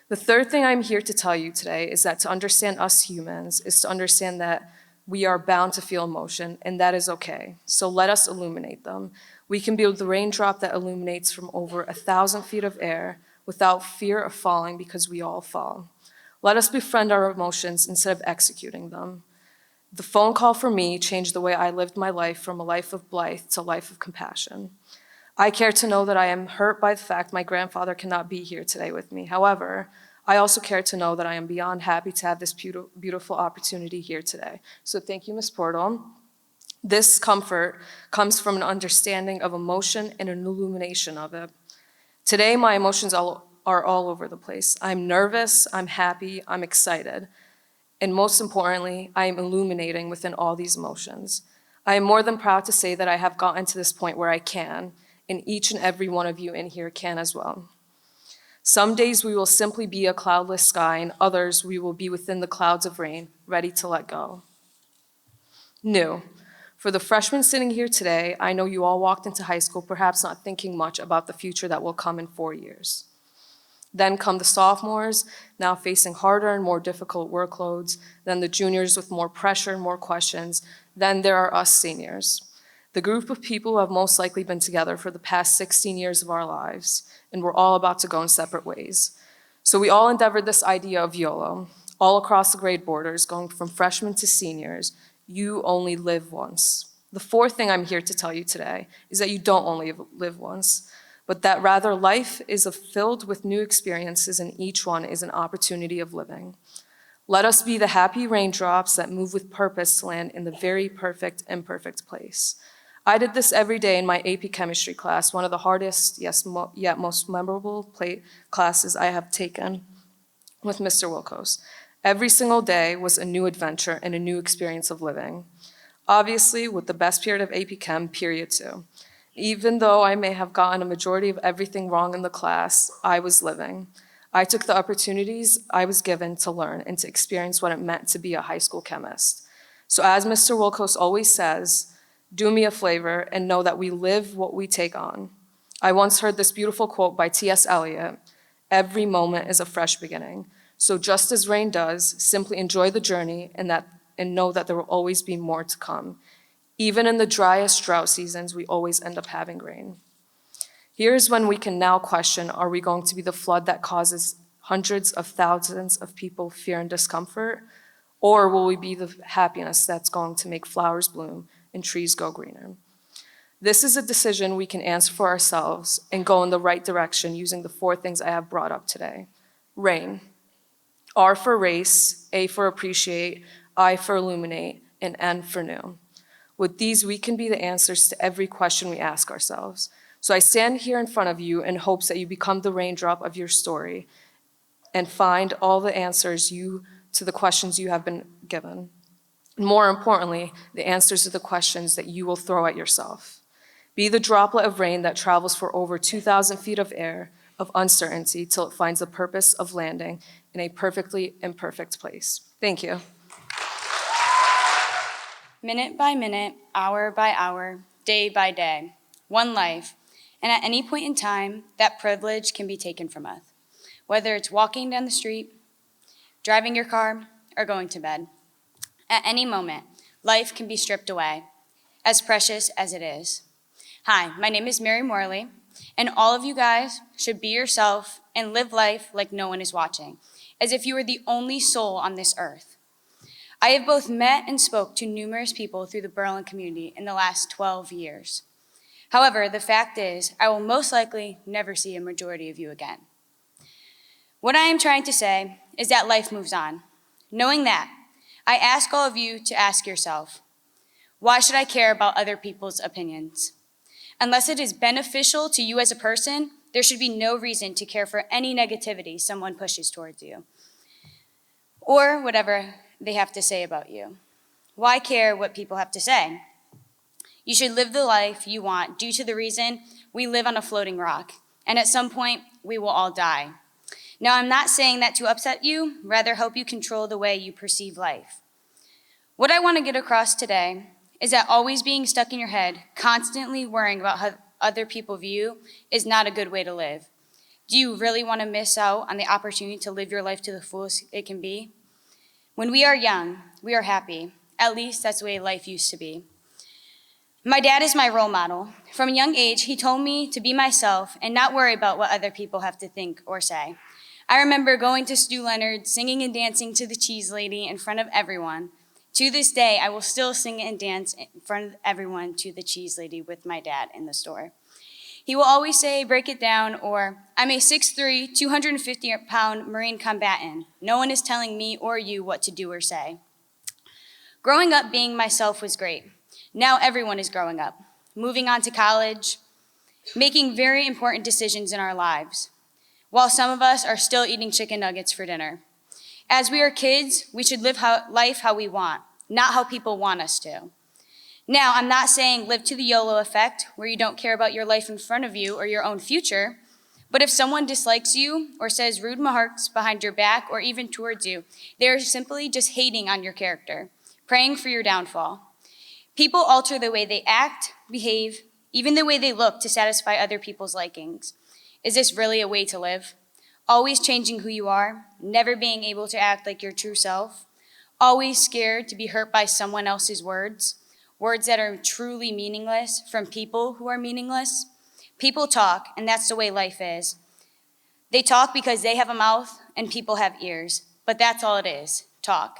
The third thing I'm here to tell you today is that to understand us humans is to understand that we are bound to feel emotion, and that is okay. So let us illuminate them. We can be the raindrop that illuminates from over 1,000 feet of air without fear of falling, because we all fall. Let us befriend our emotions instead of executing them. The phone call for me changed the way I lived my life from a life of blight to a life of compassion. I care to know that I am hurt by the fact my grandfather cannot be here today with me. However, I also care to know that I am beyond happy to have this beautiful opportunity here today. So thank you, Ms. Portal. This comfort comes from an understanding of emotion and an illumination of it. Today, my emotions are all over the place. I'm nervous, I'm happy, I'm excited. And most importantly, I am illuminating within all these emotions. I am more than proud to say that I have gotten to this point where I can, and each and every one of you in here can as well. Some days we will simply be a cloudless sky, and others we will be within the clouds of rain, ready to let go. New. For the freshmen sitting here today, I know you all walked into high school perhaps not thinking much about the future that will come in 4 years. Then come the sophomores, now facing harder and more difficult workloads. Then the juniors with more pressure and more questions. Then there are us seniors, the group of people who have most likely been together for the past 16 years of our lives, and we're all about to go in separate ways. So we all endeavored this idea of YOLO, all across the grade borders, going from freshmen to seniors. You only live once. The fourth thing I'm here to tell you today is that you don't only live once, but that rather life is filled with new experiences, and each one is an opportunity of living. Let us be the happy raindrops that move with purpose to land in the very perfect, imperfect place. I did this every day in my AP chemistry class, one of the hardest, yes, yet most memorable classes I have taken with Mr. Wilkos. Every single day was a new adventure and a new experience of living. Obviously, with the best period of AP Chem, period 2. Even though I may have gotten a majority of everything wrong in the class, I was living. I took the opportunities I was given to learn and to experience what it meant to be a high school chemist. So as Mr. Wilkos always says, do me a favor and know that we live what we take on. I once heard this beautiful quote by T.S. Eliot, every moment is a fresh beginning. So just as rain does, simply enjoy the journey and know that there will always be more to come. Even in the driest drought seasons, we always end up having rain. Here's when we can now question, are we going to be the flood that causes hundreds of thousands of people fear and discomfort? Or will we be the happiness that's going to make flowers bloom and trees go greener? This is a decision we can answer for ourselves and go in the right direction using the 4 things I have brought up today. Rain. R for race, A for appreciate, I for illuminate, and N for new. With these, we can be the answers to every question we ask ourselves. So I stand here in front of you in hopes that you become the raindrop of your story and find all the answers to the questions you have been given. More importantly, the answers to the questions that you will throw at yourself. Be the droplet of rain that travels for over 2,000 feet of air of uncertainty till it finds the purpose of landing in a perfectly imperfect place. Thank you. Minute by minute, hour by hour, day by day, one life, and at any point in time, that privilege can be taken from us, whether it's walking down the street, driving your car, or going to bed. At any moment, life can be stripped away, as precious as it is. Hi, my name is Mary Morley, and all of you guys should be yourself and live life like no one is watching, as if you were the only soul on this earth. I have both met and spoke to numerous people through the Berlin community in the last 12 years. However, the fact is, I will most likely never see a majority of you again. What I am trying to say is that life moves on. Knowing that, I ask all of you to ask yourself, why should I care about other people's opinions? Unless it is beneficial to you as a person, there should be no reason to care for any negativity someone pushes towards you, or whatever they have to say about you. Why care what people have to say? You should live the life you want due to the reason we live on a floating rock, and at some point, we will all die. Now, I'm not saying that to upset you, rather hope you control the way you perceive life. What I want to get across today is that always being stuck in your head, constantly worrying about how other people view you, is not a good way to live. Do you really want to miss out on the opportunity to live your life to the fullest it can be? When we are young, we are happy. At least that's the way life used to be. My dad is my role model. From a young age, he told me to be myself and not worry about what other people have to think or say. I remember going to Stu Leonard, singing and dancing to the Cheese Lady in front of everyone. To this day, I will still sing and dance in front of everyone to the Cheese Lady with my dad in the store. He will always say, break it down, or I'm a 6'3", 250-pound Marine combatant. No one is telling me or you what to do or say. Growing up being myself was great. Now everyone is growing up, moving on to college, making very important decisions in our lives, while some of us are still eating chicken nuggets for dinner. As we are kids, we should live life how we want, not how people want us to. Now, I'm not saying live to the YOLO effect, where you don't care about your life in front of you or your own future, but if someone dislikes you or says rude remarks behind your back or even towards you, they are simply just hating on your character, praying for your downfall. People alter the way they act, behave, even the way they look to satisfy other people's likings. Is this really a way to live? Always changing who you are, never being able to act like your true self, always scared to be hurt by someone else's words that are truly meaningless from people who are meaningless. People talk, and that's the way life is. They talk because they have a mouth and people have ears, but that's all it is, talk.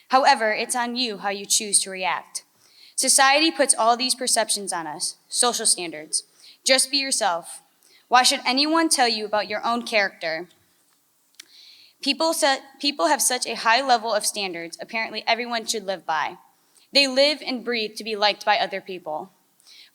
However, it's on you how you choose to react. Society puts all these perceptions on us, social standards. Just be yourself. Why should anyone tell you about your own character? People have such a high level of standards apparently everyone should live by. They live and breathe to be liked by other people.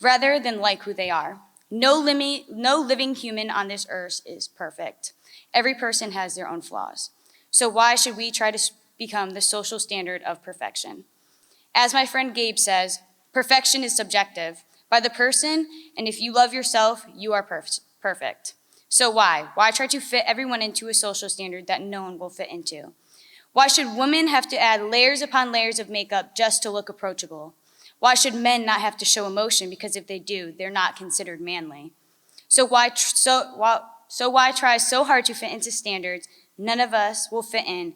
rather than like who they are. No living human on this earth is perfect. Every person has their own flaws. So why should we try to become the social standard of perfection? As my friend Gabe says, perfection is subjective by the person, and if you love yourself, you are perfect. So why? Why try to fit everyone into a social standard that no one will fit into? Why should women have to add layers upon layers of makeup just to look approachable? Why should men not have to show emotion because if they do, they're not considered manly? So why try so hard to fit into standards none of us will fit in,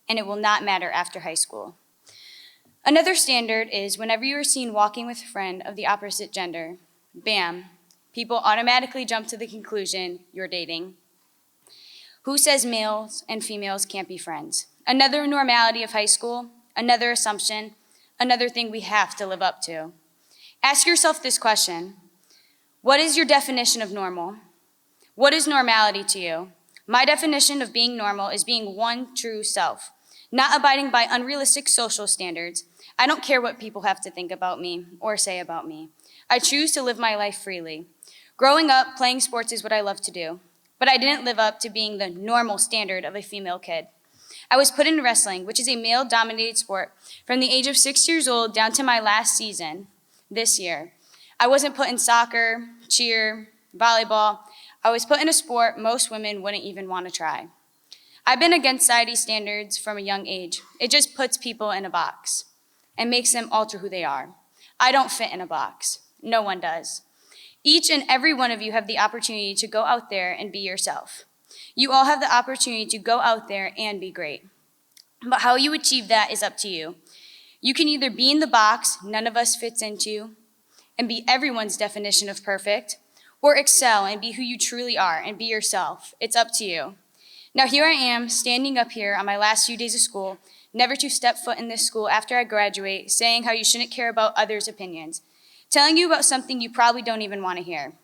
and it will not matter after high school? Another standard is whenever you are seen walking with a friend of the opposite gender, bam, people automatically jump to the conclusion you're dating. Who says males and females can't be friends? Another normality of high school, another assumption, another thing we have to live up to. Ask yourself this question: what is your definition of normal? What is normality to you? My definition of being normal is being one true self, not abiding by unrealistic social standards. I don't care what people have to think about me or say about me. I choose to live my life freely. Growing up, playing sports is what I love to do, but I didn't live up to being the normal standard of a female kid. I was put in wrestling, which is a male-dominated sport, from the age of 6 years old down to my last season this year. I wasn't put in soccer, cheer, volleyball. I was put in a sport most women wouldn't even want to try. I've been against society standards from a young age. It just puts people in a box and makes them alter who they are. I don't fit in a box. No one does. Each and every one of you have the opportunity to go out there and be yourself. You all have the opportunity to go out there and be great. But how you achieve that is up to you. You can either be in the box none of us fits into and be everyone's definition of perfect, or excel and be who you truly are and be yourself. It's up to you. Now here I am, standing up here on my last few days of school, never to step foot in this school after I graduate, saying how you shouldn't care about others' opinions, telling you about something you probably don't even want to hear.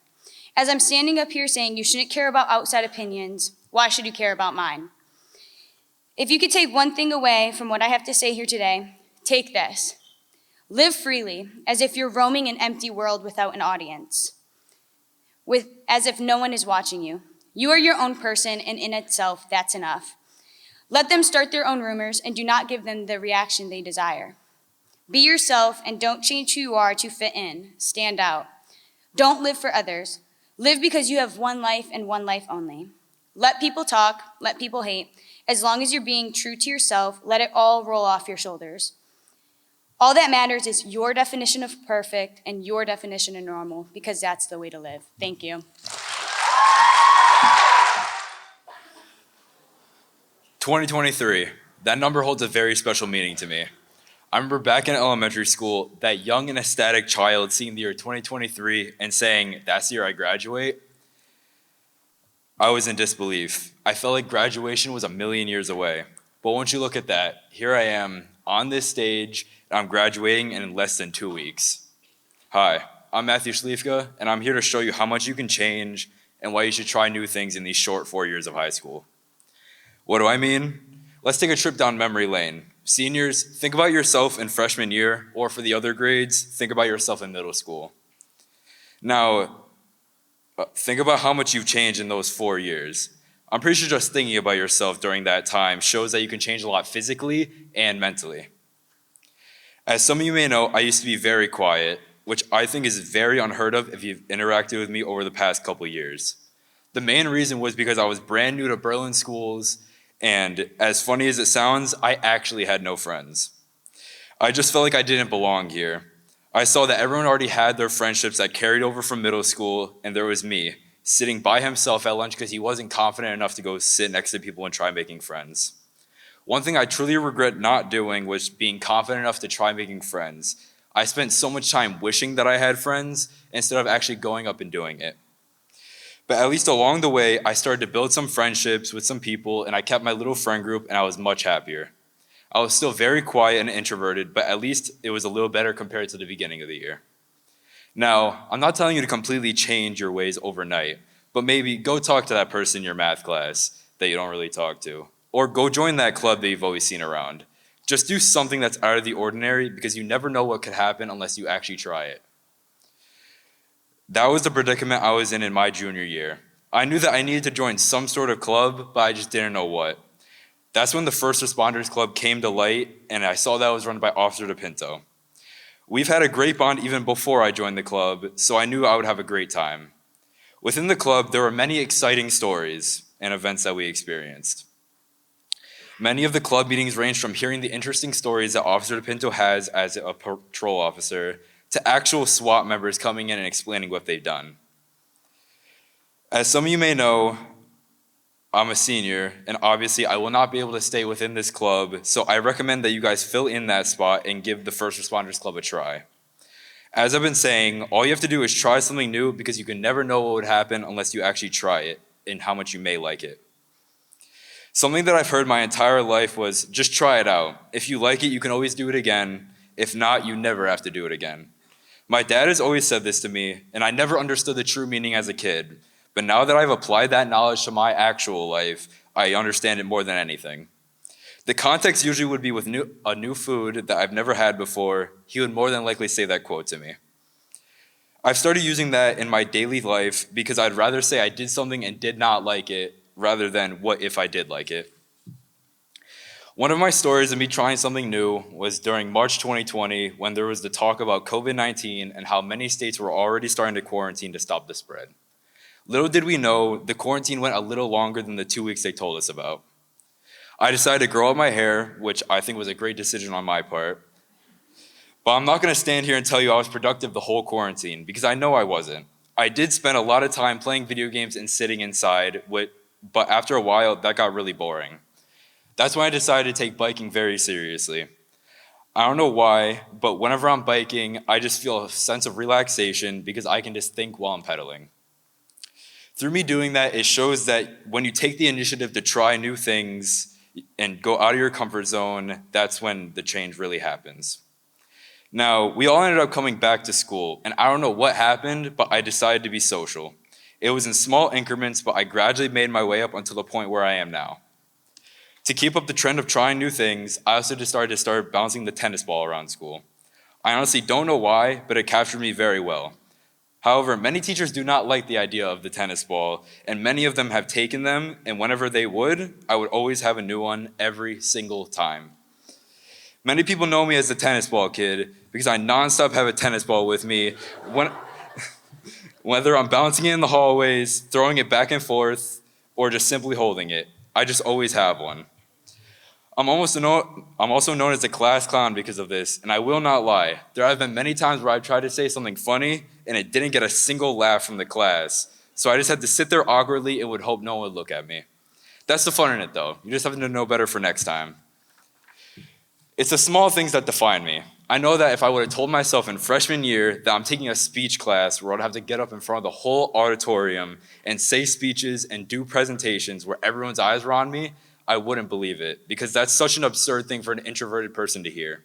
As I'm standing up here saying you shouldn't care about outside opinions, why should you care about mine? If you could take one thing away from what I have to say here today, take this. Live freely, as if you're roaming an empty world without an audience, as if no one is watching you. You are your own person, and in itself, that's enough. Let them start their own rumors, and do not give them the reaction they desire. Be yourself, and don't change who you are to fit in. Stand out. Don't live for others. Live because you have one life and one life only. Let people talk, let people hate. As long as you're being true to yourself, let it all roll off your shoulders. All that matters is your definition of perfect and your definition of normal, because that's the way to live. Thank you. 2023, that number holds a very special meaning to me. I remember back in elementary school, that young and ecstatic child seeing the year 2023 and saying, that's the year I graduate. I was in disbelief. I felt like graduation was a million years away. But once you look at that, here I am on this stage, and I'm graduating in less than 2 weeks. Hi, I'm Matthew Schliefka, and I'm here to show you how much you can change and why you should try new things in these short 4 years of high school. What do I mean? Let's take a trip down memory lane. Seniors, think about yourself in freshman year, or for the other grades, think about yourself in middle school. Now, think about how much you've changed in those 4 years. I'm pretty sure just thinking about yourself during that time shows that you can change a lot physically and mentally. As some of you may know, I used to be very quiet, which I think is very unheard of if you've interacted with me over the past couple years. The main reason was because I was brand new to Berlin schools, and as funny as it sounds, I actually had no friends. I just felt like I didn't belong here. I saw that everyone already had their friendships that carried over from middle school, and there was me, sitting by himself at lunch because he wasn't confident enough to go sit next to people and try making friends. One thing I truly regret not doing was being confident enough to try making friends. I spent so much time wishing that I had friends instead of actually going up and doing it. But at least along the way, I started to build some friendships with some people, and I kept my little friend group, and I was much happier. I was still very quiet and introverted, but at least it was a little better compared to the beginning of the year. Now, I'm not telling you to completely change your ways overnight, but maybe go talk to that person in your math class that you don't really talk to, or go join that club that you've always seen around. Just do something that's out of the ordinary, because you never know what could happen unless you actually try it. That was the predicament I was in my junior year. I knew that I needed to join some sort of club, but I just didn't know what. That's when the First Responders Club came to light, and I saw that it was run by Officer DePinto. We've had a great bond even before I joined the club, so I knew I would have a great time. Within the club, there were many exciting stories and events that we experienced. Many of the club meetings ranged from hearing the interesting stories that Officer DePinto has as a patrol officer to actual SWAT members coming in and explaining what they've done. As some of you may know, I'm a senior, and obviously I will not be able to stay within this club, so I recommend that you guys fill in that spot and give the First Responders Club a try. As I've been saying, all you have to do is try something new because you can never know what would happen unless you actually try it and how much you may like it. Something that I've heard my entire life was just try it out. If you like it, you can always do it again. If not, you never have to do it again. My dad has always said this to me, and I never understood the true meaning as a kid. But now that I've applied that knowledge to my actual life, I understand it more than anything. The context usually would be with a new food that I've never had before. He would more than likely say that quote to me. I've started using that in my daily life because I'd rather say I did something and did not like it rather than what if I did like it. One of my stories of me trying something new was during March 2020 when there was the talk about COVID-19 and how many states were already starting to quarantine to stop the spread. Little did we know, the quarantine went a little longer than the 2 weeks they told us about. I decided to grow out my hair, which I think was a great decision on my part. But I'm not going to stand here and tell you I was productive the whole quarantine, because I know I wasn't. I did spend a lot of time playing video games and sitting inside, but after a while, that got really boring. That's when I decided to take biking very seriously. I don't know why, but whenever I'm biking, I just feel a sense of relaxation because I can just think while I'm pedaling. Through me doing that, it shows that when you take the initiative to try new things and go out of your comfort zone, that's when the change really happens. Now, we all ended up coming back to school, and I don't know what happened, but I decided to be social. It was in small increments, but I gradually made my way up until the point where I am now. To keep up the trend of trying new things, I also decided to start bouncing the tennis ball around school. I honestly don't know why, but it captured me very well. However, many teachers do not like the idea of the tennis ball, and many of them have taken them, and whenever they would, I would always have a new one every single time. Many people know me as the tennis ball kid because I nonstop have a tennis ball with me whether I'm bouncing it in the hallways, throwing it back and forth, or just simply holding it. I just always have one. I'm also known as the class clown because of this, and I will not lie. There have been many times where I've tried to say something funny, and it didn't get a single laugh from the class. So I just had to sit there awkwardly and would hope no one would look at me. That's the fun in it, though. You just have to know better for next time. It's the small things that define me. I know that if I would have told myself in freshman year that I'm taking a speech class where I'd have to get up in front of the whole auditorium and say speeches and do presentations where everyone's eyes were on me, I wouldn't believe it, because that's such an absurd thing for an introverted person to hear.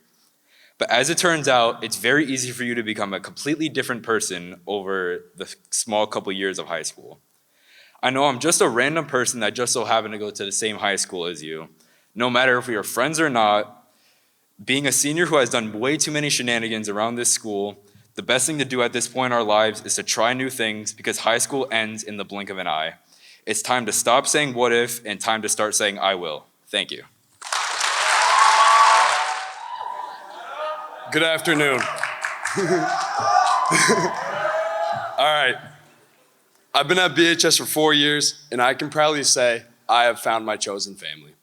But as it turns out, it's very easy for you to become a completely different person over the small couple years of high school. I know I'm just a random person that just so happened to go to the same high school as you. No matter if we are friends or not, being a senior who has done way too many shenanigans around this school, the best thing to do at this point in our lives is to try new things because high school ends in the blink of an eye. It's time to stop saying what if and time to start saying I will. Thank you. Good afternoon. All right. I've been at BHS for 4 years, and I can proudly say I have found my chosen family.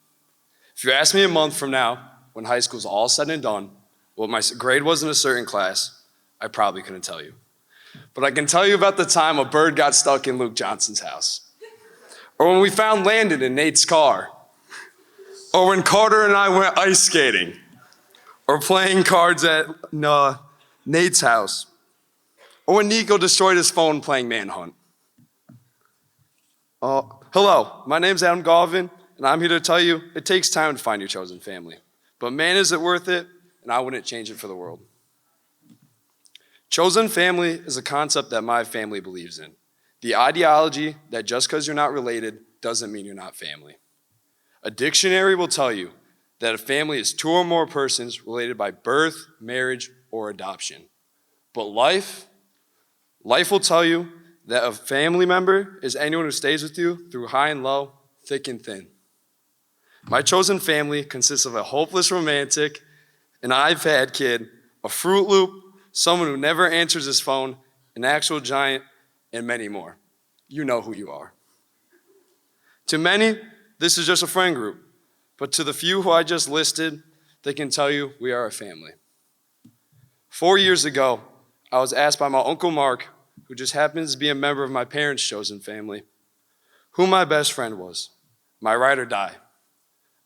If you ask me a month from now, when high school's all said and done, what my grade was in a certain class, I probably couldn't tell you. But I can tell you about the time a bird got stuck in Luke Johnson's house. Or when we found Landon in Nate's car. Or when Carter and I went ice skating. Or playing cards at Nate's house. Or when Nico destroyed his phone playing Manhunt. Hello, my name's Adam Galvin, and I'm here to tell you it takes time to find your chosen family. But man, is it worth it, and I wouldn't change it for the world. Chosen family is a concept that my family believes in. The ideology that just because you're not related doesn't mean you're not family. A dictionary will tell you that a family is two or more persons related by birth, marriage, or adoption. But life Life will tell you that a family member is anyone who stays with you through high and low, thick and thin. My chosen family consists of a hopeless romantic, an iPad kid, a Fruit Loop, someone who never answers his phone, an actual giant, and many more. You know who you are. To many, this is just a friend group, but to the few who I just listed, they can tell you we are a family. 4 years ago, I was asked by my Uncle Mark, who just happens to be a member of my parents' chosen family, who my best friend was, my ride or die.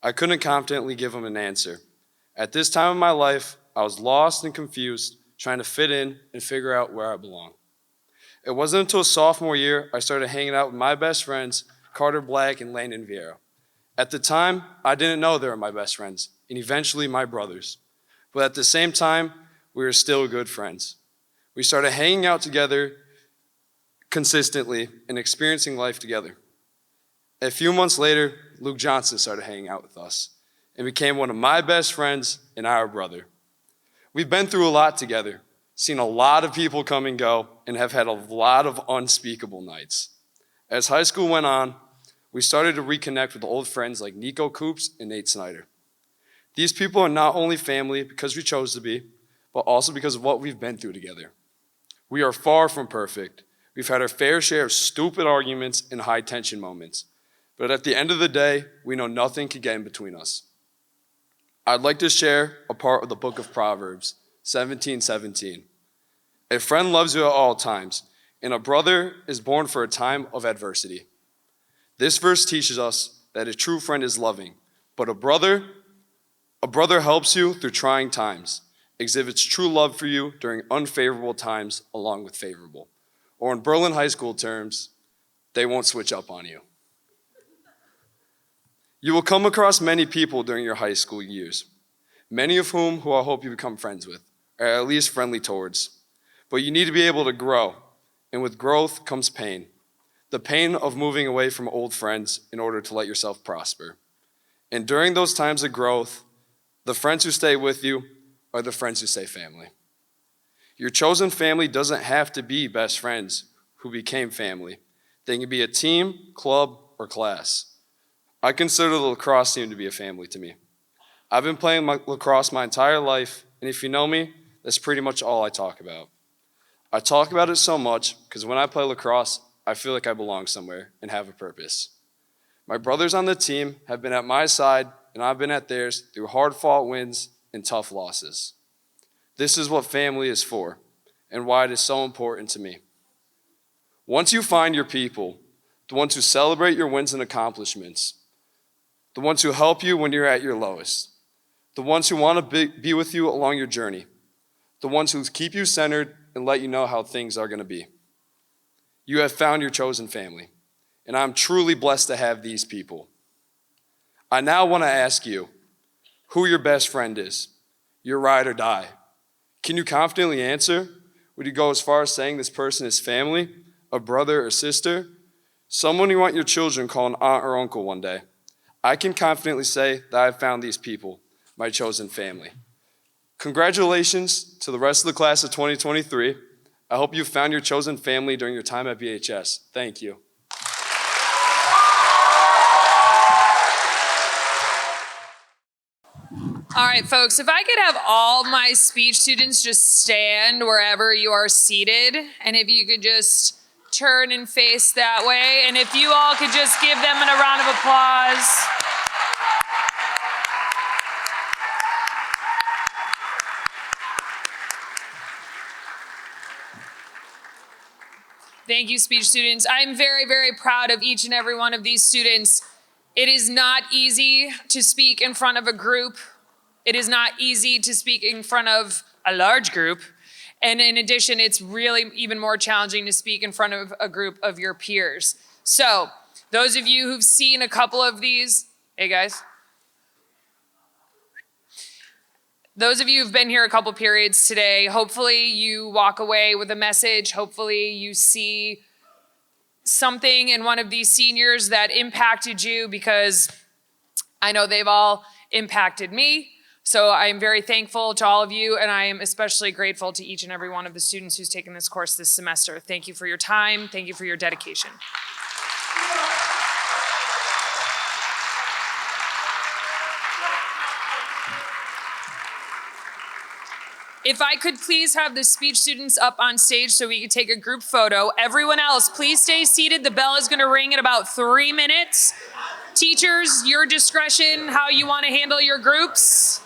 I couldn't confidently give him an answer. At this time of my life, I was lost and confused, trying to fit in and figure out where I belong. It wasn't until sophomore year I started hanging out with my best friends, Carter Black and Landon Vieira. At the time, I didn't know they were my best friends, and eventually my brothers. But at the same time, we were still good friends. We started hanging out together consistently and experiencing life together. A few months later, Luke Johnson started hanging out with us and became one of my best friends and our brother. We've been through a lot together, seen a lot of people come and go, and have had a lot of unspeakable nights. As high school went on, we started to reconnect with old friends like Nico Coots and Nate Snyder. These people are not only family because we chose to be, but also because of what we've been through together. We are far from perfect. We've had our fair share of stupid arguments and high tension moments. But at the end of the day, we know nothing can get in between us. I'd like to share a part of the book of Proverbs, 17:17. A friend loves you at all times, and a brother is born for a time of adversity. This verse teaches us that a true friend is loving, but a brother helps you through trying times, exhibits true love for you during unfavorable times along with favorable. Or in Berlin high school terms, they won't switch up on you. You will come across many people during your high school years, many of whom I hope you become friends with, or at least friendly towards. But you need to be able to grow, and with growth comes pain. The pain of moving away from old friends in order to let yourself prosper. And during those times of growth, the friends who stay with you are the friends who stay family. Your chosen family doesn't have to be best friends who became family. They can be a team, club, or class. I consider the lacrosse team to be a family to me. I've been playing lacrosse my entire life, and if you know me, that's pretty much all I talk about. I talk about it so much because when I play lacrosse, I feel like I belong somewhere and have a purpose. My brothers on the team have been at my side, and I've been at theirs through hard-fought wins and tough losses. This is what family is for, and why it is so important to me. Once you find your people, the ones who celebrate your wins and accomplishments, the ones who help you when you're at your lowest, the ones who want to be with you along your journey, the ones who keep you centered and let you know how things are going to be. You have found your chosen family, and I'm truly blessed to have these people. I now want to ask you who your best friend is, your ride or die. Can you confidently answer? Would you go as far as saying this person is family, a brother or sister, someone you want your children call an aunt or uncle one day? I can confidently say that I've found these people, my chosen family. Congratulations to the rest of the class of 2023. I hope you found your chosen family during your time at BHS. Thank you. All right, folks, if I could have all my speech students just stand wherever you are seated, and if you could just turn and face that way, and if you all could just give them a round of applause. Thank you, speech students. I'm very, very proud of each and every one of these students. It is not easy to speak in front of a group. It is not easy to speak in front of a large group. And in addition, it's really even more challenging to speak in front of a group of your peers. So those of you who've seen a couple of these, hey guys. Those of you who've been here a couple periods today, hopefully you walk away with a message. Hopefully you see something in one of these seniors that impacted you, because I know they've all impacted me. So I am very thankful to all of you, and I am especially grateful to each and every one of the students who's taken this course this semester. Thank you for your time. Thank you for your dedication. If I could please have the speech students up on stage so we could take a group photo. Everyone else, please stay seated. The bell is going to ring in about 3 minutes. Teachers, your discretion, how you want to handle your groups.